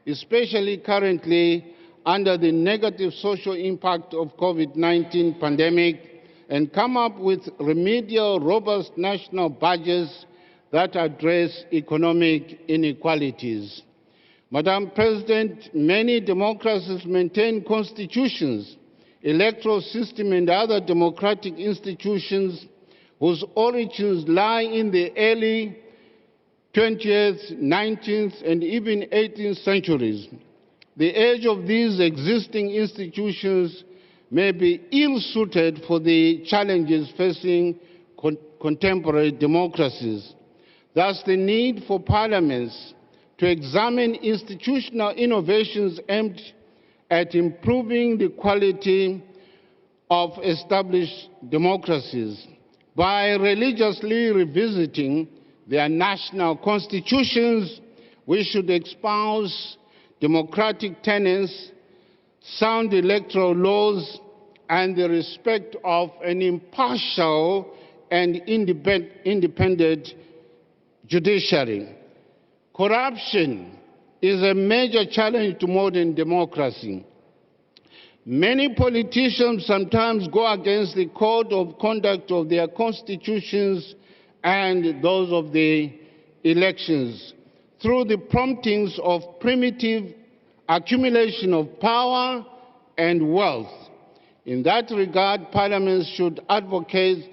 especially currently under the negative social impact of COVID-19 pandemic, and come up with remedial, robust national budgets that address economic inequalities. Madam President, many democracies maintain constitutions, electoral system, and other democratic institutions whose origins lie in the early 20th, 19th, and even 18th centuries. The age of these existing institutions may be ill-suited for the challenges facing contemporary democracies. Thus, the need for parliaments to examine institutional innovations aimed at improving the quality of established democracies by religiously revisiting their national constitutions. We should espouse democratic tenets, sound electoral laws, and the respect of an impartial and independent judiciary. Corruption is a major challenge to modern democracy. Many politicians sometimes go against the code of conduct of their constitutions and those of the elections through the promptings of primitive accumulation of power and wealth. In that regard, parliaments should advocate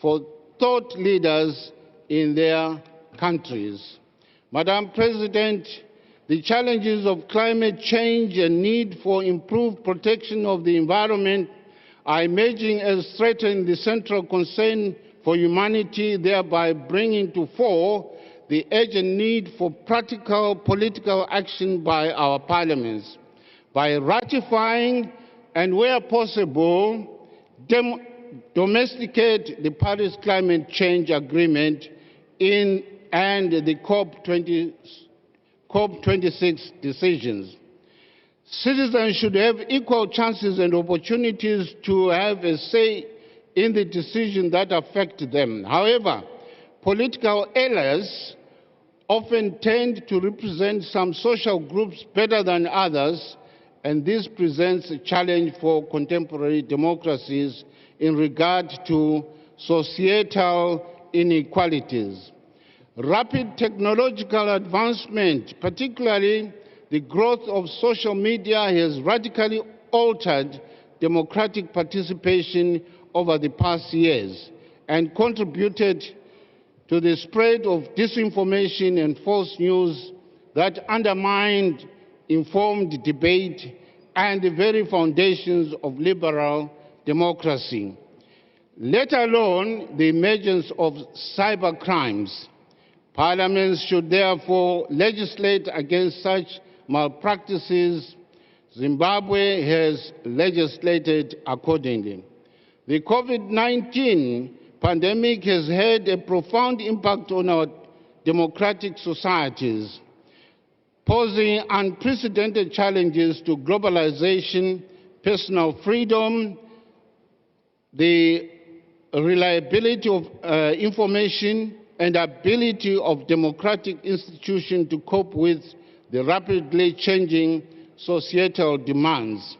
for thought leaders in their countries. Madam President, the challenges of climate change and need for improved protection of the environment are emerging as threatening the central concern for humanity, thereby bringing to fore the urgent need for practical political action by our parliaments. By ratifying and, where possible, domesticate the Paris Climate Change Agreement and the COP26 decisions. Citizens should have equal chances and opportunities to have a say in the decisions that affect them. However, political allies often tend to represent some social groups better than others, and this presents a challenge for contemporary democracies in regard to societal inequalities. Rapid technological advancement, particularly the growth of social media, has radically altered democratic participation over the past years and contributed to the spread of disinformation and false news that undermined informed debate and the very foundations of liberal democracy, let alone the emergence of cyber crimes. Parliaments should therefore legislate against such malpractices. Zimbabwe has legislated accordingly. The COVID-19 pandemic has had a profound impact on our democratic societies, posing unprecedented challenges to globalization, personal freedom, the reliability of information, and ability of democratic institutions to cope with the rapidly changing societal demands.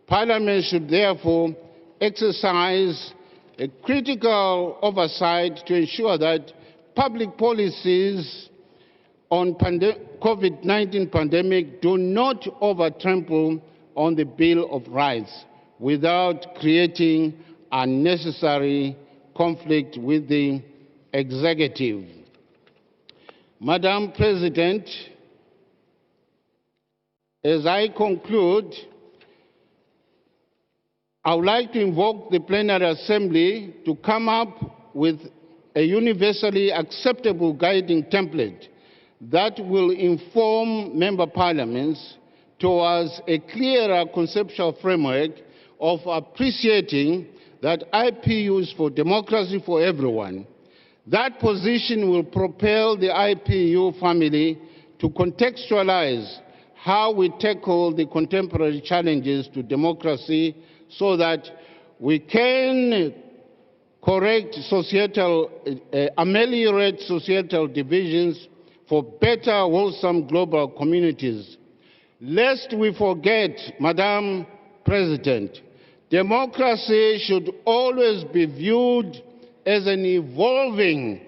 Parliament should therefore exercise a critical oversight to ensure that public policies on COVID-19 pandemic do not overtrample on the Bill of Rights without creating unnecessary conflict with the executive. Madam President, as I conclude, I would like to invoke the plenary assembly to come up with a universally acceptable guiding template that will inform member parliaments towards a clearer conceptual framework of appreciating that IPU is for democracy for everyone. That position will propel the IPU family to contextualize how we tackle the contemporary challenges to democracy so that we can ameliorate societal divisions for better, wholesome global communities. Lest we forget, Madam President, democracy should always be viewed as an evolving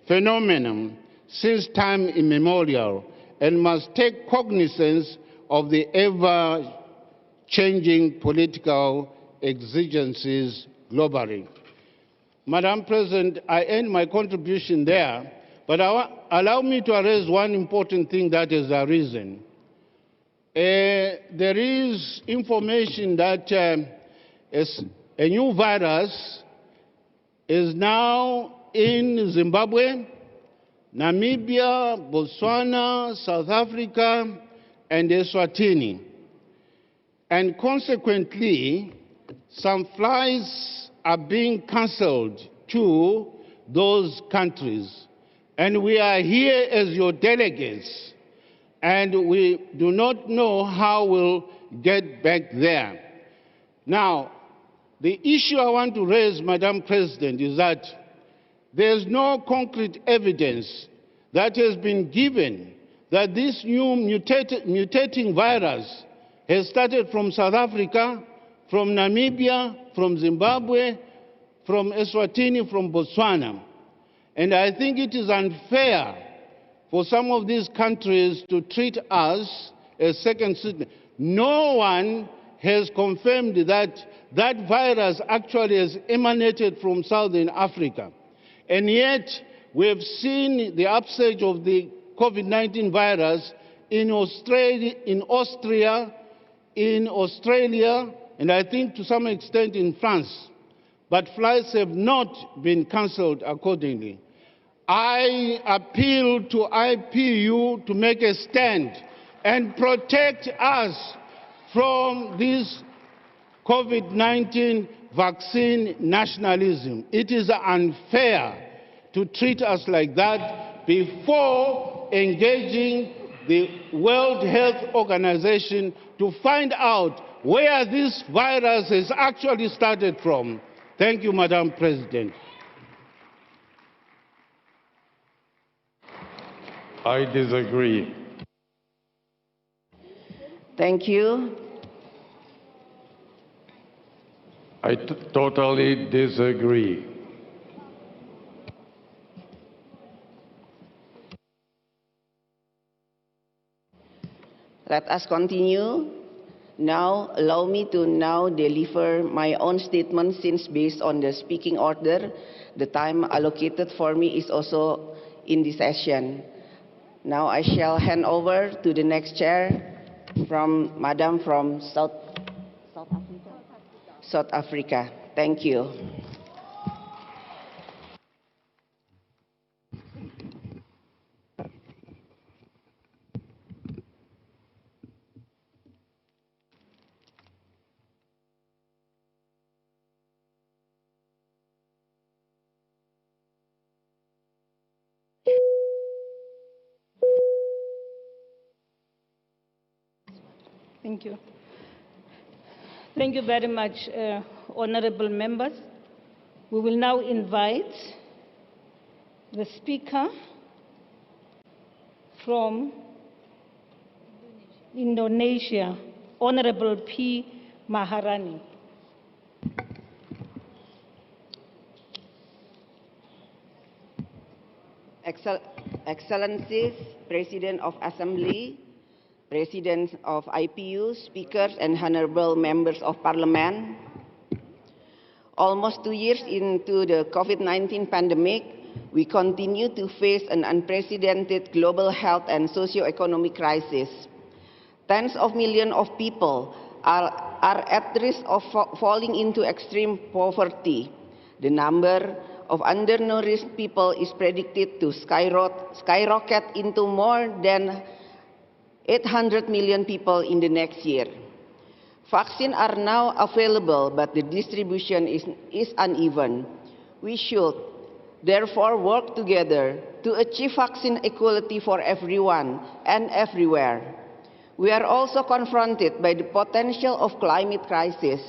phenomenon since time immemorial and must take cognizance of the ever-changing political exigencies globally. Madam President, I end my contribution there, but allow me to raise one important thing that has arisen. There is information that a new virus is now in Zimbabwe, Namibia, Botswana, South Africa, and Eswatini. And consequently, some flights are being cancelled to those countries. And we are here as your delegates, and we do not know how we'll get back there. Now, the issue I want to raise, Madam President, is that there's no concrete evidence that has been given that this new mutating virus has started from South Africa, from Namibia, from Zimbabwe, from Eswatini, from Botswana. And I think it is unfair for some of these countries to treat us as second citizens. No one has confirmed that that virus actually has emanated from Southern Africa. And yet, we have seen the upsurge of the COVID-19 virus in Australia, and I think to some extent in France. But flights have not been cancelled accordingly. I appeal to IPU to make a stand and protect us from this COVID-19 vaccine nationalism. It is unfair to treat us like that before engaging the World Health Organization to find out where this virus has actually started from. Thank you, Madam President. I disagree. Thank you. I totally disagree. Let us continue. Now, allow me to now deliver my own statement, since based on the speaking order, the time allocated for me is also in this session. Now I shall hand over to the next chair from Madam from South Africa. Thank you. Thank you. Thank you very much, honorable members. We will now invite the speaker from Indonesia, Honorable P. Maharani. Excellencies, President of Assembly, Presidents of IPU, speakers, and honorable members of Parliament. Almost 2 years into the COVID-19 pandemic, we continue to face an unprecedented global health and socio-economic crisis. Tens of millions of people are at risk of falling into extreme poverty. The number of undernourished people is predicted to skyrocket into more than 800 million people in the next year. Vaccines are now available, but the distribution is uneven. We should therefore work together to achieve vaccine equality for everyone and everywhere. We are also confronted by the potential of climate crisis.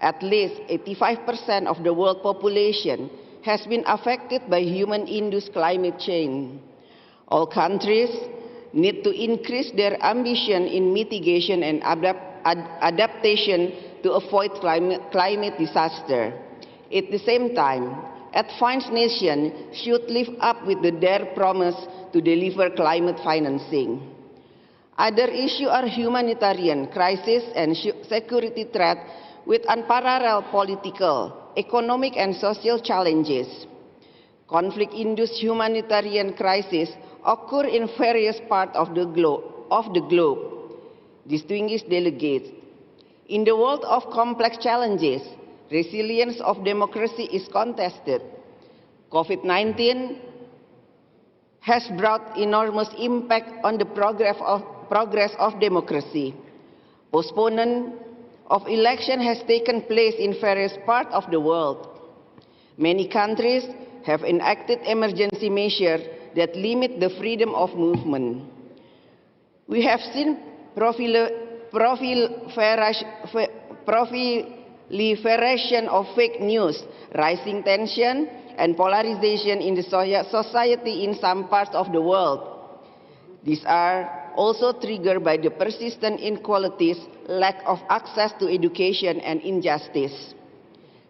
At least 85% of the world population has been affected by human-induced climate change. All countries need to increase their ambition in mitigation and adaptation to avoid climate disaster. At the same time, advanced nations should live up with their promise to deliver climate financing. Other issues are humanitarian crisis and security threat with unparalleled political, economic, and social challenges. Conflict-induced humanitarian crises occur in various parts of the globe. Distinguished delegates, in the world of complex challenges, resilience of democracy is contested. COVID-19 has brought enormous impact on the progress of democracy. Postponement of election has taken place in various parts of the world. Many countries have enacted emergency measures that limit the freedom of movement. We have seen proliferation of fake news, rising tension, and polarization in the society in some parts of the world. These are also triggered by the persistent inequalities, lack of access to education, and injustice.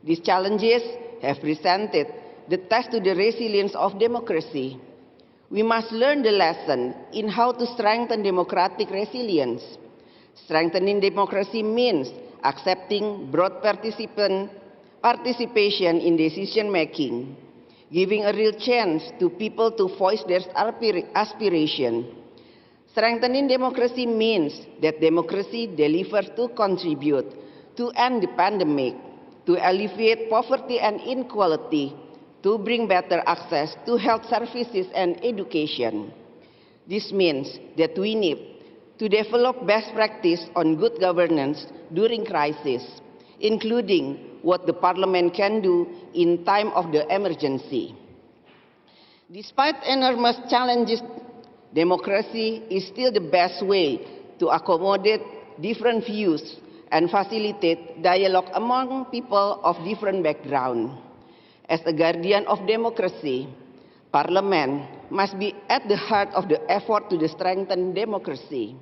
These challenges have presented the test to the resilience of democracy. We must learn the lesson in how to strengthen democratic resilience. Strengthening democracy means accepting broad participation in decision-making, giving a real chance to people to voice their aspiration. Strengthening democracy means that democracy delivers to contribute to end the pandemic, to alleviate poverty and inequality, to bring better access to health services and education. This means that we need to develop best practice on good governance during crisis, including what the Parliament can do in time of the emergency. Despite enormous challenges, democracy is still the best way to accommodate different views and facilitate dialogue among people of different backgrounds. As a guardian of democracy, Parliament must be at the heart of the effort to strengthen democracy.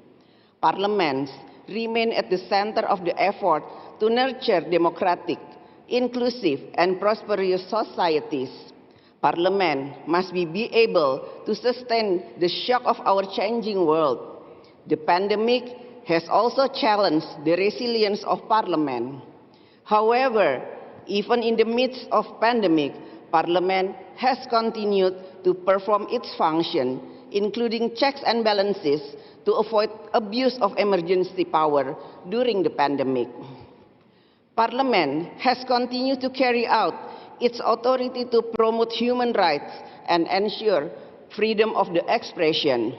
Parliaments remain at the center of the effort to nurture democratic, inclusive, and prosperous societies. Parliament must be able to sustain the shock of our changing world. The pandemic has also challenged the resilience of Parliament. However, even in the midst of pandemic, Parliament has continued to perform its function, including checks and balances, to avoid abuse of emergency power during the pandemic. Parliament has continued to carry out its authority to promote human rights and ensure freedom of the expression.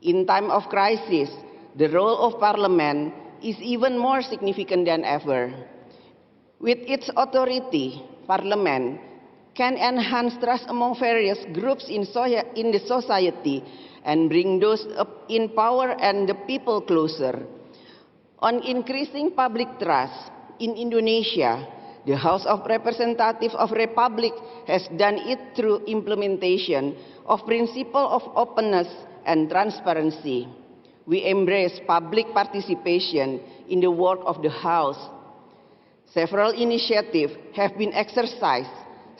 In time of crisis, the role of Parliament is even more significant than ever. With its authority, Parliament can enhance trust among various groups in the society and bring those in power and the people closer. On increasing public trust in Indonesia, the House of Representatives of Republic has done it through implementation of principle of openness and transparency. We embrace public participation in the work of the House. Several initiatives have been exercised,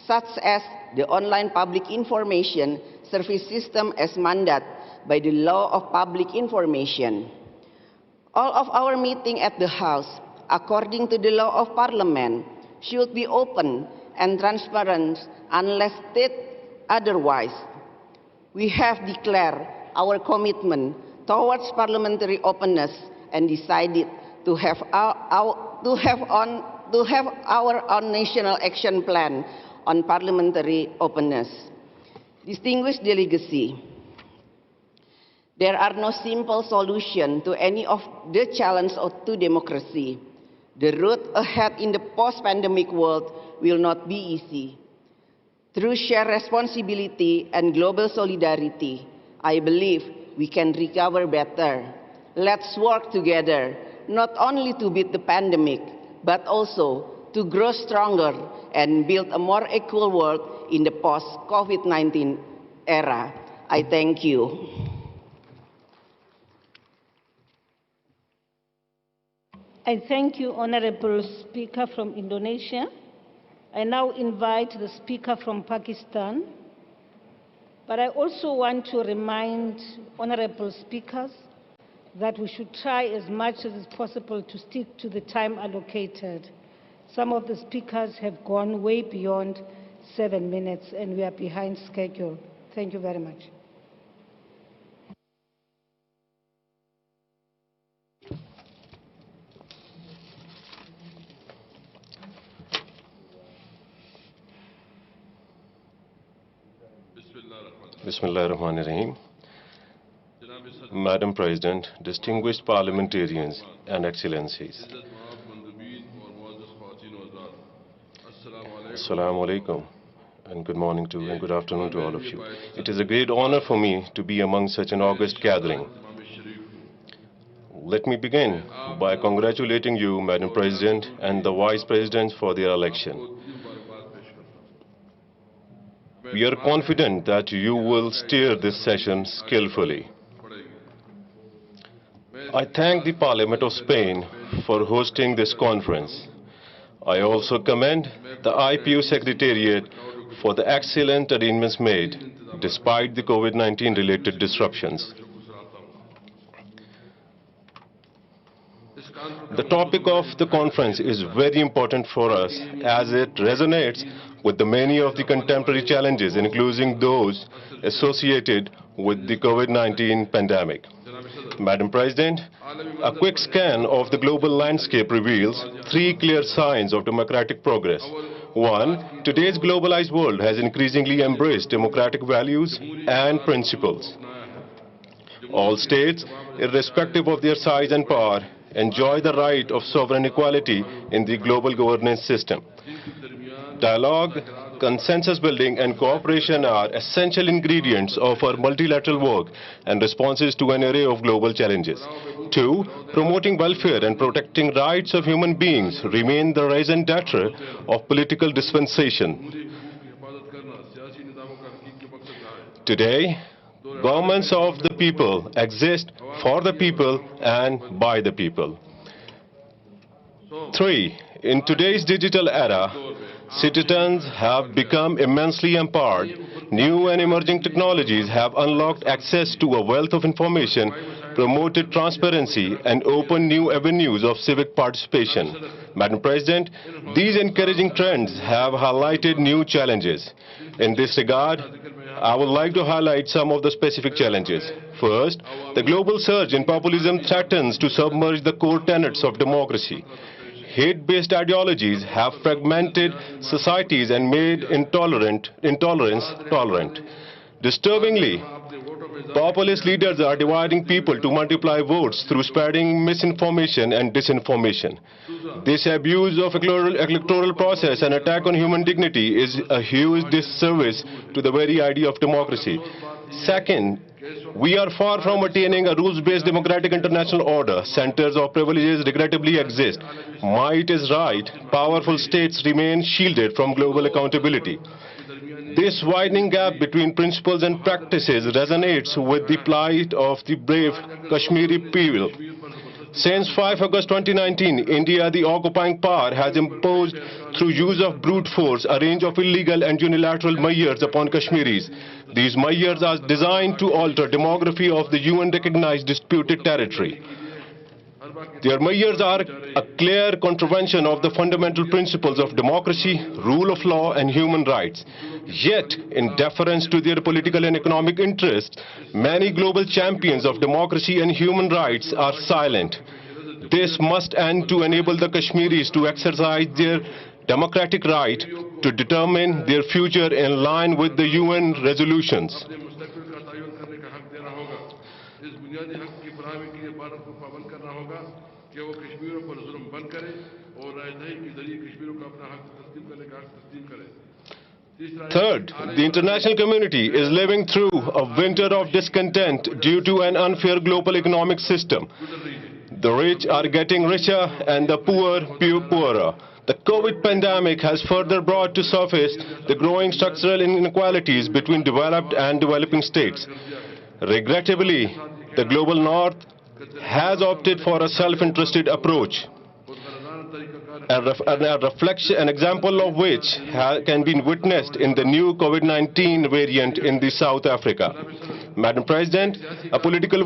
such as the online public information service system as mandated by the law of public information. All of our meetings at the House, according to the law of Parliament, should be open and transparent unless stated otherwise. We have declared our commitment towards parliamentary openness and decided to have our own national action plan on parliamentary openness. Distinguished delegacy, there are no simple solutions to any of the challenges to democracy. The road ahead in the post-pandemic world will not be easy. Through shared responsibility and global solidarity, I believe we can recover better. Let's work together, not only to beat the pandemic, but also to grow stronger and build a more equal world in the post-COVID-19 era. I thank you. I thank you, Honorable Speaker from Indonesia. I now invite the Speaker from Pakistan. But I also want to remind Honorable Speakers that we should try as much as is possible to stick to the time allocated. Some of the speakers have gone way beyond 7 minutes, and we are behind schedule. Thank you very much. Bismillahirrahmanirrahim. Madam President, distinguished parliamentarians and excellencies. Assalamu alaikum and good morning to and good afternoon to all of you. It is a great honor for me to be among such an august gathering. Let me begin by congratulating you, Madam President, and the Vice Presidents for their election. We are confident that you will steer this session skillfully. I thank the Parliament of Spain for hosting this conference. I also commend the IPU Secretariat for the excellent arrangements made despite the COVID-19 related disruptions. The topic of the conference is very important for us as it resonates with the many of the contemporary challenges, including those associated with the COVID-19 pandemic. Madam President, a quick scan of the global landscape reveals 3 clear signs of democratic progress. 1, today's globalized world has increasingly embraced democratic values and principles. All states, irrespective of their size and power, enjoy the right of sovereign equality in the global governance system. Dialogue, consensus building and cooperation are essential ingredients of our multilateral work and responses to an array of global challenges. 2, promoting welfare and protecting rights of human beings remain the raison d'etre of political dispensation. Today, governments of the people exist for the people and by the people. 3, in today's digital era, citizens have become immensely empowered. New and emerging technologies have unlocked access to a wealth of information, promoted transparency, and opened new avenues of civic participation. Madam President, these encouraging trends have highlighted new challenges. In this regard, I would like to highlight some of the specific challenges. First, the global surge in populism threatens to submerge the core tenets of democracy. Hate-based ideologies have fragmented societies and made intolerance tolerant. Disturbingly, populist leaders are dividing people to multiply votes through spreading misinformation and disinformation. This abuse of electoral process and attack on human dignity is a huge disservice to the very idea of democracy. Second, we are far from attaining a rules-based democratic international order. Centers of privileges regrettably exist. Might is right. Powerful states remain shielded from global accountability. This widening gap between principles and practices resonates with the plight of the brave Kashmiri people. Since 5 August 2019, India, the occupying power, has imposed, through use of brute force, a range of illegal and unilateral measures upon Kashmiris. These measures are designed to alter demography of the UN-recognized disputed territory. Their measures are a clear contravention of the fundamental principles of democracy, rule of law, and human rights. Yet, in deference to their political and economic interests, many global champions of democracy and human rights are silent. This must end to enable the Kashmiris to exercise their democratic right to determine their future in line with the UN resolutions. Third, the international community is living through a winter of discontent due to an unfair global economic system. The rich are getting richer and the poor poorer. The COVID pandemic has further brought to surface the growing structural inequalities between developed and developing states. Regrettably, the global north has opted for a self-interested approach, an example of which can be witnessed in the new COVID-19 variant in the South Africa. Madam President, as a political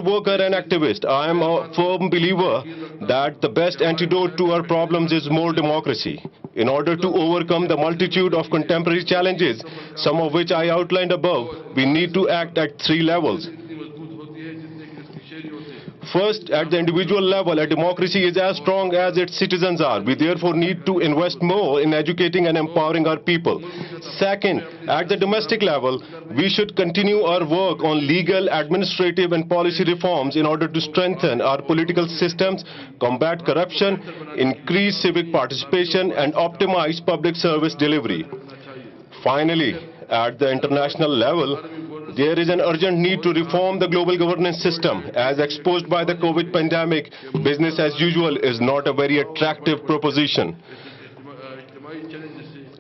worker and activist, I am a firm believer that the best antidote to our problems is more democracy. In order to overcome the multitude of contemporary challenges, some of which I outlined above, we need to act at 3 levels. First, at the individual level, a democracy is as strong as its citizens are. We therefore need to invest more in educating and empowering our people. Second, at the domestic level, we should continue our work on legal, administrative and policy reforms in order to strengthen our political systems, combat corruption, increase civic participation and optimize public service delivery. Finally, at the international level, there is an urgent need to reform the global governance system. As exposed by the COVID pandemic, business as usual is not a very attractive proposition.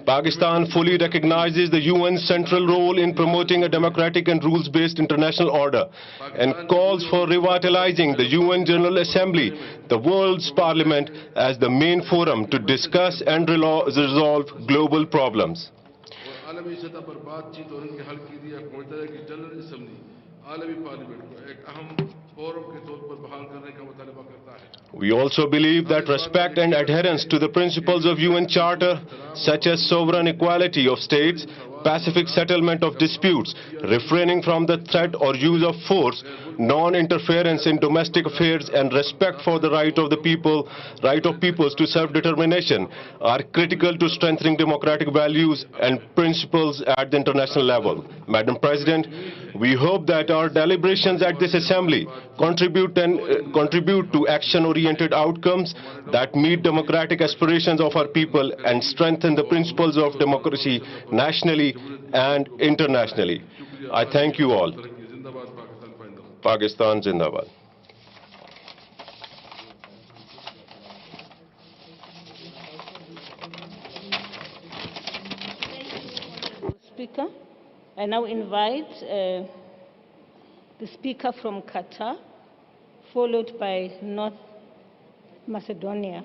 Pakistan fully recognizes the UN's central role in promoting a democratic and rules-based international order and calls for revitalizing the UN General Assembly, the world's parliament, as the main forum to discuss and resolve global problems. We also believe that respect and adherence to the principles of UN Charter, such as sovereign equality of states, pacific settlement of disputes, refraining from the threat or use of force, non-interference in domestic affairs and respect for the right of peoples to self-determination are critical to strengthening democratic values and principles at the international level. Madam President, we hope that our deliberations at this Assembly contribute to action-oriented outcomes that meet democratic aspirations of our people and strengthen the principles of democracy nationally and internationally. I thank you all. Pakistan Zindabad. Speaker, I now invite the Speaker from Qatar, followed by North Macedonia.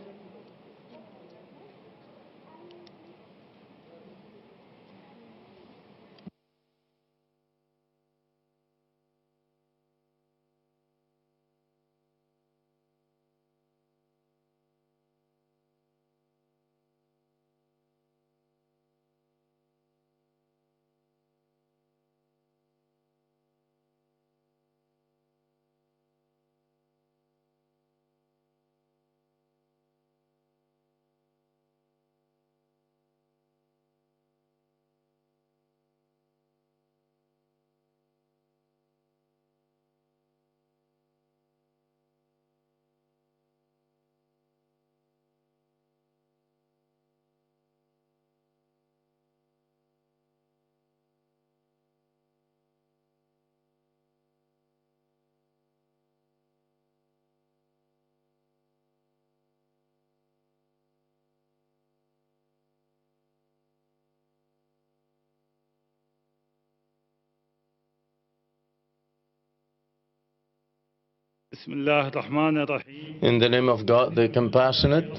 In the name of God, the compassionate,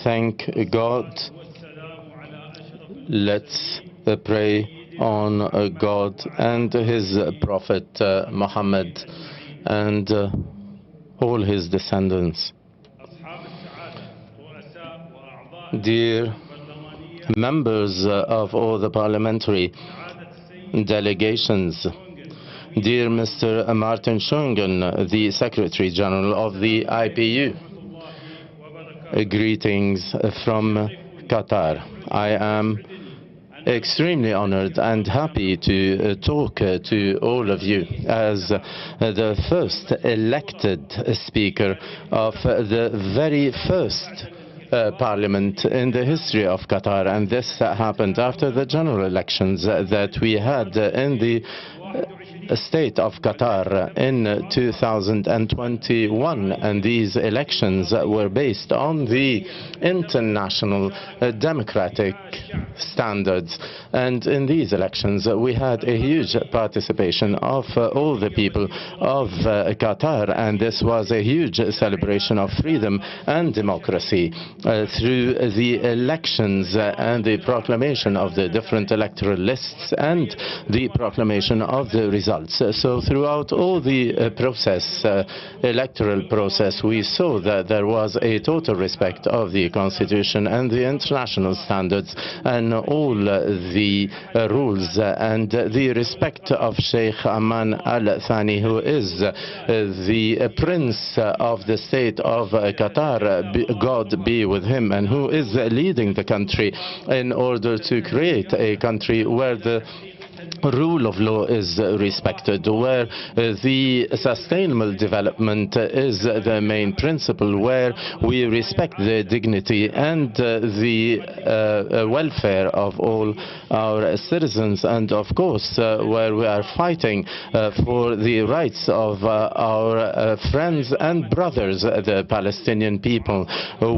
thank God. Let's pray on God and His Prophet Muhammad and all his descendants. Dear members of all the parliamentary delegations, dear Mr. Martin Schungen, the Secretary General of the IPU, greetings from Qatar. I am extremely honored and happy to talk to all of you as the first elected speaker of the very first parliament in the history of Qatar, and this happened after the general elections that we had in the state of Qatar in 2021, and these elections were based on the international democratic standards. And in these elections we had a huge participation of all the people of Qatar, and this was a huge celebration of freedom and democracy through the elections and the proclamation of the different electoral lists and the proclamation of the results. So throughout all the electoral process, we saw that there was a total respect of the Constitution and the international standards and all the rules, and the respect of Sheikh Aman Al Thani, who is the Prince of the state of Qatar, God be with him, and who is leading the country in order to create a country where the rule of law is respected, where the sustainable development is the main principle, where we respect the dignity and the welfare of all our citizens, and of course where we are fighting for the rights of our friends and brothers, the Palestinian people.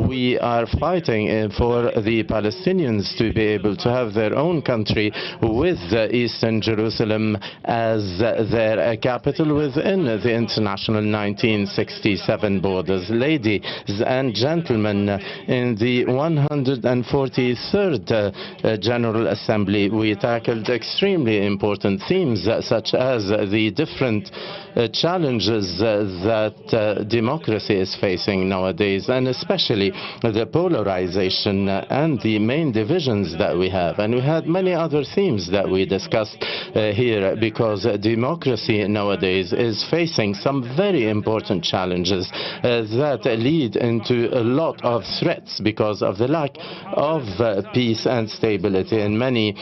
We are fighting for the Palestinians to be able to have their own country with Eastern Jerusalem as their capital within the international 1967 borders. Ladies and gentlemen, in the 143rd General Assembly, we tackled extremely important themes such as the different challenges that democracy is facing nowadays, and especially the polarization and the main divisions that we have. And we had many other themes that we discussed here, because democracy nowadays is facing some very important challenges that lead into a lot of threats because of the lack of peace and stability in many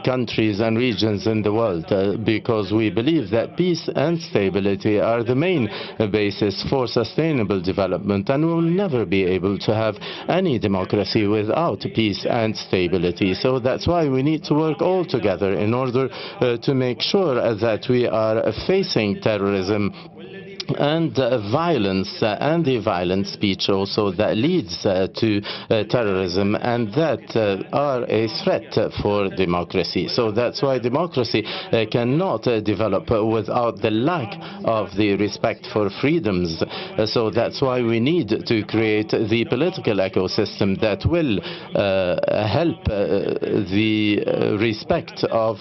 countries and regions in the world, because we believe that peace and stability are the main basis for sustainable development, and we will never be able to have any democracy without peace and stability. So that's why we need to work all together in order to make sure that we are facing terrorism and violence and the violent speech also that leads to terrorism and that are a threat for democracy. So that's why democracy cannot develop without the lack of the respect for freedoms. So that's why we need to create the political ecosystem that will help the respect of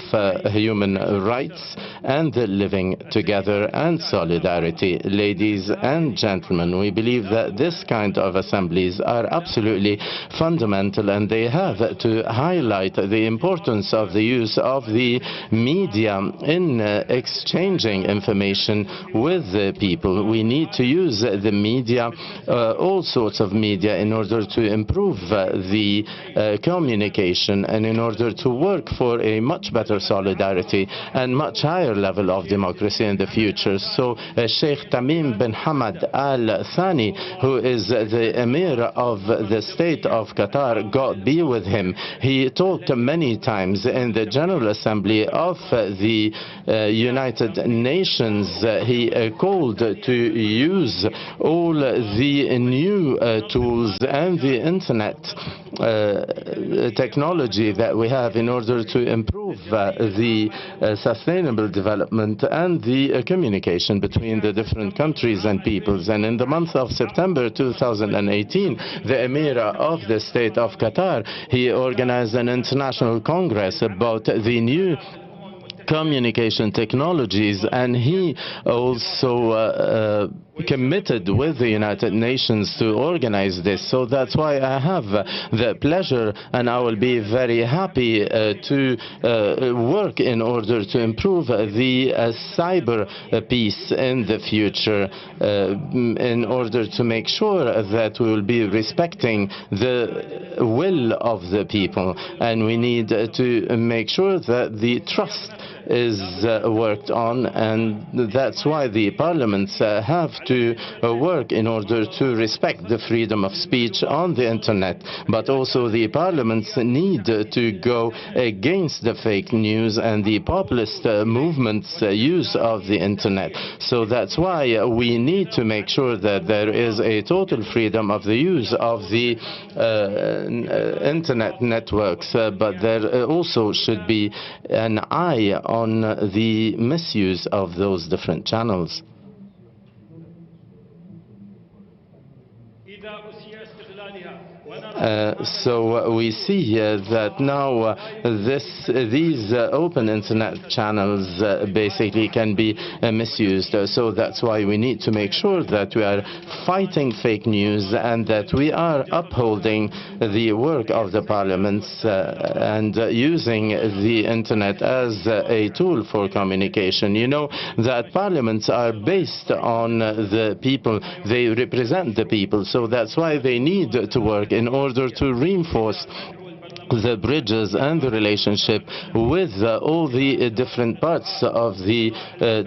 human rights and living together and solidarity. Ladies and gentlemen, we believe that this kind of assemblies are absolutely fundamental, and they have to highlight the importance of the use of the media in exchanging information with the people. We need to use the media, all sorts of media, in order to improve the communication and in order to work for a much better solidarity and much higher level of democracy in the future. So Sheikh Tamim bin Hamad Al Thani, who is the Emir of the state of Qatar, God be with him, he talked many times in the General Assembly of the United Nations. He called to use all the new tools and the internet technology that we have in order to improve the sustainable development and the communication between the different countries and peoples. And in the month of September 2018, the Emir of the state of Qatar, he organized an international congress about the new communication technologies, and he also committed with the United Nations to organize this. So that's why I have the pleasure, and I will be very happy to work in order to improve the cyber peace in the future, in order to make sure that we will be respecting the will of the people. And we need to make sure that the trust is worked on, and that's why the parliaments have to work in order to respect the freedom of speech on the internet. But also the parliaments need to go against the fake news and the populist movements' use of the internet. So that's why we need to make sure that there is a total freedom of the use of the internet networks, but there also should be an eye on the misuse of those different channels. So we see here that now these open internet channels basically can be misused. So that's why we need to make sure that we are fighting fake news and that we are upholding the work of the parliaments and using the internet as a tool for communication. You know that parliaments are based on the people. They represent the people. So that's why they need to work in order to reinforce the bridges and the relationship with all the different parts of the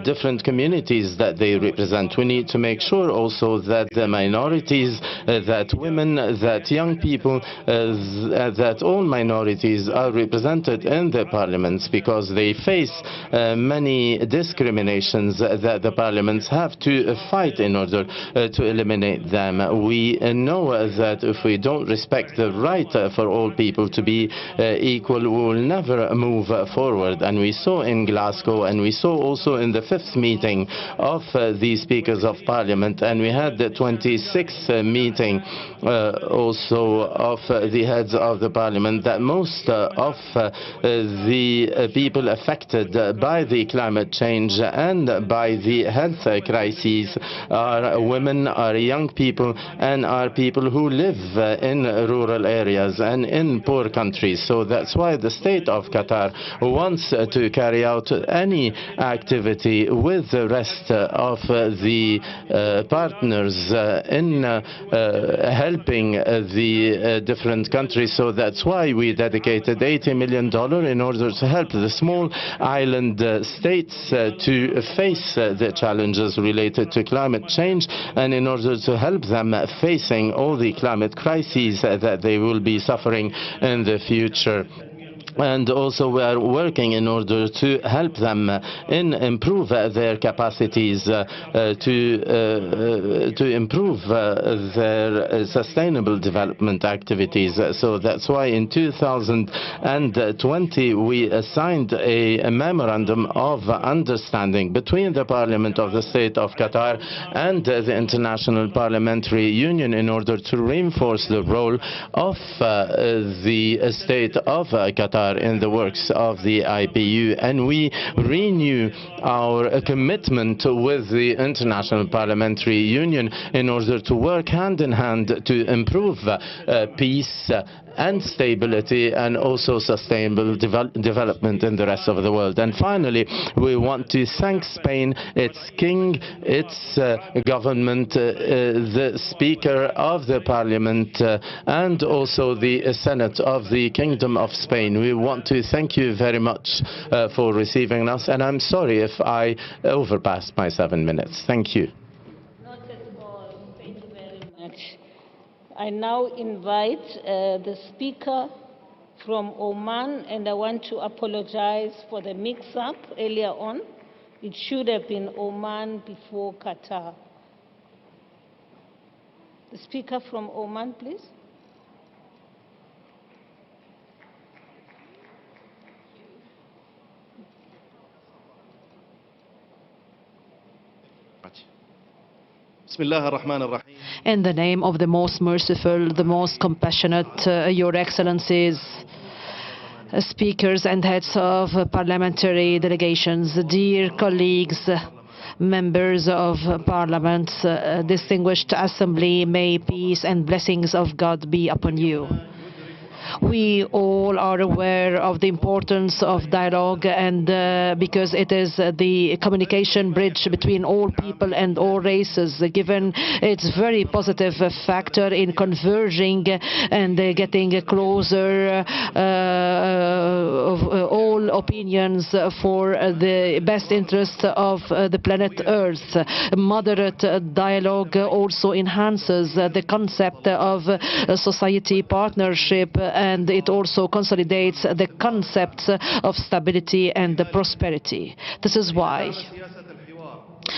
different communities that they represent. We need to make sure also that the minorities, that women, that young people, that all minorities are represented in the parliaments, because they face many discriminations that the parliaments have to fight in order to eliminate them. We know that if we don't respect the right for all people to be equal, we will never move forward. And we saw in Glasgow, and we saw also in the 5th meeting of the Speakers of Parliament, and we had the 26th meeting also of the heads of the Parliament, that most of the people affected by the climate change and by the health crises are women, are young people, and are people who live in rural areas and in poor countries. So that's why the state of Qatar wants to carry out any activity with the rest of the partners in helping the different countries. So that's why we dedicated $80 million in order to help the small island states to face the challenges related to climate change, and in order to help them facing all the climate crises that they will be suffering in the future. And also we are working in order to help them improve their capacities to improve their sustainable development activities. So that's why in 2020 we signed a memorandum of understanding between the Parliament of the State of Qatar and the International Parliamentary Union in order to reinforce the role of the State of Qatar in the works of the IPU, and we renew our commitment with the International Parliamentary Union in order to work hand in hand to improve peace and stability and also sustainable development in the rest of the world. And finally, we want to thank Spain, its king, its government, the Speaker of the Parliament, and also the Senate of the Kingdom of Spain. We want to thank you very much for receiving us, and I'm sorry if I overpassed my 7 minutes. Thank you. Not at all. Thank you very much. I now invite the speaker from Oman, and I want to apologize for the mix-up earlier on. It should have been Oman before Qatar. The speaker from Oman, please. In the name of the most merciful, the most compassionate, Your Excellencies, speakers and heads of parliamentary delegations, dear colleagues, members of Parliament, distinguished Assembly, may peace and blessings of God be upon you. We all are aware of the importance of dialogue, and because it is the communication bridge between all people and all races, given its very positive factor in converging and getting closer of all opinions for the best interest of the planet Earth. Moderate dialogue also enhances the concept of society partnership, and it also consolidates the concepts of stability and prosperity. This is why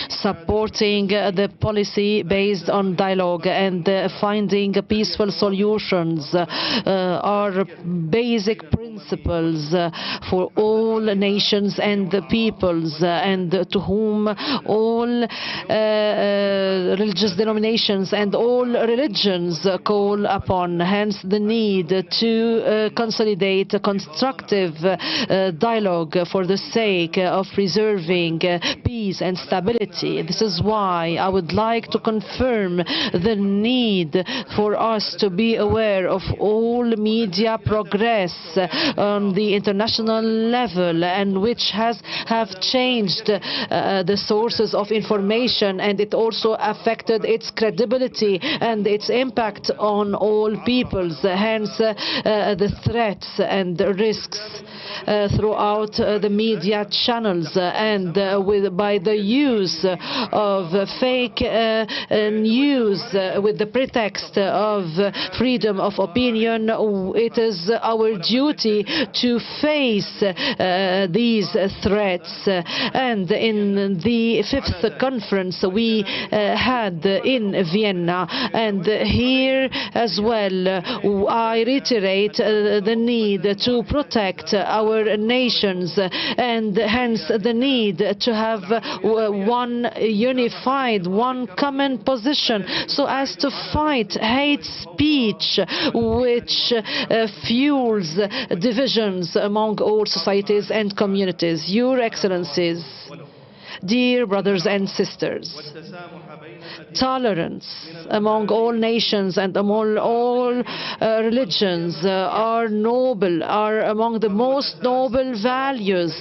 supporting the policy based on dialogue and finding peaceful solutions are basic principles for all nations and peoples, and to whom all religious denominations and all religions call upon. Hence the need to consolidate constructive dialogue for the sake of preserving peace and stability. This is why I would like to confirm the need for us to be aware of all media progress on the international level, and which have changed the sources of information, and it also affected its credibility and its impact on all peoples. Hence the threats and risks throughout the media channels, and by the use of fake news with the pretext of freedom of opinion. It is our duty to face these threats. And in the 5th conference we had in Vienna, and here as well, I reiterate the need to protect our nations, and hence the need to have one unified, one common position, so as to fight hate speech, which fuels divisions among all societies and communities. Your Excellencies, dear brothers and sisters, tolerance among all nations and among all religions are noble, are among the most noble values.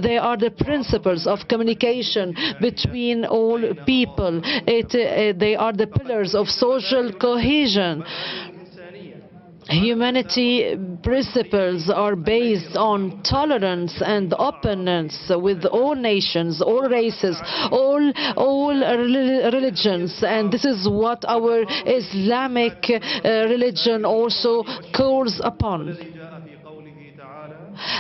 They are the principles of communication between all people. They are the pillars of social cohesion. Humanity principles are based on tolerance and openness with all nations, all races, all religions, and this is what our Islamic religion also calls upon.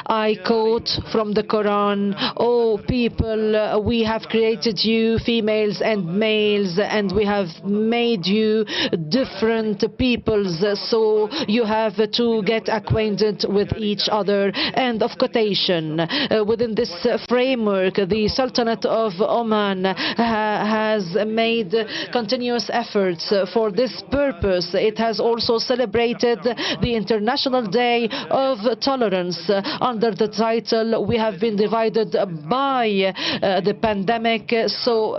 I quote from the Quran, "O people, we have created you females and males, and we have made you different peoples, so you have to get acquainted with each other." End of quotation. Within this framework, the Sultanate of Oman has made continuous efforts for this purpose. It has also celebrated the International Day of Tolerance under the title "We have been divided by the pandemic, so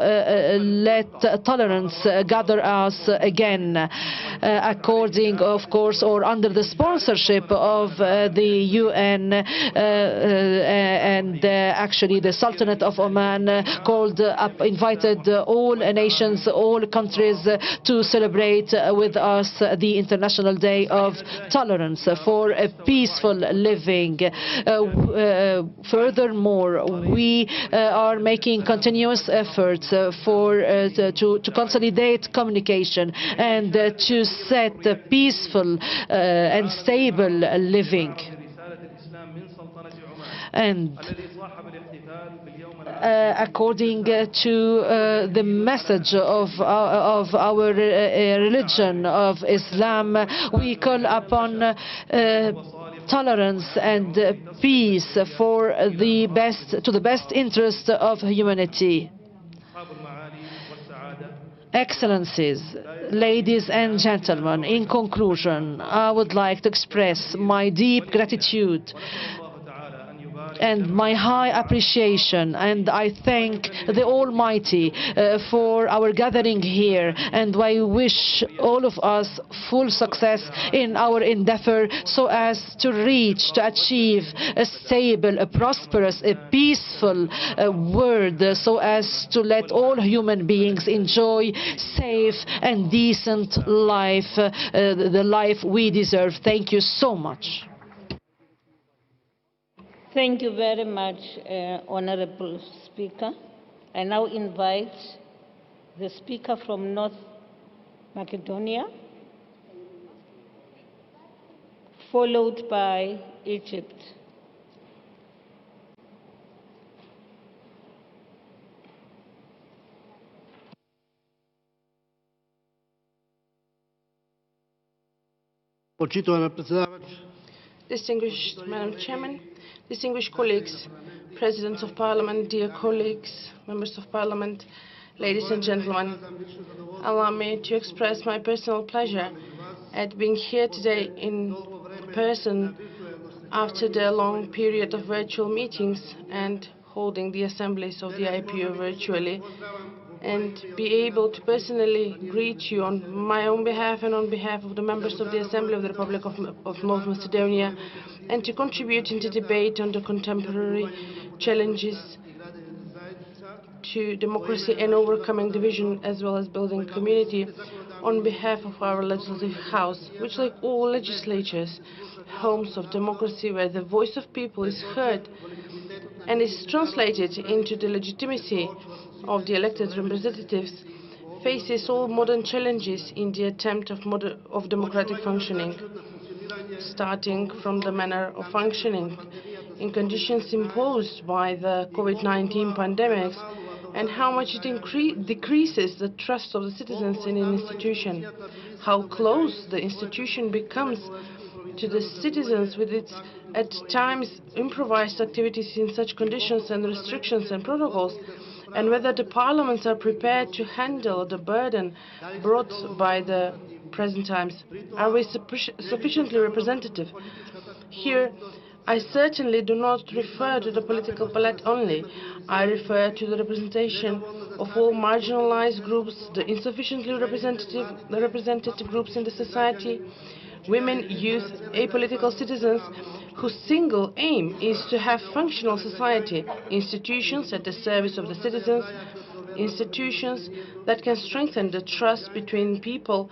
let tolerance gather us again," according, of course, or under the sponsorship of the UN, and actually the Sultanate of Oman invited all nations, all countries to celebrate with us the International Day of Tolerance for a peaceful living. Furthermore, we are making continuous efforts to consolidate communication and to set peaceful and stable living. And according to the message of our religion of Islam, we call upon tolerance and peace to the best interest of humanity. Excellencies, ladies and gentlemen, in conclusion, I would like to express my deep gratitude and my high appreciation, and I thank the Almighty for our gathering here, and I wish all of us full success in our endeavor so as to achieve a stable, a prosperous, a peaceful world, so as to let all human beings enjoy safe and decent life, the life we deserve. Thank you so much. Thank you very much, Honorable Speaker. I now invite the Speaker from North Macedonia, followed by Egypt. Distinguished Madam Chairman, distinguished colleagues, Presidents of Parliament, dear colleagues, Members of Parliament, ladies and gentlemen, allow me to express my personal pleasure at being here today in person after the long period of virtual meetings and holding the assemblies of the IPU virtually, and be able to personally greet you on my own behalf and on behalf of the members of the Assembly of the Republic of North Macedonia, and to contribute in the debate on the contemporary challenges to democracy and overcoming division, as well as building community, on behalf of our legislative house, which, like all legislatures, homes of democracy where the voice of people is heard and is translated into the legitimacy of the elected representatives, faces all modern challenges in the attempt of democratic functioning, starting from the manner of functioning in conditions imposed by the COVID-19 pandemic, and how much it decreases the trust of the citizens in an institution, how close the institution becomes to the citizens with its, at times, improvised activities in such conditions and restrictions and protocols, and whether the parliaments are prepared to handle the burden brought by the present times. Are we sufficiently representative? Here, I certainly do not refer to the political palette only. I refer to the representation of all marginalized groups, the insufficiently represented groups in the society, women, youth, apolitical citizens, whose single aim is to have functional society, institutions at the service of the citizens, institutions that can strengthen the trust between people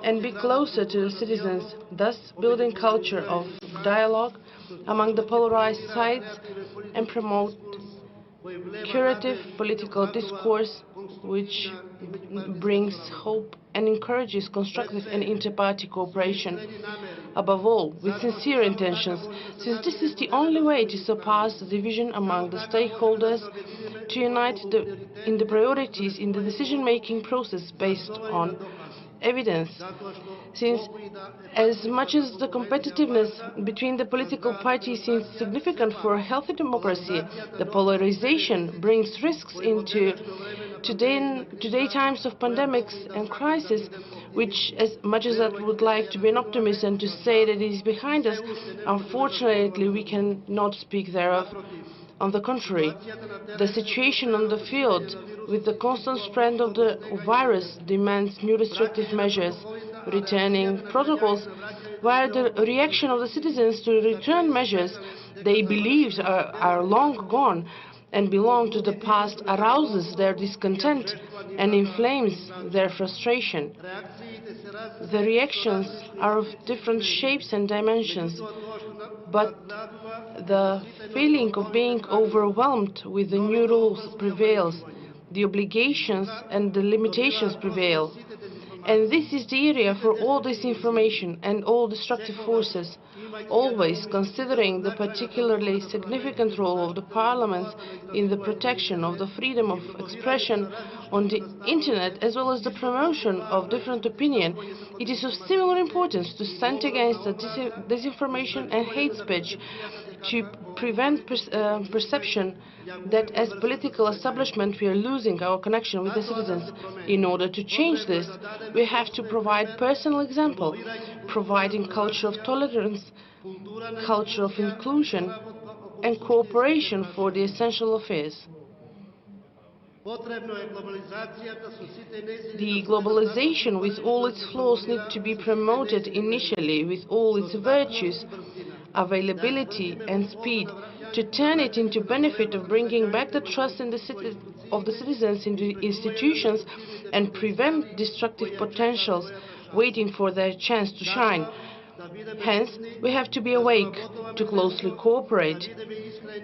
and be closer to the citizens, thus building culture of dialogue among the polarized sides and promote curative political discourse which brings hope and encourages constructive and inter-party cooperation, above all, with sincere intentions, since this is the only way to surpass the division among the stakeholders, to unite in the priorities in the decision-making process based on evidence, since as much as the competitiveness between the political parties seems significant for a healthy democracy, the polarization brings risks into today times of pandemics and crisis, which, as much as I would like to be an optimist and to say that it is behind us, unfortunately we cannot speak thereof. On the contrary, the situation on the field with the constant spread of the virus demands new restrictive measures, returning protocols, while the reaction of the citizens to return measures they believe are long gone and belong to the past arouses their discontent and inflames their frustration. The reactions are of different shapes and dimensions, but the feeling of being overwhelmed with the new rules prevails, the obligations and the limitations prevail. And this is the area for all disinformation and all destructive forces, always considering the particularly significant role of the parliaments in the protection of the freedom of expression on the internet, as well as the promotion of different opinion. It is of similar importance to stand against the disinformation and hate speech, to prevent perception that as political establishment we are losing our connection with the citizens. In order to change this, we have to provide personal example, providing culture of tolerance, culture of inclusion, and cooperation for the essential affairs. The globalization with all its flaws needs to be promoted initially with all its virtues, availability and speed, to turn it into benefit of bringing back the trust in of the citizens in the institutions and prevent destructive potentials waiting for their chance to shine. Hence, we have to be awake, to closely cooperate,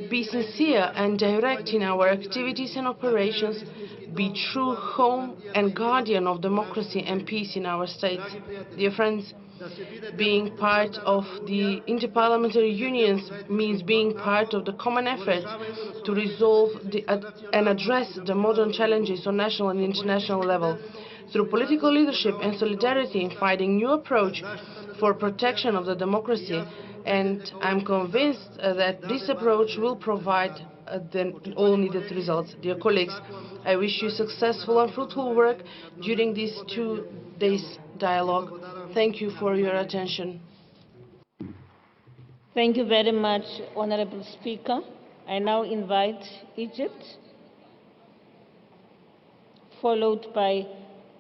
be sincere and direct in our activities and operations, be true home and guardian of democracy and peace in our states. Dear friends, being part of the Inter-Parliamentary Unions means being part of the common effort to resolve and address the modern challenges on national and international level. Through political leadership and solidarity in finding new approach for protection of the democracy, and I'm convinced that this approach will provide the all needed results. Dear colleagues, I wish you successful and fruitful work during these 2 days dialogue. Thank you for your attention. Thank you very much, Honorable Speaker. I now invite Egypt, followed by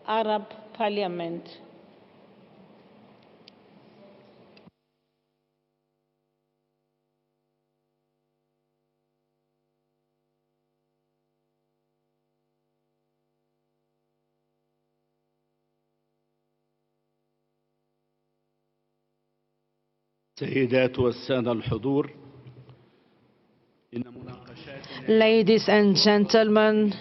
Arab Parliament. السيدات والسادة الحضور. Ladies and gentlemen,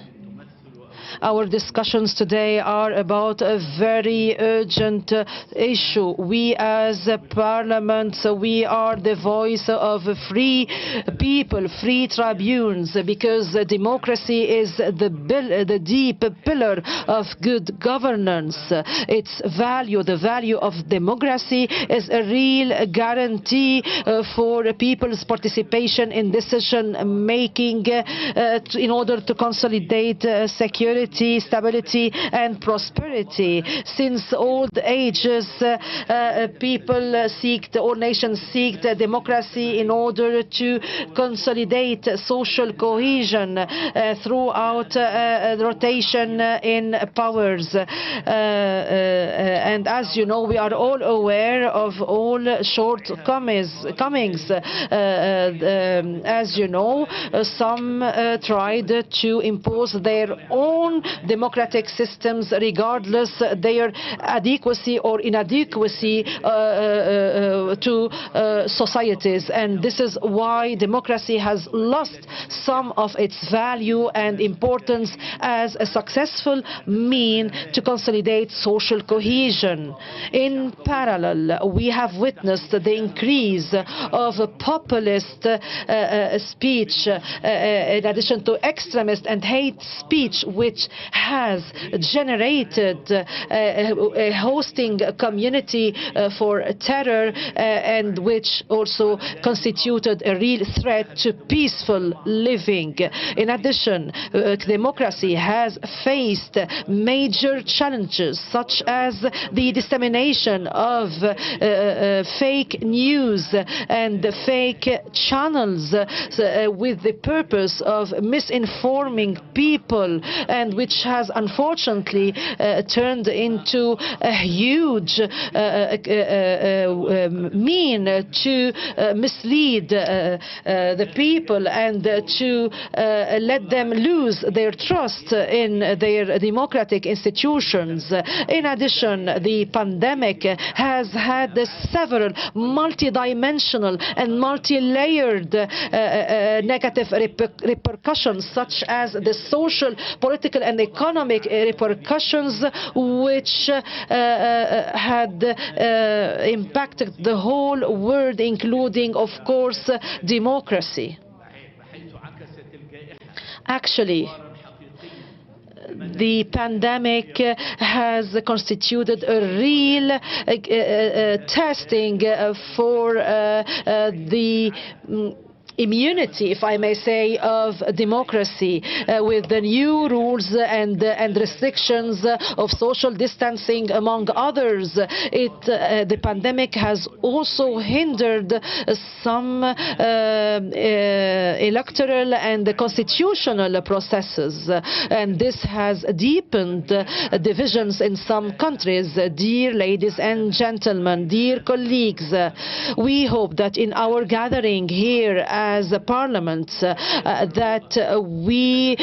our discussions today are about a very urgent issue. We as a parliament, we are the voice of free people, free tribunes, because democracy is the deep pillar of good governance. Its value, the value of democracy, is a real guarantee for people's participation in decision-making in order to consolidate security, stability and prosperity. Since old ages, all nations seek democracy in order to consolidate social cohesion throughout rotation in powers. And as you know, we are all aware of all shortcomings. As you know, some tried to impose their own democratic systems regardless their adequacy or inadequacy to societies. And this is why democracy has lost some of its value and importance as a successful mean to consolidate social cohesion. In parallel, we have witnessed the increase of populist speech in addition to extremist and hate speech, which has generated a hosting community for terror and which also constituted a real threat to peaceful living. In addition, democracy has faced major challenges such as the dissemination of fake news and fake channels with the purpose of misinforming people, and which has unfortunately turned into a huge mean to mislead the people and to let them lose their trust in their democratic institutions. In addition, the pandemic has had several multidimensional and multi-layered negative repercussions, such as the social, political and economic repercussions, which had impacted the whole world, including, of course, democracy. Actually, the pandemic has constituted a real testing for the immunity, if I may say, of democracy with the new rules and restrictions of social distancing, among others. The pandemic has also hindered some electoral and constitutional processes, and this has deepened divisions in some countries. Dear ladies and gentlemen, dear colleagues, we hope that in our gathering here as a parliament that we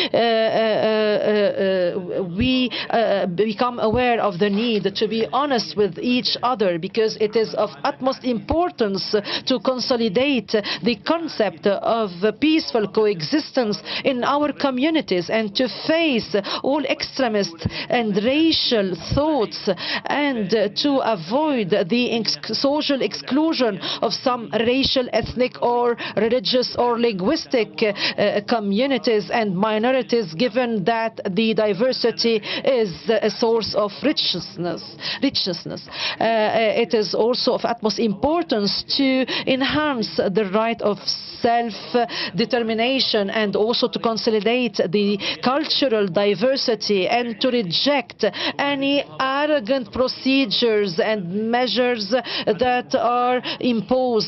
become aware of the need to be honest with each other, because it is of utmost importance to consolidate the concept of peaceful coexistence in our communities and to face all extremist and racial thoughts, and to avoid the social exclusion of some racial, ethnic or religious or linguistic communities and minorities, given that the diversity is a source of richness. It is also of utmost importance to enhance the right of self-determination and also to consolidate the cultural diversity and to reject any arrogant procedures and measures that are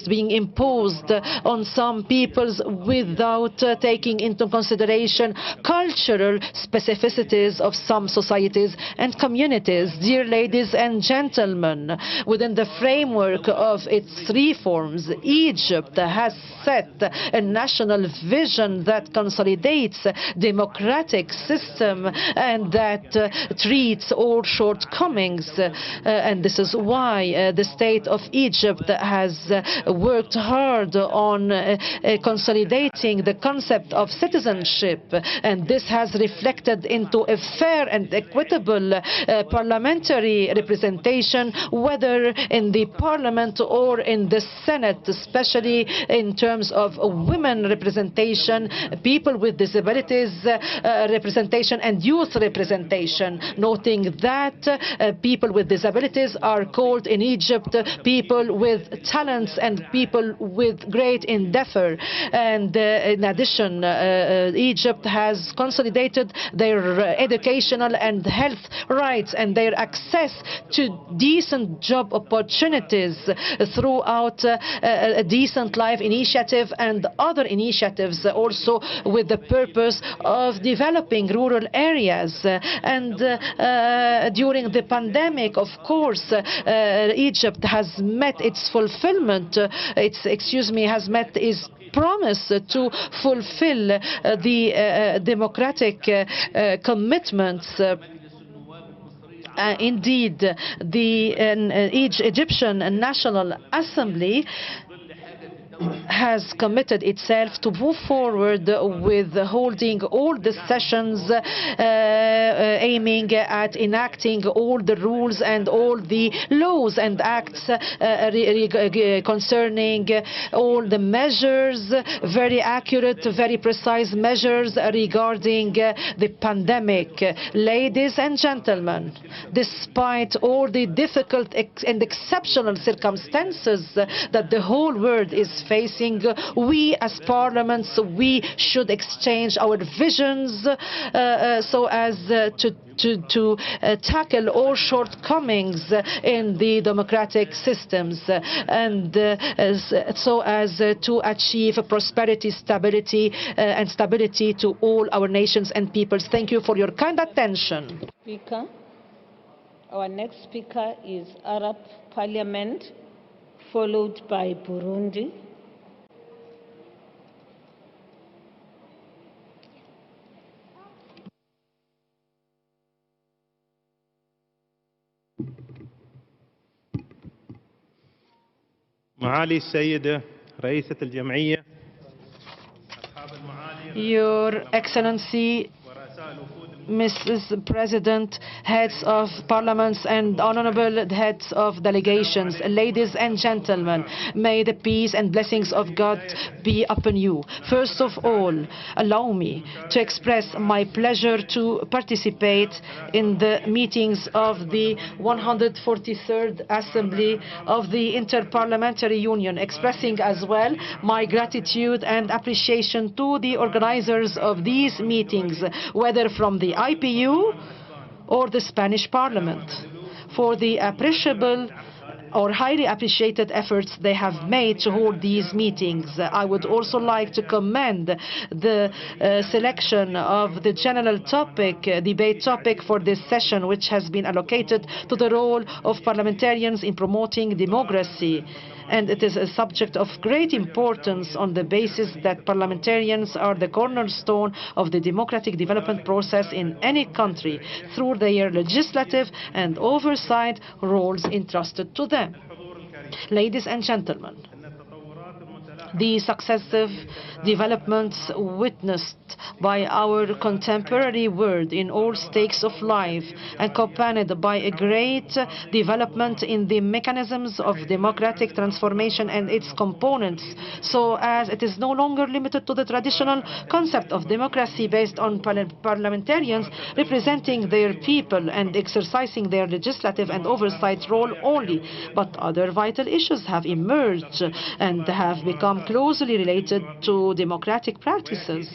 being imposed on some peoples without taking into consideration cultural specificities of some societies and communities. Dear ladies and gentlemen, within the framework of its reforms, Egypt has set a national vision that consolidates democratic system and that treats all shortcomings. And this is why the state of Egypt has worked hard on consolidating the concept of citizenship, and this has reflected into a fair and equitable parliamentary representation, whether in the parliament or in the Senate, especially in terms of women representation, people with disabilities representation and youth representation, noting that people with disabilities are called in Egypt people with talents and people with great endeavor. And in addition, Egypt has consolidated their educational and health rights and their access to decent job opportunities throughout a decent life initiative and other initiatives, also with the purpose of developing rural areas. And during the pandemic, of course, Egypt has met its fulfillment, has met its promise to fulfill the democratic commitments. Indeed, the Egyptian National Assembly has committed itself to move forward with holding all the sessions aiming at enacting all the rules and all the laws and acts concerning all the measures, very accurate, very precise measures regarding the pandemic. Ladies and gentlemen, despite all the difficult and exceptional circumstances that the whole world is facing, we as parliaments, we should exchange our visions so as to tackle all shortcomings in the democratic systems and so as to achieve prosperity, stability and stability to all our nations and peoples. Thank you for your kind attention. Speaker. Our next speaker is Arab Parliament, followed by Burundi. معالي السيدة رئيسة الجمعية، Your Excellency, Mrs. President, heads of parliaments and honorable heads of delegations, ladies and gentlemen, may the peace and blessings of God be upon you. First of all, allow me to express my pleasure to participate in the meetings of the 143rd Assembly of the Inter-Parliamentary Union, expressing as well my gratitude and appreciation to the organizers of these meetings, whether from the IPU or the Spanish Parliament, for the appreciable or highly appreciated efforts they have made to hold these meetings. I would also like to commend the selection of the general topic, debate topic for this session, which has been allocated to the role of parliamentarians in promoting democracy. And it is a subject of great importance on the basis that parliamentarians are the cornerstone of the democratic development process in any country through their legislative and oversight roles entrusted to them. Ladies and gentlemen, the successive developments witnessed by our contemporary world in all stakes of life, accompanied by a great development in the mechanisms of democratic transformation and its components, so as it is no longer limited to the traditional concept of democracy based on parliamentarians representing their people and exercising their legislative and oversight role only, but other vital issues have emerged and have become closely related to democratic practices,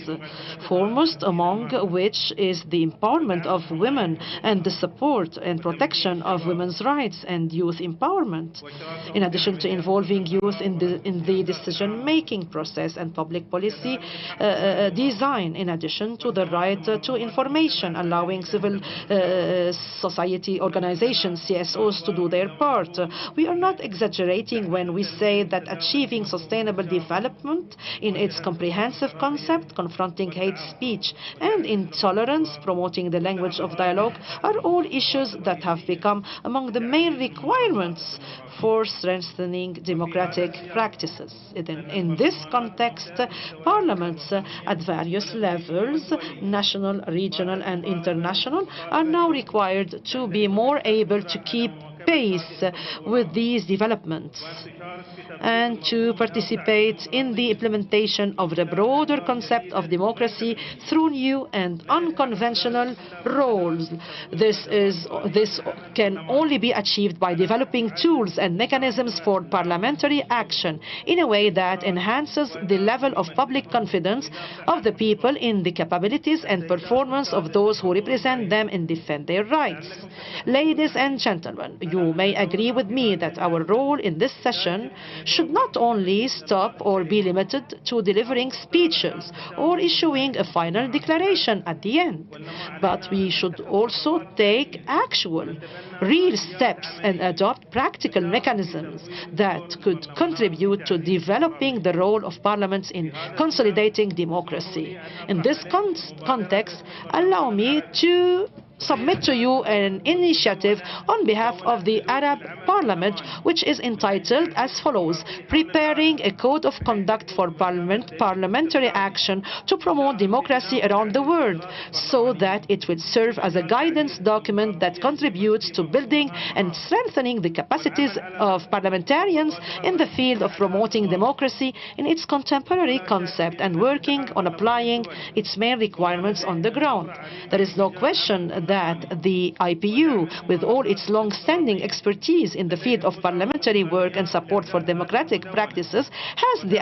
foremost among which is the empowerment of women and the support and protection of women's rights and youth empowerment, in addition to involving youth in the decision-making process and public policy design, in addition to the right to information, allowing civil society organizations, CSOs, to do their part. We are not exaggerating when we say that achieving sustainable development in its comprehensive concept, confronting hate speech and intolerance, promoting the language of dialogue, are all issues that have become among the main requirements for strengthening democratic practices. In this context, parliaments at various levels, national, regional and international, are now required to be more able to keep pace with these developments and to participate in the implementation of the broader concept of democracy through new and unconventional roles. This can only be achieved by developing tools and mechanisms for parliamentary action in a way that enhances the level of public confidence of the people in the capabilities and performance of those who represent them and defend their rights. Ladies and gentlemen, you may agree with me that our role in this session should not only stop or be limited to delivering speeches or issuing a final declaration at the end, but we should also take actual, real steps and adopt practical mechanisms that could contribute to developing the role of parliaments in consolidating democracy. In this context, allow me to submit to you an initiative on behalf of the Arab Parliament, which is entitled as follows: Preparing a Code of Conduct for Parliamentary Action to Promote Democracy Around the World, so that it will serve as a guidance document that contributes to building and strengthening the capacities of parliamentarians in the field of promoting democracy in its contemporary concept and working on applying its main requirements on the ground. There is no question that the IPU, with all its long-standing expertise in the field of parliamentary work and support for democratic practices, has the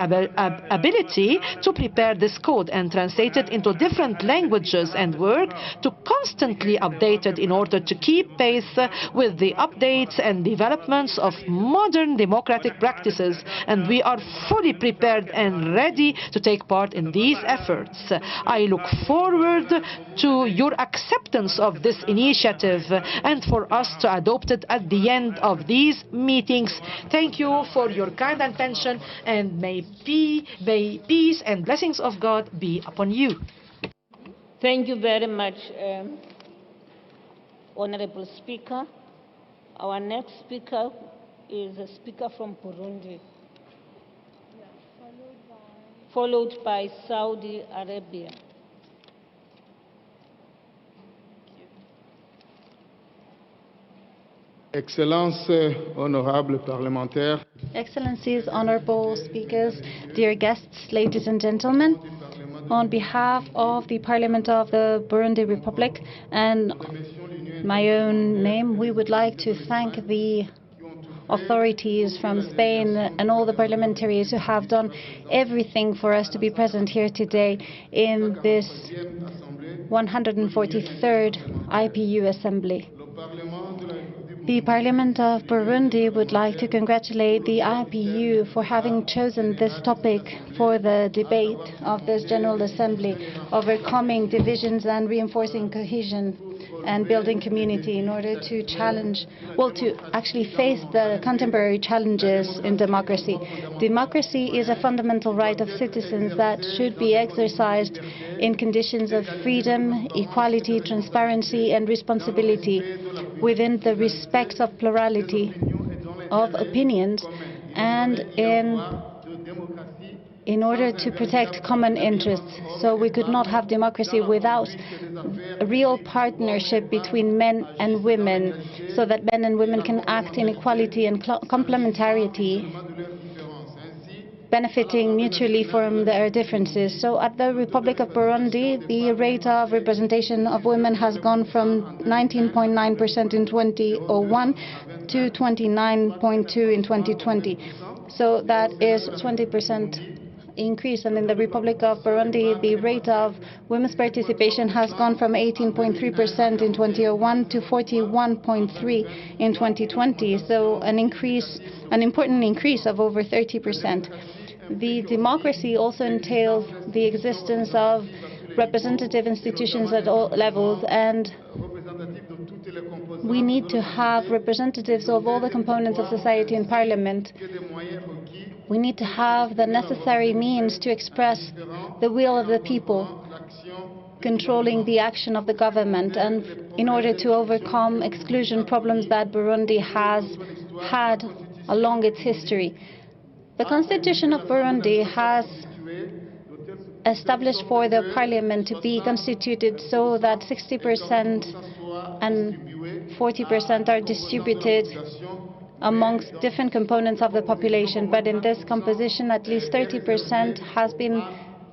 ability to prepare this code and translate it into different languages and work to constantly update it in order to keep pace with the updates and developments of modern democratic practices. And we are fully prepared and ready to take part in these efforts. I look forward to your acceptance of this initiative and for us to adopt it at the end of these meetings. Thank you for your kind attention, and may peace and blessings of God be upon you. Thank you very much, Honorable Speaker. Our next speaker is a speaker from Burundi, followed by Saudi Arabia. Excellences, honorables parlementaires, Excellencies, honorable speakers, dear guests, ladies and gentlemen, on behalf of the Parliament of the Burundi Republic and my own name, we would like to thank the authorities from Spain and all the parliamentarians who have done everything for us to be present here today in this 143rd IPU Assembly. The Parliament of Burundi would like to congratulate the IPU for having chosen this topic for the debate of this General Assembly, overcoming divisions and reinforcing cohesion and building community in order to actually face the contemporary challenges in democracy. Democracy is a fundamental right of citizens that should be exercised in conditions of freedom, equality, transparency, and responsibility within the respect of plurality of opinions and in order to protect common interests. So we could not have democracy without a real partnership between men and women, so that men and women can act in equality and complementarity, benefiting mutually from their differences. So at the Republic of Burundi, the rate of representation of women has gone from 19.9% in 2001 to 29.2% in 2020. So that is 20% increase. And in the Republic of Burundi, the rate of women's participation has gone from 18.3% in 2001 to 41.3% in 2020. So an important increase of over 30%. The democracy also entails the existence of representative institutions at all levels, and we need to have representatives of all the components of society in Parliament. We need to have the necessary means to express the will of the people, controlling the action of the government, and in order to overcome exclusion problems that Burundi has had along its history. The Constitution of Burundi has established for the parliament to be constituted so that 60% and 40% are distributed amongst different components of the population. But in this composition, at least 30% has been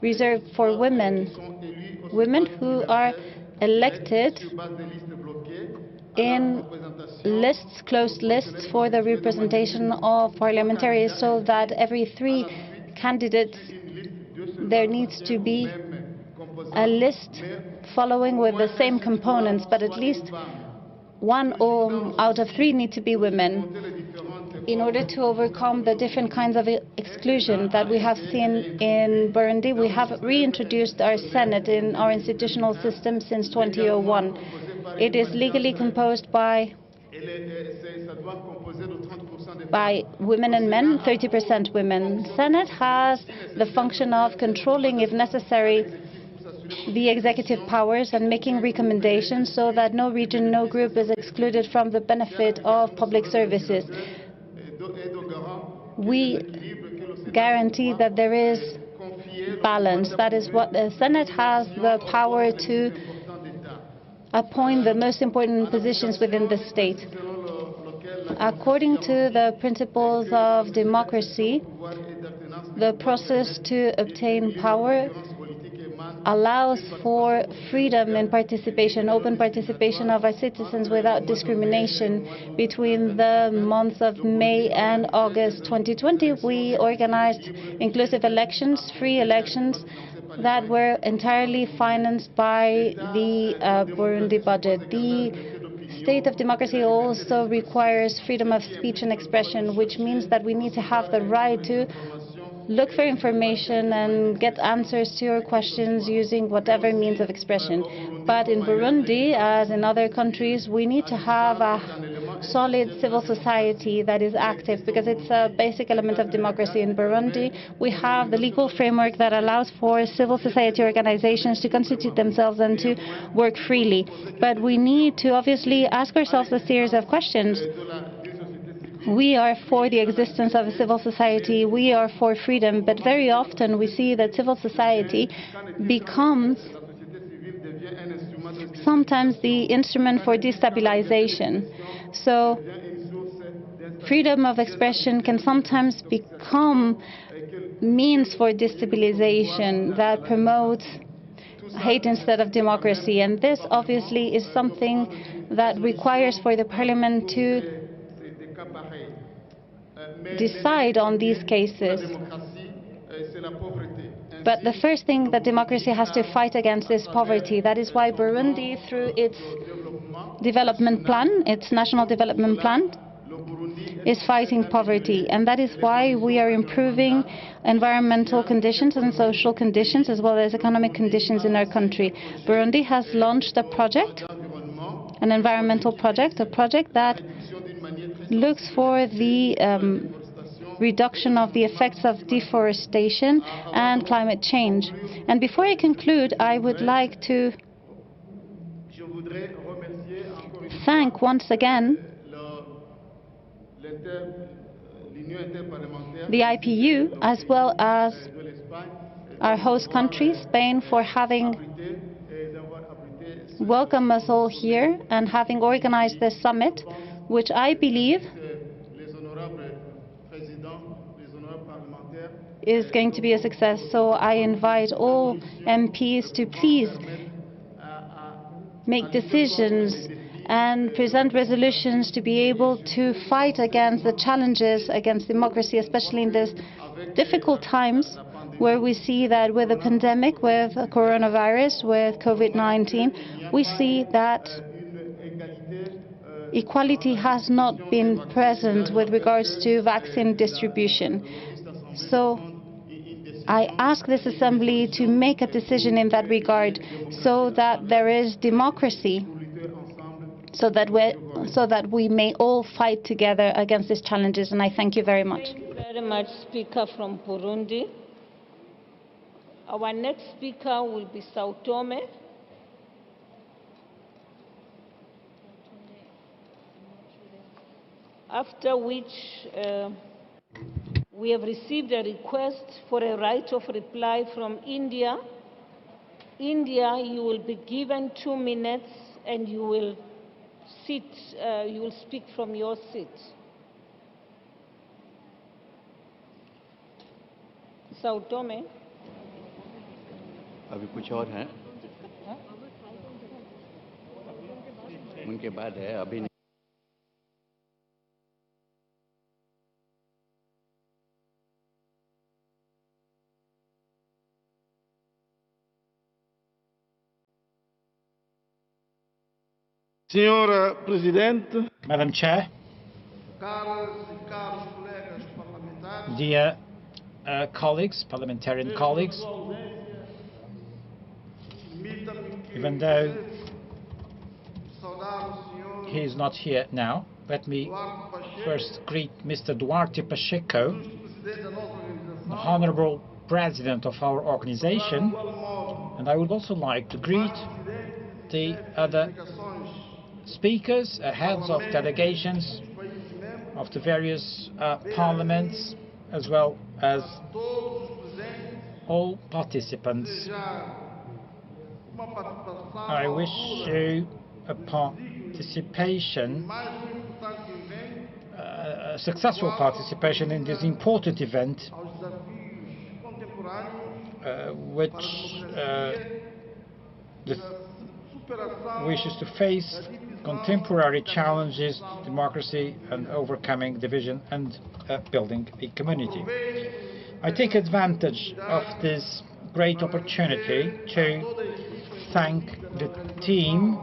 reserved for women. Women who are elected in lists, closed lists for the representation of parliamentarians, so that every 3 candidates there needs to be a list following with the same components, but at least 1 out of 3 need to be women. In order to overcome the different kinds of exclusion that we have seen in Burundi, we have reintroduced our Senate in our institutional system since 2001. It is legally composed by women and men, 30% women. Senate has the function of controlling, if necessary, the executive powers and making recommendations so that no region, no group is excluded from the benefit of public services. We guarantee that there is balance. That is what the Senate has the power to appoint the most important positions within the state. According to the principles of democracy, the process to obtain power allows for freedom and participation, open participation of our citizens without discrimination. Between the months of May and August 2020, we organized inclusive elections, free elections, that were entirely financed by the Burundi budget. The state of democracy also requires freedom of speech and expression, which means that we need to have the right to look for information and get answers to your questions using whatever means of expression. But in Burundi, as in other countries, we need to have a solid civil society that is active, because it's a basic element of democracy. In Burundi, we have the legal framework that allows for civil society organizations to constitute themselves and to work freely. But we need to obviously ask ourselves a series of questions. We are for the existence of a civil society, we are for freedom, but very often we see that civil society becomes sometimes the instrument for destabilization. So freedom of expression can sometimes become means for destabilization that promotes hate instead of democracy. And this obviously is something that requires for the parliament to decide on these cases. But the first thing that democracy has to fight against is poverty. That is why Burundi, through its development plan, its national development plan, is fighting poverty. And that is why we are improving environmental conditions and social conditions as well as economic conditions in our country. Burundi has launched a project, an environmental project, a project that looks for the reduction of the effects of deforestation and climate change. And before I conclude, I would like to thank once again the IPU as well as our host country, Spain, for having welcomed us all here and having organized this summit, which I believe is going to be a success. So I invite all MPs to please make decisions and present resolutions to be able to fight against the challenges against democracy, especially in these difficult times where we see that with the pandemic, with coronavirus, with COVID-19, we see that equality has not been present with regards to vaccine distribution. So I ask this assembly to make a decision in that regard so that there is democracy, so that we may all fight together against these challenges. And I thank you very much. Thank you very much, Speaker from Burundi. Our next speaker will be Sao Tome. After which we have received a request for a right of reply from India. India, you will be given 2 minutes and you will you will speak from your seat. Sao Tome. अभी कुछ और है उनके बाद है अभी नहीं. Senhora Presidente, Madam Chair, dear colleagues, parliamentarian colleagues, even though he is not here now, let me first greet Mr. Duarte Pacheco, the Honorable President of our organization, and I would also like to greet the other speakers, heads of delegations of the various parliaments, as well as all participants. I wish you a successful participation in this important event, which wishes to face contemporary challenges, democracy, and overcoming division and building a community. I take advantage of this great opportunity to thank the team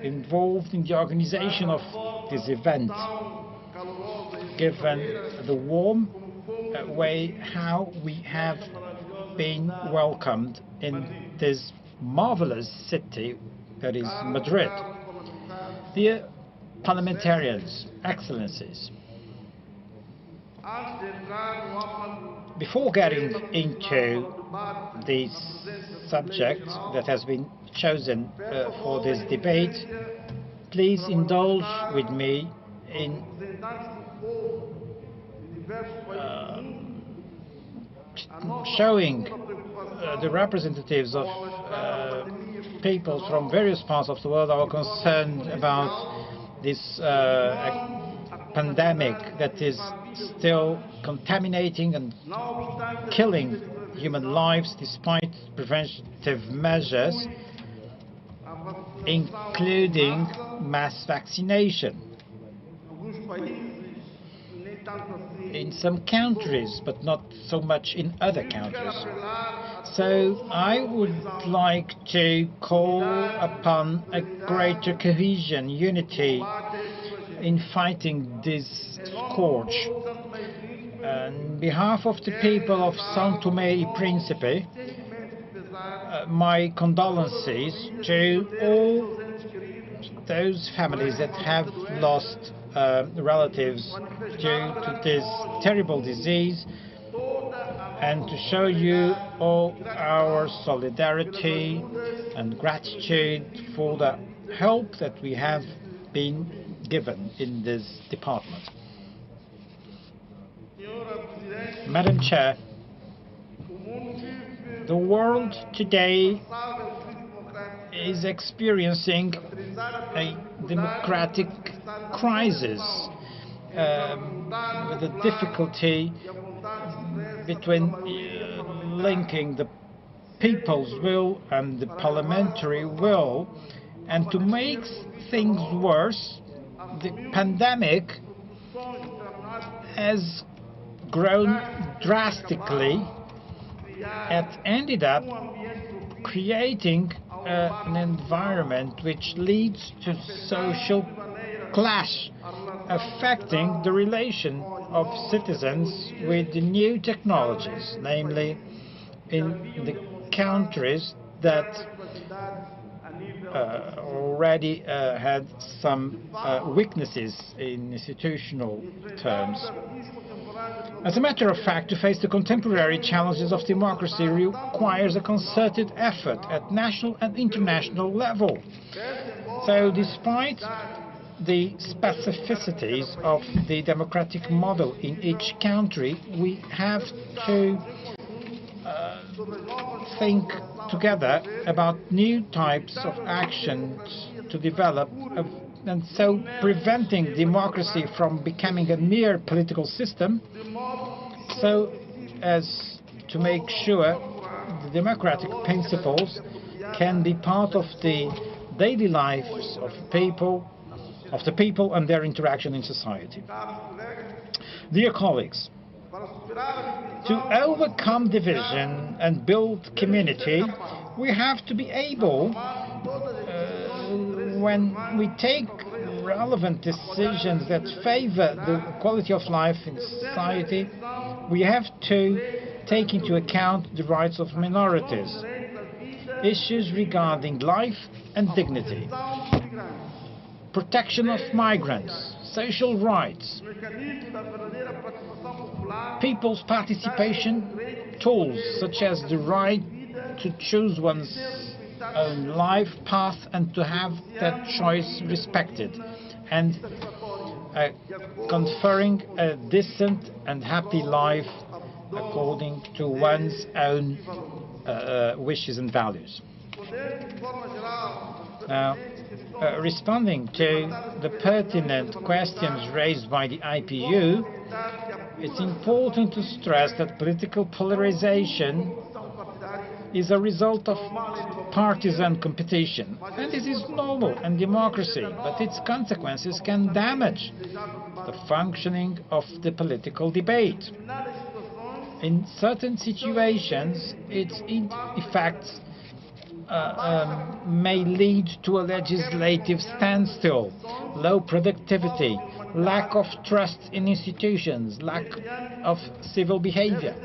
involved in the organization of this event, given the warm way how we have been welcomed in this marvelous city that is Madrid. Dear parliamentarians, excellencies, before getting into the subject that has been chosen for this debate, please indulge with me in showing the representatives of people from various parts of the world are concerned about this pandemic that is still contaminating and killing human lives despite preventive measures, including mass vaccination in some countries, but not so much in other countries. So I would like to call upon a greater cohesion, unity in fighting this scourge. On behalf of the people of São Tomé e Príncipe, my condolences to all those families that have lost relatives due to this terrible disease, and to show you all our solidarity and gratitude for the help that we have been given in this department. Madam Chair, the world today is experiencing a democratic crisis with the difficulty between linking the people's will and the parliamentary will. And to make things worse, the pandemic has grown drastically and ended up creating an environment which leads to social clash, affecting the relation of citizens with the new technologies, namely in the countries that already had some weaknesses in institutional terms. As a matter of fact, to face the contemporary challenges of democracy requires a concerted effort at national and international level. So despite the specificities of the democratic model in each country, we have to think together about new types of actions to develop, and so preventing democracy from becoming a mere political system, so as to make sure the democratic principles can be part of the daily lives of the people and their interaction in society. Dear colleagues, to overcome division and build community, we have to be able, when we take relevant decisions that favor the quality of life in society, we have to take into account the rights of minorities, issues regarding life and dignity, protection of migrants, social rights, people's participation, tools such as the right to choose one's own life path and to have that choice respected, and conferring a decent and happy life according to one's own wishes and values. Now, responding to the pertinent questions raised by the IPU, it's important to stress that political polarization is a result of partisan competition. And this is normal in democracy, but its consequences can damage the functioning of the political debate. In certain situations, its effects may lead to a legislative standstill, low productivity, lack of trust in institutions, lack of civic behavior.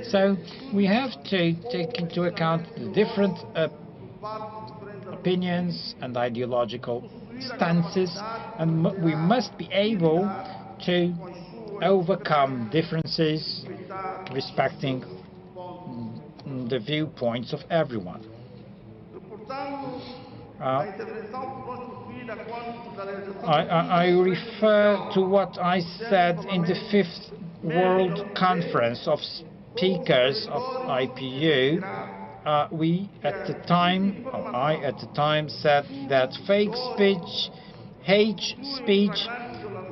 So we have to take into account the different opinions and ideological stances, and we must be able to overcome differences respecting the viewpoints of everyone. I refer to what I said in the 5th World Conference of Speakers of IPU we at the time, or I at the time, said that fake speech, hate speech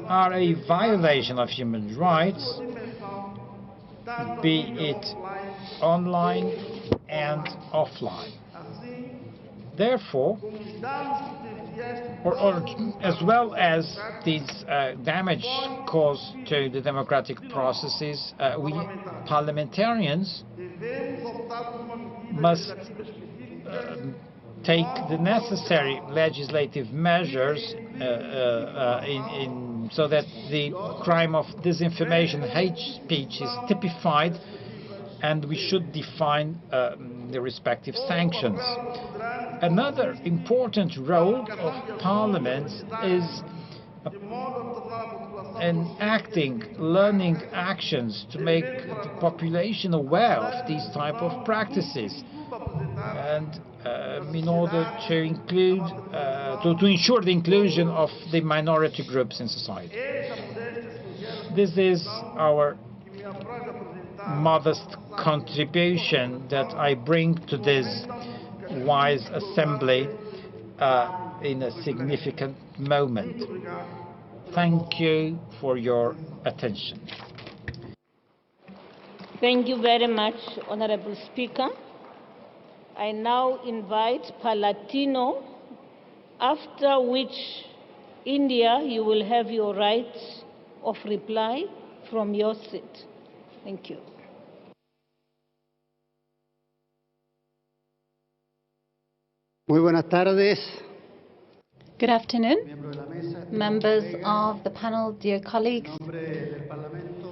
are a violation of human rights, be it online and offline. Therefore, or as well as these damage caused to the democratic processes, we parliamentarians must take the necessary legislative measures so that the crime of disinformation, hate speech is typified, and we should define the respective sanctions. Another important role of parliaments is enacting, learning actions to make the population aware of these type of practices, and in order to include, to ensure the inclusion of the minority groups in society. This is our modest contribution that I bring to this wise assembly in a significant moment. Thank you for your attention. Thank you very much, Honorable Speaker. I now invite Palatino, after which, India, you will have your right of reply from your seat. Thank you. Muy buenas tardes. Good afternoon, members of the panel, dear colleagues.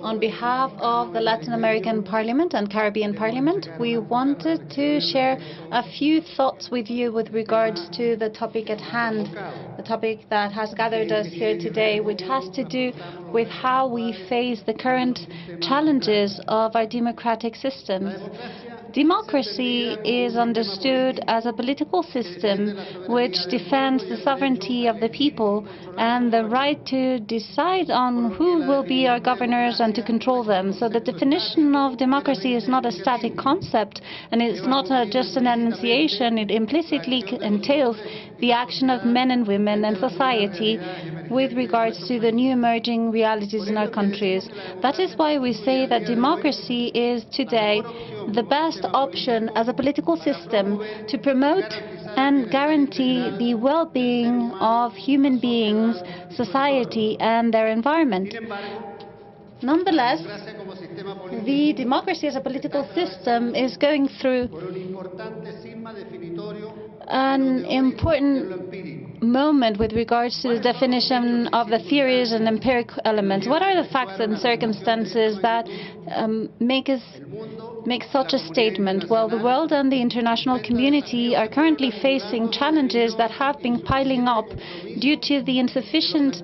On behalf of the Latin American Parliament and Caribbean Parliament, we wanted to share a few thoughts with you with regards to the topic at hand, the topic that has gathered us here today, which has to do with how we face the current challenges of our democratic systems. Democracy is understood as a political system which defends the sovereignty of the people and the right to decide on who will be our governors and to control them. So the definition of democracy is not a static concept, and it's not just an enunciation. It implicitly entails the action of men and women and society with regards to the new emerging realities in our countries. That is why we say that democracy is today the best option as a political system to promote and guarantee the well-being of human beings, society, and their environment. Nonetheless, the democracy as a political system is going through an important moment with regards to the definition of the theories and empiric elements. What are the facts and circumstances that make such a statement? Well, the world and the international community are currently facing challenges that have been piling up due to the insufficient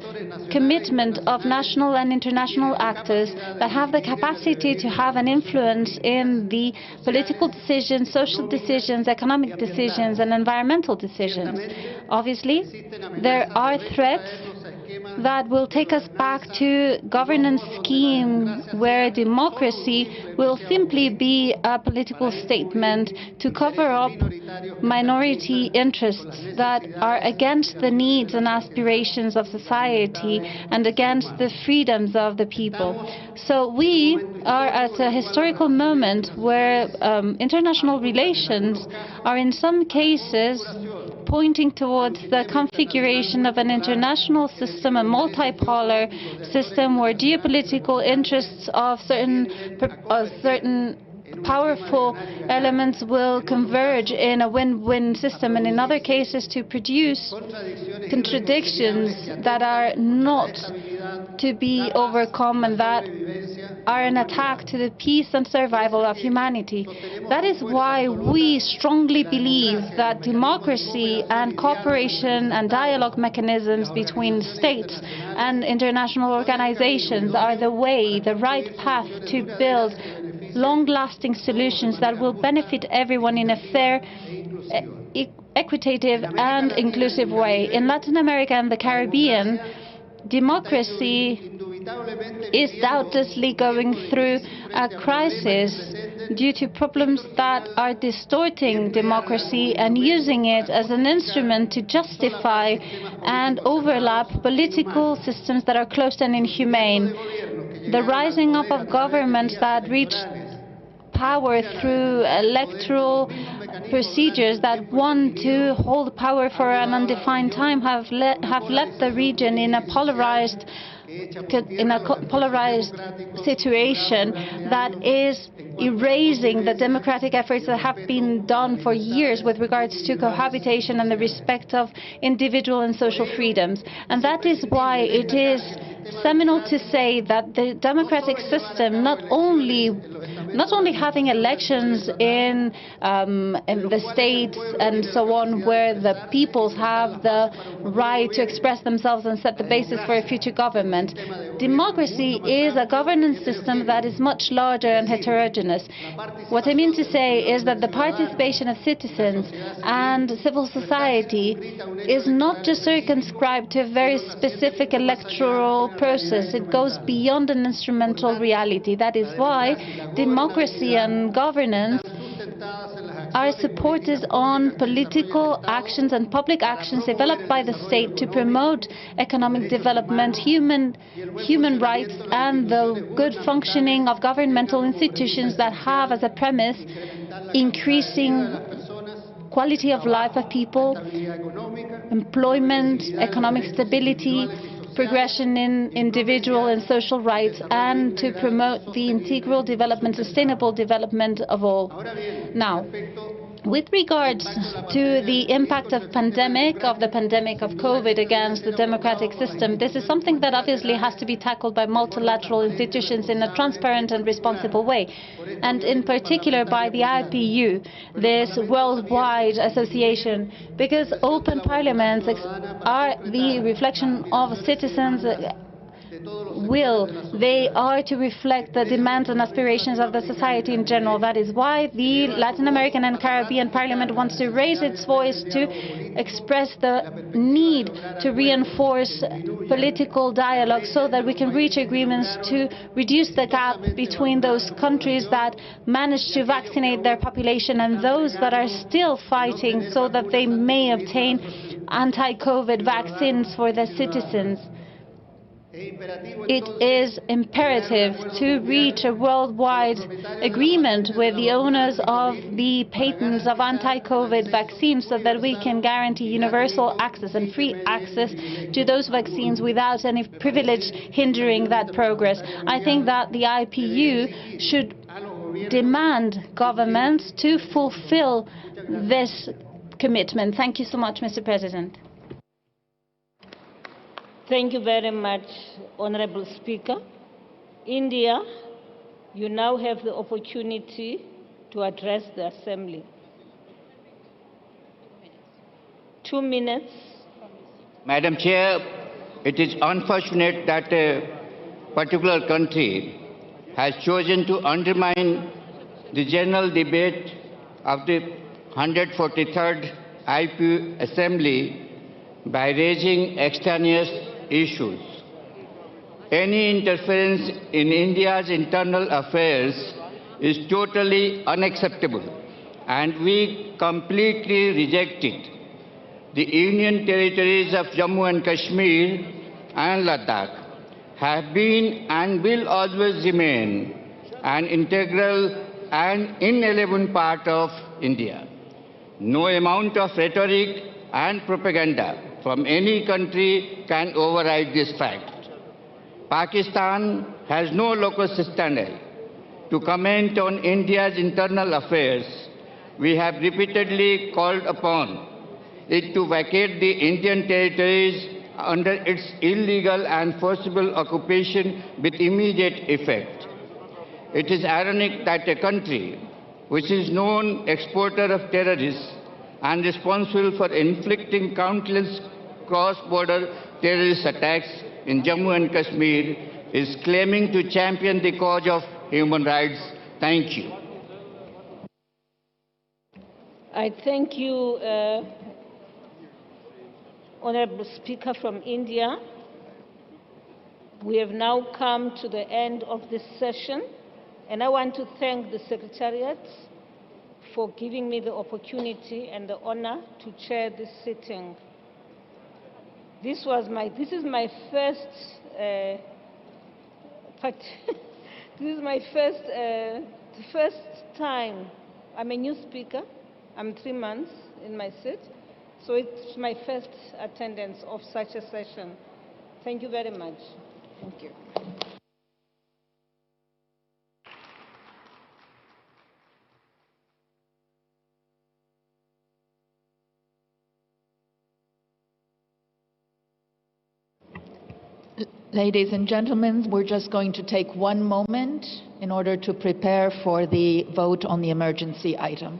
commitment of national and international actors that have the capacity to have an influence in the political decisions, social decisions, economic decisions, and environmental decisions. Obviously, there are threats that will take us back to governance scheme where democracy will simply be a political statement to cover up minority interests that are against the needs and aspirations of society and against the freedoms of the people. So we are at a historical moment where international relations are in some cases pointing towards the configuration of an international system, a multipolar system where geopolitical interests of certain powerful elements will converge in a win-win system, and in other cases to produce contradictions that are not to be overcome and that are an attack to the peace and survival of humanity. That is why we strongly believe that democracy and cooperation and dialogue mechanisms between states and international organizations are the way, the right path to build long-lasting solutions that will benefit everyone in a fair, equitative and inclusive way. In Latin America and the Caribbean, democracy is doubtlessly going through a crisis due to problems that are distorting democracy and using it as an instrument to justify and overlap political systems that are closed and inhumane. The rising up of governments that reach power through electoral procedures that want to hold power for an undefined time have left the region in a polarized situation that is erasing the democratic efforts that have been done for years with regards to cohabitation and the respect of individual and social freedoms. And that is why it is seminal to say that the democratic system, not only having elections in the states and so on, where the peoples have the right to express themselves and set the basis for a future government. Democracy is a governance system that is much larger and heterogeneous. What I mean to say is that the participation of citizens and civil society is not just circumscribed to a very specific electoral process. It goes beyond an instrumental reality. That is why democracy and governance are supported on political actions and public actions developed by the state to promote economic development, human rights, and the good functioning of governmental institutions that have as a premise increasing quality of life of people, employment, economic stability, progression in individual and social rights, and to promote the integral development, sustainable development of all. Now, with regards to the impact of the pandemic of COVID against the democratic system, this is something that obviously has to be tackled by multilateral institutions in a transparent and responsible way, and in particular by the IPU, this worldwide association, because open parliaments are the reflection of citizens' will. They are to reflect the demands and aspirations of the society in general. That is why the Latin American and Caribbean Parliament wants to raise its voice to express the need to reinforce political dialogue so that we can reach agreements to reduce the gap between those countries that manage to vaccinate their population and those that are still fighting so that they may obtain anti-COVID vaccines for their citizens. It is imperative to reach a worldwide agreement with the owners of the patents of anti-COVID vaccines so that we can guarantee universal access and free access to those vaccines without any privilege hindering that progress. I think that the IPU should demand governments to fulfill this commitment. Thank you so much, Mr. President. Thank you very much, Honorable Speaker. India, you now have the opportunity to address the Assembly. 2 minutes. Madam Chair, it is unfortunate that a particular country has chosen to undermine the general debate of the 143rd IPU Assembly by raising extraneous issues. Any interference in India's internal affairs is totally unacceptable, and we completely reject it. The Union territories of Jammu and Kashmir and Ladakh have been and will always remain an integral and inalienable part of India. No amount of rhetoric and propaganda from any country can override this fact. Pakistan has no locus standi to comment on India's internal affairs. We have repeatedly called upon it to vacate the Indian territories under its illegal and forcible occupation with immediate effect. It is ironic that a country which is known exporter of terrorists and responsible for inflicting countless cross-border terrorist attacks in Jammu and Kashmir is claiming to champion the cause of human rights. Thank you. I thank you, Honorable Speaker from India. We have now come to the end of this session. And I want to thank the Secretariat for giving me the opportunity and the honor to chair this sitting. This is my first, this is my first time. I'm a new speaker. I'm 3 months in my seat. So it's my first attendance of such a session. Thank you very much. Thank you. Ladies and gentlemen, we're just going to take one moment in order to prepare for the vote on the emergency item.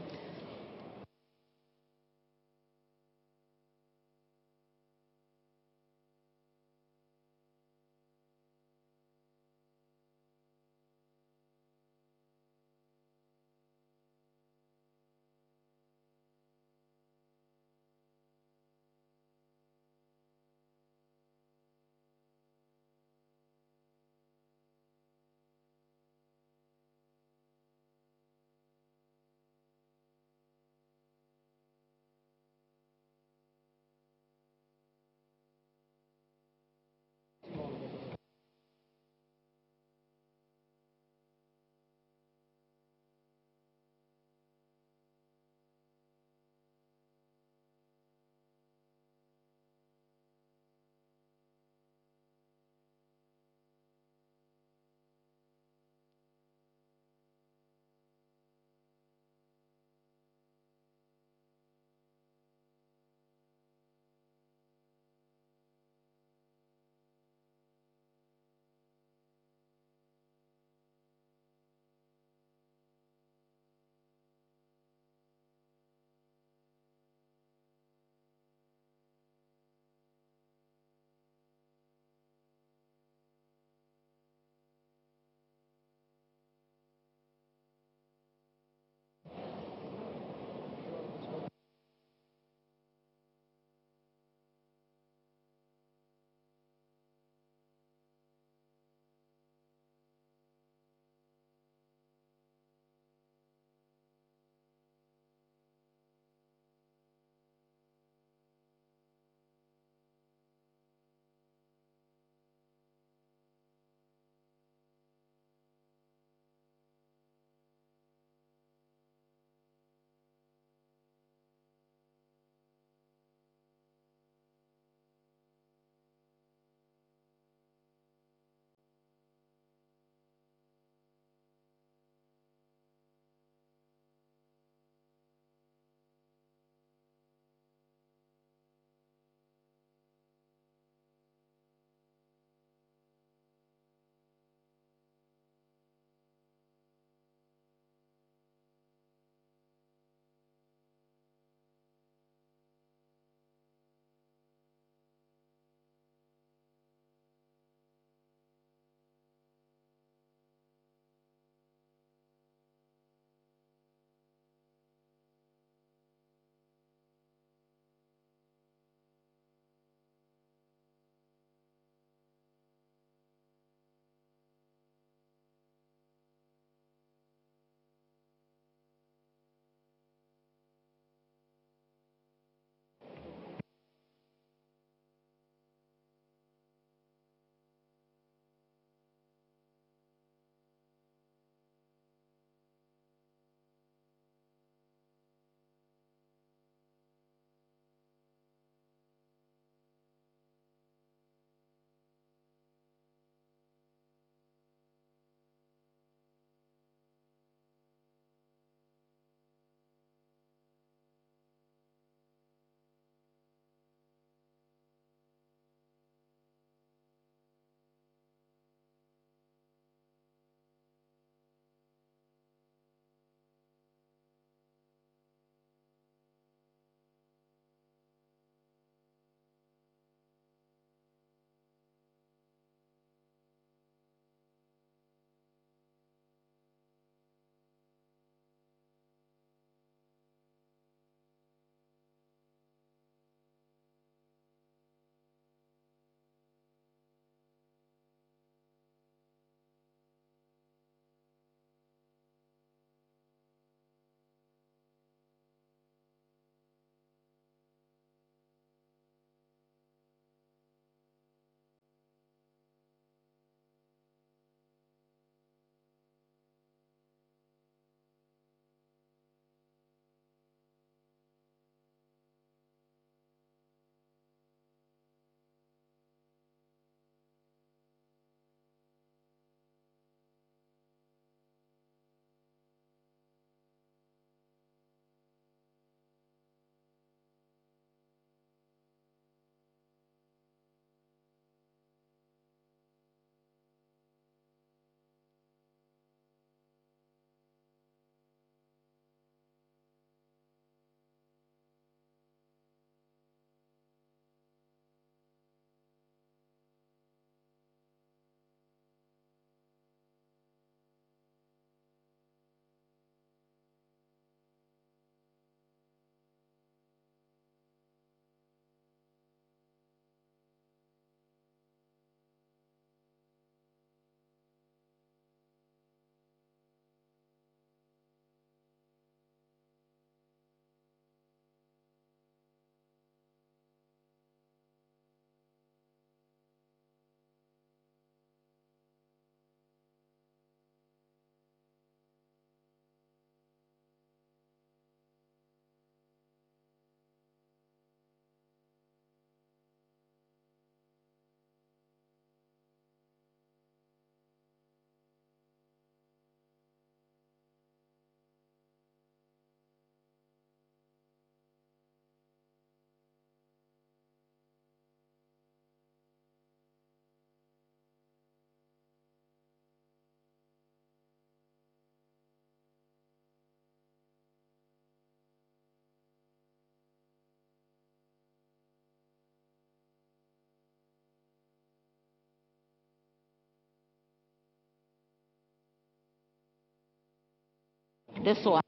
this one.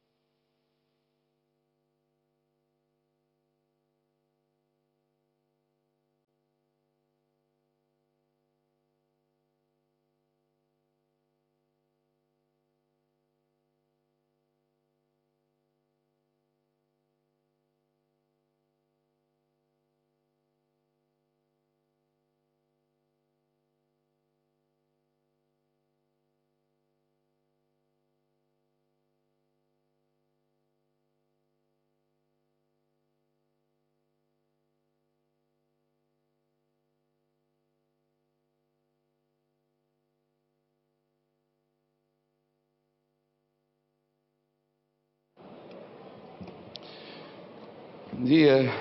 Dear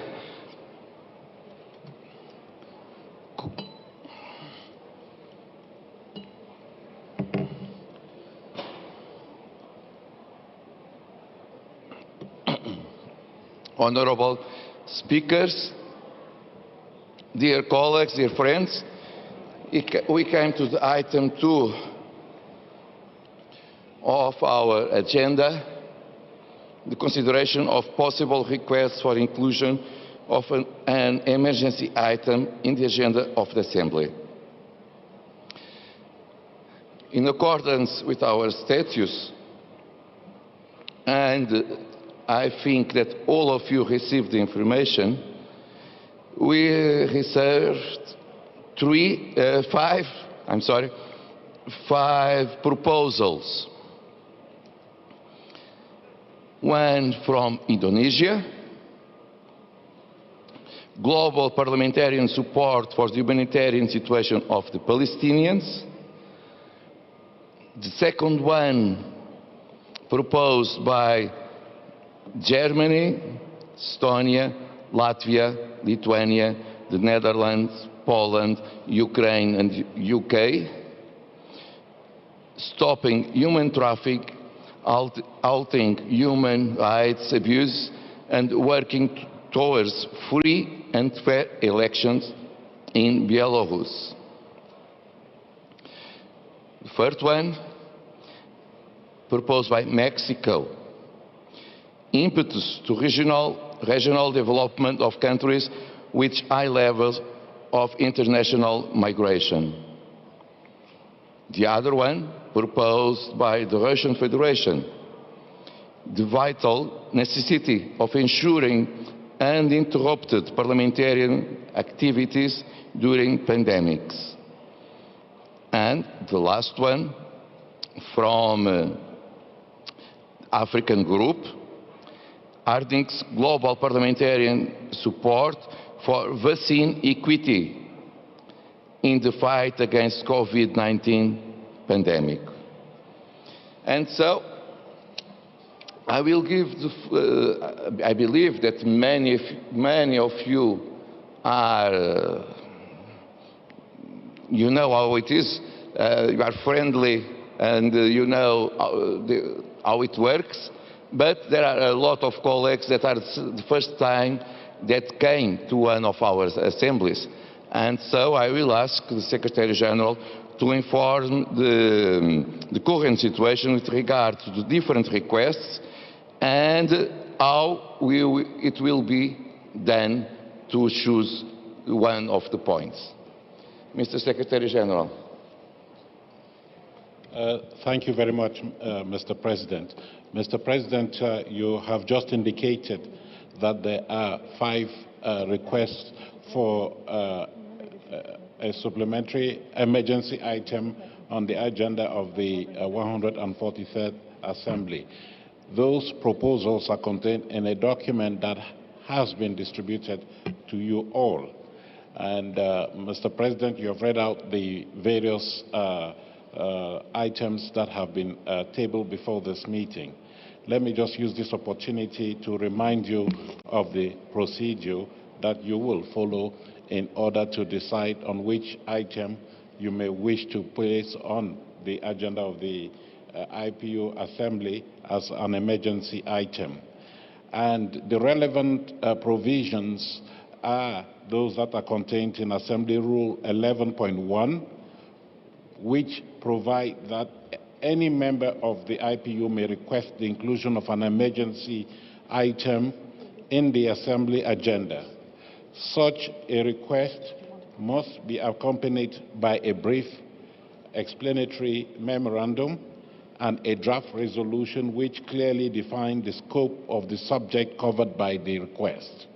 honorable speakers, dear colleagues, dear friends, we came to the item 2 of our agenda, the consideration of possible requests for inclusion of an emergency item in the agenda of the Assembly. In accordance with our statutes, and I think that all of you received the information, we reserved five proposals. One from Indonesia, global parliamentarian support for the humanitarian situation of the Palestinians. The second one proposed by Germany, Estonia, Latvia, Lithuania, the Netherlands, Poland, Ukraine and UK, stopping human trafficking, halting human rights abuse and working towards free and fair elections in Belarus. The third one, proposed by Mexico, impetus to regional development of countries with high levels of international migration. The other one, proposed by the Russian Federation, the vital necessity of ensuring uninterrupted parliamentarian activities during pandemics. And the last one, from African group, Arding's global parliamentarian support for vaccine equity in the fight against COVID-19 pandemic. And so, I will give I believe that many of you are, you know how it is, you are friendly and you know how it works, but there are a lot of colleagues that are the first time that came to one of our assemblies. And so I will ask the Secretary General to inform the current situation with regard to the different requests and how it will be done to choose one of the points. Mr. Secretary General. Thank you very much, Mr. President. Mr. President, you have just indicated that there are 5 requests for a supplementary emergency item on the agenda of the 143rd Assembly. Those proposals are contained in a document that has been distributed to you all. And Mr. President, you have read out the various items that have been tabled before this meeting. Let me just use this opportunity to remind you of the procedure that you will follow in order to decide on which item you may wish to place on the agenda of the IPU Assembly as an emergency item. And the relevant provisions are those that are contained in Assembly Rule 11.1, which provide that any member of the IPU may request the inclusion of an emergency item in the Assembly agenda. Such a request must be accompanied by a brief explanatory memorandum and a draft resolution which clearly define the scope of the subject covered by the request.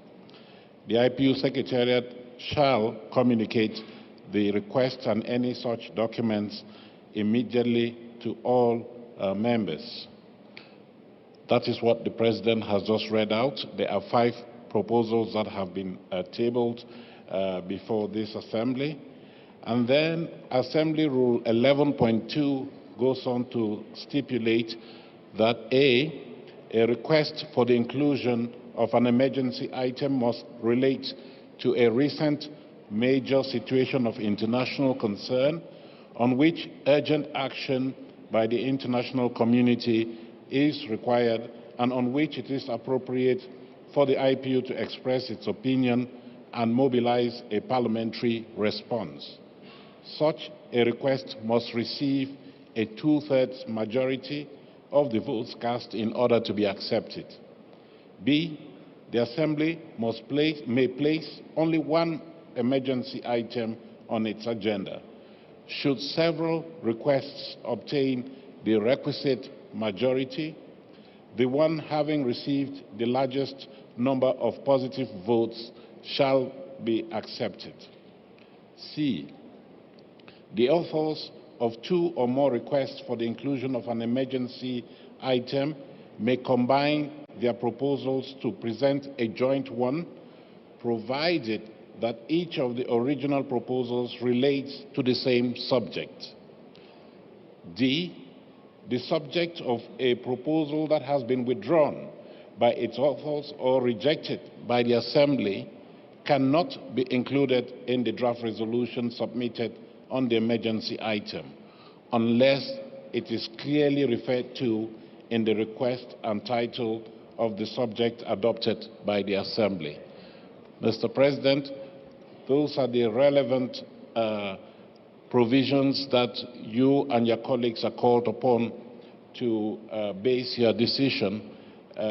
The IPU Secretariat shall communicate the request and any such documents immediately to all members. That is what the President has just read out. There are 5 proposals that have been tabled before this Assembly. And then Assembly Rule 11.2 goes on to stipulate that a request for the inclusion of an emergency item must relate to a recent major situation of international concern on which urgent action by the international community is required and on which it is appropriate for the IPU to express its opinion and mobilize a parliamentary response. Such a request must receive a 2/3 majority of the votes cast in order to be accepted. B, the Assembly may place only one emergency item on its agenda. Should several requests obtain the requisite majority, the one having received the largest number of positive votes shall be accepted. C, the authors of 2 or more requests for the inclusion of an emergency item may combine their proposals to present a joint one, provided that each of the original proposals relates to the same subject. D, the subject of a proposal that has been withdrawn by its authors or rejected by the Assembly cannot be included in the draft resolution submitted on the emergency item, unless it is clearly referred to in the request and title of the subject adopted by the Assembly. Mr. President, those are the relevant provisions that you and your colleagues are called upon to base your decision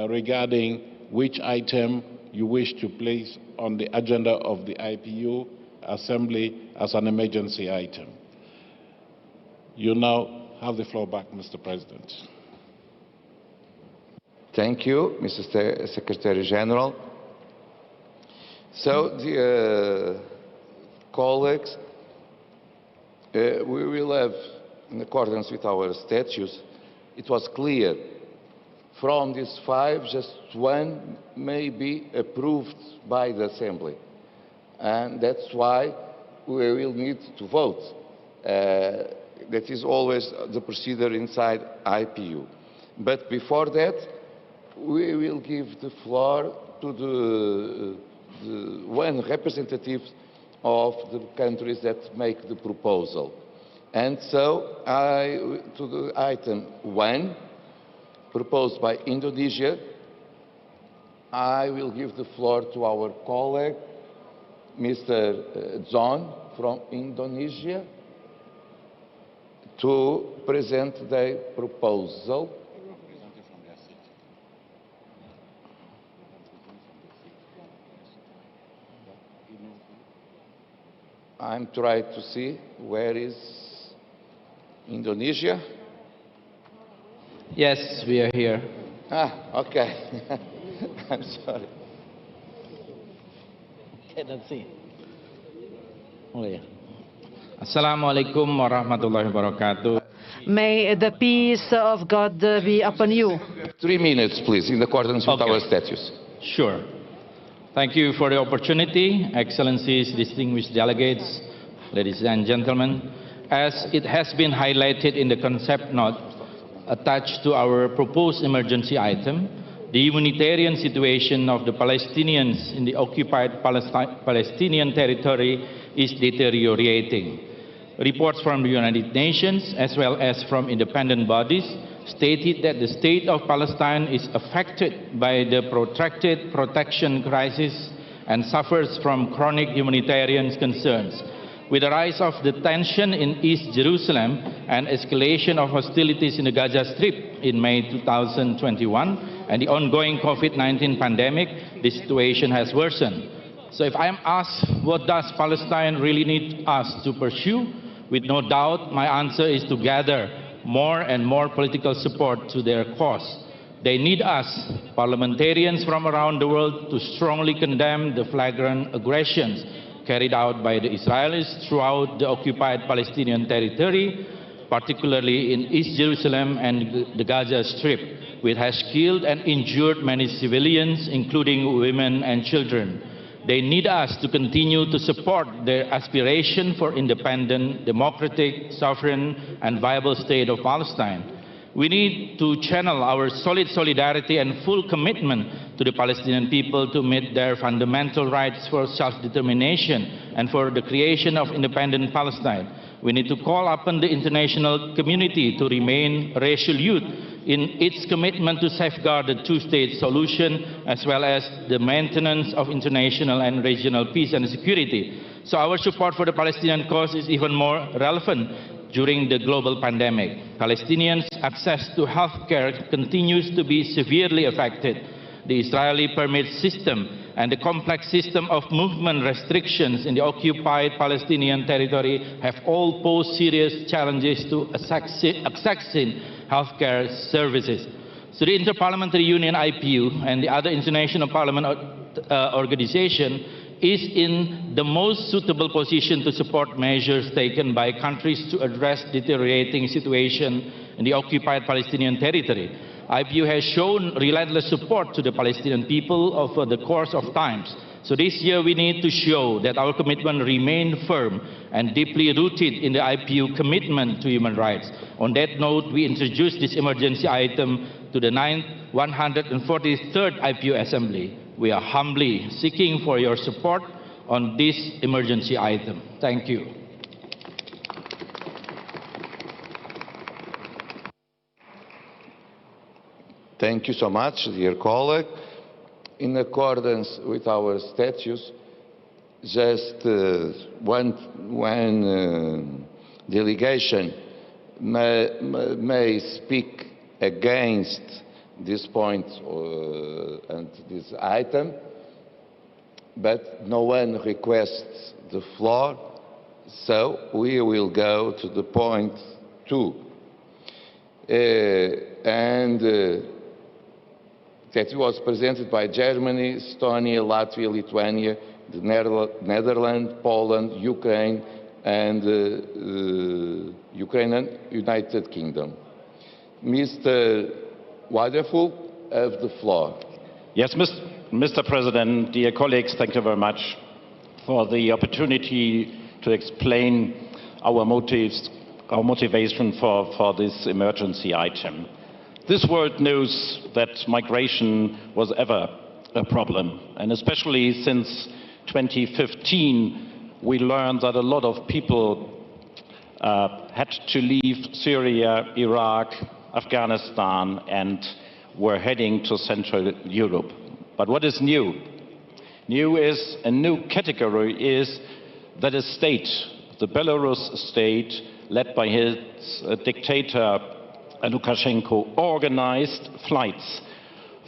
regarding which item you wish to place on the agenda of the IPU Assembly as an emergency item. You now have the floor back, Mr. President. Thank you, Mr. Secretary General. So, dear colleagues, we will have, in accordance with our statutes, it was clear from these 5, just one may be approved by the Assembly. And that's why we will need to vote. That is always the procedure inside IPU. But before that, we will give the floor to the one representative of the countries that make the proposal. And so, to the item 1, proposed by Indonesia, I will give the floor to our colleague, Mr. John from Indonesia, to present the proposal. I'm trying to see where is Indonesia. Yes, we are here. Okay. I'm sorry. Cannot see. Oh, yeah. Assalamualaikum warahmatullahi wabarakatuh. May the peace of God be upon you. 3 minutes, please, in accordance with our statutes. Sure. Thank you for the opportunity, Excellencies, distinguished delegates, ladies and gentlemen. As it has been highlighted in the concept note attached to our proposed emergency item, the humanitarian situation of the Palestinians in the occupied Palestinian territory is deteriorating. Reports from the United Nations, as well as from independent bodies, stated that the state of Palestine is affected by the protracted protection crisis and suffers from chronic humanitarian concerns. With the rise of the tension in East Jerusalem and escalation of hostilities in the Gaza Strip in May 2021 and the ongoing COVID-19 pandemic, the situation has worsened. So if I am asked, what does Palestine really need us to pursue? With no doubt, my answer is to gather more and more political support to their cause. They need us, parliamentarians from around the world, to strongly condemn the flagrant aggressions carried out by the Israelis throughout the occupied Palestinian territory, particularly in East Jerusalem and the Gaza Strip, which has killed and injured many civilians, including women and children. They need us to continue to support their aspiration for independent, democratic, sovereign, and viable state of Palestine. We need to channel our solid solidarity and full commitment to the Palestinian people to meet their fundamental rights for self-determination and for the creation of independent Palestine. We need to call upon the international community to remain resolute in its commitment to safeguard the two-state solution, as well as the maintenance of international and regional peace and security. So our support for the Palestinian cause is even more relevant during the global pandemic. Palestinians' access to health care continues to be severely affected. The Israeli permit system and the complex system of movement restrictions in the occupied Palestinian territory have all posed serious challenges to accessing healthcare services. So the Inter-Parliamentary Union IPU and the other international parliament organization is in the most suitable position to support measures taken by countries to address deteriorating situation in the occupied Palestinian territory. IPU has shown relentless support to the Palestinian people over the course of times. So this year we need to show that our commitment remains firm and deeply rooted in the IPU commitment to human rights. On that note, we introduced this emergency item to the 143rd IPU Assembly. We are humbly seeking for your support on this emergency item. Thank you. Thank you so much, dear colleague. In accordance with our statutes, just one delegation may speak against this point and this item, but no one requests the floor, so we will go to the point 2. That was presented by Germany, Estonia, Latvia, Lithuania, the Netherlands, Poland, Ukraine, and United Kingdom. Mr. Waterful, have the floor. Yes, Mr. President, dear colleagues, thank you very much for the opportunity to explain our motivation for this emergency item. This world knows that migration was ever a problem, and especially since 2015, we learned that a lot of people had to leave Syria, Iraq, Afghanistan, and were heading to Central Europe. But what is new? New is, a new category is that a state, the Belarus state, led by his dictator Lukashenko, organized flights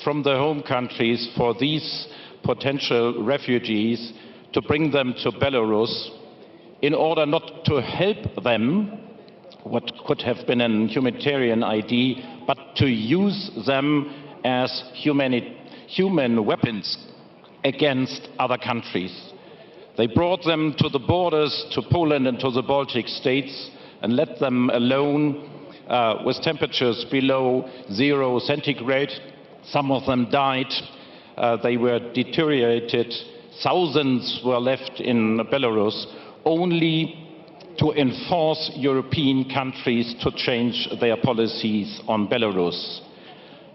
from their home countries for these potential refugees to bring them to Belarus in order not to help them, what could have been a humanitarian idea, but to use them as human weapons against other countries. They brought them to the borders to Poland and to the Baltic states and let them alone with temperatures below 0 centigrade. Some of them died. They were deteriorated. Thousands were left in Belarus, only to enforce European countries to change their policies on Belarus.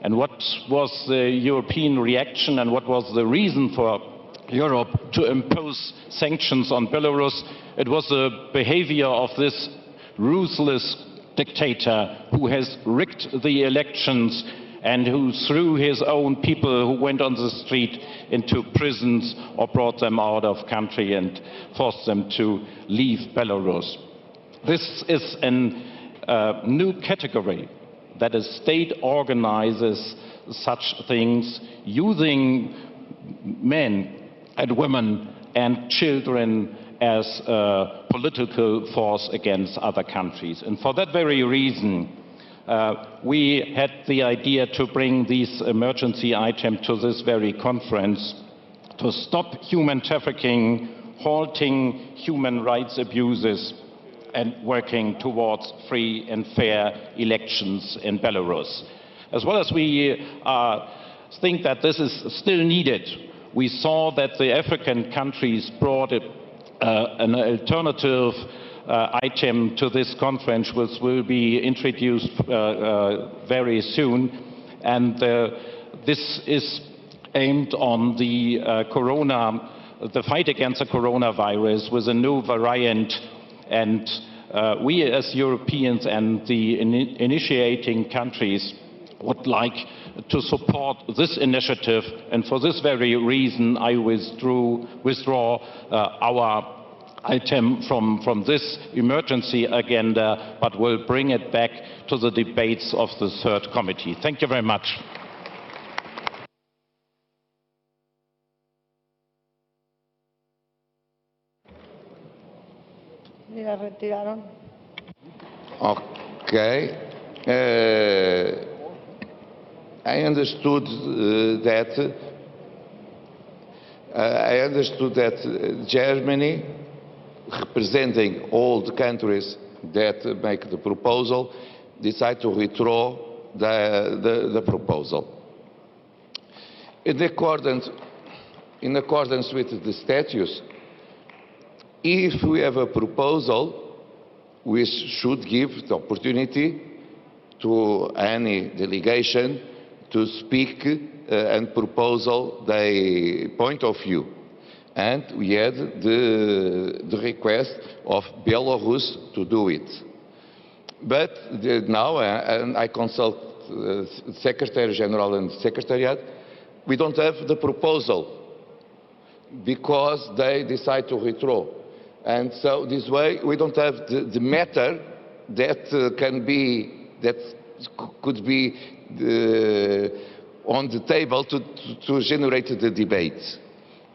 And what was the European reaction and what was the reason for Europe to impose sanctions on Belarus? It was the behavior of this ruthless dictator who has rigged the elections and who threw his own people who went on the street into prisons or brought them out of country and forced them to leave Belarus. This is a new category that a state organizes such things using men and women and children as a political force against other countries. And for that very reason, we had the idea to bring this emergency item to this very conference to stop human trafficking, halting human rights abuses, and working towards free and fair elections in Belarus. As well as we think that this is still needed, we saw that the African countries brought an alternative item to this conference, which will be introduced very soon, and this is aimed on the fight against the coronavirus with a new variant, and we as Europeans and the initiating countries would like to support this initiative, and for this very reason I withdraw our item from this emergency agenda, but will bring it back to the debates of the third committee. Thank you very much. Okay. I understood that Germany, representing all the countries that make the proposal, decide to withdraw the proposal. In accordance with the statutes, if we have a proposal, we should give the opportunity to any delegation to speak and proposal the point of view. And we had the request of Belarus to do it. But now, and I consult Secretary General and Secretariat, we don't have the proposal because they decide to withdraw. And so this way we don't have the matter that could be on the table to generate the debate,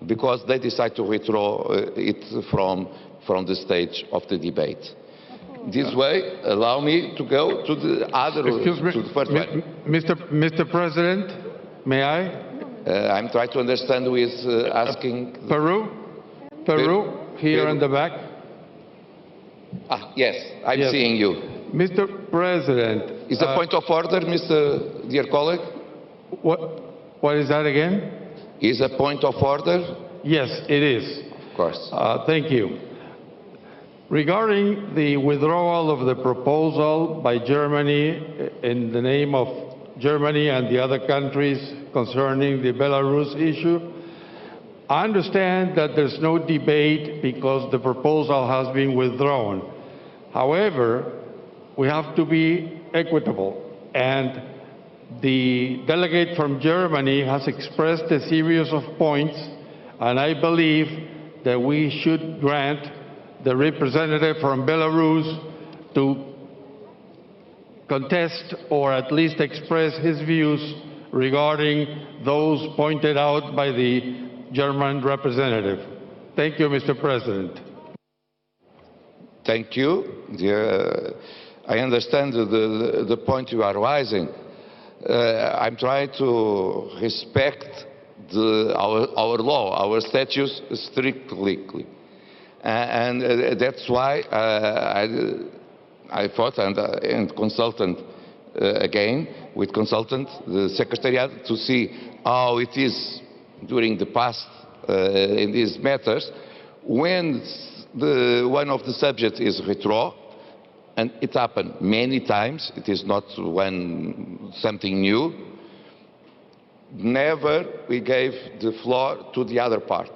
because they decide to withdraw it from the stage of the debate. This way, allow me to go to the other. Excuse me, to the first one. Mr. President, may I? I'm trying to understand who is asking. Peru, here in the back. Yes, I'm seeing you. Mr. President. Is a point of order, Mr. Dear colleague? What is that again? Is a point of order? Yes, it is. Of course. Thank you. Regarding the withdrawal of the proposal by Germany in the name of Germany and the other countries concerning the Belarus issue, I understand that there's no debate because the proposal has been withdrawn. However, we have to be equitable, and the delegate from Germany has expressed a series of points, and I believe that we should grant the representative from Belarus to contest or at least express his views regarding those pointed out by the German representative. Thank you, Mr. President. Thank you. I understand the point you are raising. I'm trying to respect our law, our statutes strictly. And that's why I thought and consulted again with the Secretariat to see how it is during the past in these matters when one of the subjects is withdrawn, and it happened many times. It is not something new. Never we gave the floor to the other part.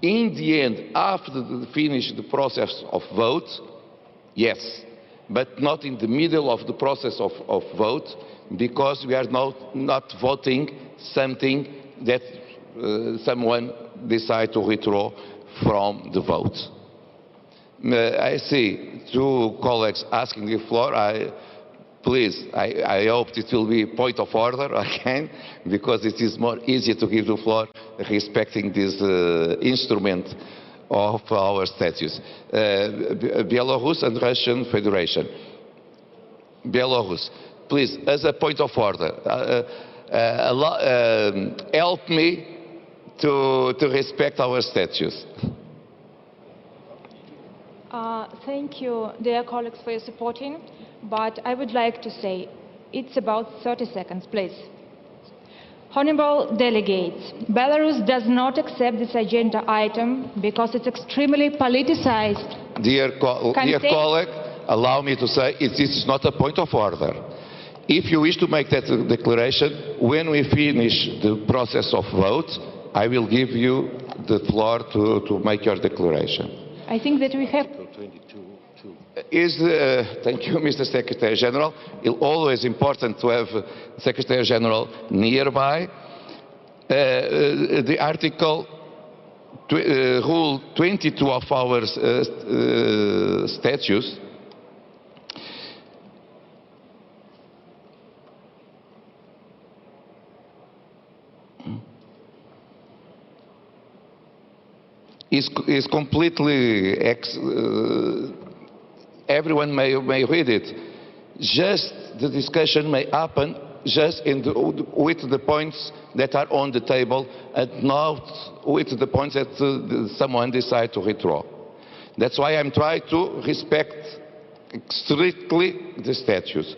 In the end, after the finish the process of vote, yes, but not in the middle of the process of vote, because we are not voting something that someone decide to withdraw from the vote. I see two colleagues asking the floor. Please, I hope it will be a point of order again, because it is more easy to give the floor respecting this instrument of our statutes. Belarus and Russian Federation. Belarus, please, as a point of order, help me to respect our statutes. Thank you, dear colleagues, for your supporting, but I would like to say it's about 30 seconds, please. Honorable delegates, Belarus does not accept this agenda item because it's extremely politicized. Dear colleague, allow me to say it is not a point of order. If you wish to make that declaration, when we finish the process of vote, I will give you the floor to make your declaration. I think that we have... Thank you, Mr. Secretary General. It's always important to have Secretary General nearby. The article, Rule 22 of our statutes is completely, everyone may read it. Just the discussion may happen just with the points that are on the table and not with the points that someone decides to withdraw. That's why I'm trying to respect strictly the statutes.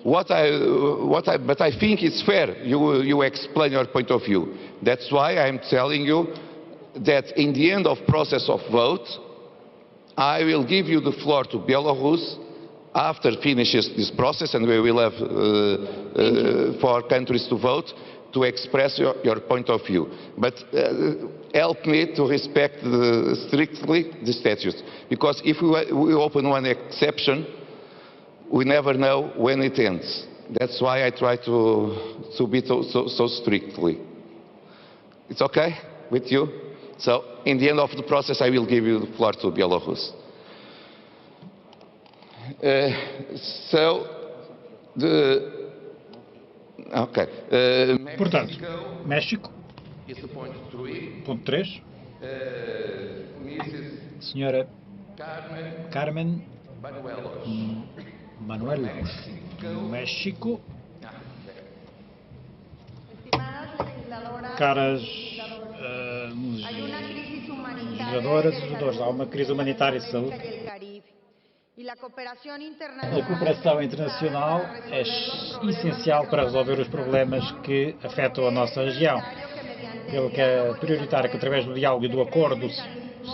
But I think it's fair you explain your point of view. That's why I'm telling you that in the end of process of vote, I will give you the floor to Belarus after finishes this process, and we will have 4 countries to vote to express your point of view. But help me to respect strictly the statutes, because if we open one exception, we never know when it ends. That's why I try to be so strictly. It's okay with you? So, in the end of the process, I will give you the floor to Belarus. Portanto, México, ponto 3, Senhora Carmen Manuelos, México. Caras legisladoras e legisladores, há uma crise humanitária de saúde. A cooperação internacional é essencial para resolver os problemas que afetam a nossa região. Pelo que é prioritário que, através do diálogo e do acordo, se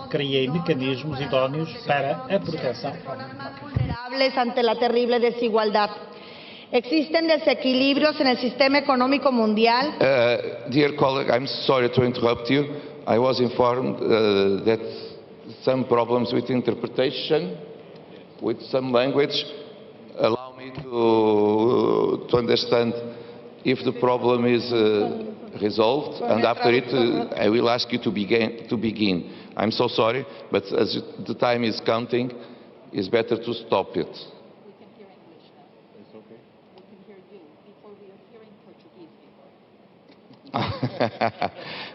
criem mecanismos idóneos para a proteção. Vulnerables ante la terrible desigualdad. Existen desequilibrios en el sistema económico mundial. Dear colleague, I'm sorry to interrupt you. I was informed that some problems with interpretation, with some language. Allow me to understand if the problem is resolved, and after it I will ask you to begin. I'm so sorry, but as the time is counting, it's better to stop it.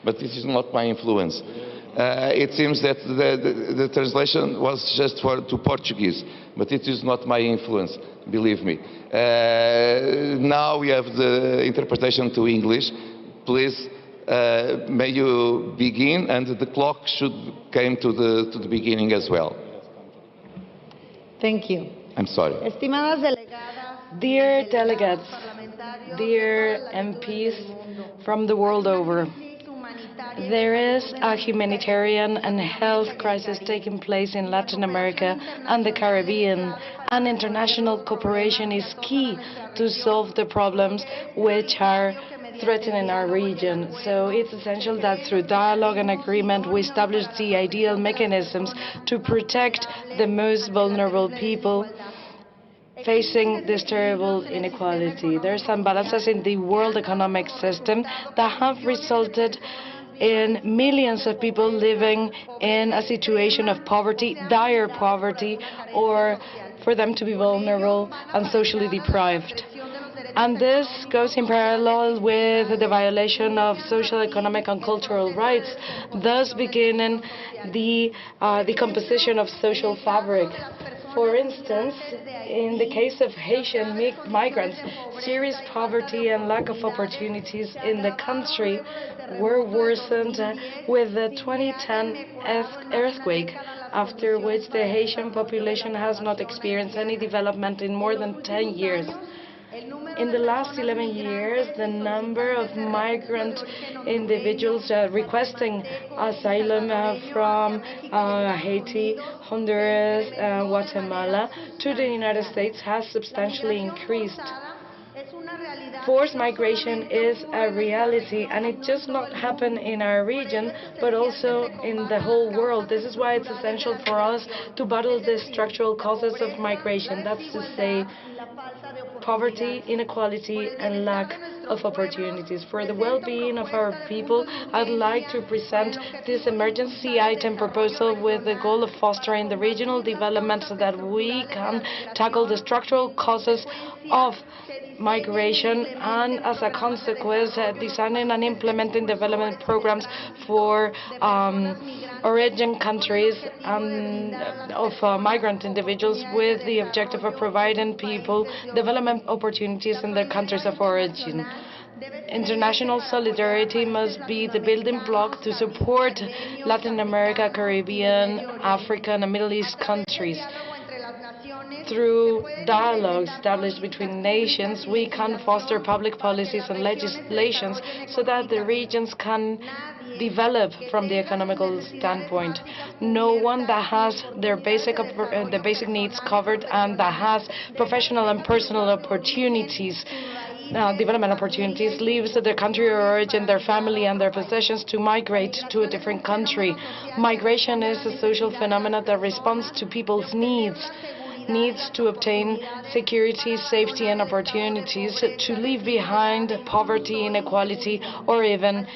But this is not my influence. It seems that the translation was just to Portuguese, but it is not my influence, believe me. Now we have the interpretation to English. Please, may you begin, and the clock should come to the beginning as well. Thank you. I'm sorry. Estimadas delegadas, dear delegates, dear MPs from the world over, there is a humanitarian and health crisis taking place in Latin America and the Caribbean, and international cooperation is key to solve the problems which are threatening our region. So it's essential that through dialogue and agreement we establish the ideal mechanisms to protect the most vulnerable people facing this terrible inequality. There are some imbalances in the world economic system that have resulted in millions of people living in a situation of poverty, dire poverty, or for them to be vulnerable and socially deprived. And this goes in parallel with the violation of social, economic, and cultural rights, thus beginning the decomposition of social fabric. For instance, in the case of Haitian migrants, serious poverty and lack of opportunities in the country were worsened with the 2010 earthquake, after which the Haitian population has not experienced any development in more than 10 years. In the last 11 years, the number of migrant individuals requesting asylum from Haiti, Honduras, Guatemala to the United States has substantially increased. Forced migration is a reality, and it does not happen in our region, but also in the whole world. This is why it's essential for us to battle the structural causes of migration. That's to say, poverty, inequality, and lack of opportunities. For the well-being of our people, I'd like to present this emergency item proposal with the goal of fostering the regional development so that we can tackle the structural causes of migration, and as a consequence, designing and implementing development programs for origin countries of migrant individuals with the objective of providing people development opportunities in their countries of origin. International solidarity must be the building block to support Latin America, Caribbean, African, and Middle East countries. Through dialogue established between nations, we can foster public policies and legislations so that the regions can develop from the economical standpoint. No one that has their basic needs covered and that has professional and personal opportunities, development opportunities, leaves their country of origin, their family, and their possessions to migrate to a different country. Migration is a social phenomenon that responds to people's needs to obtain security, safety, and opportunities, to leave behind poverty, inequality, or even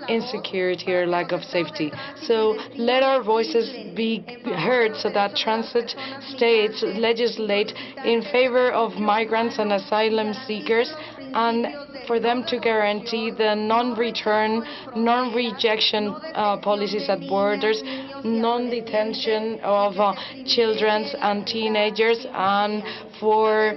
insecurity or lack of safety. So let our voices be heard so that transit states legislate in favor of migrants and asylum seekers, and for them to guarantee the non-return, non-rejection policies at borders, non-detention of children and teenagers, and for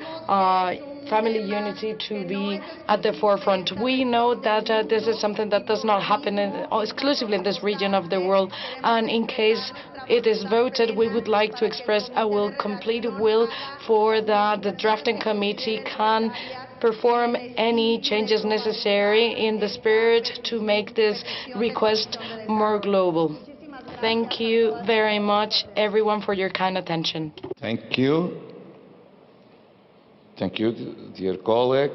family unity to be at the forefront. We know that this is something that does not happen exclusively in this region of the world, and in case it is voted, we would like to express a complete will for that the drafting committee can perform any changes necessary in the spirit to make this request more global. Thank you very much, everyone, for your kind attention. Thank you. Thank you, dear colleague.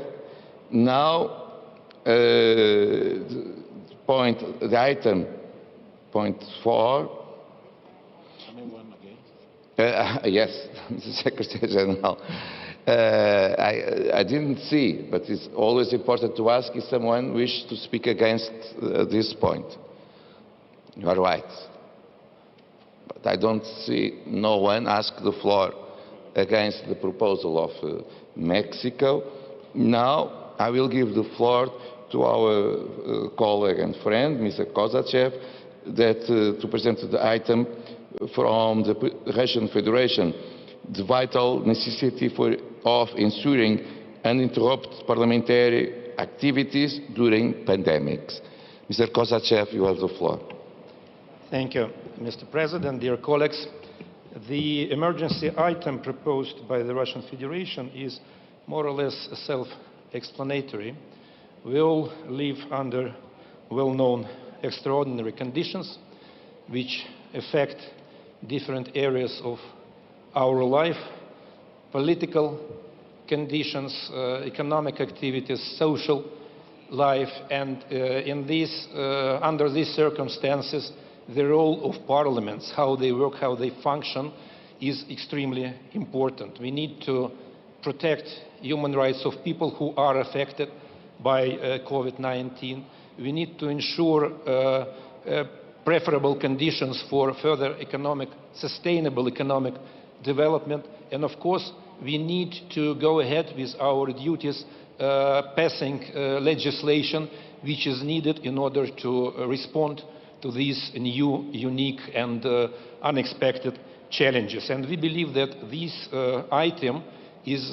Now, the item, point 4. Yes, the Secretary General. I didn't see, but it's always important to ask if someone wishes to speak against this point. You are right. But I don't see no one ask the floor against the proposal of Mexico. Now I will give the floor to our colleague and friend, Mr. Kozachev, to present the item from the Russian Federation, the vital necessity of ensuring uninterrupted parliamentary activities during pandemics. Mr. Kozachev, you have the floor. Thank you, Mr. President, dear colleagues. The emergency item proposed by the Russian Federation is more or less self-explanatory. We all live under well-known extraordinary conditions which affect different areas of our life, political conditions, economic activities, social life, and under these circumstances, the role of parliaments, how they work, how they function, is extremely important. We need to protect human rights of people who are affected by COVID-19. We need to ensure preferable conditions for further sustainable economic development. And of course, we need to go ahead with our duties, passing legislation which is needed in order to respond to these new, unique and unexpected challenges. And we believe that this item is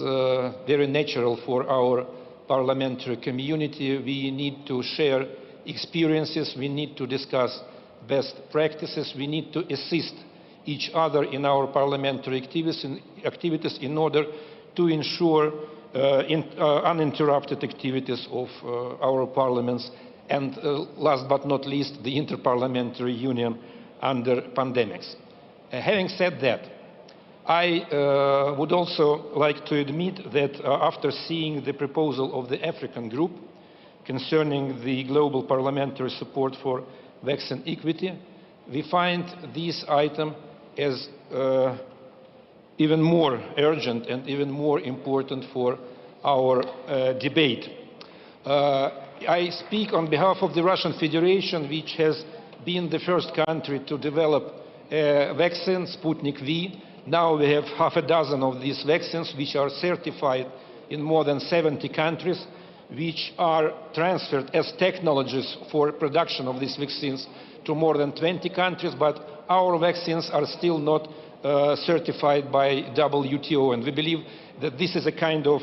very natural for our parliamentary community. We need to share experiences, we need to discuss best practices, we need to assist each other in our parliamentary activities in order to ensure uninterrupted activities of our parliaments and last but not least the Inter-Parliamentary Union under pandemics. Having said that, I would also like to admit that after seeing the proposal of the African group concerning the global parliamentary support for vaccine equity, we find this item as even more urgent and even more important for our debate. I speak on behalf of the Russian Federation, which has been the first country to develop a vaccine, Sputnik V. Now we have half a dozen of these vaccines which are certified in more than 70 countries, which are transferred as technologies for production of these vaccines to more than 20 countries, but our vaccines are still not certified by WTO, and we believe that this is a kind of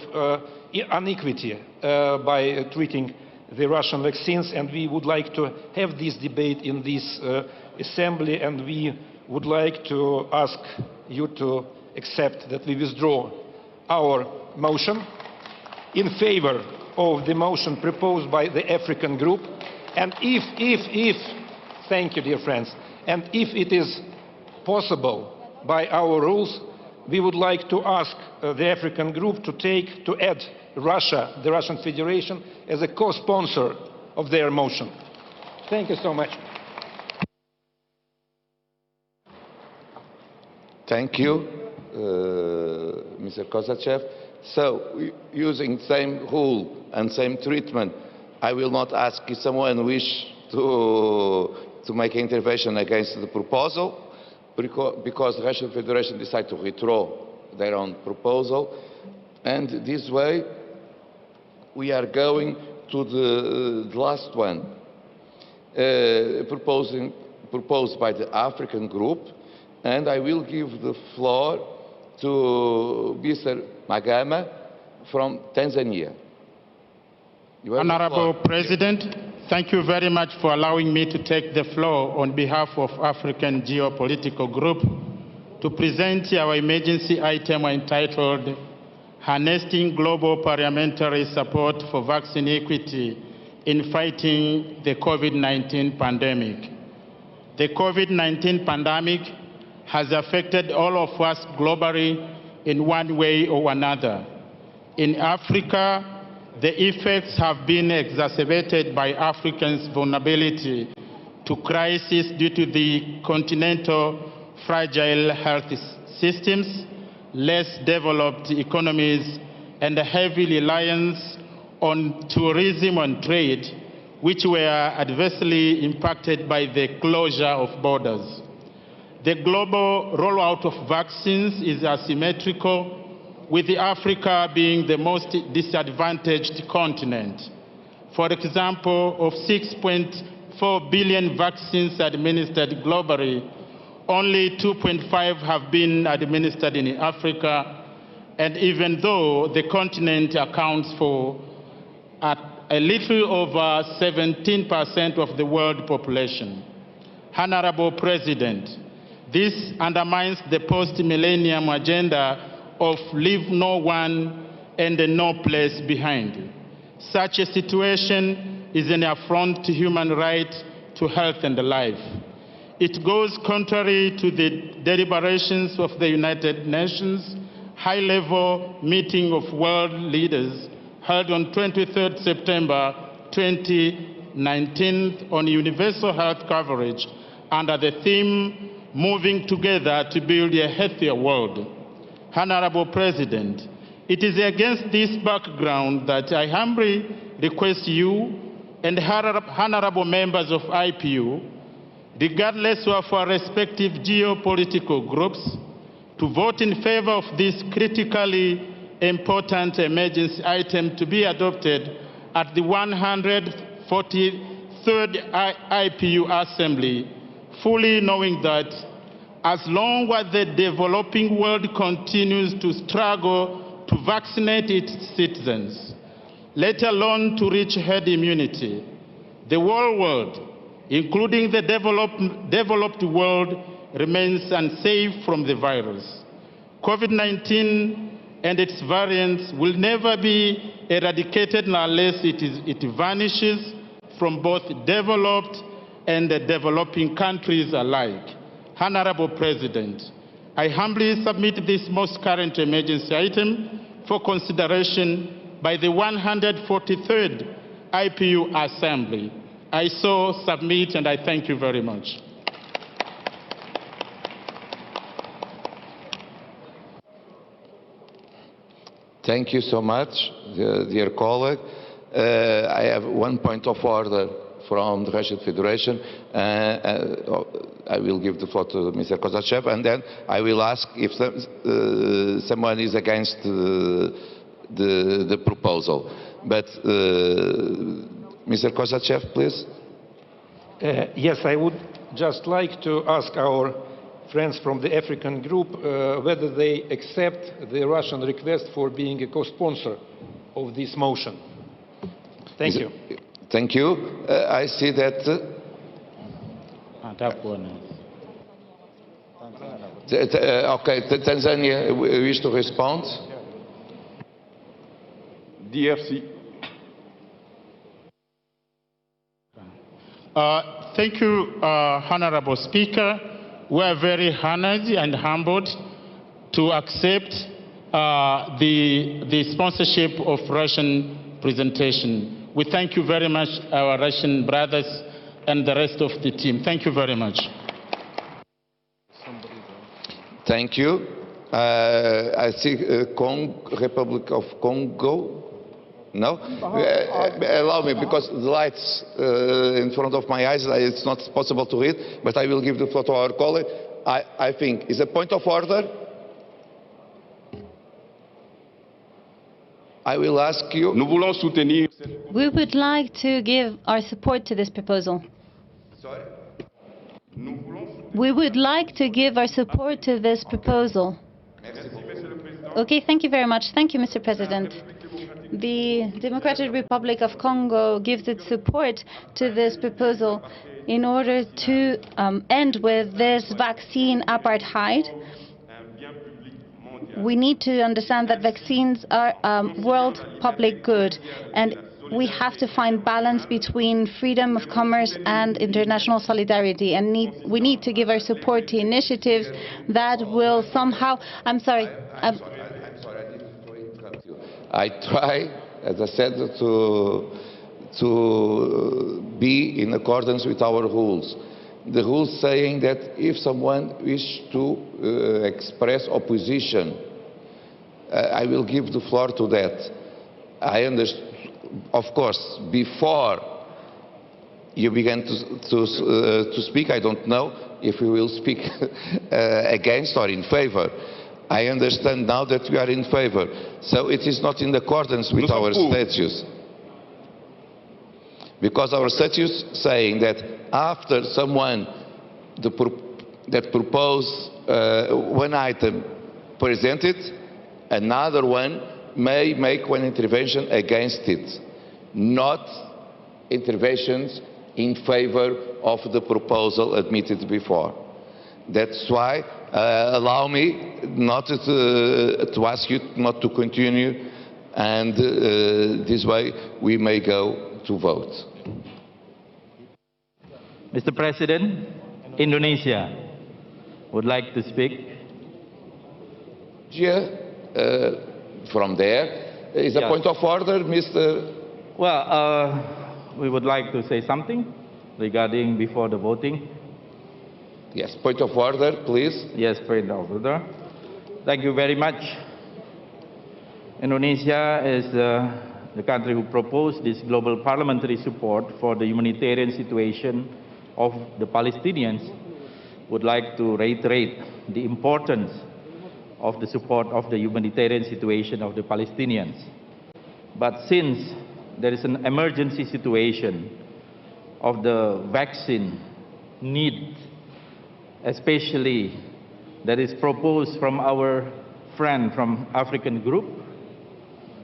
inequity by treating the Russian vaccines, and we would like to have this debate in this assembly, and we would like to ask you to accept that we withdraw our motion in favor of the motion proposed by the African group, and if thank you, dear friends, and if it is possible by our rules, we would like to ask the African group to add Russia, the Russian Federation, as a co-sponsor of their motion. Thank you so much. Thank you, Mr. Kozachev. So, using same rule and same treatment, I will not ask if someone wishes to make an intervention against the proposal, because the Russian Federation decided to withdraw their own proposal. And this way, we are going to the last one, proposed by the African group, and I will give the floor to Mr. Magama from Tanzania. Honorable President, thank you very much for allowing me to take the floor on behalf of African Geopolitical Group to present our emergency item entitled Harnessing Global Parliamentary Support for Vaccine Equity in Fighting the COVID-19 Pandemic. The COVID-19 pandemic has affected all of us globally in one way or another. In Africa, the effects have been exacerbated by Africans' vulnerability to crisis due to the continental fragile health systems, less developed economies, and a heavy reliance on tourism and trade, which were adversely impacted by the closure of borders. The global rollout of vaccines is asymmetrical, with Africa being the most disadvantaged continent. For example, of 6.4 billion vaccines administered globally, only 2.5 have been administered in Africa, and even though the continent accounts for a little over 17% of the world population. Honorable President, this undermines the post-millennium agenda of leave no one and no place behind. Such a situation is an affront to human rights to health and life. It goes contrary to the deliberations of the United Nations high-level meeting of world leaders held on 23rd September 2019 on universal health coverage under the theme, Moving Together to Build a Healthier World. Honorable President, It is against this background that I humbly request you and honorable members of IPU, regardless of our respective geopolitical groups, to vote in favor of this critically important emergency item to be adopted at the 143rd IPU Assembly, fully knowing that as long as the developing world continues to struggle to vaccinate its citizens, let alone to reach herd immunity, the whole world, including the developed world, remains unsafe from the virus. COVID-19 and its variants will never be eradicated unless it vanishes from both developed and developing countries alike. Honorable President, I humbly submit this most current emergency item for consideration by the 143rd IPU Assembly. I so submit, and I thank you very much. Thank you so much, dear colleague. I have one point of order from the Russian Federation. I will give the floor to Mr. Kozachev, and then I will ask if someone is against the proposal. But Mr. Kozachev, please. Yes, I would just like to ask our friends from the African group whether they accept the Russian request for being a co-sponsor of this motion. Thank you. Thank you. I see that. Okay, Tanzania wish to respond. DFC. Thank you, Honorable Speaker. We are very honored and humbled to accept the sponsorship of Russian presentation. We thank you very much, our Russian brothers and the rest of the team. Thank you very much. Thank you. I see Republic of Congo. No? Allow me, because the lights in front of my eyes, it's not possible to read, but I will give the floor to our colleague. I think, is a point of order? I will ask you. We would like to give our support to this proposal. Sorry? We would like to give our support to this proposal. Okay, thank you very much. Thank you, Mr. President. The Democratic Republic of Congo gives its support to this proposal in order to end with this vaccine apartheid. We need to understand that vaccines are world public good, and we have to find balance between freedom of commerce and international solidarity, and we need to give our support to initiatives that will somehow... I'm sorry, I need to interrupt you. I try, as I said, to be in accordance with our rules. The rules saying that if someone wishes to express opposition, I will give the floor to that. I understand, of course, before you begin to speak, I don't know if you will speak against or in favor. I understand now that we are in favor. So it is not in accordance with our statutes. Because our statutes saying that after someone that propose one item presented, another one may make one intervention against it, not interventions in favor of the proposal admitted before. That's why allow me not to ask you not to continue, and this way we may go to vote. Mr. President, Indonesia would like to speak. From there is a point of order, Mr. Well, we would like to say something regarding before the voting. Yes, point of order, please. Yes, point of order. Thank you very much. Indonesia is the country who proposed this global parliamentary support for the humanitarian situation of the Palestinians. Would like to reiterate the importance of the support of the humanitarian situation of the Palestinians. But since there is an emergency situation of the vaccine need, especially that is proposed from our friend from African group,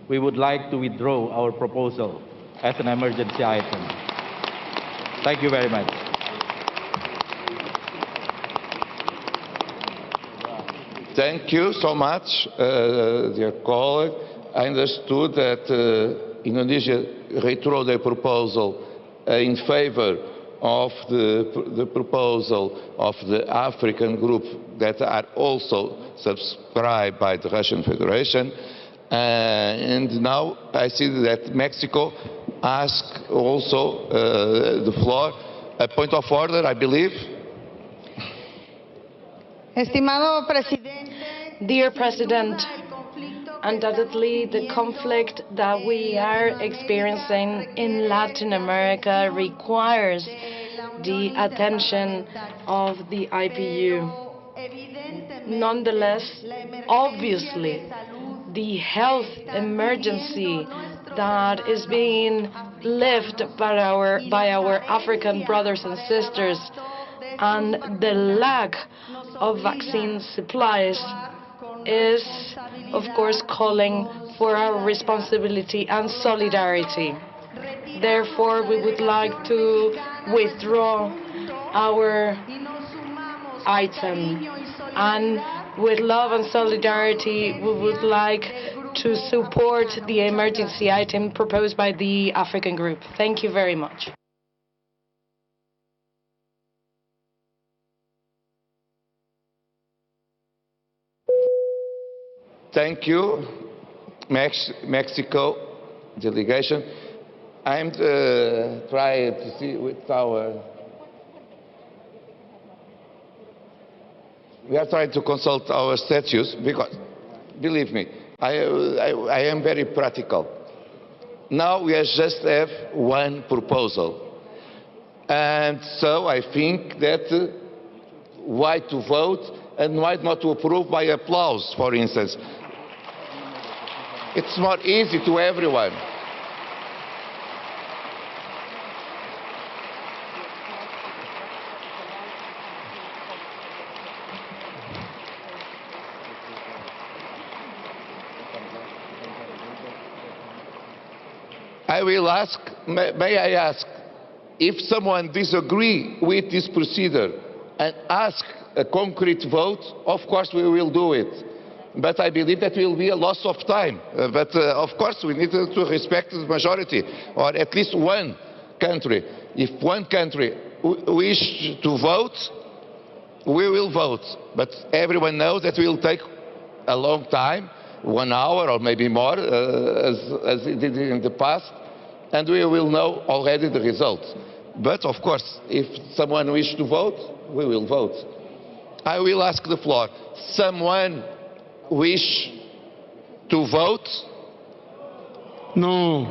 we would like to withdraw our proposal as an emergency item. Thank you very much. Thank you so much, dear colleague. I understood that Indonesia withdrew their proposal in favor of the proposal of the African group that are also subscribed by the Russian Federation. And now I see that Mexico asked also the floor. A point of order, I believe. Estimado Presidente, Dear President, undoubtedly the conflict that we are experiencing in Latin America requires the attention of the IPU. Nonetheless, obviously, the health emergency that is being lived by our African brothers and sisters and the lack of vaccine supplies is, of course, calling for our responsibility and solidarity. Therefore, we would like to withdraw our item. And with love and solidarity, we would like to support the emergency item proposed by the African group. Thank you very much. Thank you, Mexico delegation. I'm trying to see with our... We are trying to consult our statutes because, believe me, I am very practical. Now we just have one proposal. And so I think that why to vote and why not to approve by applause, for instance. It's more easy to everyone. I will ask, may I ask, if someone disagrees with this procedure and ask a concrete vote, of course we will do it. But I believe that will be a loss of time. Of course we need to respect the majority, or at least one country. If one country wishes to vote, we will vote. But everyone knows that it will take a long time, 1 hour or maybe more, as it did in the past, and we will know already the result. But of course, if someone wishes to vote, we will vote. I will ask the floor. Someone wish to vote? No.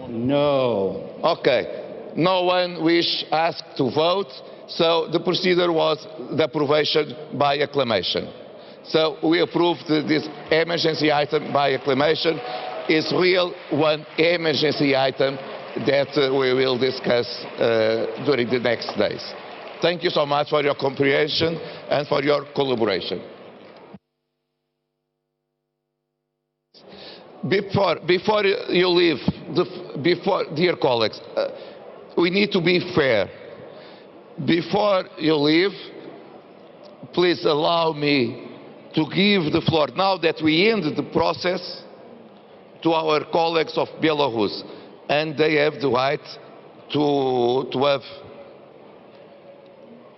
No. Okay. No one wish asked to vote, so the procedure was the approbation by acclamation. So we approved this emergency item by acclamation. It's real one emergency item that we will discuss during the next days. Thank you so much for your comprehension and for your collaboration. Before you leave, dear colleagues, we need to be fair. Before you leave, please allow me to give the floor, now that we ended the process, to our colleagues of Belarus, and they have the right to have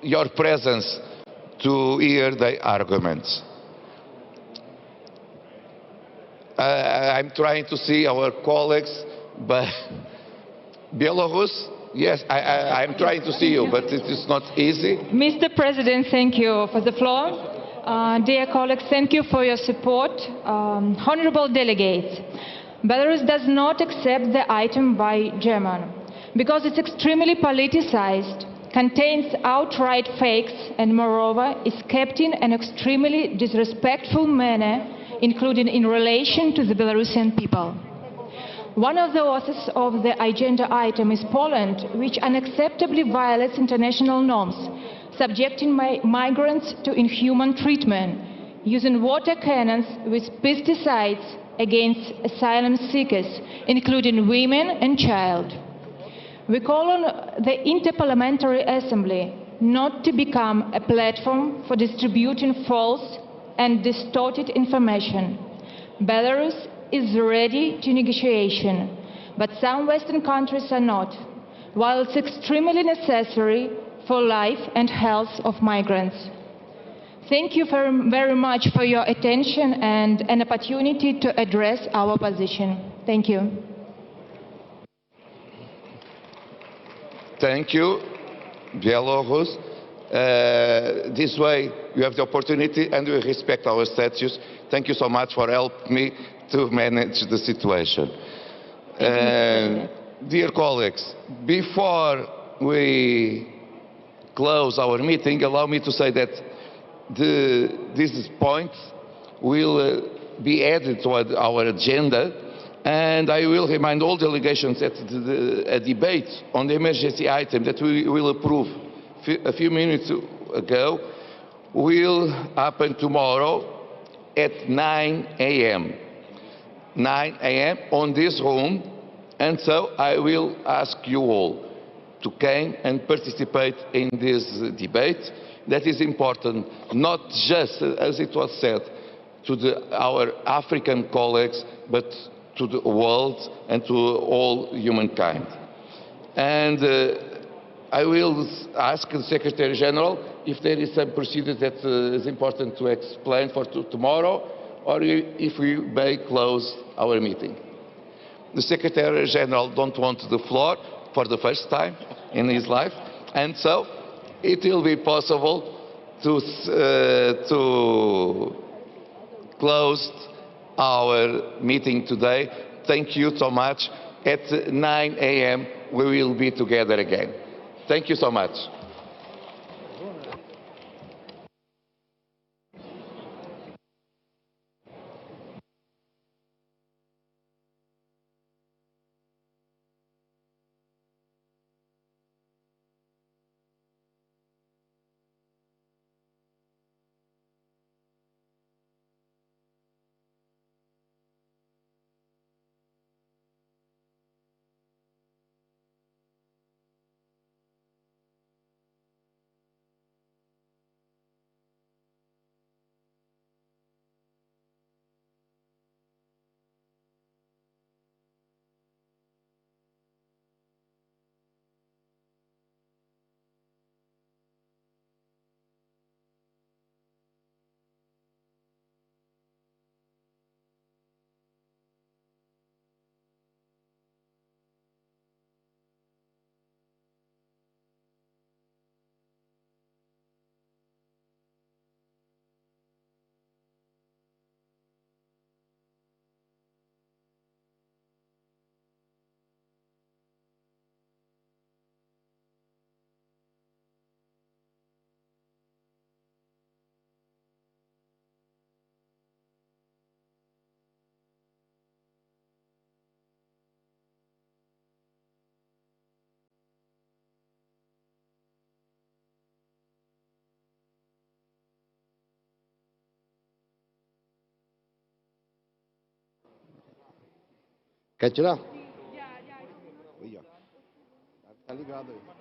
your presence to hear their arguments. I'm trying to see our colleagues, but Belarus, yes, I'm trying to see you, but it is not easy. Mr. President, thank you for the floor. Dear colleagues, thank you for your support. Honorable delegates, Belarus does not accept the item by Germany because it's extremely politicized, contains outright fakes, and moreover is kept in an extremely disrespectful manner, including in relation to the Belarusian people. One of the authors of the agenda item is Poland, which unacceptably violates international norms, subjecting migrants to inhuman treatment, using water cannons with pesticides against asylum seekers, including women and children. We call on the Inter-Parliamentary Assembly not to become a platform for distributing false and distorted information. Belarus is ready to negotiation, but some Western countries are not, while it's extremely necessary for life and health of migrants. Thank you very much for your attention and an opportunity to address our position. Thank you. Thank you, Belarus. This way you have the opportunity and we respect our statutes. Thank you so much for helping me to manage the situation. Dear colleagues, before we close our meeting, allow me to say that these points will be added to our agenda, and I will remind all delegations that a debate on the emergency item that we will approve a few minutes ago will happen tomorrow at 9 a.m. 9 a.m. on this room, and so I will ask you all to come and participate in this debate. That is important, not just, as it was said, to our African colleagues, but to the world and to all humankind. And I will ask the Secretary General if there is some procedure that is important to explain for tomorrow, or if we may close our meeting. The Secretary General don't want the floor for the first time in his life, and so it will be possible to close our meeting today. Thank you so much. At 9 a.m. we will be together again. Thank you so much. Quer tirar? Tá ligado aí.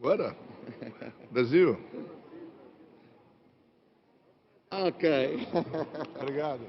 Bora. Brasil. Ok. Obrigado.